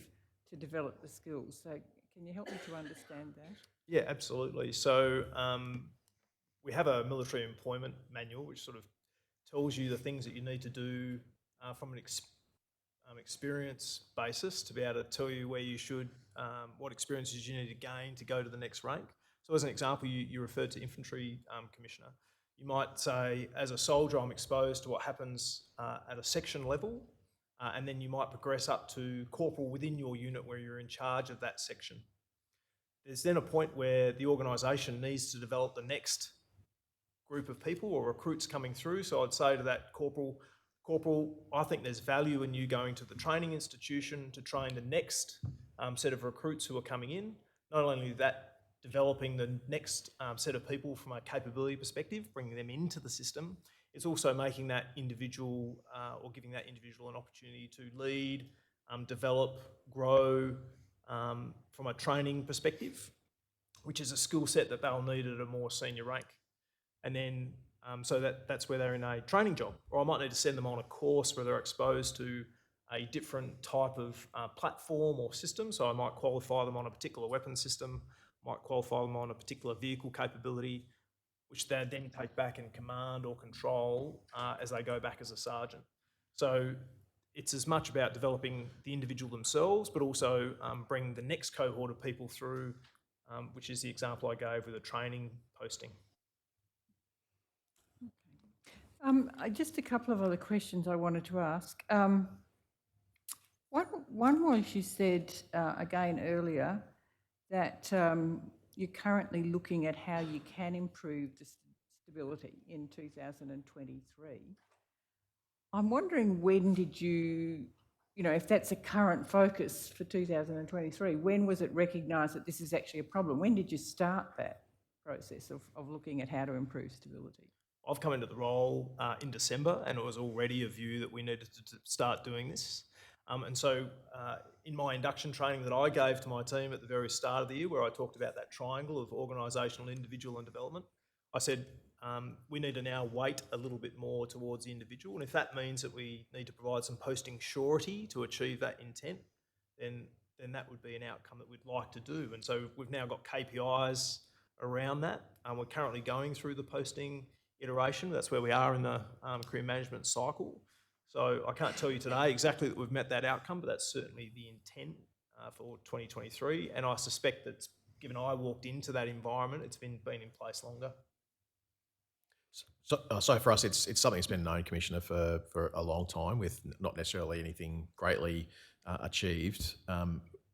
to develop the skills. So can you help me to understand that? Yeah, absolutely. So we have a military employment manual which sort of tells you the things that you need to do from an experience basis to be able to tell you where you should, what experiences you need to gain to go to the next rank. So as an example, you referred to infantry commissioner. You might say, as a soldier, I'm exposed to what happens at a section level, and then you might progress up to corporal within your unit where you're in charge of that section. There's then a point where the organisation needs to develop the next group of people or recruits coming through. So I'd say to that corporal, I think there's value in you going to the training institution to train the next set of recruits who are coming in. Not only that, developing the next set of people from a capability perspective, bringing them into the system, it's also making that individual or giving that individual an opportunity to lead, develop, grow from a training perspective, which is a skill set that they'll need at a more senior rank. And then, so that's where they're in a training job. Or I might need to send them on a course where they're exposed to a different type of platform or system. So I might qualify them on a particular weapon system, might qualify them on a particular vehicle capability, which they then take back and command or control as they go back as a sergeant. So it's as much about developing the individual themselves, but also bringing the next cohort of people through, which is the example I gave with a training posting. Just a couple of other questions I wanted to ask. One was you said again earlier that you're currently looking at how you can improve the stability in 2023. I'm wondering when did you know, if that's a current focus for 2023, when was it recognised that this is actually a problem? When did you start that process of looking at how to improve stability? I've come into the role in December, and it was already a view that we needed to start doing this. And so in my induction training that I gave to my team at the very start of the year, where I talked about that triangle of organisational, individual and development, I said we need to now weight a little bit more towards the individual. And if that means that we need to provide some posting surety to achieve that intent, then that would be an outcome that we'd like to do. And so we've now got KPIs around that. We're currently going through the posting iteration. That's where we are in the career management cycle. So I can't tell you today exactly that we've met that outcome, but that's certainly the intent for 2023. And I suspect that, given I walked into that environment, it's been in place longer. So for us, it's something that's been known, Commissioner, for a long time, with not necessarily anything greatly achieved.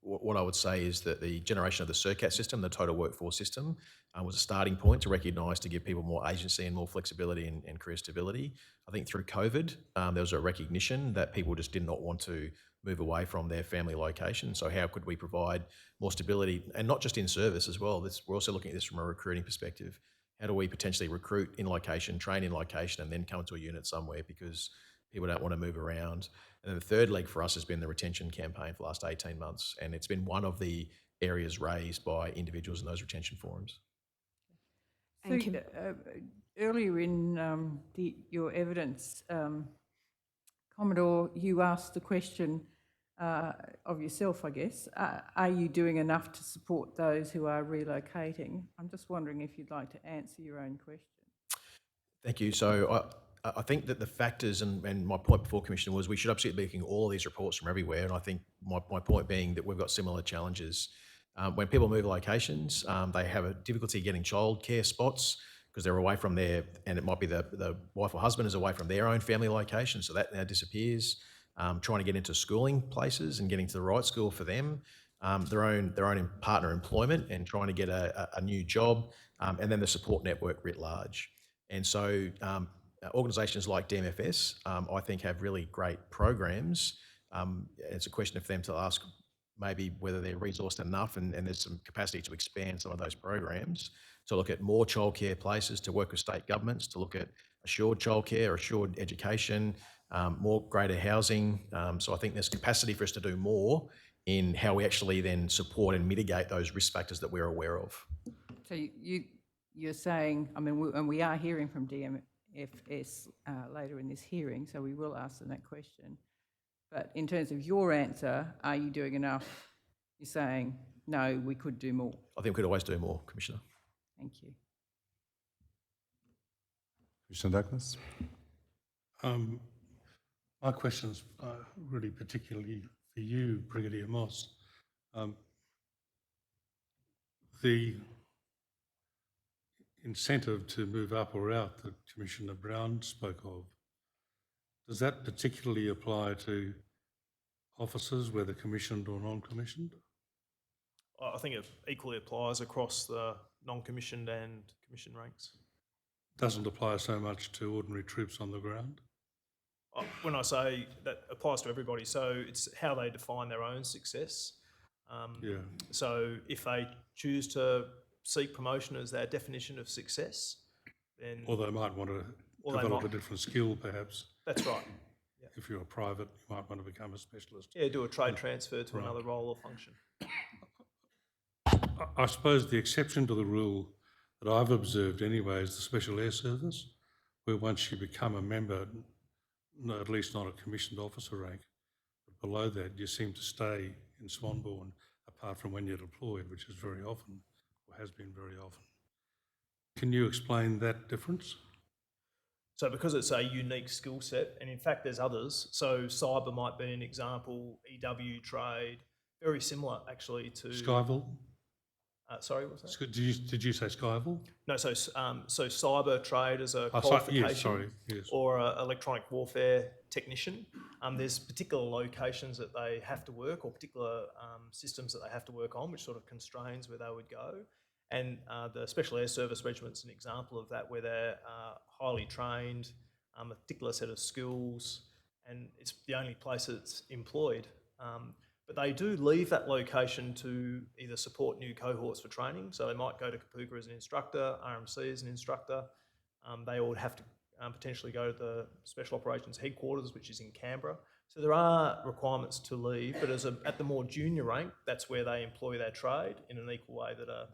What I would say is that the generation of the CERCAT system, the total workforce system, was a starting point to recognise, to give people more agency and more flexibility and career stability. I think through COVID, there was a recognition that people just did not want to move away from their family location. So how could we provide more stability, and not just in service as well? We're also looking at this from a recruiting perspective. How do we potentially recruit in location, train in location, and then come to a unit somewhere, because people don't want to move around? And then the third leg for us has been the retention campaign for the last 18 months. And it's been one of the areas raised by individuals in those retention forums. So, earlier in your evidence, Commodore, you asked the question of yourself, I guess, are you doing enough to support those who are relocating? I'm just wondering if you'd like to answer your own question. Thank you. So I think that the factors, and my point before, Commissioner, was we should absolutely be looking at all of these reports from everywhere. And I think my point being that we've got similar challenges. When people move locations, they have a difficulty getting childcare spots because they're away from their, and it might be the wife or husband is away from their own family location, so that now disappears. Trying to get into schooling places and getting to the right school for them, their own partner employment, and trying to get a new job, and then the support network writ large. And so organisations like DMFS, I think, have really great programs. It's a question for them to ask maybe whether they're resourced enough, and there's some capacity to expand some of those programs, to look at more childcare places, to work with state governments, to look at assured childcare, assured education, more greater housing. So I think there's capacity for us to do more in how we actually then support and mitigate those risk factors that we're aware of. So you're saying, I mean, and we are hearing from DMFS later in this hearing, so we will ask them that question. But in terms of your answer, are you doing enough? You're saying, no, we could do more. I think we could always do more, Commissioner. Thank you. Commissioner Douglas? My question's really particularly for you, Brigadier Moss. The incentive to move up or out that Commissioner Brown spoke of, does that particularly apply to officers, whether commissioned or non-commissioned? I think it equally applies across the non-commissioned and commissioned ranks. Doesn't apply so much to ordinary troops on the ground? When I say that applies to everybody, so it's how they define their own success. Yeah. So if they choose to seek promotion as their definition of success, then... Or they might want to develop a different skill, perhaps. That's right. Yeah. If you're a private, you might want to become a specialist. Yeah, do a trade transfer to another role or function. I suppose the exception to the rule that I've observed anyway is the Special Air Service, where once you become a member, at least not a commissioned officer rank, but below that you seem to stay in Swanbourne, apart from when you're deployed, which is very often, or has been very often. Can you explain that difference? So because it's a unique skill set, and in fact there's others, so cyber might be an example, EW trade, very similar actually to... Skyville? Sorry, what was that? Did you say Skyville? No, so cyber trade as a qualification, yes. or an electronic warfare technician. There's particular locations that they have to work, or particular systems that they have to work on, which sort of constrains where they would go. And the Special Air Service Regiment's an example of that, where they're highly trained, a particular set of skills, and it's the only place that's employed. But they do leave that location to either support new cohorts for training. So they might go to Kapuka as an instructor, RMC as an instructor. They would have to potentially go to the Special Operations Headquarters, which is in Canberra. So there are requirements to leave, but at the more junior rank, that's where they employ their trade in an equal way that a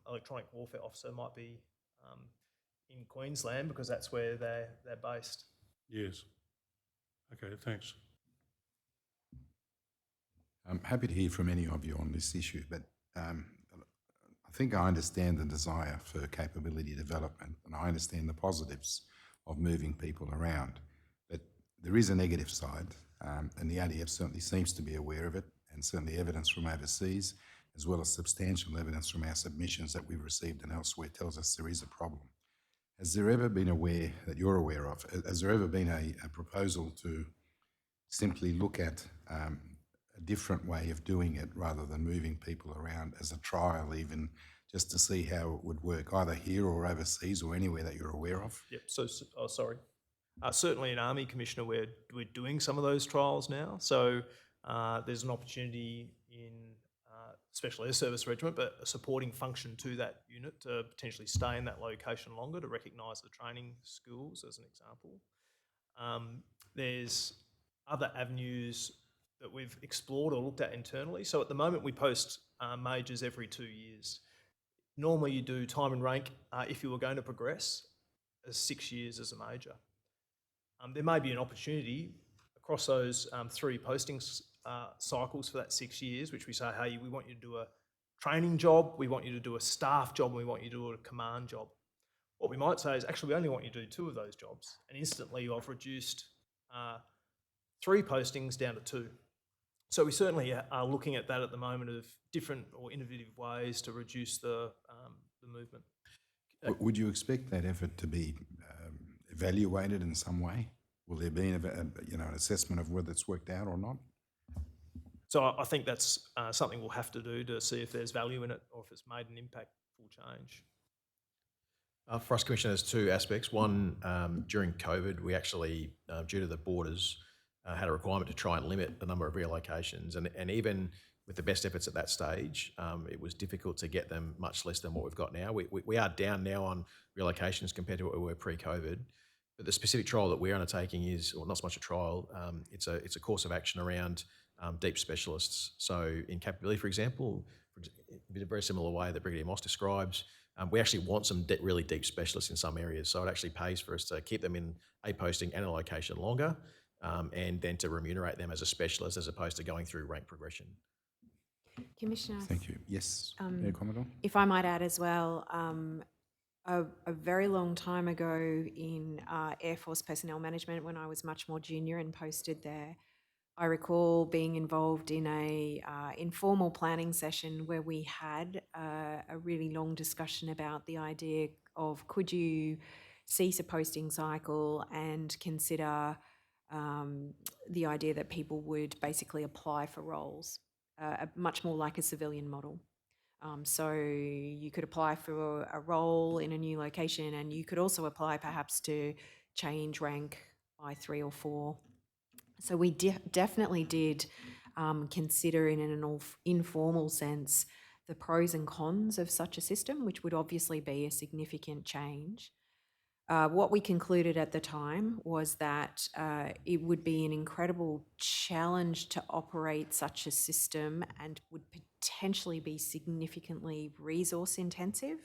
electronic warfare officer might be in Queensland, because that's where they're based. Yes. Okay, thanks. I'm happy to hear from any of you on this issue, but I think I understand the desire for capability development, and I understand the positives of moving people around. But there is a negative side, and the ADF certainly seems to be aware of it, and certainly evidence from overseas, as well as substantial evidence from our submissions that we've received and elsewhere, tells us there is a problem. Has there ever been that you're aware of, has there ever been a proposal to simply look at a different way of doing it rather than moving people around as a trial, even just to see how it would work, either here or overseas or anywhere that you're aware of? Yep, certainly in Army, Commissioner, we're doing some of those trials now. So there's an opportunity in Special Air Service Regiment, but a supporting function to that unit to potentially stay in that location longer to recognise the training schools, as an example. There's other avenues that we've explored or looked at internally. So at the moment we post majors every 2 years. Normally you do time and rank if you were going to progress as 6 years as a major. There may be an opportunity across those 3 posting cycles for that 6 years, which we say, hey, we want you to do a training job, we want you to do a staff job, and we want you to do a command job. What we might say is, actually, we only want you to do 2 of those jobs, and instantly I've reduced 3 postings down to 2. So we certainly are looking at that at the moment, of different or innovative ways to reduce the movement. Would you expect that effort to be evaluated in some way? Will there be an assessment of whether it's worked out or not? So I think that's something we'll have to do to see if there's value in it, or if it's made an impactful change. For us, Commissioner, there's 2 aspects. One, during COVID, we actually, due to the borders, had a requirement to try and limit the number of relocations, and even with the best efforts at that stage, it was difficult to get them, much less than what we've got now. We are down now on relocations compared to what we were pre-COVID, but the specific trial that we're undertaking is, well, not so much a trial, it's a course of action around deep specialists. So in capability, for example, in a very similar way that Brigadier Moss describes, we actually want some really deep specialists in some areas, so it actually pays for us to keep them in a posting and a location longer, and then to remunerate them as a specialist as opposed to going through rank progression. Commissioner, Thank you. Yes, Air Commodore? if I might add as well, a very long time ago in Air Force personnel management, when I was much more junior and posted there, I recall being involved in a informal planning session where we had a really long discussion about the idea of could you cease a posting cycle and consider the idea that people would basically apply for roles, much more like a civilian model. So you could apply for a role in a new location, and you could also apply perhaps to change rank by 3 or 4. So we definitely did consider in an informal sense the pros and cons of such a system, which would obviously be a significant change. What we concluded at the time was that it would be an incredible challenge to operate such a system and would potentially be significantly resource intensive.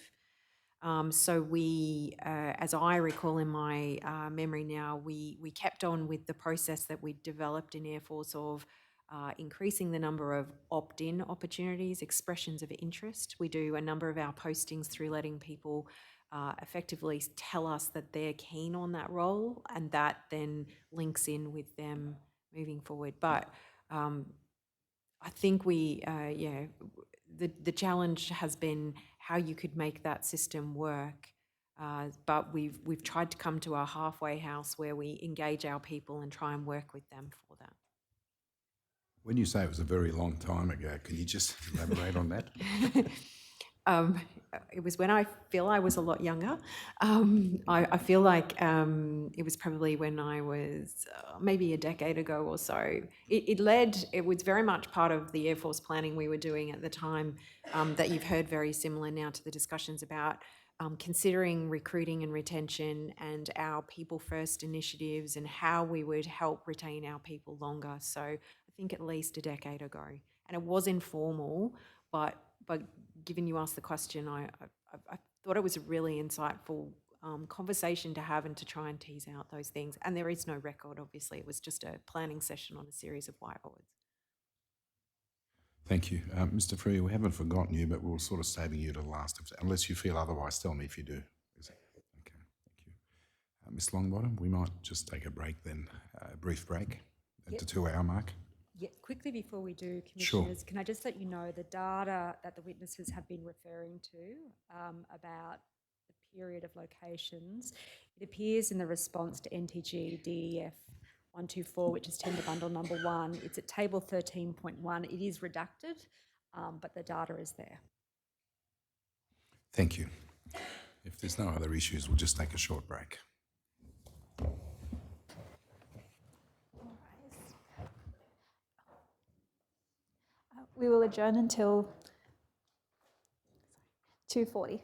So we, as I recall in my memory now, we kept on with the process that we developed in Air Force of increasing the number of opt-in opportunities, expressions of interest. We do a number of our postings through letting people effectively tell us that they're keen on that role, and that then links in with them moving forward. But I think the challenge has been how you could make that system work. But we've tried to come to a halfway house where we engage our people and try and work with them for that. When you say it was a very long time ago, can you just elaborate on that? It was when I feel I was a lot younger. I feel like it was probably when I was maybe a decade ago or so. It was very much part of the Air Force planning we were doing at the time that you've heard very similar now to the discussions about considering recruiting and retention and our people first initiatives and how we would help retain our people longer. So I think at least a decade ago. And it was informal, but given you asked the question, I thought it was a really insightful conversation to have and to try and tease out those things. And there is no record, obviously. It was just a planning session on a series of whiteboards. Thank you. Mr. Freer, we haven't forgotten you, but we're sort of saving you to last. Unless you feel otherwise, tell me if you do. Okay, thank you. Ms. Longbottom, we might just take a break then, a brief break at the 2-hour mark. Yeah, quickly before we do, Sure. Commissioners, can I just let you know the data that the witnesses have been referring to about the period of locations, it appears in the response to NTG DEF 124, which is tender bundle number 1. It's at table 13.1. It is redacted, but the data is there. Thank you. If there's no other issues, we'll just take a short break. We will adjourn until 2:40.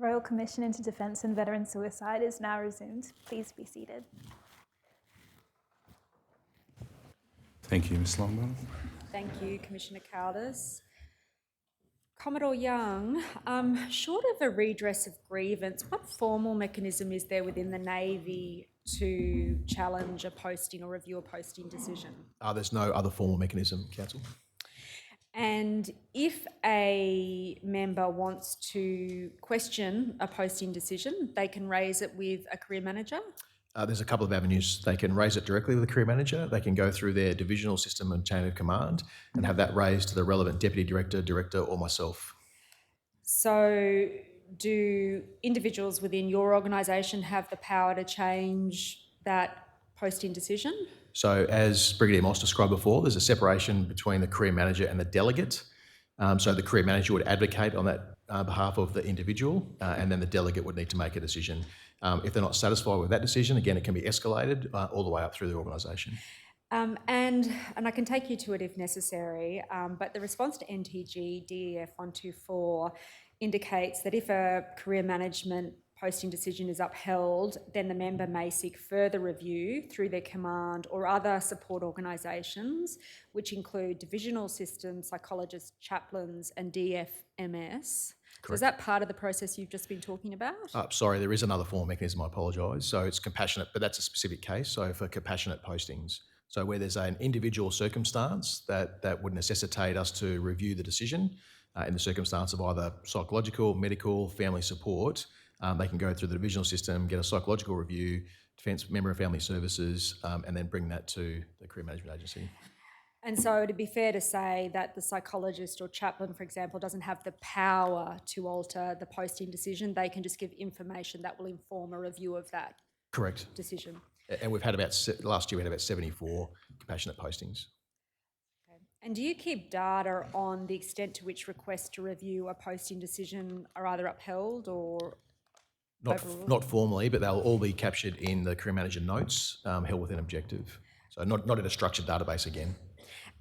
Royal Commission into Defence and Veteran Suicide is now resumed. Please be seated. Thank you, Ms Longbottom. Thank you, Commissioner Caldas. Commodore Young, short of a redress of grievance, what formal mechanism is there within the Navy to challenge a posting or review a posting decision? There's no other formal mechanism, Counsel. And if a member wants to question a posting decision, they can raise it with a career manager? There's a couple of avenues. They can raise it directly with the career manager. They can go through their divisional system and chain of command and have that raised to the relevant deputy director, director, or myself. So do individuals within your organisation have the power to change that posting decision? So as Brigadier Moss described before, there's a separation between the career manager and the delegate. So the career manager would advocate on that behalf of the individual, and then the delegate would need to make a decision. If they're not satisfied with that decision, again, it can be escalated all the way up through the organisation. And I can take you to it if necessary, but the response to NTG DEF 124 indicates that if a career management posting decision is upheld, then the member may seek further review through their command or other support organisations, which include divisional systems, psychologists, chaplains, and DFMS. So is that part of the process you've just been talking about? Sorry, there is another form mechanism, I apologise. So it's compassionate, but that's a specific case. So for compassionate postings, so where there's an individual circumstance that would necessitate us to review the decision in the circumstance of either psychological, medical, family support, they can go through the divisional system, get a psychological review, Defence Member of Family Services, and then bring that to the Career Management Agency. And so it'd be fair to say that the psychologist or chaplain, for example, doesn't have the power to alter the posting decision. They can just give information that will inform a review of that Correct. decision. And we've had last year we had about 74 compassionate postings. Okay. And do you keep data on the extent to which requests to review a posting decision are either upheld or Not formally, but they'll all be captured in the career manager notes held within Objective. So not in a structured database again.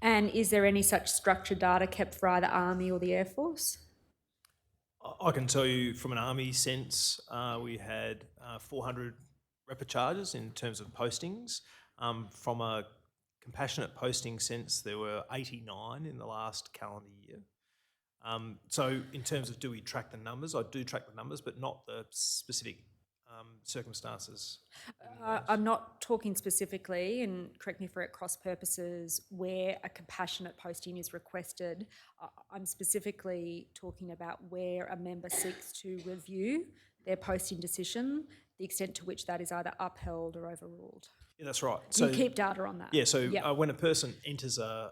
And is there any such structured data kept for either Army or the Air Force? I can tell you from an Army sense, we had 400 repecharges in terms of postings. From a compassionate posting sense, there were 89 in the last calendar year. So in terms of do we track the numbers, I do track the numbers, but not the specific circumstances. I'm not talking specifically, and correct me for at cross purposes, where a compassionate posting is requested. I'm specifically talking about where a member seeks to review their posting decision, the extent to which that is either upheld or overruled. Yeah, that's right. So you keep data on that? Yeah, so when a person enters a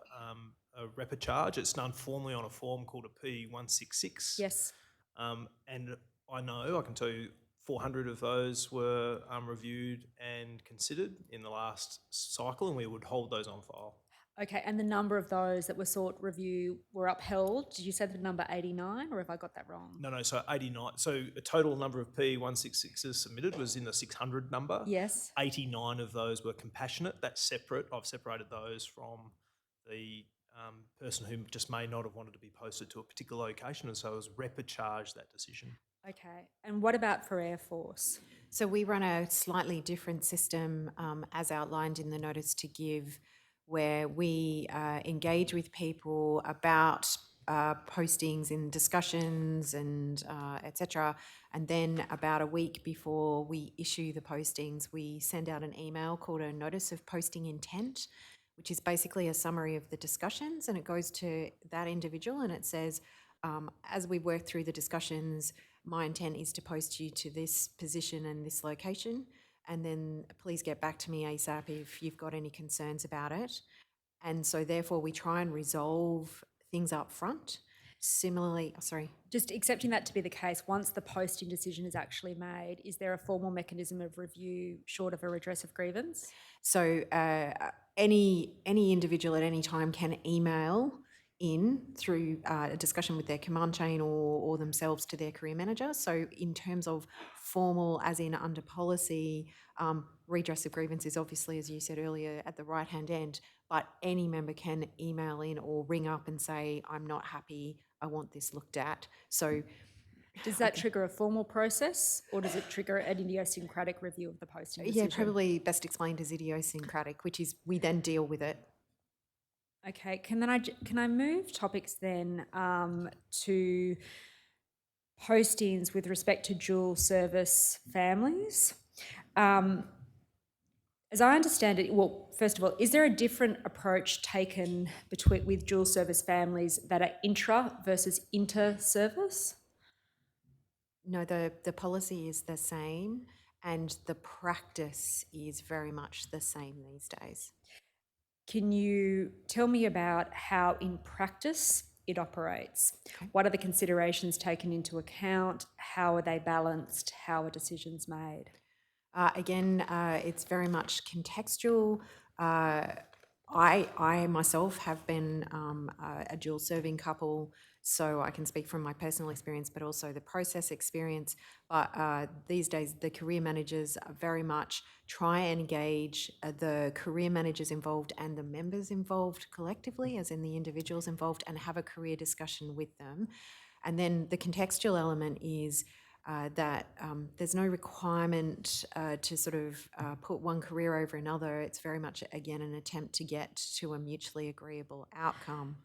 repecharge, it's done formally on a form called a P166. Yes. And I can tell you 400 of those were reviewed and considered in the last cycle, and we would hold those on file. Okay, and the number of those that were sought review were upheld. Did you say the number 89, or have I got that wrong? No, so 89. So the total number of P166s submitted was in the 600 number. Yes. 89 of those were compassionate. That's separate. I've separated those from the person who just may not have wanted to be posted to a particular location, and so it was repecharged that decision. Okay, and what about for Air Force? So we run a slightly different system as outlined in the notice to give, where we engage with people about postings in discussions and etc. And then about a week before we issue the postings, we send out an email called a notice of posting intent, which is basically a summary of the discussions, and it goes to that individual and it says, as we work through the discussions, my intent is to post you to this position and this location, and then please get back to me ASAP if you've got any concerns about it. And so therefore we try and resolve things up front. Similarly, just accepting that to be the case, once the posting decision is actually made, is there a formal mechanism of review short of a redress of grievance? So any individual at any time can email in through a discussion with their command chain or themselves to their career manager. So in terms of formal, as in under policy, redress of grievance is obviously, as you said earlier, at the right-hand end, but any member can email in or ring up and say, I'm not happy, I want this looked at. So Does that trigger a formal process, or does it trigger an idiosyncratic review of the posting decision? Yeah, probably best explained as idiosyncratic, which is we then deal with it. Okay, can I move topics then to postings with respect to dual service families? As I understand it, well, first of all, is there a different approach taken with dual service families that are intra versus inter-service? No, the policy is the same and the practice is very much the same these days. Can you tell me about how in practice it operates? What are the considerations taken into account? How are they balanced? How are decisions made? Again, it's very much contextual. I myself have been a dual serving couple, so I can speak from my personal experience, but also the process experience. But these days, the career managers very much try and engage the career managers involved and the members involved collectively, as in the individuals involved, and have a career discussion with them. And then the contextual element is that there's no requirement to sort of put one career over another. It's very much, again, an attempt to get to a mutually agreeable outcome.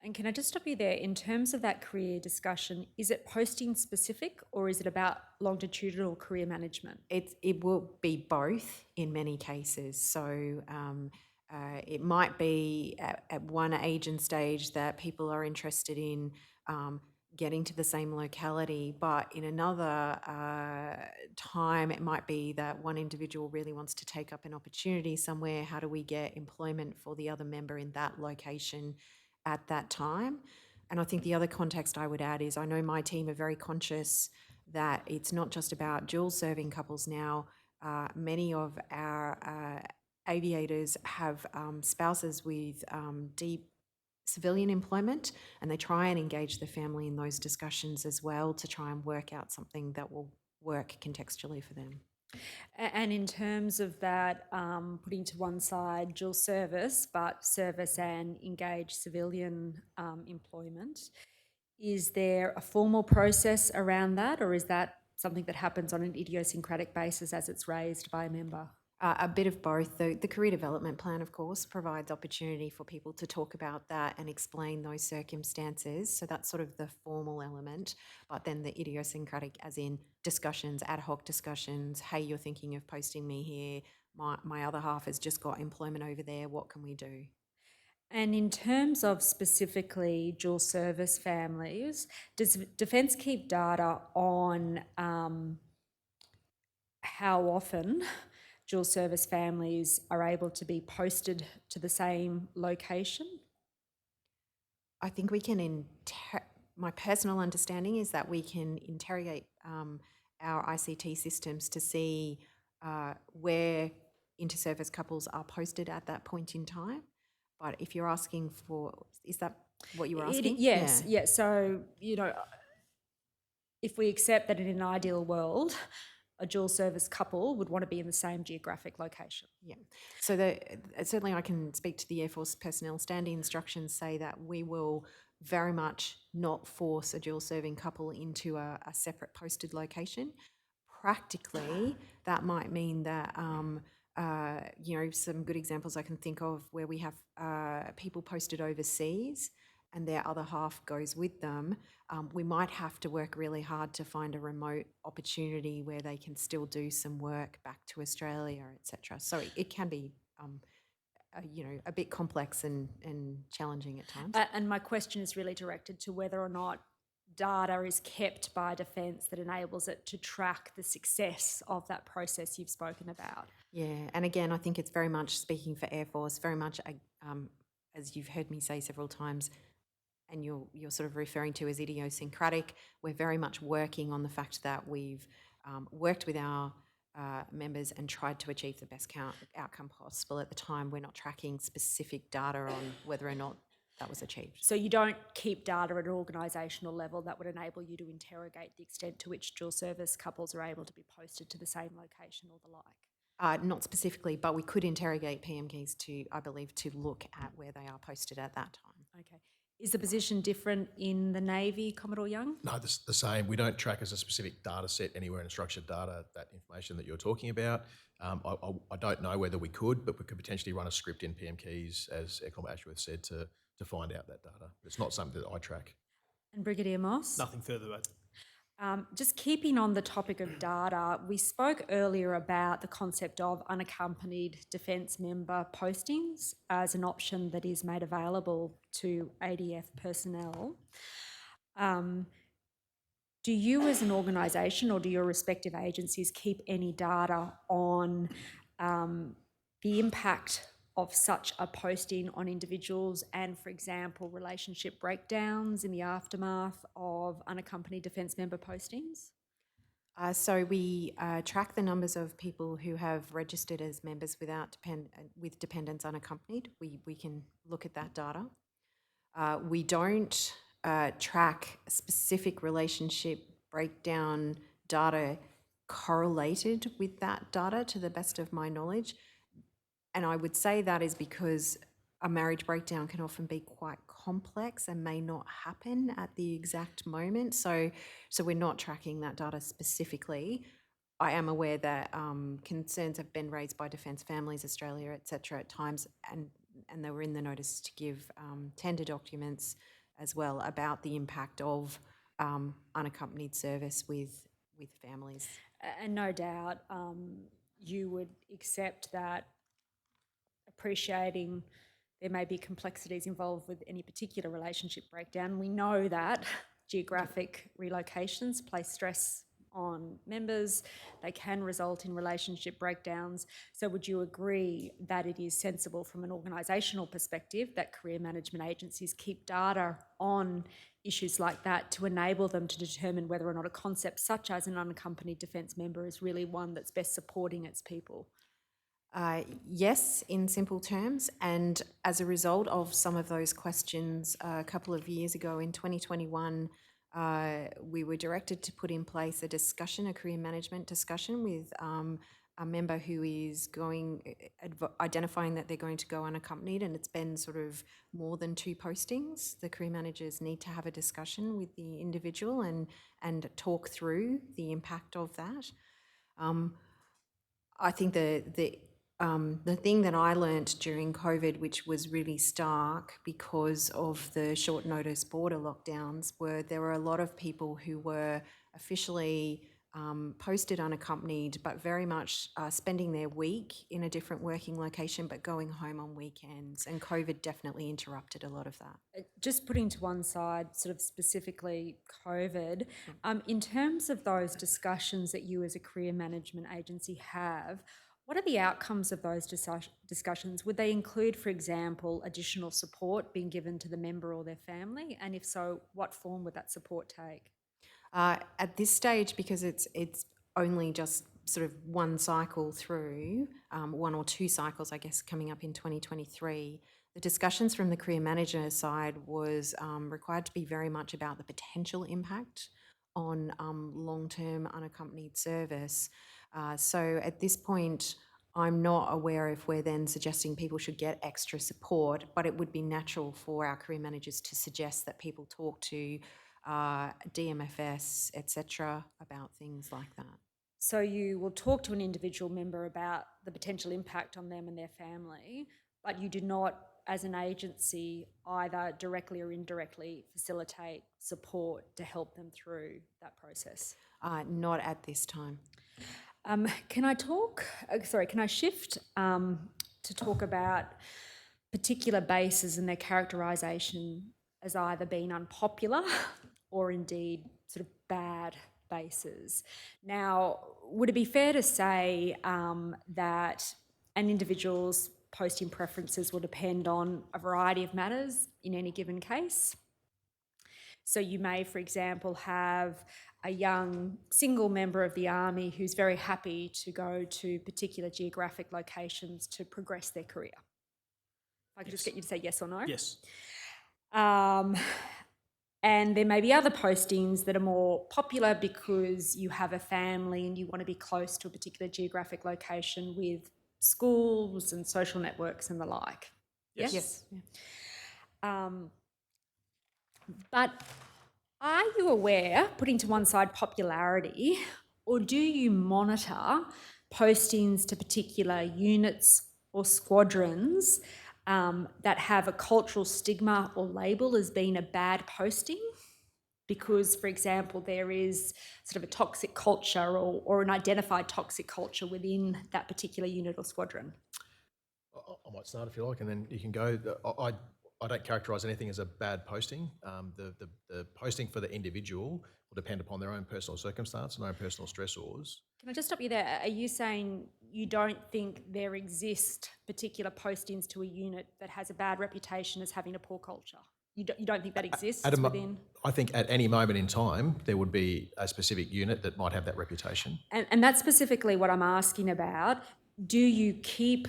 And can I just stop you there? In terms of that career discussion, is it posting specific or is it about longitudinal career management? It will be both in many cases. So it might be at one age and stage that people are interested in getting to the same locality, but in another time it might be that one individual really wants to take up an opportunity somewhere. How do we get employment for the other member in that location at that time? And I think the other context I would add is I know my team are very conscious that it's not just about dual serving couples now. Many of our aviators have spouses with deep civilian employment, and they try and engage the family in those discussions as well to try and work out something that will work contextually for them. And in terms of that, putting to one side dual service, but service and engaged civilian employment, is there a formal process around that, or is that something that happens on an idiosyncratic basis as it's raised by a member? A bit of both. The career development plan, of course, provides opportunity for people to talk about that and explain those circumstances. So that's sort of the formal element. But then the idiosyncratic, as in discussions, ad hoc discussions. Hey, you're thinking of posting me here. My other half has just got employment over there. What can we do? And in terms of specifically dual service families, does Defence keep data on how often dual service families are able to be posted to the same location? I think we can, my personal understanding is that we can interrogate our ICT systems to see where inter-service couples are posted at that point in time. But if you're asking for, is that what you were asking? Yes, yeah. So, you know, if we accept that in an ideal world, a dual service couple would want to be in the same geographic location. Yeah. So certainly I can speak to the Air Force personnel. Standing instructions say that we will very much not force a dual serving couple into a separate posted location. Practically, that might mean that, you know, some good examples I can think of where we have people posted overseas and their other half goes with them, we might have to work really hard to find a remote opportunity where they can still do some work back to Australia, etc. So it can be, you know, a bit complex and challenging at times. And my question is really directed to whether or not data is kept by Defence that enables it to track the success of that process you've spoken about. Yeah, and again, I think it's very much, speaking for Air Force, very much, as you've heard me say several times, and you're sort of referring to as idiosyncratic, we're very much working on the fact that we've worked with our members and tried to achieve the best outcome possible. At the time, we're not tracking specific data on whether or not that was achieved. So you don't keep data at an organisational level that would enable you to interrogate the extent to which dual service couples are able to be posted to the same location or the like? Not specifically, but we could interrogate PMKs to, I believe, to look at where they are posted at that time. Okay. Is the position different in the Navy, Commodore Young? No, the same. We don't track as a specific data set anywhere in structured data that information that you're talking about. I don't know whether we could, but we could potentially run a script in PM Keys, as Economic Ashworth said, to find out that data. It's not something that I track. And Brigadier Moss? Nothing further. Just keeping on the topic of data, we spoke earlier about the concept of unaccompanied defence member postings as an option that is made available to ADF personnel. Do you as an organisation or do your respective agencies keep any data on the impact of such a posting on individuals and, for example, relationship breakdowns in the aftermath of unaccompanied defence member postings? So we track the numbers of people who have registered as members with dependents unaccompanied. We can look at that data. We don't track specific relationship breakdown data correlated with that data, to the best of my knowledge. And I would say that is because a marriage breakdown can often be quite complex and may not happen at the exact moment. So we're not tracking that data specifically. I am aware that concerns have been raised by Defence Families Australia, etc., at times, and they were in the notice to give tender documents as well about the impact of unaccompanied service with families. And no doubt you would accept that, appreciating there may be complexities involved with any particular relationship breakdown. We know that geographic relocations place stress on members. They can result in relationship breakdowns. So would you agree that it is sensible from an organisational perspective that career management agencies keep data on issues like that to enable them to determine whether or not a concept such as an unaccompanied defence member is really one that's best supporting its people? Yes, in simple terms, and as a result of some of those questions a couple of years ago in 2021, we were directed to put in place a career management discussion with a member who is identifying that they're going to go unaccompanied, and it's been sort of more than 2 postings. The career managers need to have a discussion with the individual and talk through the impact of that. I think the thing that I learnt during COVID, which was really stark because of the short notice border lockdowns, there were a lot of people who were officially posted unaccompanied, but very much spending their week in a different working location, but going home on weekends. And COVID definitely interrupted a lot of that. Just putting to one side, sort of specifically COVID, in terms of those discussions that you as a career management agency have, what are the outcomes of those discussions? Would they include, for example, additional support being given to the member or their family? And if so, what form would that support take? At this stage, because it's only just sort of one cycle through, 1 or 2 cycles, I guess, coming up in 2023, the discussions from the career manager side was required to be very much about the potential impact on long-term unaccompanied service. So at this point, I'm not aware if we're then suggesting people should get extra support, but it would be natural for our career managers to suggest that people talk to DMFS, etc., about things like that. So you will talk to an individual member about the potential impact on them and their family, but you do not, as an agency, either directly or indirectly facilitate support to help them through that process? Not at this time. Can I shift to talk about particular bases and their characterisation as either being unpopular or indeed sort of bad bases? Now, would it be fair to say that an individual's posting preferences will depend on a variety of matters in any given case? So you may, for example, have a young single member of the Army who's very happy to go to particular geographic locations to progress their career. If I could just get you to say yes or no. Yes. And there may be other postings that are more popular because you have a family and you want to be close to a particular geographic location with schools and social networks and the like. Yes. Yes. Yeah. But are you aware, putting to one side popularity, or do you monitor postings to particular units or squadrons that have a cultural stigma or label as being a bad posting? Because, for example, there is sort of a toxic culture or an identified toxic culture within that particular unit or squadron. I might start if you like, and then you can go. I don't characterise anything as a bad posting. The posting for the individual will depend upon their own personal circumstance and their own personal stressors. Can I just stop you there? Are you saying you don't think there exist particular postings to a unit that has a bad reputation as having a poor culture? You don't think that exists within? I think at any moment in time, there would be a specific unit that might have that reputation. And that's specifically what I'm asking about. Do you keep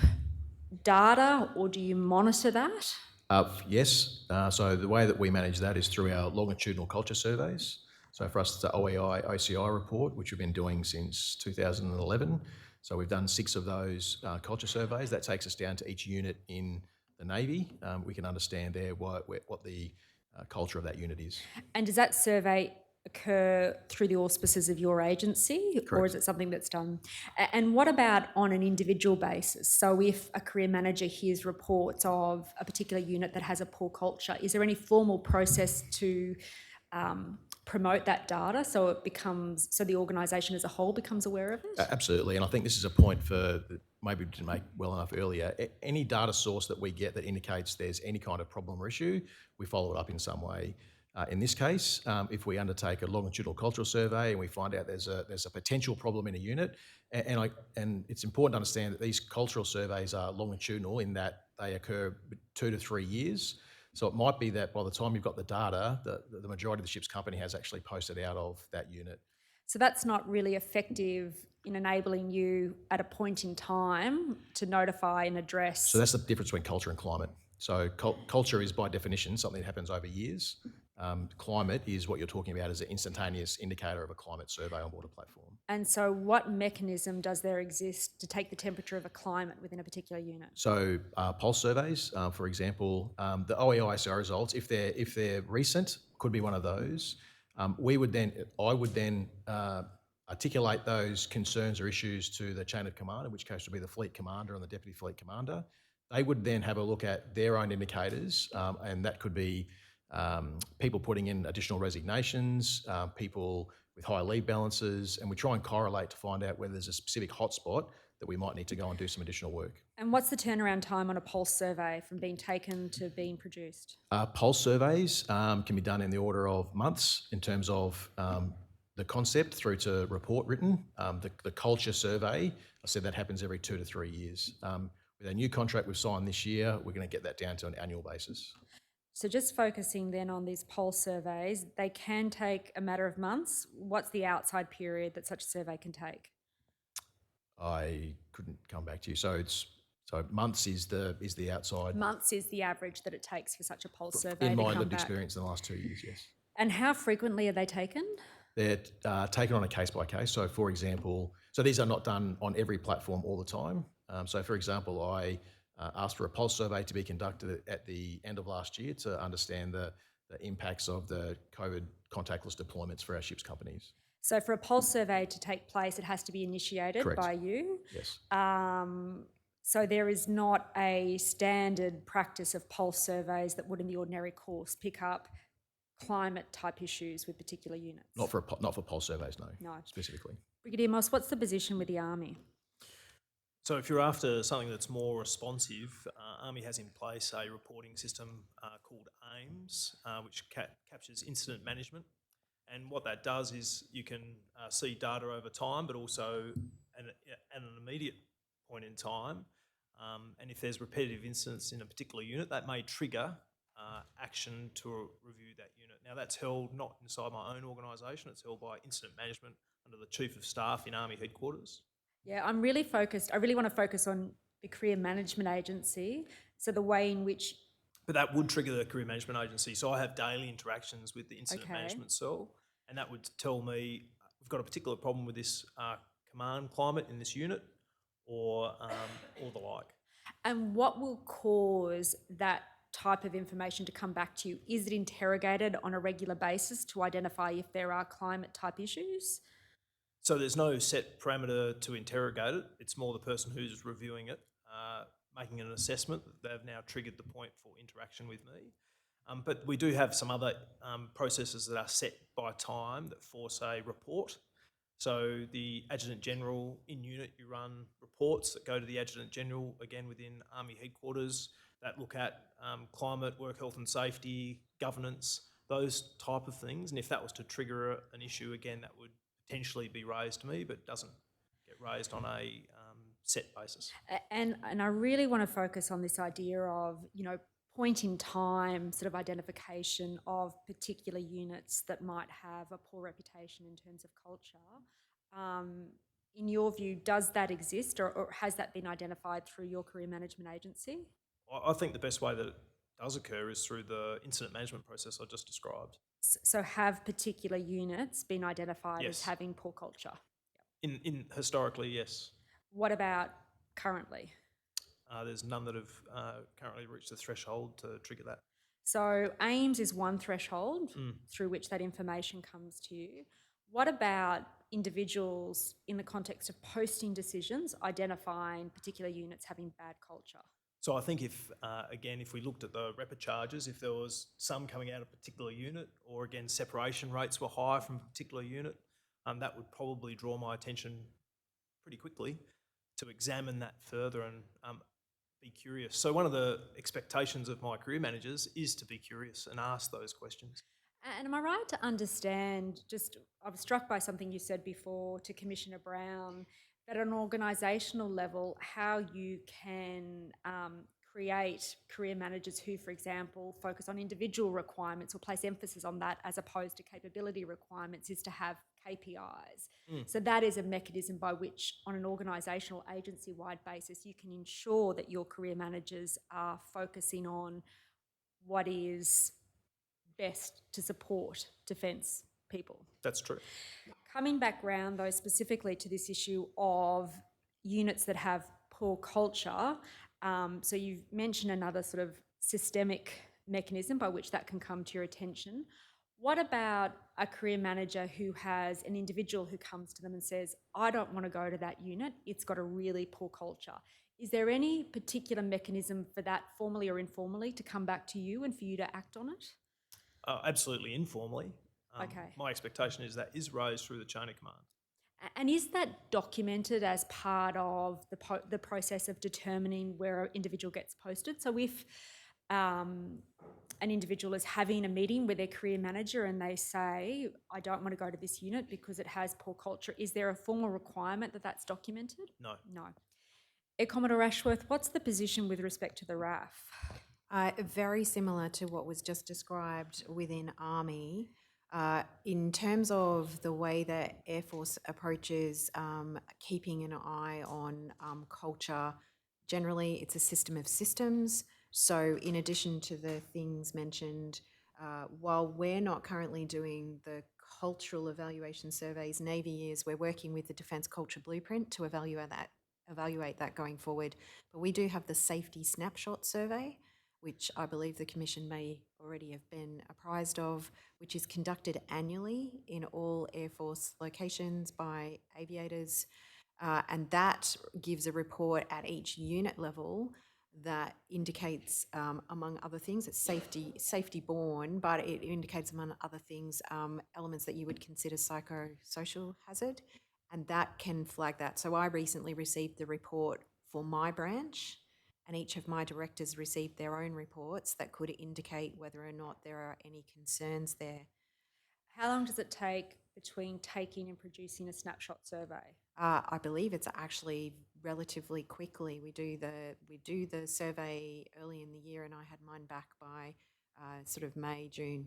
data or do you monitor that? Yes. So the way that we manage that is through our longitudinal culture surveys. So for us, it's the OEI OCI report, which we've been doing since 2011. So we've done 6 of those culture surveys. That takes us down to each unit in the Navy. We can understand there what the culture of that unit is. And does that survey occur through the auspices of your agency? Correct. Or is it something that's done? And what about on an individual basis? So if a career manager hears reports of a particular unit that has a poor culture, is there any formal process to promote that data so it becomes, so the organisation as a whole becomes aware of it? Absolutely, and I think this is a point for maybe to make well enough earlier. Any data source that we get that indicates there's any kind of problem or issue, we follow it up in some way. In this case, if we undertake a longitudinal cultural survey and we find out there's a potential problem in a unit, and it's important to understand that these cultural surveys are longitudinal in that they occur 2 to 3 years. So it might be that by the time you've got the data, the majority of the ship's company has actually posted out of that unit. So that's not really effective in enabling you at a point in time to notify and address. So that's the difference between culture and climate. So culture is by definition something that happens over years. Climate is what you're talking about as an instantaneous indicator of a climate survey on board a platform. And so what mechanism does there exist to take the temperature of a climate within a particular unit? So pulse surveys, for example, the OEISR results, if they're recent, could be one of those. I would then articulate those concerns or issues to the chain of command, in which case would be the fleet commander and the deputy fleet commander. They would then have a look at their own indicators, and that could be people putting in additional resignations, people with high leave balances, and we try and correlate to find out whether there's a specific hotspot that we might need to go and do some additional work. And what's the turnaround time on a pulse survey from being taken to being produced? Pulse surveys can be done in the order of months in terms of the concept through to report written. The culture survey, I said that happens every 2 to 3 years. With a new contract we've signed this year, we're going to get that down to an annual basis. So just focusing then on these pulse surveys, they can take a matter of months. What's the outside period that such a survey can take? I couldn't come back to you. So months is the outside. Months is the average that it takes for such a pulse survey in to my come lived back. experience in the last 2 years, yes. And how frequently are they taken? They're taken on a case by case. So for example, so these are not done on every platform all the time. So for example, I asked for a pulse survey to be conducted at the end of last year to understand the impacts of the COVID contactless deployments for our ships companies. So for a pulse survey to take place, it has to be initiated Correct. by you? Yes. So there is not a standard practice of pulse surveys that would in the ordinary course pick up climate type issues with particular units? Not for pulse surveys, no. No. Specifically. Brigadier Moss, what's the position with the Army? So if you're after something that's more responsive, Army has in place a reporting system called AIMS, which captures incident management. And what that does is you can see data over time, but also at an immediate point in time. And if there's repetitive incidents in a particular unit, that may trigger action to review that unit. Now that's held not inside my own organisation, it's held by incident management under the Chief of Staff in Army Headquarters. Yeah, I really want to focus on the Career Management Agency, so the way in which... But that would trigger the Career Management Agency. So I have daily interactions with the Incident Management Cell, and that would tell me we've got a particular problem with this command climate in this unit or the like. And what will cause that type of information to come back to you? Is it interrogated on a regular basis to identify if there are climate type issues? So there's no set parameter to interrogate it. It's more the person who's reviewing it, making an assessment that they've now triggered the point for interaction with me. But we do have some other processes that are set by time that force a report. So the Adjutant General in unit, you run reports that go to the Adjutant General, again within Army headquarters, that look at climate, work health and safety, governance, those type of things. And if that was to trigger an issue, again, that would potentially be raised to me, but doesn't get raised on a set basis. And I really want to focus on this idea of, point in time sort of identification of particular units that might have a poor reputation in terms of culture. In your view, does that exist, or has that been identified through your career management agency? I think the best way that it does occur is through the incident management process I just described. So have particular units been identified Yes. as having poor culture? In historically, yes. What about currently? There's none that have currently reached the threshold to trigger that. So AIMS is one threshold through which that information comes to you. What about individuals in the context of posting decisions identifying particular units having bad culture? So I think if we looked at the report charges, if there was some coming out of a particular unit, or again, separation rates were high from a particular unit, that would probably draw my attention pretty quickly to examine that further and be curious. So one of the expectations of my career managers is to be curious and ask those questions. And am I right to understand, I was struck by something you said before to Commissioner Brown, that at an organisational level, how you can create career managers who, for example, focus on individual requirements or place emphasis on that as opposed to capability requirements, is to have KPIs. So that is a mechanism by which, on an organisational agency-wide basis, you can ensure that your career managers are focusing on what is best to support defence people. That's true. Coming back round, though, specifically to this issue of units that have poor culture, so you've mentioned another sort of systemic mechanism by which that can come to your attention. What about a career manager who has an individual who comes to them and says, I don't want to go to that unit, it's got a really poor culture? Is there any particular mechanism for that, formally or informally, to come back to you and for you to act on it? Absolutely informally. Okay. My expectation is that is raised through the chain of command. And is that documented as part of the process of determining where an individual gets posted? So if an individual is having a meeting with their career manager and they say, I don't want to go to this unit because it has poor culture, is there a formal requirement that that's documented? No. No. Air Commodore Ashworth, what's the position with respect to the RAF? Very similar to what was just described within Army. In terms of the way that Air Force approaches keeping an eye on culture, generally it's a system of systems. So in addition to the things mentioned, while we're not currently doing the cultural evaluation surveys, Navy is, we're working with the Defence Culture Blueprint to evaluate that going forward. But we do have the Safety Snapshot Survey, which I believe the Commission may already have been apprised of, which is conducted annually in all Air Force locations by aviators. And that gives a report at each unit level that indicates, among other things, it's safety borne, but it indicates, among other things, elements that you would consider psychosocial hazard, and that can flag that. So I recently received the report for my branch, and each of my directors received their own reports that could indicate whether or not there are any concerns there. How long does it take between taking and producing a snapshot survey? I believe it's actually relatively quickly. We do the survey early in the year, and I had mine back by sort of May, June.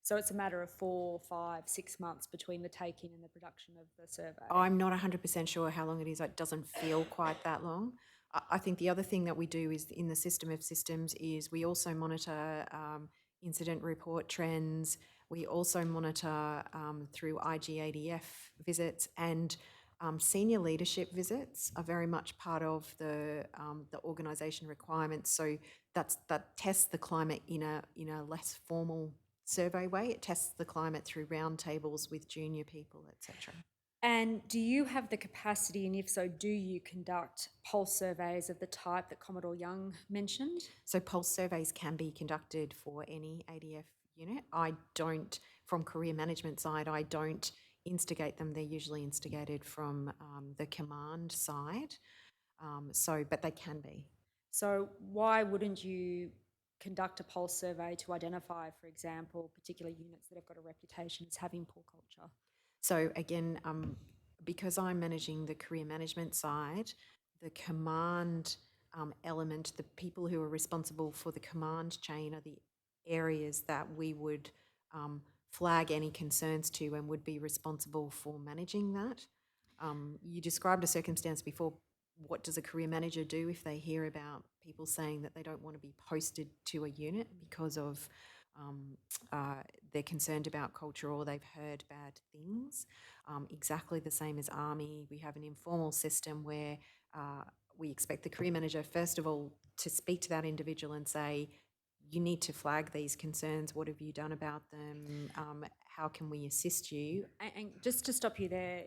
So it's a matter of 4, 5, 6 months between the taking and the production of the survey? I'm not 100% sure how long it is. It doesn't feel quite that long. I think the other thing that we do is, in the system of systems, is we also monitor incident report trends. We also monitor through IGADF visits, and Senior leadership visits are very much part of the organisation requirements. So that tests the climate in a less formal survey way. It tests the climate through roundtables with junior people, etc. And do you have the capacity, and if so, do you conduct pulse surveys of the type that Commodore Young mentioned? So pulse surveys can be conducted for any ADF unit. I don't, from career management side, I don't instigate them. They're usually instigated from the command side. But they can be. So why wouldn't you conduct a pulse survey to identify, for example, particular units that have got a reputation as having poor culture? So again, because I'm managing the career management side, the command element, the people who are responsible for the command chain are the areas that we would flag any concerns to and would be responsible for managing that. You described a circumstance before. What does a career manager do if they hear about people saying that they don't want to be posted to a unit because of they're concerned about culture or they've heard bad things? Exactly the same as Army. We have an informal system where we expect the career manager, first of all, to speak to that individual and say, you need to flag these concerns. What have you done about them? How can we assist you? And just to stop you there,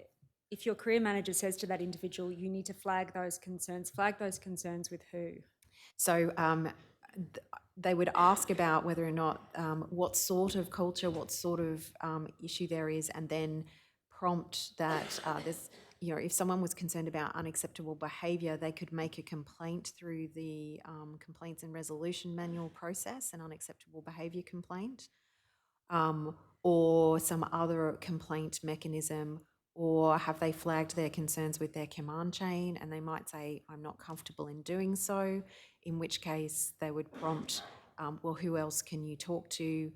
if your career manager says to that individual, you need to flag those concerns with who? So they would ask about whether or not what sort of culture, what sort of issue there is, and then prompt that if someone was concerned about unacceptable behaviour, they could make a complaint through the complaints and resolution manual process, an unacceptable behaviour complaint, or some other complaint mechanism. Or have they flagged their concerns with their command chain and they might say, I'm not comfortable in doing so, in which case they would prompt, well, who else can you talk to?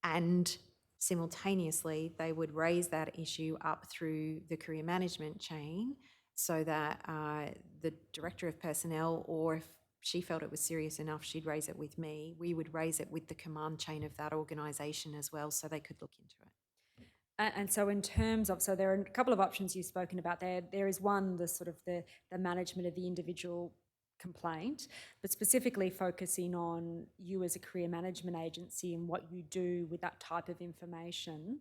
And simultaneously, they would raise that issue up through the career management chain so that the Director of Personnel, or if she felt it was serious enough, she'd raise it with me. We would raise it with the command chain of that organisation as well so they could look into it. And so in terms of, so there are a couple of options you've spoken about there. There is one, the management of the individual complaint, but specifically focusing on you as a career management agency and what you do with that type of information.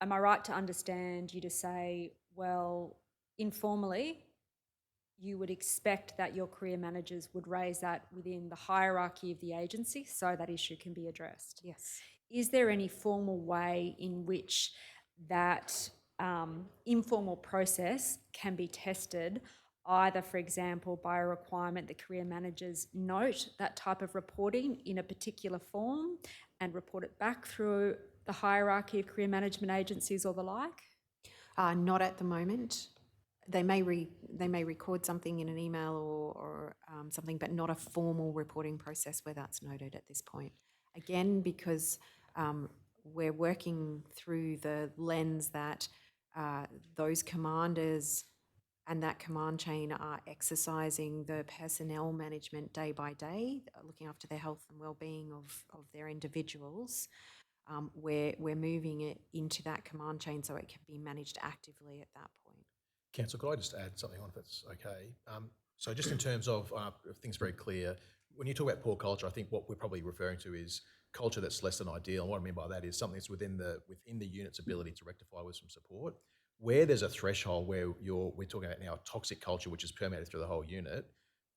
Am I right to understand you to say, well, informally, you would expect that your career managers would raise that within the hierarchy of the agency so that issue can be addressed? Yes. Is there any formal way in which that informal process can be tested, either, for example, by a requirement that career managers note that type of reporting in a particular form and report it back through the hierarchy of career management agencies or the like? Not at the moment. They may record something in an email or something, but not a formal reporting process where that's noted at this point. Again, because we're working through the lens that those commanders and that command chain are exercising the personnel management day by day, looking after their health and well-being of their individuals. We're moving it into that command chain so it can be managed actively at that point. Counsel, could I just add something on if that's okay? So just in terms of things very clear, when you talk about poor culture, I think what we're probably referring to is culture that's less than ideal. And what I mean by that is something that's within the unit's ability to rectify with some support. Where there's a threshold where we're talking about now toxic culture, which is permeated through the whole unit,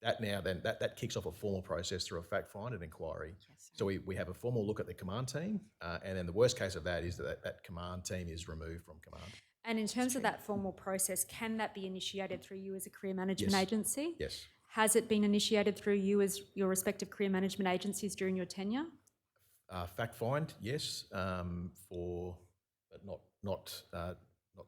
that kicks off a formal process through a fact find and inquiry. Yes, so we have a formal look at the command team, and then the worst case of that is that command team is removed from command. And in terms of that formal process, can that be initiated through you as a career management agency? Yes. Has it been initiated through you as your respective career management agencies during your tenure? Fact find, yes, but not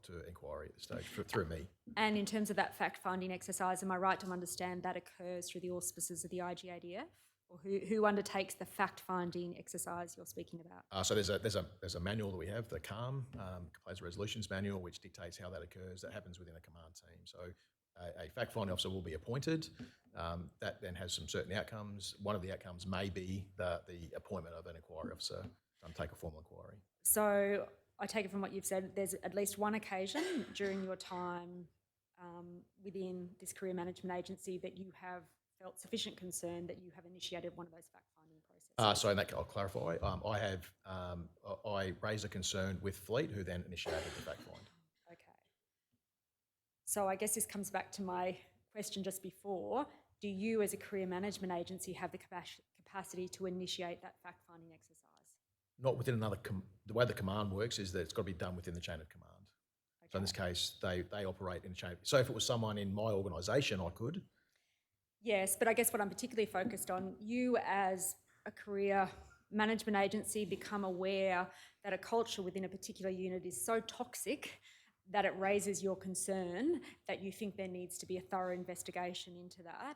to inquiry at this stage through me. And in terms of that fact finding exercise, am I right to understand that occurs through the auspices of the IGADF? Or who undertakes the fact-finding exercise you're speaking about? So there's a manual that we have, the CALM, Complaints and Resolutions Manual, which dictates how that occurs. That happens within a command team. So a fact-finding officer will be appointed. That then has some certain outcomes. One of the outcomes may be the appointment of an inquiry officer to undertake a formal inquiry. So I take it from what you've said, there's at least one occasion during your time within this career management agency that you have felt sufficient concern that you have initiated one of those fact-finding processes? So in that, I'll clarify. I raised a concern with Fleet, who then initiated the fact find. Okay. So I guess this comes back to my question just before. Do you, as a career management agency, have the capacity to initiate that fact-finding exercise? Not within the way the command works is that it's got to be done within the chain of command. Okay. So in this case, they operate in a chain. So if it was someone in my organisation, I could. Yes, but I guess what I'm particularly focused on, you as a career management agency become aware that a culture within a particular unit is so toxic that it raises your concern that you think there needs to be a thorough investigation into that.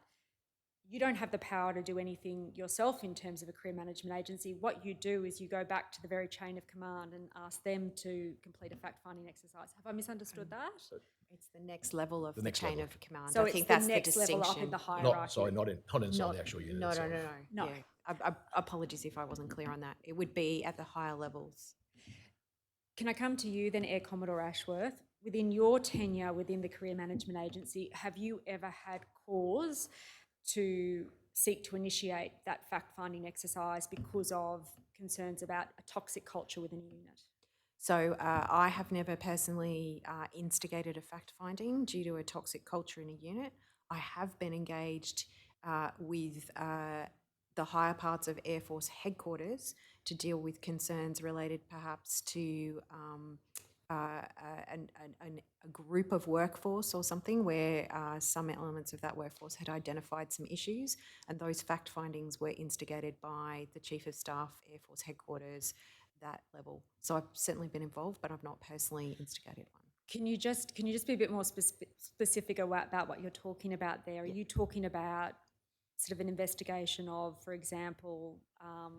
You don't have the power to do anything yourself in terms of a career management agency. What you do is you go back to the very chain of command and ask them to complete a fact-finding exercise. Have I misunderstood that? It's the next level of the chain of command. So I it's think the that's next the level distinction. up in the hierarchy. Not inside the actual unit. No. No. Yeah. Apologies if I wasn't clear on that. It would be at the higher levels. Can I come to you then, Air Commodore Ashworth? Within your tenure within the Career Management Agency, have you ever had cause to seek to initiate that fact-finding exercise because of concerns about a toxic culture within a unit? So I have never personally instigated a fact-finding due to a toxic culture in a unit. I have been engaged with the higher parts of Air Force headquarters to deal with concerns related perhaps to a group of workforce or something where some elements of that workforce had identified some issues, and those fact findings were instigated by the Chief of Staff, Air Force headquarters, that level. So I've certainly been involved, but I've not personally instigated one. Can you just be a bit more specific about what you're talking about there? Are you talking about sort of an investigation of, for example,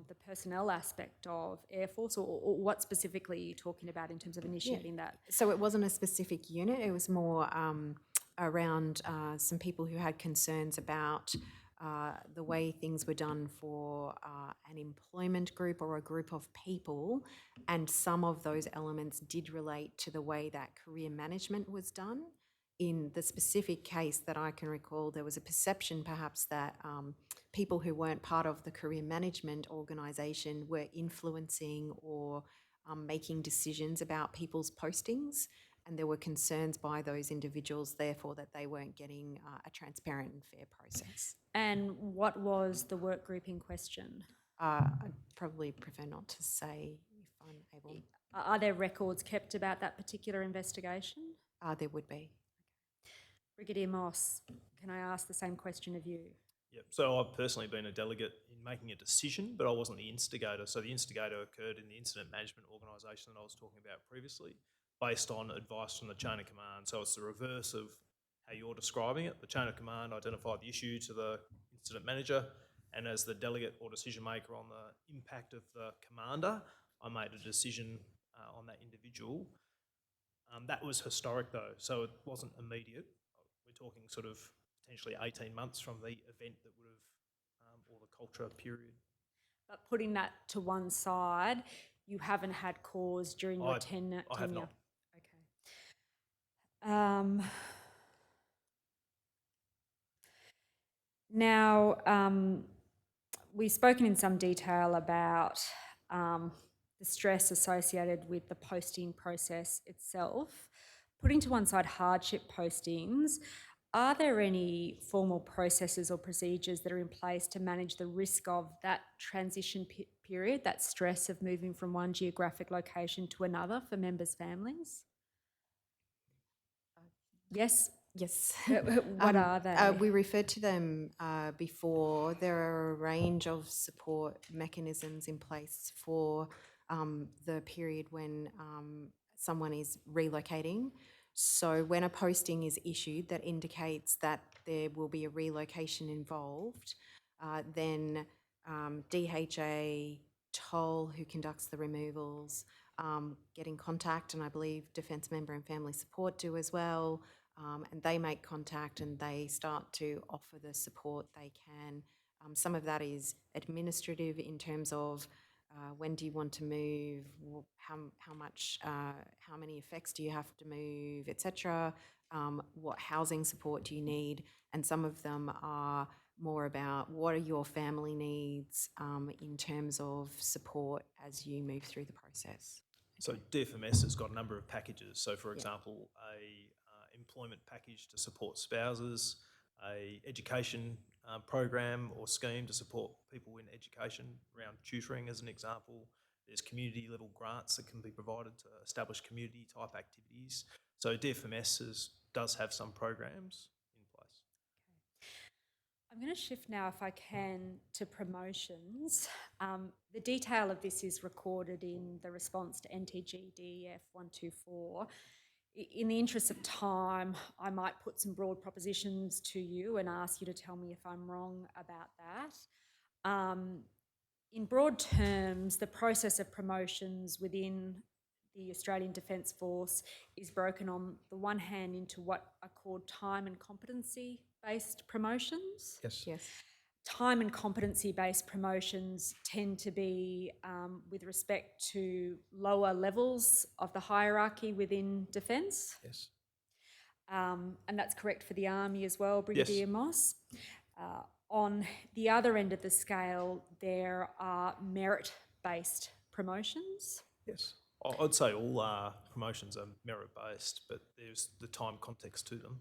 the personnel aspect of Air Force, or what specifically are you talking about in terms of initiating that? So it wasn't a specific unit, it was more around some people who had concerns about the way things were done for an employment group or a group of people, and some of those elements did relate to the way that career management was done. In the specific case that I can recall, there was a perception perhaps that people who weren't part of the career management organisation were influencing or making decisions about people's postings, and there were concerns by those individuals, therefore, that they weren't getting a transparent and fair process. And what was the work group in question? I'd probably prefer not to say if I'm able. Are there records kept about that particular investigation? There would be. Brigadier Moss, can I ask the same question of you? Yep. So I've personally been a delegate in making a decision, but I wasn't the instigator. So the instigator occurred in the incident management organisation that I was talking about previously, based on advice from the chain of command. So it's the reverse of how you're describing it. The chain of command identified the issue to the incident manager, and as the delegate or decision maker on the impact of the commander, I made a decision on that individual. That was historic though, so it wasn't immediate. We're talking sort of potentially 18 months from the event that would have, or the culture period. But putting that to one side, you haven't had cause during your tenure? I have not. Okay. Now, we've spoken in some detail about the stress associated with the posting process itself. Putting to one side hardship postings, are there any formal processes or procedures that are in place to manage the risk of that transition period, that stress of moving from one geographic location to another for members' families? Yes? Yes. What are they? We referred to them before. There are a range of support mechanisms in place for the period when someone is relocating. So when a posting is issued that indicates that there will be a relocation involved, then DHA, Toll, who conducts the removals, get in contact, and I believe Defence Member and Family Support do as well, and they make contact and they start to offer the support they can. Some of that is administrative in terms of when do you want to move, how many effects do you have to move, etc. what housing support do you need, and some of them are more about what are your family needs in terms of support as you move through the process. So DFMS has got a number of packages. So for example, a employment package to support spouses, a education program or scheme to support people in education around tutoring as an example. There's community level grants that can be provided to establish community type activities. So DFMS does have some programs in place. I'm going to shift now, if I can, to promotions. The detail of this is recorded in the response to NTG DEF 124. In the interest of time, I might put some broad propositions to you and ask you to tell me if I'm wrong about that. In broad terms, the process of promotions within the Australian Defence Force is broken on the one hand into what are called time and competency-based promotions. Yes. Time and competency-based promotions tend to be with respect to lower levels of the hierarchy within Defence. Yes. And that's correct for the Army as well, Brigadier Moss. On the other end of the scale, there are merit-based promotions. Yes. I'd say all promotions are merit-based, but there's the time context to them.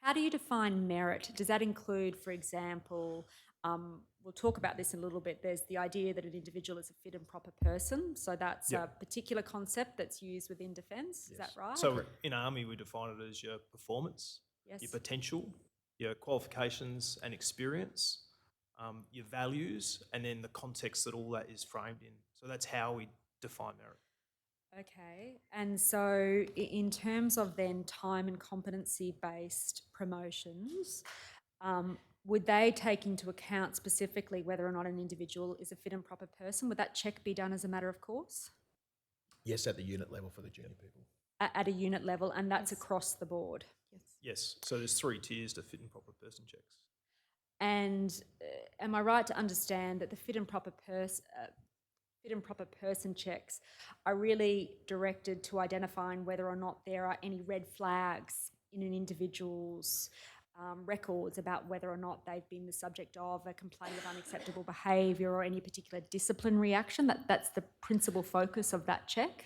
How do you define merit? Does that include, for example, we'll talk about this in a little bit, there's the idea that an individual is a fit and proper person, so that's a particular concept that's used within Defence, is that right? So in Army we define it as your performance, your potential, your qualifications and experience, your values, and then the context that all that is framed in. So that's how we define merit. Okay, and so in terms of then time and competency-based promotions, would they take into account specifically whether or not an individual is a fit and proper person? Would that check be done as a matter of course? Yes, at the unit level for the junior people. At a unit level, and that's across the board? Yes, so there's 3 tiers to fit and proper person checks. And am I right to understand that the fit and proper person checks are really directed to identifying whether or not there are any red flags in an individual's records about whether or not they've been the subject of a complaint of unacceptable behaviour or any particular disciplinary action? That's the principal focus of that check?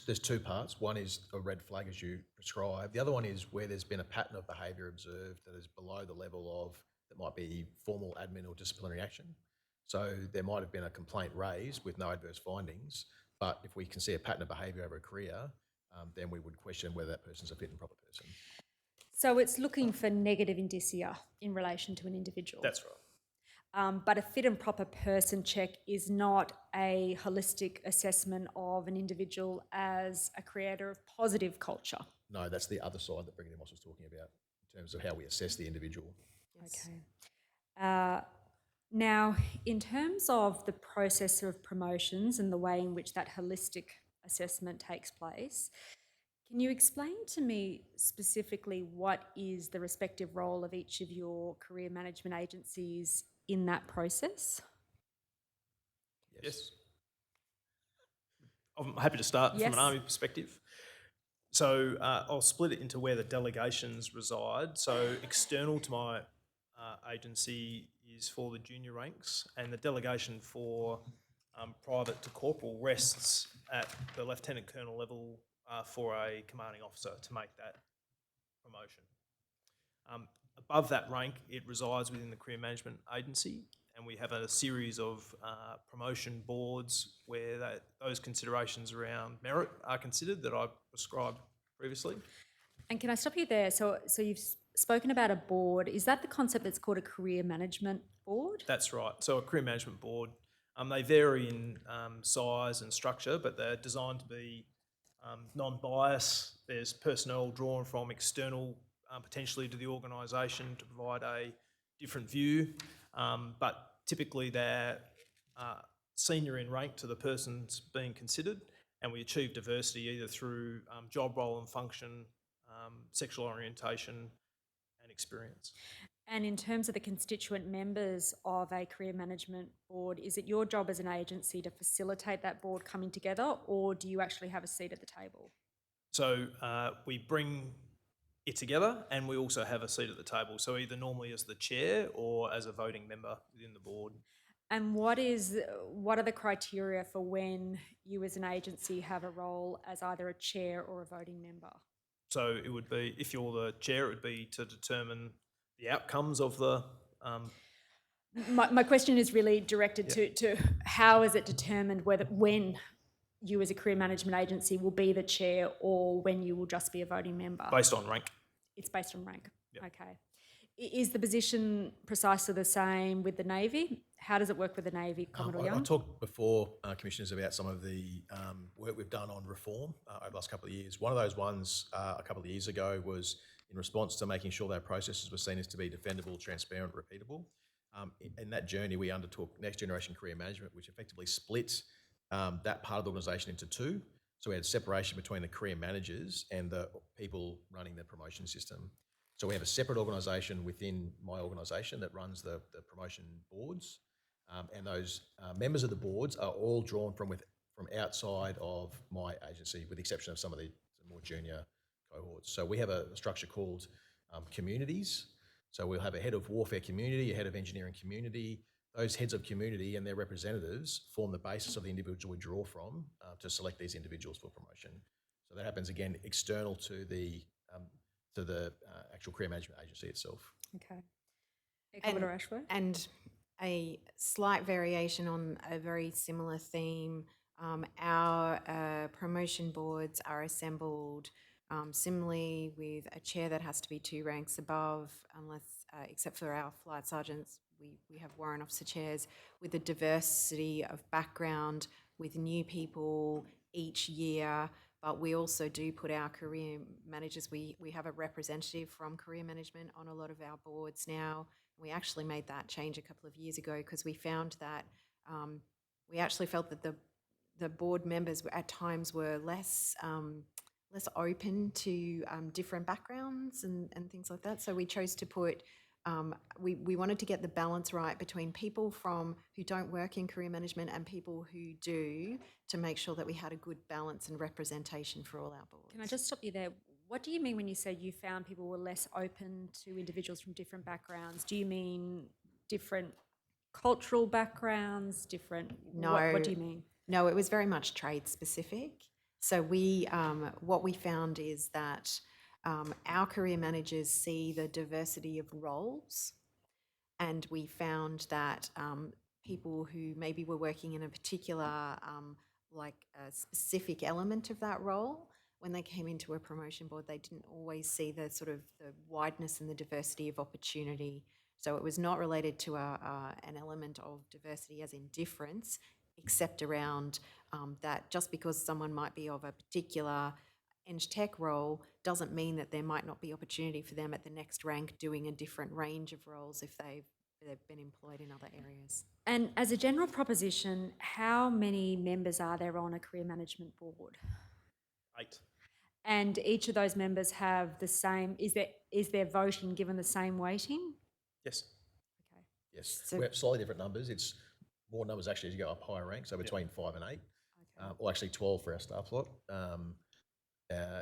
There's 2 parts. One is a red flag as you prescribe. The other one is where there's been a pattern of behaviour observed that is below the level of, that might be formal admin or disciplinary action. So there might have been a complaint raised with no adverse findings, but if we can see a pattern of behaviour over a career, then we would question whether that person's a fit and proper person. So it's looking for negative indicia in relation to an individual? That's right. But a fit and proper person check is not a holistic assessment of an individual as a creator of positive culture? No, that's the other side that Brigadier Moss was talking about in terms of how we assess the individual. Okay. Now, in terms of the process of promotions and the way in which that holistic assessment takes place, can you explain to me specifically what is the respective role of each of your career management agencies in that process? Yes. I'm happy to start from an Army perspective. So I'll split it into where the delegations reside. So external to my agency is for the junior ranks, and the delegation for private to corporal rests at the lieutenant colonel level for a commanding officer to make that promotion. Above that rank, it resides within the career management agency, and we have a series of promotion boards where those considerations around merit are considered that I prescribed previously. And can I stop you there? So you've spoken about a board. Is that the concept that's called a career management board? That's right. So a career management board, they vary in size and structure, but they're designed to be non-biased. There's personnel drawn from external potentially to the organisation to provide a different view, but typically they're senior in rank to the persons being considered, and we achieve diversity either through job role and function, sexual orientation and experience. And in terms of the constituent members of a career management board, is it your job as an agency to facilitate that board coming together, or do you actually have a seat at the table? So we bring it together, and we also have a seat at the table. So either normally as the chair or as a voting member within the board. And what are the criteria for when you as an agency have a role as either a chair or a voting member? So it would be, if you're the chair, it would be to determine the outcomes of the. My question is really directed to how is it determined when you as a career management agency will be the chair or when you will just be a voting member? Based on rank. It's based on rank. Yep. Okay. Is the position precisely the same with the Navy? How does it work with the Navy, Commodore I Young? talked before, Commissioners, about some of the work we've done on reform over the last couple of years. One of those ones a couple of years ago was in response to making sure that processes were seen as to be defendable, transparent, repeatable. In that journey, we undertook Next Generation Career Management, which effectively split that part of the organisation into two. So we had separation between the career managers and the people running the promotion system. So we have a separate organisation within my organisation that runs the promotion boards, and those members of the boards are all drawn from outside of my agency, with the exception of some of the more junior cohorts. So we have a structure called communities. So we'll have a head of warfare community, a head of engineering community. Those heads of community and their representatives form the basis of the individual we draw from to select these individuals for promotion. So that happens again external to the actual career management agency itself. Okay. Commodore Ashworth? And a slight variation on a very similar theme, our promotion boards are assembled similarly with a chair that has to be 2 ranks above, unless, except for our flight sergeants, we have warrant officer chairs with a diversity of background with new people each year. But we also do put our career managers, we have a representative from career management on a lot of our boards now. We actually made that change a couple of years ago because we found that we actually felt that the board members at times were less open to different backgrounds and things like that. So we chose to put, we wanted to get the balance right between people who don't work in career management and people who do, to make sure that we had a good balance and representation for all our boards. Can I just stop you there? What do you mean when you say you found people were less open to individuals from different backgrounds? Do you mean different cultural backgrounds, No. What do you mean? No, it was very much trade specific. So what we found is that our career managers see the diversity of roles, and we found that people who maybe were working in a particular, like a specific element of that role, when they came into a promotion board, they didn't always see the sort of the wideness and the diversity of opportunity. So it was not related to an element of diversity as in difference, except around that just because someone might be of a particular Eng Tech role doesn't mean that there might not be opportunity for them at the next rank doing a different range of roles if they've been employed in other areas. And as a general proposition, how many members are there on a career management board? 8. And each of those members have the same, is their voting given the same weighting? Yes. Okay. Yes, So- we have slightly different numbers. It's more numbers actually as you go up higher rank, so between 5 and 8, or actually 12 for our staff lot,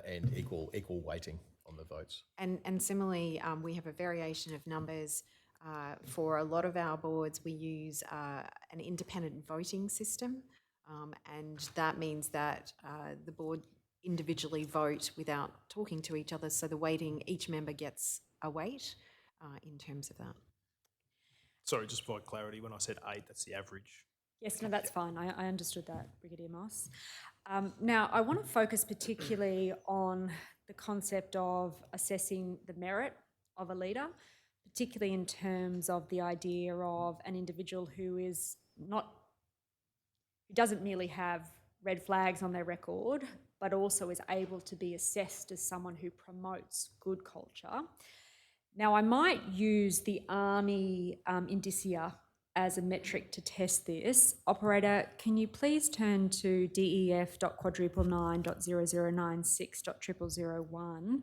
and equal weighting on the votes. And similarly, we have a variation of numbers. For a lot of our boards, we use an independent voting system, and that means that the board individually vote without talking to each other, so the weighting, each member gets a weight in terms of that. Sorry, just for clarity, when I said 8, that's the average. Yes, no, that's fine. I understood that, Brigadier Moss. Now, I want to focus particularly on the concept of assessing the merit of a leader, particularly in terms of the idea of an individual who doesn't merely have red flags on their record, but also is able to be assessed as someone who promotes good culture. Now, I might use the Army indicia as a metric to test this. Operator, can you please turn to DEF.999.0096.0001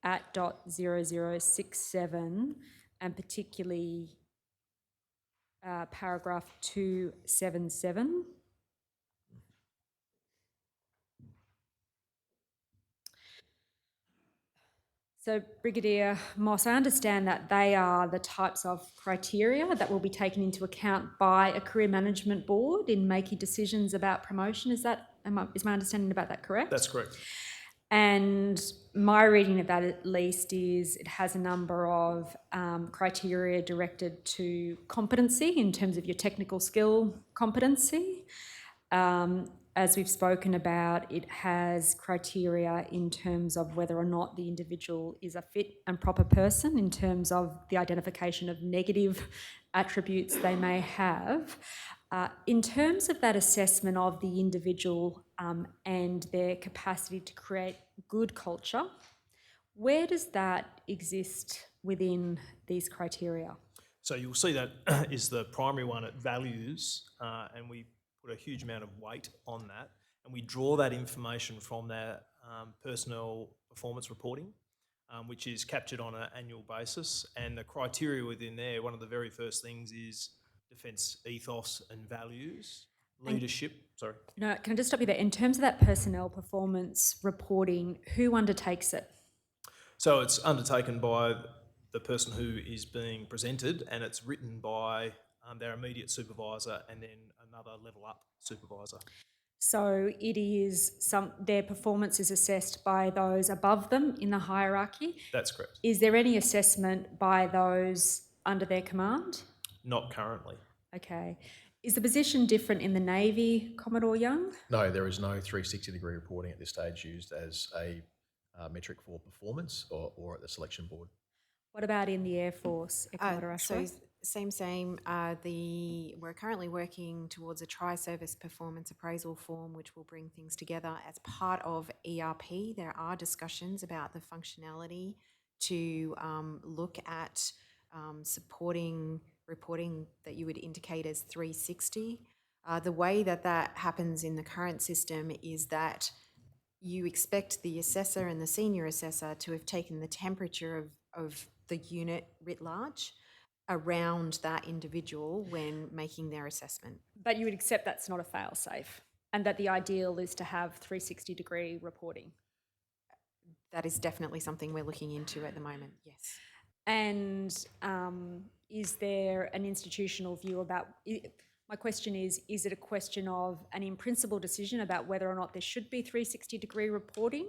at .0067, and particularly paragraph 277. So, Brigadier Moss, I understand that they are the types of criteria that will be taken into account by a career management board in making decisions about promotion. Is my understanding about that correct? That's correct. And my reading of that, at least, is it has a number of criteria directed to competency in terms of your technical skill competency. As we've spoken about, it has criteria in terms of whether or not the individual is a fit and proper person in terms of the identification of negative attributes they may have. In terms of that assessment of the individual and their capacity to create good culture, where does that exist within these criteria? So you'll see that is the primary one at values, and we put a huge amount of weight on that, and we draw that information from their personnel performance reporting, which is captured on an annual basis. And the criteria within there, one of the very first things is defence ethos and values, leadership. Sorry. No, can I just stop you there? In terms of that personnel performance reporting, who undertakes it? So it's undertaken by the person who is being presented, and it's written by their immediate supervisor and then another level up supervisor. So it is their performance is assessed by those above them in the hierarchy. That's correct. Is there any assessment by those under their command? Not currently. Okay. Is the position different in the Navy, Commodore Young? No, there is no 360-degree reporting at this stage used as a metric for performance or at the selection board. What about in the Air Force, Commodore Ashworth? Same. We're currently working towards a tri-service performance appraisal form, which will bring things together as part of ERP. There are discussions about the functionality to look at supporting reporting that you would indicate as 360. The way that happens in the current system is that you expect the assessor and the senior assessor to have taken the temperature of the unit writ large around that individual when making their assessment. But you would accept that's not a fail-safe and that the ideal is to have 360-degree reporting? That is definitely something we're looking into at the moment, yes. And is there an institutional view about... My question is it a question of an in-principle decision about whether or not there should be 360-degree reporting?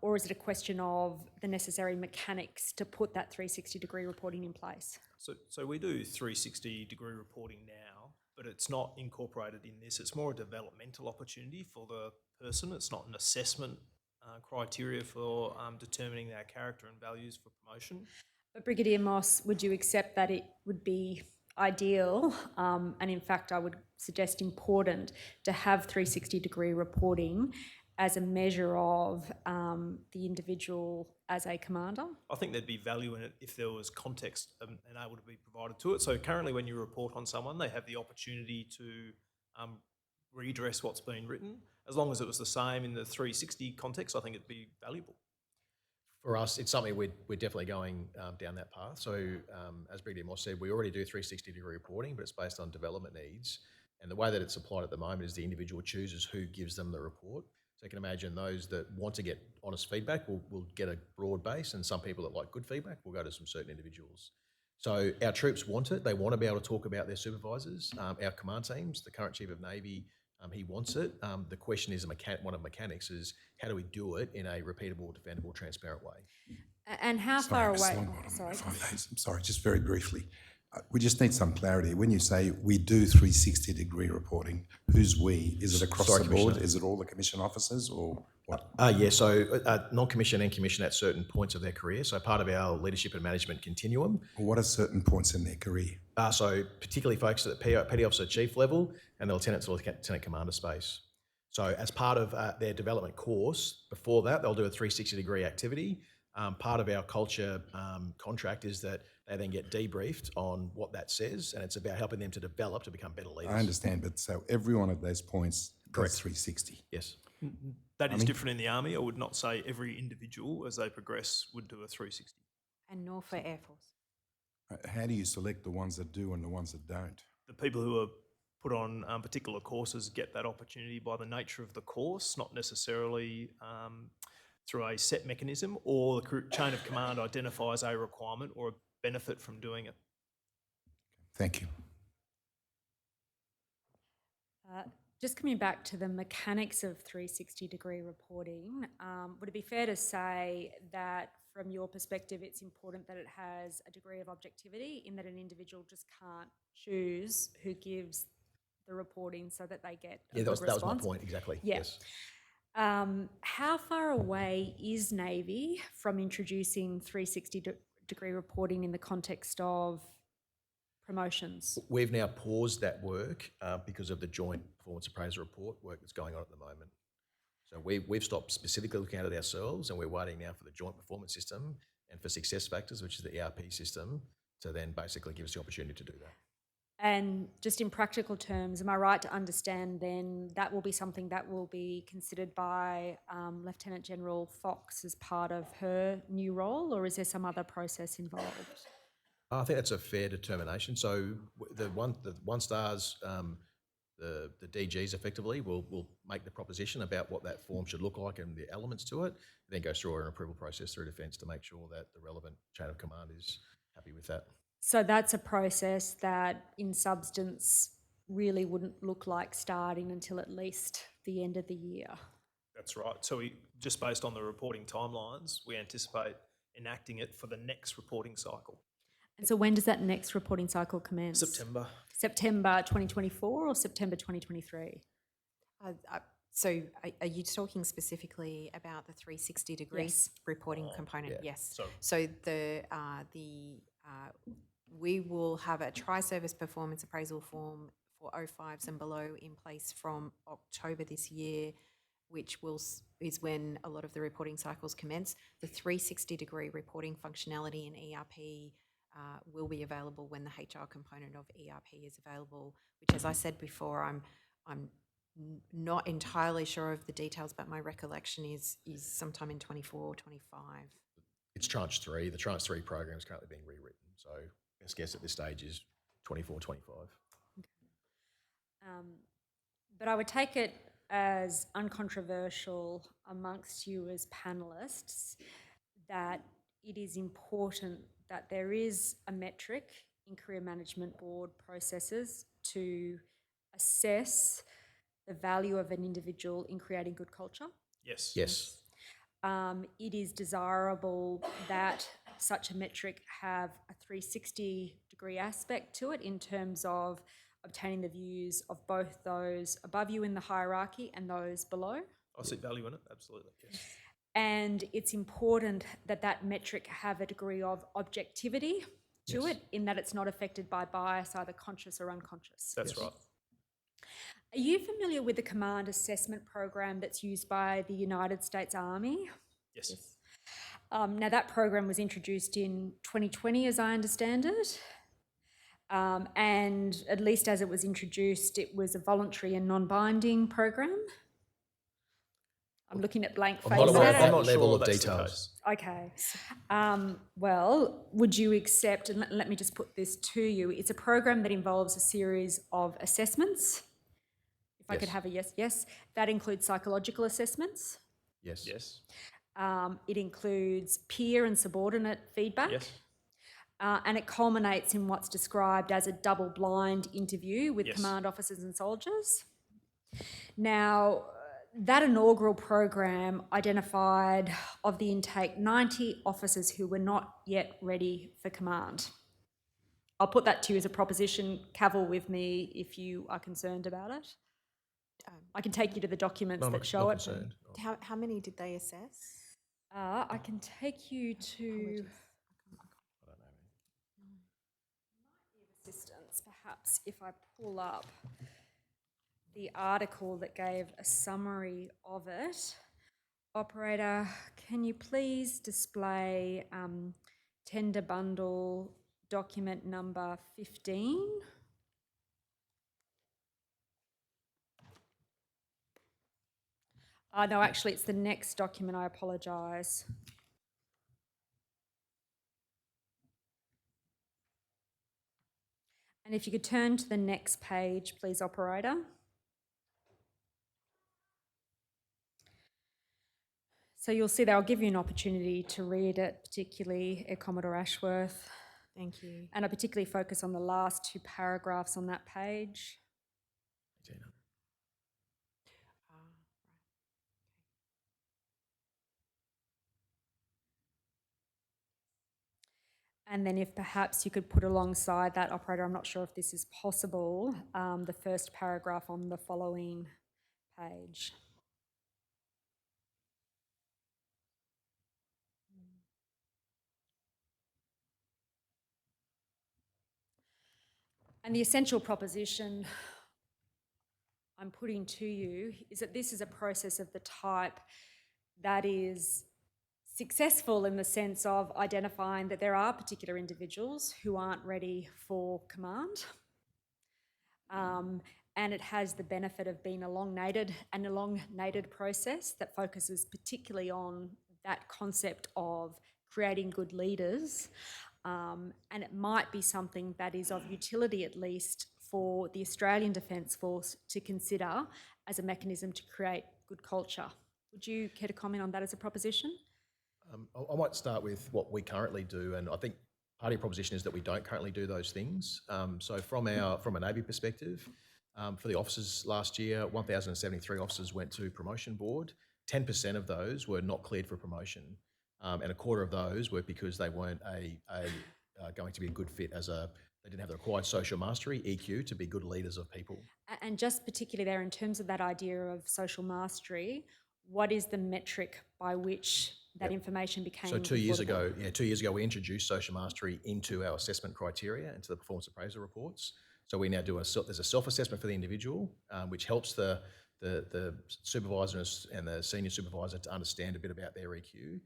Or is it a question of the necessary mechanics to put that 360-degree reporting in place? So we do 360-degree reporting now, but it's not incorporated in this. It's more a developmental opportunity for the person. It's not an assessment criteria for determining their character and values for promotion. But Brigadier Moss, would you accept that it would be ideal, and in fact I would suggest important, to have 360-degree reporting as a measure of the individual as a commander? I think there'd be value in it if there was context and able to be provided to it. So currently when you report on someone, they have the opportunity to redress what's been written. As long as it was the same in the 360 context, I think it'd be valuable. For us, it's something we're definitely going down that path. So as Brigadier Moss said, we already do 360-degree reporting, but it's based on development needs. And the way that it's applied at the moment is the individual chooses who gives them the report. So you can imagine those that want to get honest feedback will get a broad base, and some people that like good feedback will go to some certain individuals. So our troops want it. They want to be able to talk about their supervisors. Our command teams, the current Chief of Navy, he wants it. The question is, one of mechanics is, how do we do it in a repeatable, defendable, transparent way? And how far away? I'm sorry, just very briefly. We just need some clarity. When you say we do 360-degree reporting, who's we? Is it across the board? Is it all the commission officers or what? Yeah, so non-commissioned and commissioned at certain points of their career. So part of our leadership and management continuum. What are certain points in their career? So particularly focused at the petty officer chief level and the lieutenant to lieutenant commander space. So as part of their development course, before that, they'll do a 360-degree activity. Part of our culture contract is that they then get debriefed on what that says, and it's about helping them to develop to become better leaders. I understand, but so every one of those points Correct. does 360. Yes. That is different in the Army. I would not say every individual, as they progress, would do a 360. And nor for Air Force. How do you select the ones that do and the ones that don't? The people who are put on particular courses get that opportunity by the nature of the course, not necessarily through a set mechanism, or the chain of command identifies a requirement or a benefit from doing it. Thank you. Just coming back to the mechanics of 360-degree reporting, would it be fair to say that from your perspective it's important that it has a degree of objectivity in that an individual just can't choose who gives the reporting so that they get a Yeah, good that was my response? point, exactly. Yeah. Yes. How far away is Navy from introducing 360-degree reporting in the context of promotions? We've now paused that work because of the joint performance appraisal report work that's going on at the moment. So we've stopped specifically looking at it ourselves, and we're waiting now for the joint performance system and for success factors, which is the ERP system, to then basically give us the opportunity to do that. And just in practical terms, am I right to understand then that will be something that will be considered by Lieutenant General Fox as part of her new role, or is there some other process involved? I think that's a fair determination. So the one stars, the DGs effectively will make the proposition about what that form should look like and the elements to it, then go through an approval process through Defence to make sure that the relevant chain of command is happy with that. So that's a process that in substance really wouldn't look like starting until at least the end of the year. That's right. So we, just based on the reporting timelines, we anticipate enacting it for the next reporting cycle. And so when does that next reporting cycle commence? September. September 2024 or September 2023? So are you talking specifically about the 360 degrees reporting component? yeah. Yes. So we will have a tri-service performance appraisal form for 05s and below in place from October this year, which is when a lot of the reporting cycles commence. The 360-degree reporting functionality in ERP will be available when the HR component of ERP is available, which, as I said before, I'm not entirely sure of the details, but my recollection is sometime in 24, 25. It's tranche 3. The tranche 3 program is currently being rewritten. So best guess at this stage is 24, 25. But I would take it as uncontroversial amongst you as panellists that it is important that there is a metric in career management board processes to assess the value of an individual in creating good culture. yes. Yes. It is desirable that such a metric have a 360-degree aspect to it in terms of obtaining the views of both those above you in the hierarchy and those below. I see value in it, absolutely. Yes. And it's important that that metric have a degree of objectivity to it, in that it's not affected by bias, either conscious or unconscious. That's right. Are you familiar with the command assessment program that's used by the United States Army? Yes. Now, that program was introduced in 2020, as I understand it. And at least as it was introduced, it was a voluntary and non-binding program. I'm looking at blank I'm faces. not level Sure of that's the details. case. Okay. Well, would you accept, and let me just put this to you, it's a program that involves a series of assessments. If I could Yes. have a yes, yes. That includes psychological assessments. Yes. Yes. It includes peer and subordinate feedback. Yes. And it culminates in what's described as a double-blind interview with Yes. command officers and soldiers. Now, that inaugural program identified of the intake 90 officers who were not yet ready for command. I'll put that to you as a proposition. Cavil with me if you are concerned about it. I can take you to the documents No, I'm that not show it. concerned. How many did they assess? I can take you to assistance, perhaps, if I pull up the article that gave a summary of it. Operator, can you please display tender bundle document number 15? No, actually, it's the next document. I apologise. And if you could turn to the next page, please, operator. So you'll see that I'll give you an opportunity to read it, particularly Air Commodore Ashworth. Thank you. And I particularly focus on the last two paragraphs on that page. And then if perhaps you could put alongside that, operator, I'm not sure if this is possible, the first paragraph on the following page. And the essential proposition I'm putting to you is that this is a process of the type that is successful in the sense of identifying that there are particular individuals who aren't ready for command. And it has the benefit of being an elongated process that focuses particularly on that concept of creating good leaders. And it might be something that is of utility, at least, for the Australian Defence Force to consider as a mechanism to create good culture. Would you care to comment on that as a proposition? I might start with what we currently do, and I think part of your proposition is that we don't currently do those things. So from a Navy perspective, for the officers last year, 1,073 officers went to promotion board. 10% of those were not cleared for promotion, and a quarter of those were because they weren't going to be a good fit they didn't have the required social mastery, EQ, to be good leaders of people. And just particularly there, in terms of that idea of social mastery, what is the metric by which that information became? So 2 years ago, we introduced social mastery into our assessment criteria, into the performance appraisal reports. So we now there's a self-assessment for the individual, which helps the supervisor and the senior supervisor to understand a bit about their EQ.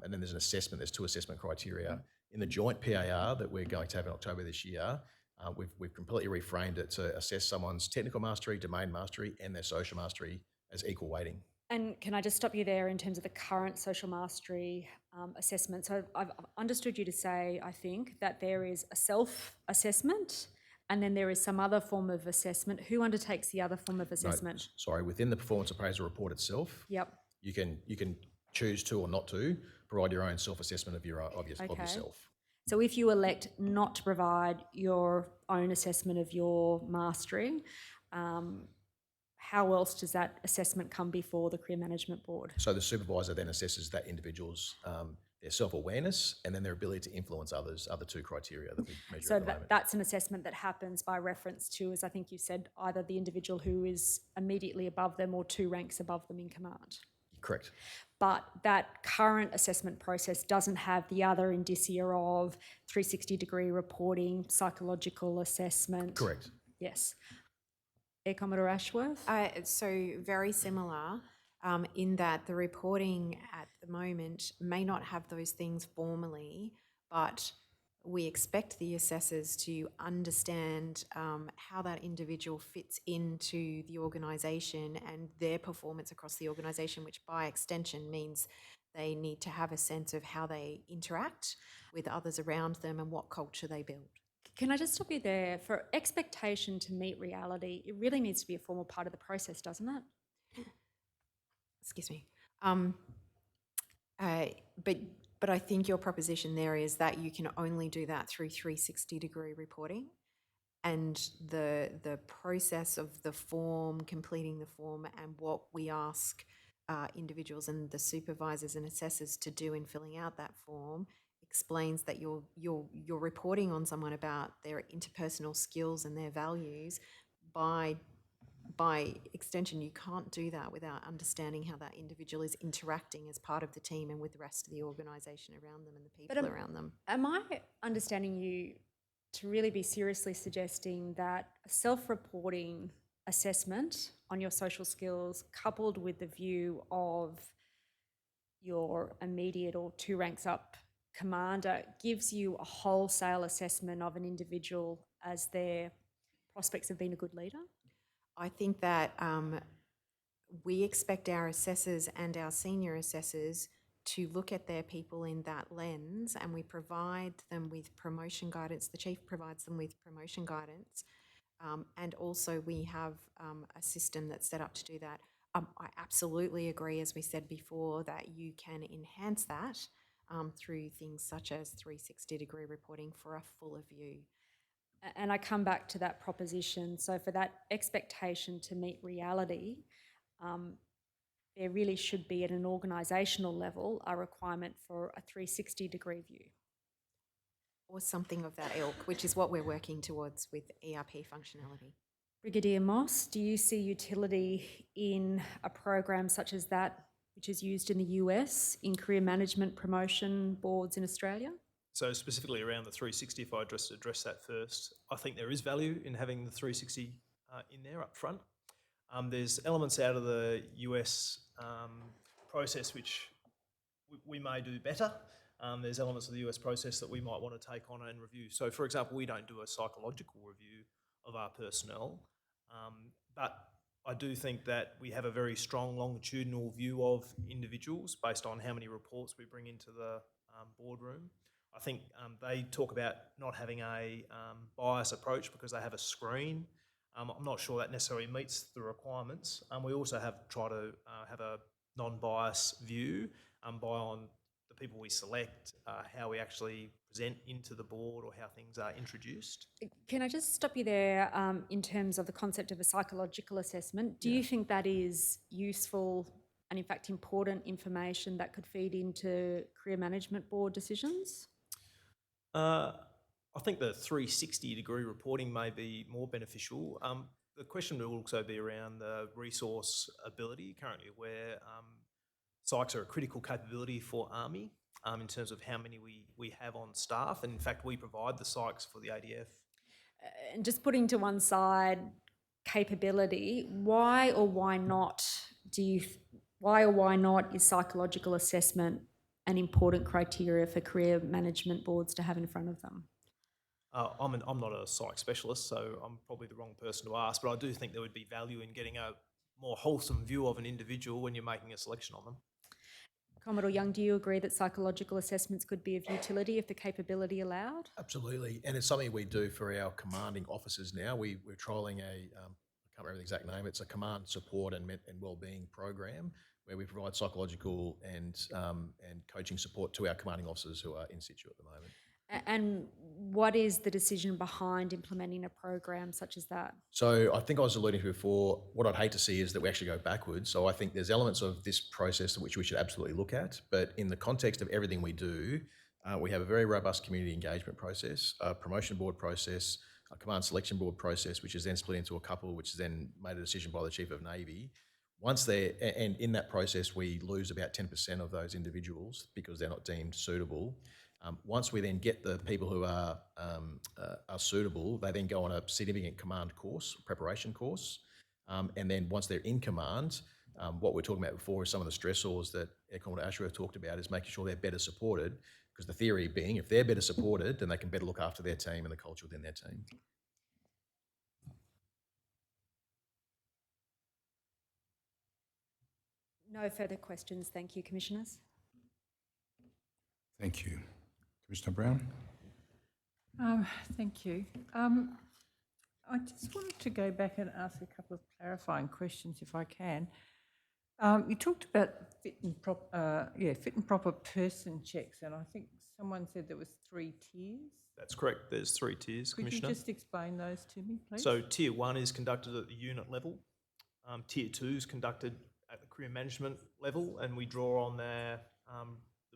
And then there's an assessment, there's 2 assessment criteria. In the joint PAR that we're going to have in October this year, we've completely reframed it to assess someone's technical mastery, domain mastery, and their social mastery as equal weighting. And can I just stop you there in terms of the current social mastery assessment? So I've understood you to say, I think, that there is a self-assessment and then there is some other form of assessment. Who undertakes the other form of assessment? No, sorry, within the performance appraisal report itself, Yep. you can choose to or not to provide your own self-assessment of yourself. So if you elect not to provide your own assessment of your mastery, how else does that assessment come before the Career Management Board? So the supervisor then assesses that individual's their self-awareness and then their ability to influence others, other 2 criteria that we measure So at the moment. that's an assessment that happens by reference to, as I think you said, either the individual who is immediately above them or 2 ranks above them in command. Correct. But that current assessment process doesn't have the other indicia of 360-degree reporting, psychological assessment. Correct. Yes. Air Commodore Ashworth? So very similar in that the reporting at the moment may not have those things formally, but we expect the assessors to understand how that individual fits into the organisation and their performance across the organisation, which by extension means they need to have a sense of how they interact with others around them and what culture they build. Can I just stop you there? For expectation to meet reality, it really needs to be a formal part of the process, doesn't it? Excuse me. But I think your proposition there is that you can only do that through 360-degree reporting, and the process of the form, completing the form, and what we ask individuals and the supervisors and assessors to do in filling out that form explains that you're reporting on someone about their interpersonal skills and their values. By extension, you can't do that without understanding how that individual is interacting as part of the team and with the rest of the organisation around them and the people around them. Am I understanding you to really be seriously suggesting that a self-reporting assessment on your social skills, coupled with the view of your immediate or 2 ranks up commander, gives you a wholesale assessment of an individual as their prospects of being a good leader? I think that we expect our assessors and our senior assessors to look at their people in that lens, and we provide them with promotion guidance. The chief provides them with promotion guidance, and also we have a system that's set up to do that. I absolutely agree, as we said before, that you can enhance that through things such as 360-degree reporting for a fuller view. And I come back to that proposition. So for that expectation to meet reality, there really should be at an organisational level a requirement for a 360-degree view. Or something of that ilk, which is what we're working towards with ERP functionality. Brigadier Moss, do you see utility in a program such as that, which is used in the US in career management promotion boards in Australia? So specifically around the 360, if I address that first, I think there is value in having the 360 in there up front. There's elements out of the US process which we may do better. There's elements of the US process that we might want to take on and review. So, for example, we don't do a psychological review of our personnel, but I do think that we have a very strong longitudinal view of individuals based on how many reports we bring into the boardroom. I think they talk about not having a bias approach because they have a screen. I'm not sure that necessarily meets the requirements. We also try to have a non-bias view by on the people we select, how we actually present into the board or how things are introduced. Can I just stop you there in terms of the concept of a psychological assessment? Do you think that is useful and in fact important information that could feed into career management board decisions? I think the 360-degree reporting may be more beneficial. The question will also be around the resource ability. Currently, where psychs are a critical capability for Army in terms of how many we have on staff. And in fact, we provide the psychs for the ADF. And just putting to one side capability, why or why not is psychological assessment an important criteria for career management boards to have in front of them? I'm not a psych specialist, so I'm probably the wrong person to ask, but I do think there would be value in getting a more wholesome view of an individual when you're making a selection on them. Commodore Young, do you agree that psychological assessments could be of utility if the capability allowed? Absolutely, and it's something we do for our commanding officers now. We're trialling I can't remember the exact name, it's a command support and wellbeing program where we provide psychological and coaching support to our commanding officers who are in situ at the moment. And what is the decision behind implementing a program such as that? So I think I was alluding to before, what I'd hate to see is that we actually go backwards. So I think there's elements of this process which we should absolutely look at, but in the context of everything we do, we have a very robust community engagement process, a promotion board process, a command selection board process, which is then split into a couple, which is then made a decision by the Chief of Navy. And in that process, we lose about 10% of those individuals because they're not deemed suitable. Once we then get the people who are suitable, they then go on a significant command course, preparation course. And then once they're in command, what we're talking about before is some of the stressors that Air Commodore Ashworth talked about is making sure they're better supported, because the theory being if they're better supported, then they can better look after their team and the culture within their team. No further questions. Thank you, Commissioners. Thank you. Commissioner Brown? Thank you. I just wanted to go back and ask a couple of clarifying questions, if I can. You talked about fit and proper person checks, and I think someone said there was 3 tiers. That's correct. There's 3 tiers, Commissioner. Could you just explain those to me, please? So Tier 1 is conducted at the unit level. Tier 2 is conducted at the career management level, and we draw on the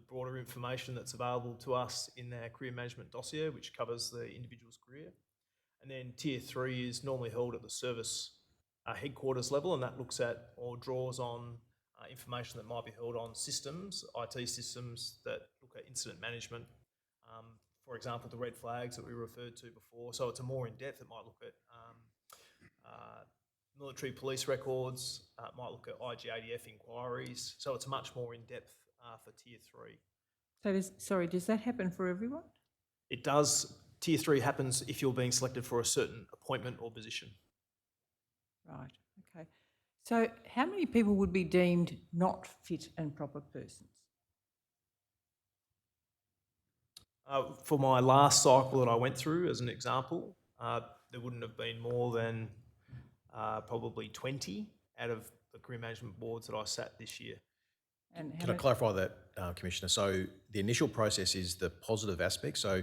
broader information that's available to us in their career management dossier, which covers the individual's career. And then Tier 3 is normally held at the service headquarters level, and that looks at or draws on information that might be held on systems, IT systems that look at incident management. For example, the red flags that we referred to before. So it's a more in-depth. It might look at military police records, might look at IGADF inquiries. So it's much more in-depth for Tier 3. So does that happen for everyone? It does. Tier 3 happens if you're being selected for a certain appointment or position. Right, okay. So how many people would be deemed not fit and proper persons? For my last cycle that I went through, as an example, there wouldn't have been more than probably 20 out of the career management boards that I sat this year. And how Can I much- clarify that, Commissioner? So the initial process is the positive aspect. So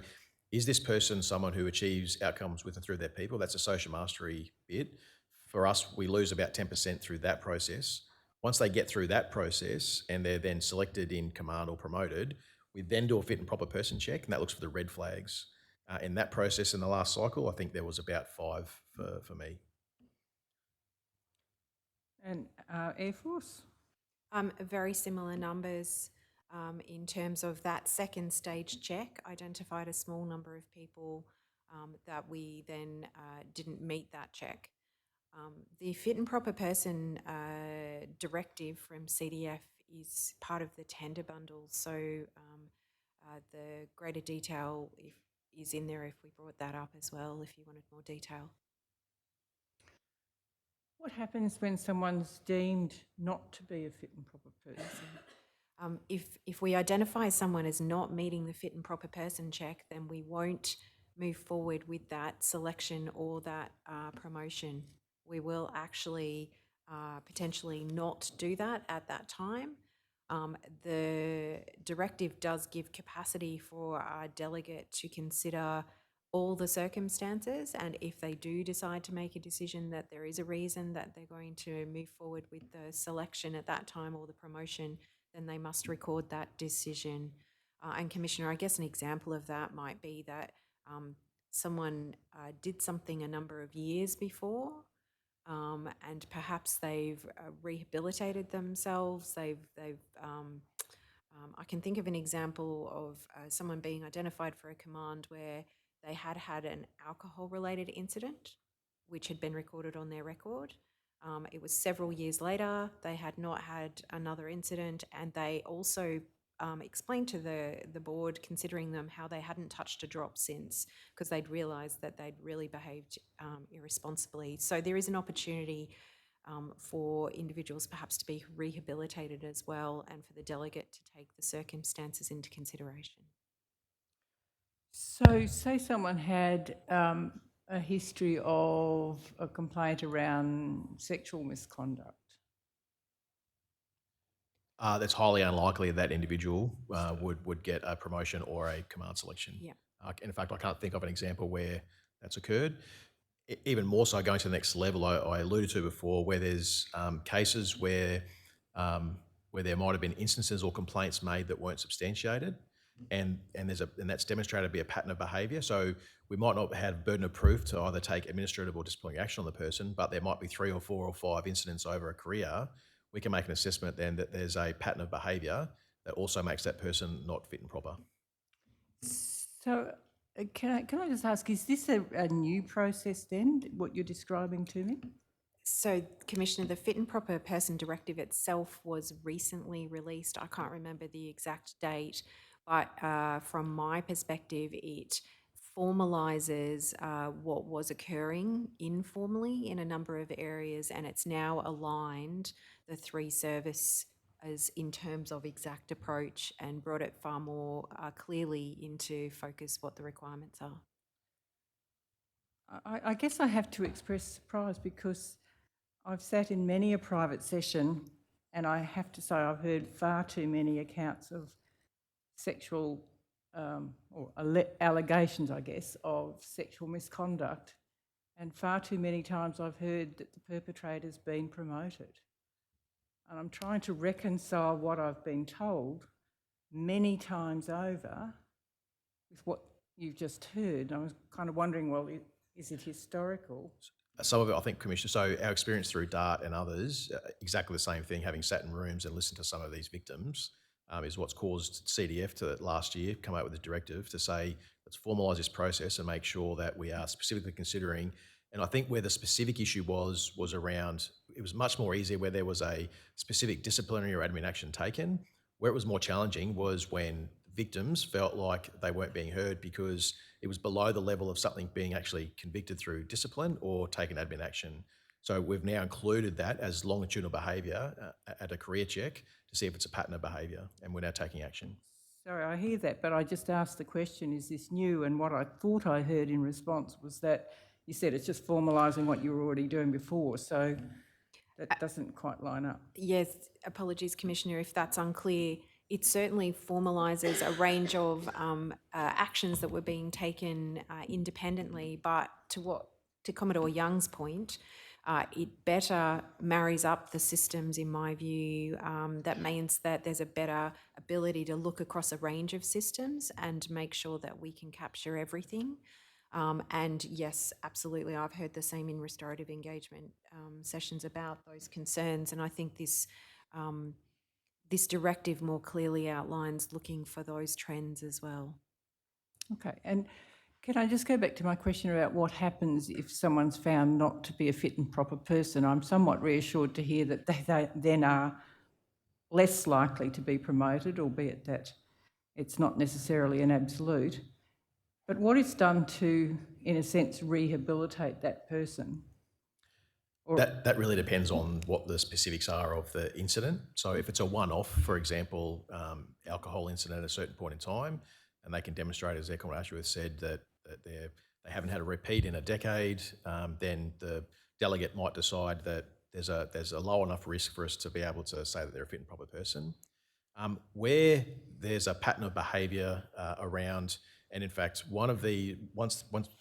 is this person someone who achieves outcomes with and through their people? That's a social mastery bit. For us, we lose about 10% through that process. Once they get through that process and they're then selected in command or promoted, we then do a fit and proper person check, and that looks for the red flags. In that process in the last cycle, I think there was about 5 for me. And Air Force? Very similar numbers in terms of that second stage check, identified a small number of people that we then didn't meet that check. The fit and proper person directive from CDF is part of the tender bundle, so the greater detail is in there if we brought that up as well, if you wanted more detail. What happens when someone's deemed not to be a fit and proper person? If we identify someone as not meeting the fit and proper person check, then we won't move forward with that selection or that promotion. We will actually potentially not do that at that time. The directive does give capacity for our delegate to consider all the circumstances, and if they do decide to make a decision that there is a reason that they're going to move forward with the selection at that time or the promotion, then they must record that decision. And Commissioner, I guess an example of that might be that someone did something a number of years before, and perhaps they've rehabilitated themselves. I can think of an example of someone being identified for a command where they had had an alcohol-related incident, which had been recorded on their record. It was several years later, they had not had another incident, and they also explained to the board, considering them, how they hadn't touched a drop since, because they'd realised that they'd really behaved irresponsibly. So there is an opportunity for individuals perhaps to be rehabilitated as well, and for the delegate to take the circumstances into consideration. So say someone had a history of a complaint around sexual misconduct. That's highly unlikely that individual would get a promotion or a command selection. Yeah. In fact, I can't think of an example where that's occurred. Even more so, going to the next level, I alluded to before, where there's cases where there might have been instances or complaints made that weren't substantiated, and that's demonstrated to be a pattern of behaviour. So we might not have burden of proof to either take administrative or disciplinary action on the person, but there might be 3 or 4 or 5 incidents over a career. We can make an assessment then that there's a pattern of behaviour that also makes that person not fit and proper. So can I just ask, is this a new process then, what you're describing to me? So, Commissioner, the Fit and Proper Person Directive itself was recently released. I can't remember the exact date, but from my perspective, it formalises what was occurring informally in a number of areas, and it's now aligned the 3 services in terms of exact approach, and brought it far more clearly into focus what the requirements are. I guess I have to express surprise, because I've sat in many a private session, and I have to say I've heard far too many accounts of sexual or allegations, I guess, of sexual misconduct, and far too many times I've heard that the perpetrator's been promoted. And I'm trying to reconcile what I've been told many times over with what you've just heard. I was kind of wondering, well, is it historical? Some of it, I think, Commissioner, so our experience through DART and others, exactly the same thing, having sat in rooms and listened to some of these victims, is what's caused CDF to last year come out with a directive to say, let's formalise this process and make sure that we are specifically considering. And I think where the specific issue was around, it was much more easier where there was a specific disciplinary or admin action taken. Where it was more challenging was when victims felt like they weren't being heard because it was below the level of something being actually convicted through discipline or taken admin action. So we've now included that as longitudinal behaviour at a career check to see if it's a pattern of behaviour, and we're now taking action. Sorry, I hear that, but I just asked the question, is this new? And what I thought I heard in response was that you said it's just formalising what you were already doing before. So that doesn't quite line up. Yes, apologies, Commissioner, if that's unclear. It certainly formalises a range of actions that were being taken independently, but to Commodore Young's point, it better marries up the systems, in my view. That means that there's a better ability to look across a range of systems and make sure that we can capture everything. And yes, absolutely, I've heard the same in restorative engagement sessions about those concerns, and I think this this directive more clearly outlines looking for those trends as well. Okay, and can I just go back to my question about what happens if someone's found not to be a fit and proper person? I'm somewhat reassured to hear that they then are less likely to be promoted, albeit that it's not necessarily an absolute. But what is done to, in a sense, rehabilitate that person? Or That really depends on what the specifics are of the incident. So if it's a one-off, for example, alcohol incident at a certain point in time, and they can demonstrate, as Echo Ashworth said, that they haven't had a repeat in a decade, then the delegate might decide that there's a low enough risk for us to be able to say that they're a fit and proper person. Where there's a pattern of behaviour around, and in fact, once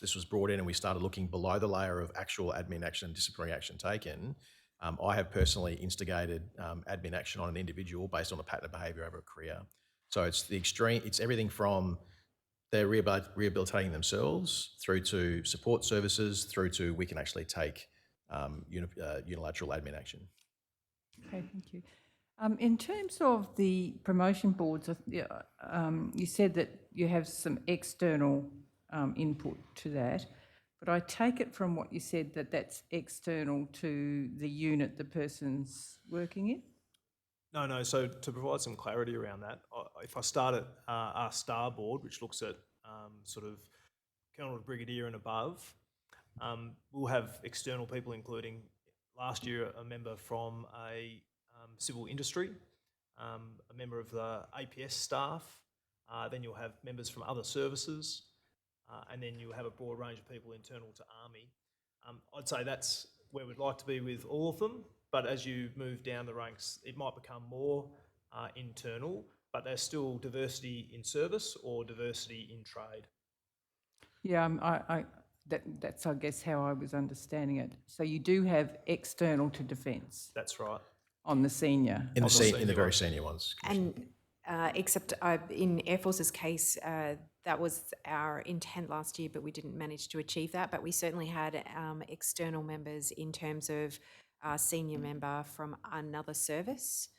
this was brought in and we started looking below the layer of actual admin action and disciplinary action taken, I have personally instigated admin action on an individual based on a pattern of behaviour over a career. So it's the extreme. It's everything from they're rehabilitating themselves through to support services, through to we can actually take unilateral admin action. okay, thank you. In terms of the promotion boards, you said that you have some external input to that, but I take it from what you said that that's external to the unit the person's working in? No. So to provide some clarity around that, if I start at our star board, which looks at sort of Colonel to Brigadier and above, we'll have external people, including last year a member from a civil industry, a member of the APS staff, then you'll have members from other services, and then you'll have a broad range of people internal to Army. I'd say that's where we'd like to be with all of them, but as you move down the ranks, it might become more internal, but there's still diversity in service or diversity in trade. Yeah, that's I guess how I was understanding it. So you do have external to defence That's right. on the senior. In the very senior ones. And except in Air Force's case, that was our intent last year, but we didn't manage to achieve that. But we certainly had external members in terms of a senior member from another service.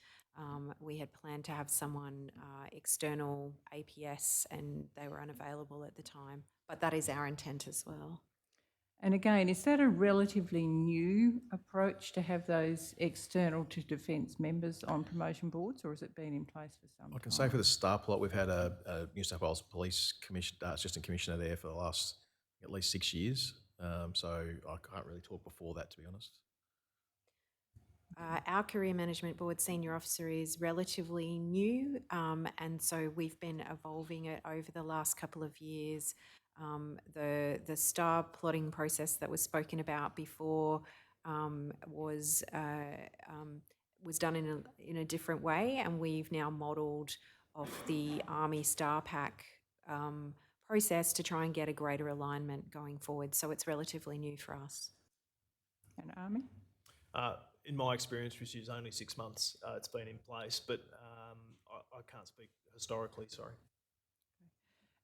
We had planned to have someone external APS, and they were unavailable at the time. But that is our intent as well. And again, is that a relatively new approach to have those external to defence members on promotion boards, or has it been in place for some time? I can say for the star plot, we've had a New South Wales Police Assistant Commissioner there for the last at least 6 years. So I can't really talk before that, to be honest. Our Career Management Board Senior Officer is relatively new, and so we've been evolving it over the last couple of years. The star plotting process that was spoken about before was done in a different way, and we've now modelled off the Army Star Pack process to try and get a greater alignment going forward. So it's relatively new for us. And Army? In my experience, which is only 6 months, it's been in place, but I can't speak historically, sorry.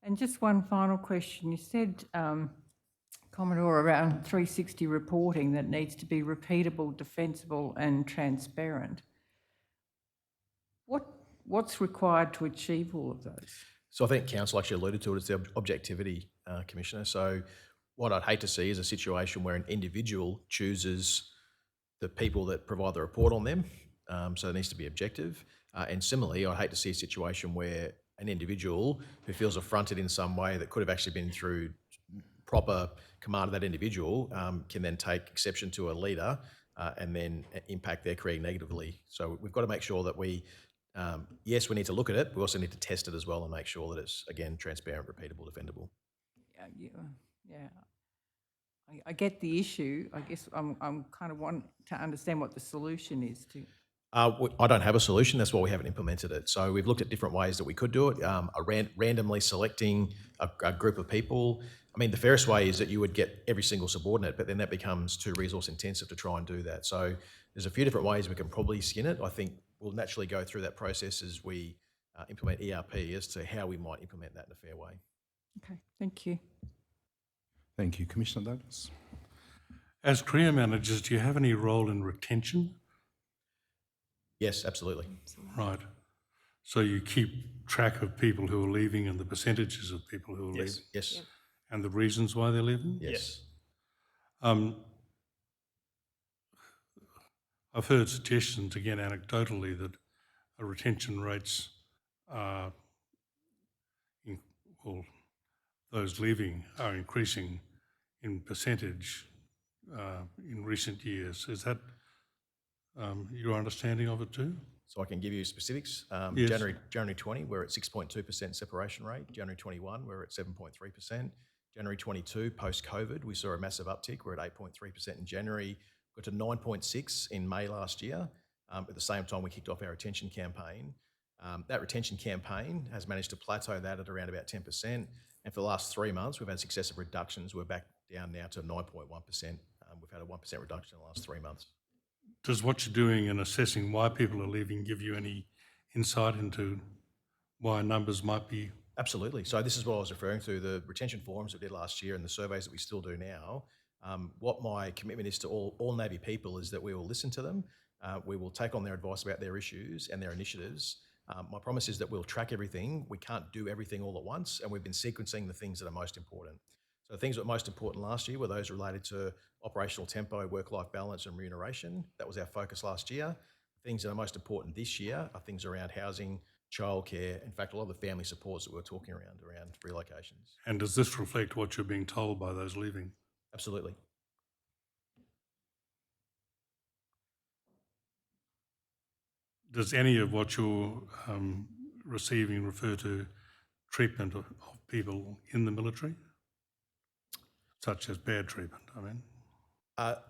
And just one final question. You said, Commodore, around 360 reporting that needs to be repeatable, defensible and transparent. What's required to achieve all of those? So I think Counsel actually alluded to it. It's the objectivity, Commissioner. So what I'd hate to see is a situation where an individual chooses the people that provide the report on them. So it needs to be objective. And similarly, I'd hate to see a situation where an individual who feels affronted in some way that could have actually been through proper command of that individual can then take exception to a leader and then impact their career negatively. So we've got to make sure that we need to look at it, we also need to test it as well and make sure that it's, again, transparent, repeatable, defendable. Yeah. I get the issue. I guess I'm kind of want to understand what the solution is to. I don't have a solution. That's why we haven't implemented it. So we've looked at different ways that we could do it. Randomly selecting a group of people. I mean, the fairest way is that you would get every single subordinate, but then that becomes too resource intensive to try and do that. So there's a few different ways we can probably skin it. I think we'll naturally go through that process as we implement ERP as to how we might implement that in a fair way. Okay, thank you. Thank you. Commissioner Douglas. As career managers, do you have any role in retention? Yes, absolutely. Right. So you keep track of people who are leaving and the percentages of people who are leaving? Yes. Yep. And the reasons why they're leaving? Yes. I've heard suggestions, again anecdotally, that retention rates are, those leaving are increasing in percentage in recent years. Is that your understanding of it too? So I can give you specifics. Yes. January 20, we're at 6.2% separation rate. January 21, we're at 7.3%. January 22, post-COVID, we saw a massive uptick. We're at 8.3% in January. Got to 9.6 in May last year. At the same time, we kicked off our retention campaign. That retention campaign has managed to plateau that at around about 10%. And for the last 3 months, we've had successive reductions. We're back down now to 9.1%. We've had a 1% reduction in the last 3 months. Does what you're doing in assessing why people are leaving give you any insight into why numbers might be? Absolutely. So this is what I was referring to, the retention forums we did last year and the surveys that we still do now. What my commitment is to all Navy people is that we will listen to them. We will take on their advice about their issues and their initiatives. My promise is that we'll track everything. We can't do everything all at once, and we've been sequencing the things that are most important. So the things that were most important last year were those related to operational tempo, work-life balance and remuneration. That was our focus last year. Things that are most important this year are things around housing, childcare, in fact, a lot of the family supports that we were talking around relocations. And does this reflect what you're being told by those leaving? Absolutely. Does any of what you're receiving refer to treatment of people in the military, such as bad treatment, I mean?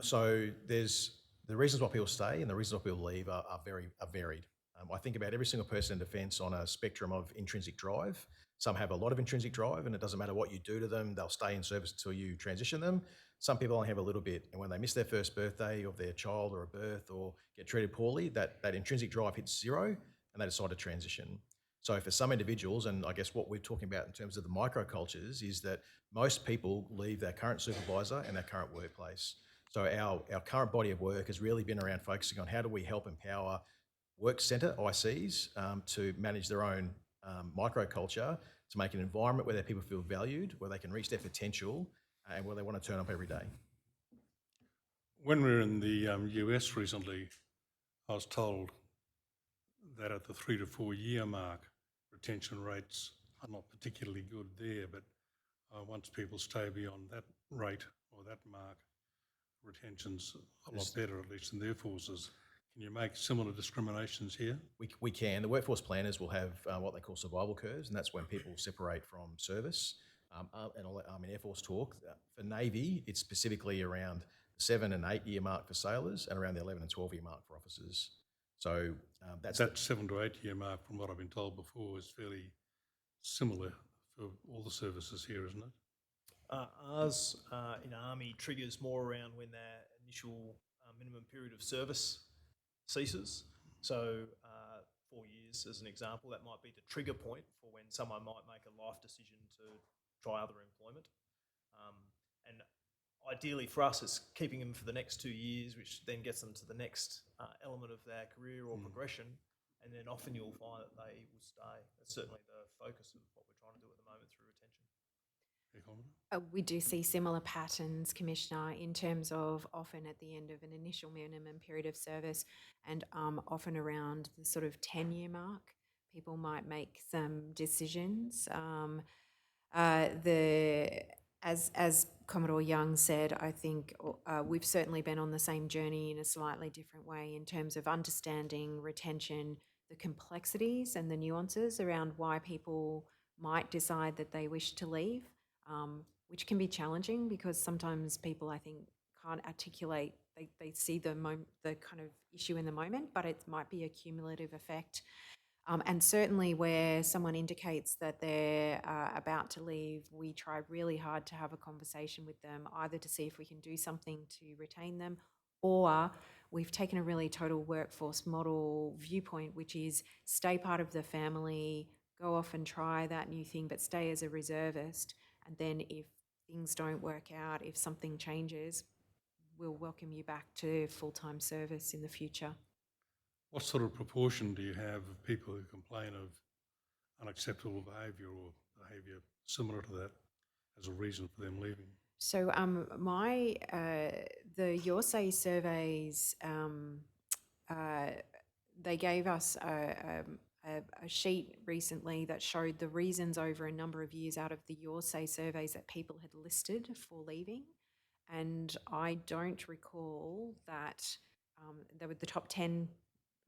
So there's the reasons why people stay and the reasons why people leave are varied. I think about every single person in defence on a spectrum of intrinsic drive. Some have a lot of intrinsic drive, and it doesn't matter what you do to them, they'll stay in service until you transition them. Some people only have a little bit, and when they miss their first birthday of their child or a birth or get treated poorly, that intrinsic drive hits zero, and they decide to transition. So for some individuals, and I guess what we're talking about in terms of the microcultures, is that most people leave their current supervisor and their current workplace. So our current body of work has really been around focusing on how do we help empower work centre ICs to manage their own microculture, to make an environment where their people feel valued, where they can reach their potential, and where they want to turn up every day. When we were in the US recently, I was told that at the 3 to 4 year mark, retention rates are not particularly good there, but once people stay beyond that rate or that mark, retention's a lot better, at least in their forces. Can you make similar discriminations here? We can. The workforce planners will have what they call survival curves, and that's when people separate from service. And I'll let Air Force talk. For Navy, it's specifically around the 7 and 8 year mark for sailors and around the 11 and 12 year mark for officers. So that's that 7 to 8 year mark, from what I've been told before, is fairly similar for all the services here, isn't it? Ours in Army triggers more around when their initial minimum period of service ceases. So 4 years, as an example, that might be the trigger point for when someone might make a life decision to try other employment. And ideally for us, it's keeping them for the next 2 years, which then gets them to the next element of their career or progression. And then often you'll find that they will stay. That's certainly the focus of what we're trying to do at the moment through retention. We do see similar patterns, Commissioner, in terms of often at the end of an initial minimum period of service and often around the sort of 10-year mark, people might make some decisions. As Commodore Young said, I think we've certainly been on the same journey in a slightly different way in terms of understanding retention, the complexities and the nuances around why people might decide that they wish to leave. which can be challenging because sometimes people, I think, can't articulate, they see the kind of issue in the moment, but it might be a cumulative effect. And certainly where someone indicates that they're about to leave, we try really hard to have a conversation with them, either to see if we can do something to retain them, or we've taken a really total workforce model viewpoint, which is stay part of the family, go off and try that new thing, but stay as a reservist. And then if things don't work out, if something changes, we'll welcome you back to full-time service in the future. What sort of proportion do you have of people who complain of unacceptable behaviour or behaviour similar to that as a reason for them leaving? So the Your Say surveys, they gave us a sheet recently that showed the reasons over a number of years out of the Your Say surveys that people had listed for leaving. And I don't recall that they were the top 10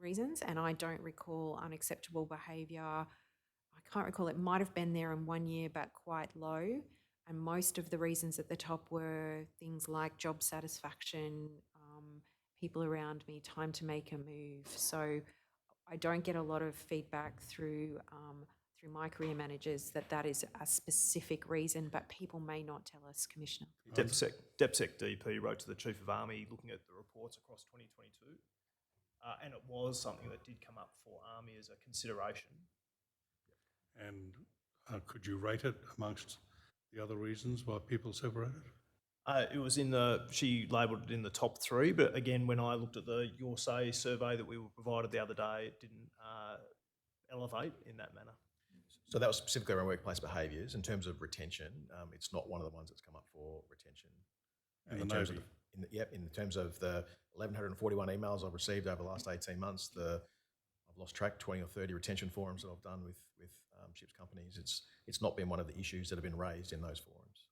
reasons, and I don't recall unacceptable behaviour. I can't recall, it might have been there in 1 year, but quite low. And most of the reasons at the top were things like job satisfaction, people around me, time to make a move. So I don't get a lot of feedback through my career managers that is a specific reason, but people may not tell us, Commissioner. DepSec DP wrote to the Chief of Army looking at the reports across 2022, and it was something that did come up for Army as a consideration. And could you rate it amongst the other reasons why people separated? It was she labelled it in the top 3, but again, when I looked at the Your Say survey that we were provided the other day, it didn't elevate in that manner. So that was specifically around workplace behaviours. In terms of retention, it's not one of the ones that's come up for retention. In terms of the 1,141 emails I've received over the last 18 months, I've lost track, 20 or 30 retention forums that I've done with ships companies. It's not been one of the issues that have been raised in those forums.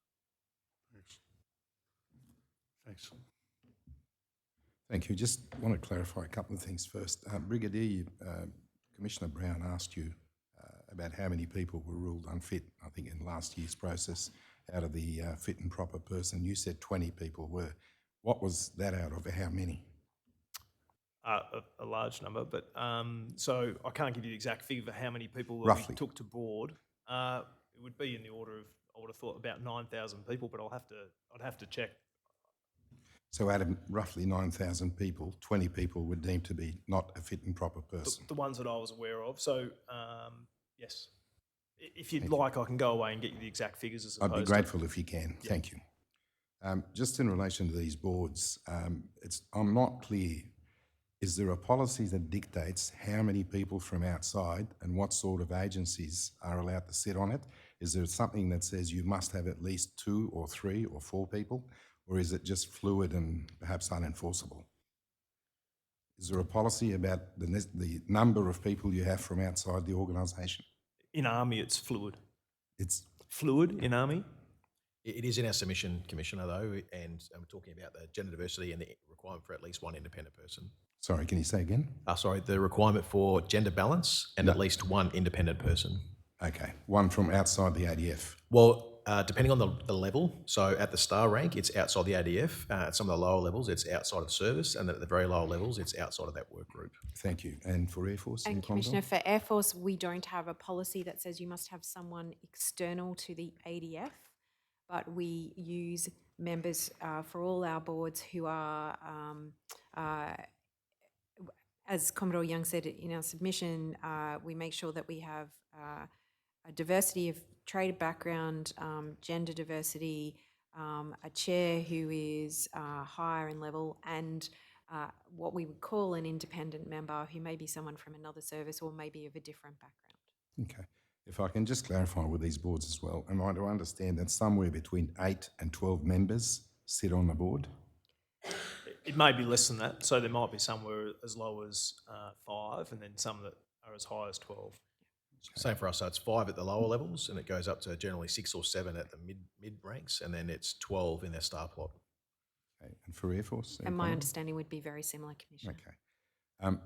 Thanks. Thank you. Just want to clarify a couple of things first. Brigadier, Commissioner Brown asked you about how many people were ruled unfit, I think, in last year's process out of the fit and proper person. You said 20 people were. What was that out of how many? A large number, but so I can't give you the exact figure for how many people Roughly we took to board. It would be in the order of, I would have thought, about 9,000 people, but I'd have to check. So out of roughly 9,000 people, 20 people were deemed to be not a fit and proper person. The ones that I was aware of. So yes, if you'd like, I can go away and get you the exact figures. As I'd be grateful if you can. Yeah. Thank you. Just in relation to these boards, I'm not clear. Is there a policy that dictates how many people from outside and what sort of agencies are allowed to sit on it? Is there something that says you must have at least 2 or 3 or 4 people? Or is it just fluid and perhaps unenforceable? Is there a policy about the number of people you have from outside the organisation? In Army, it's fluid. It's fluid in Army? It is in our submission, Commissioner, though, and we're talking about the gender diversity and the requirement for at least 1 independent person. Sorry, can you say again? The requirement for gender balance and at least 1 independent person. Okay, 1 from outside the ADF. Well, depending on the level, so at the star rank, it's outside the ADF. At some of the lower levels, it's outside of service, and at the very lower levels, it's outside of that work group. Thank you. And for Air Force? And Commissioner, for Air Force, we don't have a policy that says you must have someone external to the ADF, but we use members for all our boards who are, as Commodore Young said in our submission, we make sure that we have a diversity of trade background, gender diversity, a chair who is higher in level, and what we would call an independent member who may be someone from another service or maybe of a different background. Okay. If I can just clarify with these boards as well, am I to understand that somewhere between 8 and 12 members sit on the board? It may be less than that, so there might be somewhere as low as 5 and then some that are as high as 12. Same for us, so it's 5 at the lower levels and it goes up to generally 6 or 7 at the mid ranks, and then it's 12 in their star plot. Okay. And for Air Force? And my understanding would be very similar, Commissioner. Okay.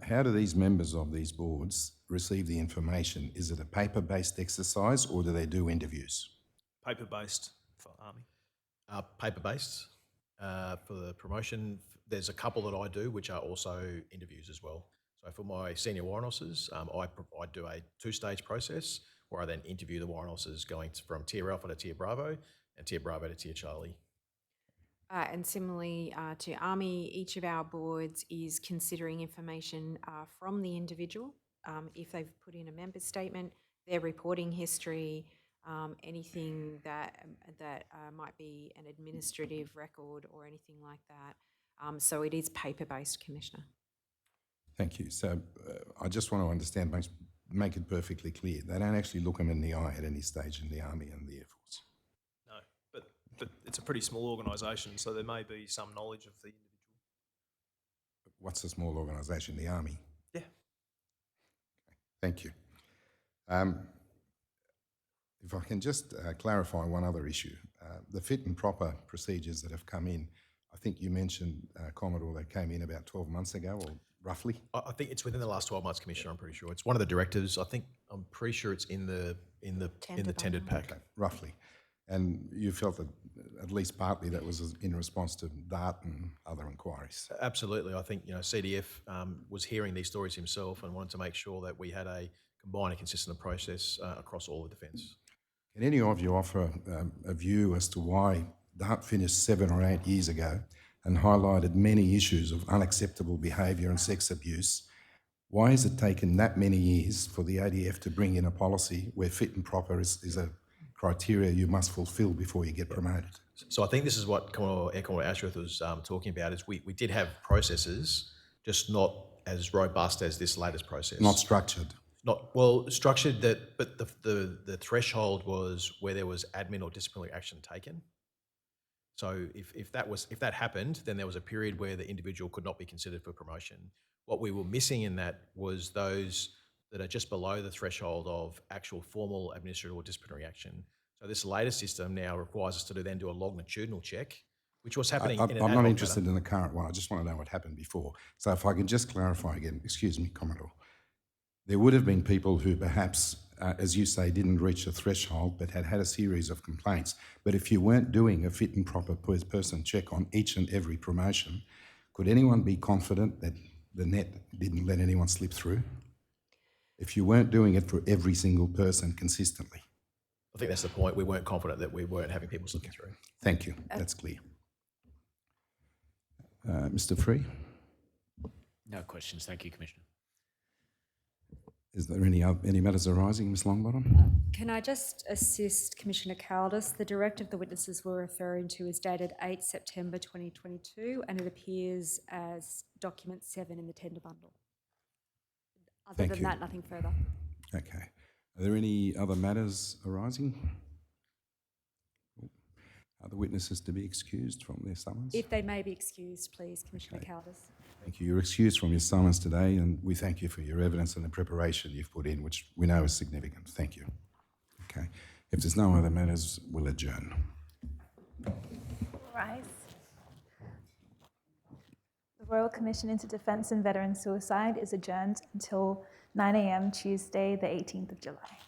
How do these members of these boards receive the information? Is it a paper-based exercise or do they do interviews? Paper-based for Army. Paper-based for the promotion. There's a couple that I do, which are also interviews as well. So for my senior warrant officers, I do a two-stage process where I then interview the warrant officers going from Tier Alpha to Tier Bravo and Tier Bravo to Tier Charlie. And similarly to Army, each of our boards is considering information from the individual. If they've put in a member statement, their reporting history, anything that might be an administrative record or anything like that. So it is paper-based, Commissioner. Thank you. So I just want to understand, make it perfectly clear. They don't actually look them in the eye at any stage in the Army and the Air Force. No, but it's a pretty small organisation, so there may be some knowledge of the individual. What's a small organisation? The Army? Yeah. Thank you. If I can just clarify one other issue. The fit and proper procedures that have come in, I think you mentioned, Commodore, they came in about 12 months ago, or roughly? I think it's within the last 12 months, Commissioner, I'm pretty sure. It's one of the directives. I'm pretty sure it's in the tendered pack. Okay, roughly. And you felt that at least partly that was in response to DART and other inquiries? Absolutely. I think, CDF was hearing these stories himself and wanted to make sure that we had a combined and consistent process across all of defence. Can any of you offer a view as to why DART finished 7 or 8 years ago and highlighted many issues of unacceptable behaviour and sex abuse? Why has it taken that many years for the ADF to bring in a policy where fit and proper is a criteria you must fulfil before you get promoted? So I think this is what Air Commodore Ashworth was talking about, is we did have processes, just not as robust as this latest process. Not structured? Not well structured, but the threshold was where there was admin or disciplinary action taken. So if that happened, then there was a period where the individual could not be considered for promotion. What we were missing in that was those that are just below the threshold of actual formal administrative or disciplinary action. So this latest system now requires us to then do a longitudinal check, which was happening in an ad hoc I'm not interested manner. in the current one. I just want to know what happened before. So if I can just clarify again, excuse me, Commodore. There would have been people who perhaps, as you say, didn't reach a threshold but had a series of complaints. But if you weren't doing a fit and proper person check on each and every promotion, could anyone be confident that the net didn't let anyone slip through? If you weren't doing it for every single person consistently? I think that's the point. We weren't confident that we weren't having people slipping through. Thank you. That's clear. Mr. Free? No questions. Thank you, Commissioner. Is there any matters arising, Ms Longbottom? Can I just assist Commissioner Caldas? The directive the witnesses were referring to is dated 8 September 2022 and it appears as document 7 in the tender bundle. Other than that, nothing further. Okay. Are there any other matters arising? Are the witnesses to be excused from their summons? If they may be excused, please, Commissioner Caldas. Thank you. You're excused from your summons today, and we thank you for your evidence and the preparation you've put in, which we know is significant. Thank you. Okay. If there's no other matters, we'll adjourn. Rise. The Royal Commission into Defence and Veteran Suicide is adjourned until 9 a.m. Tuesday, the 18th of July.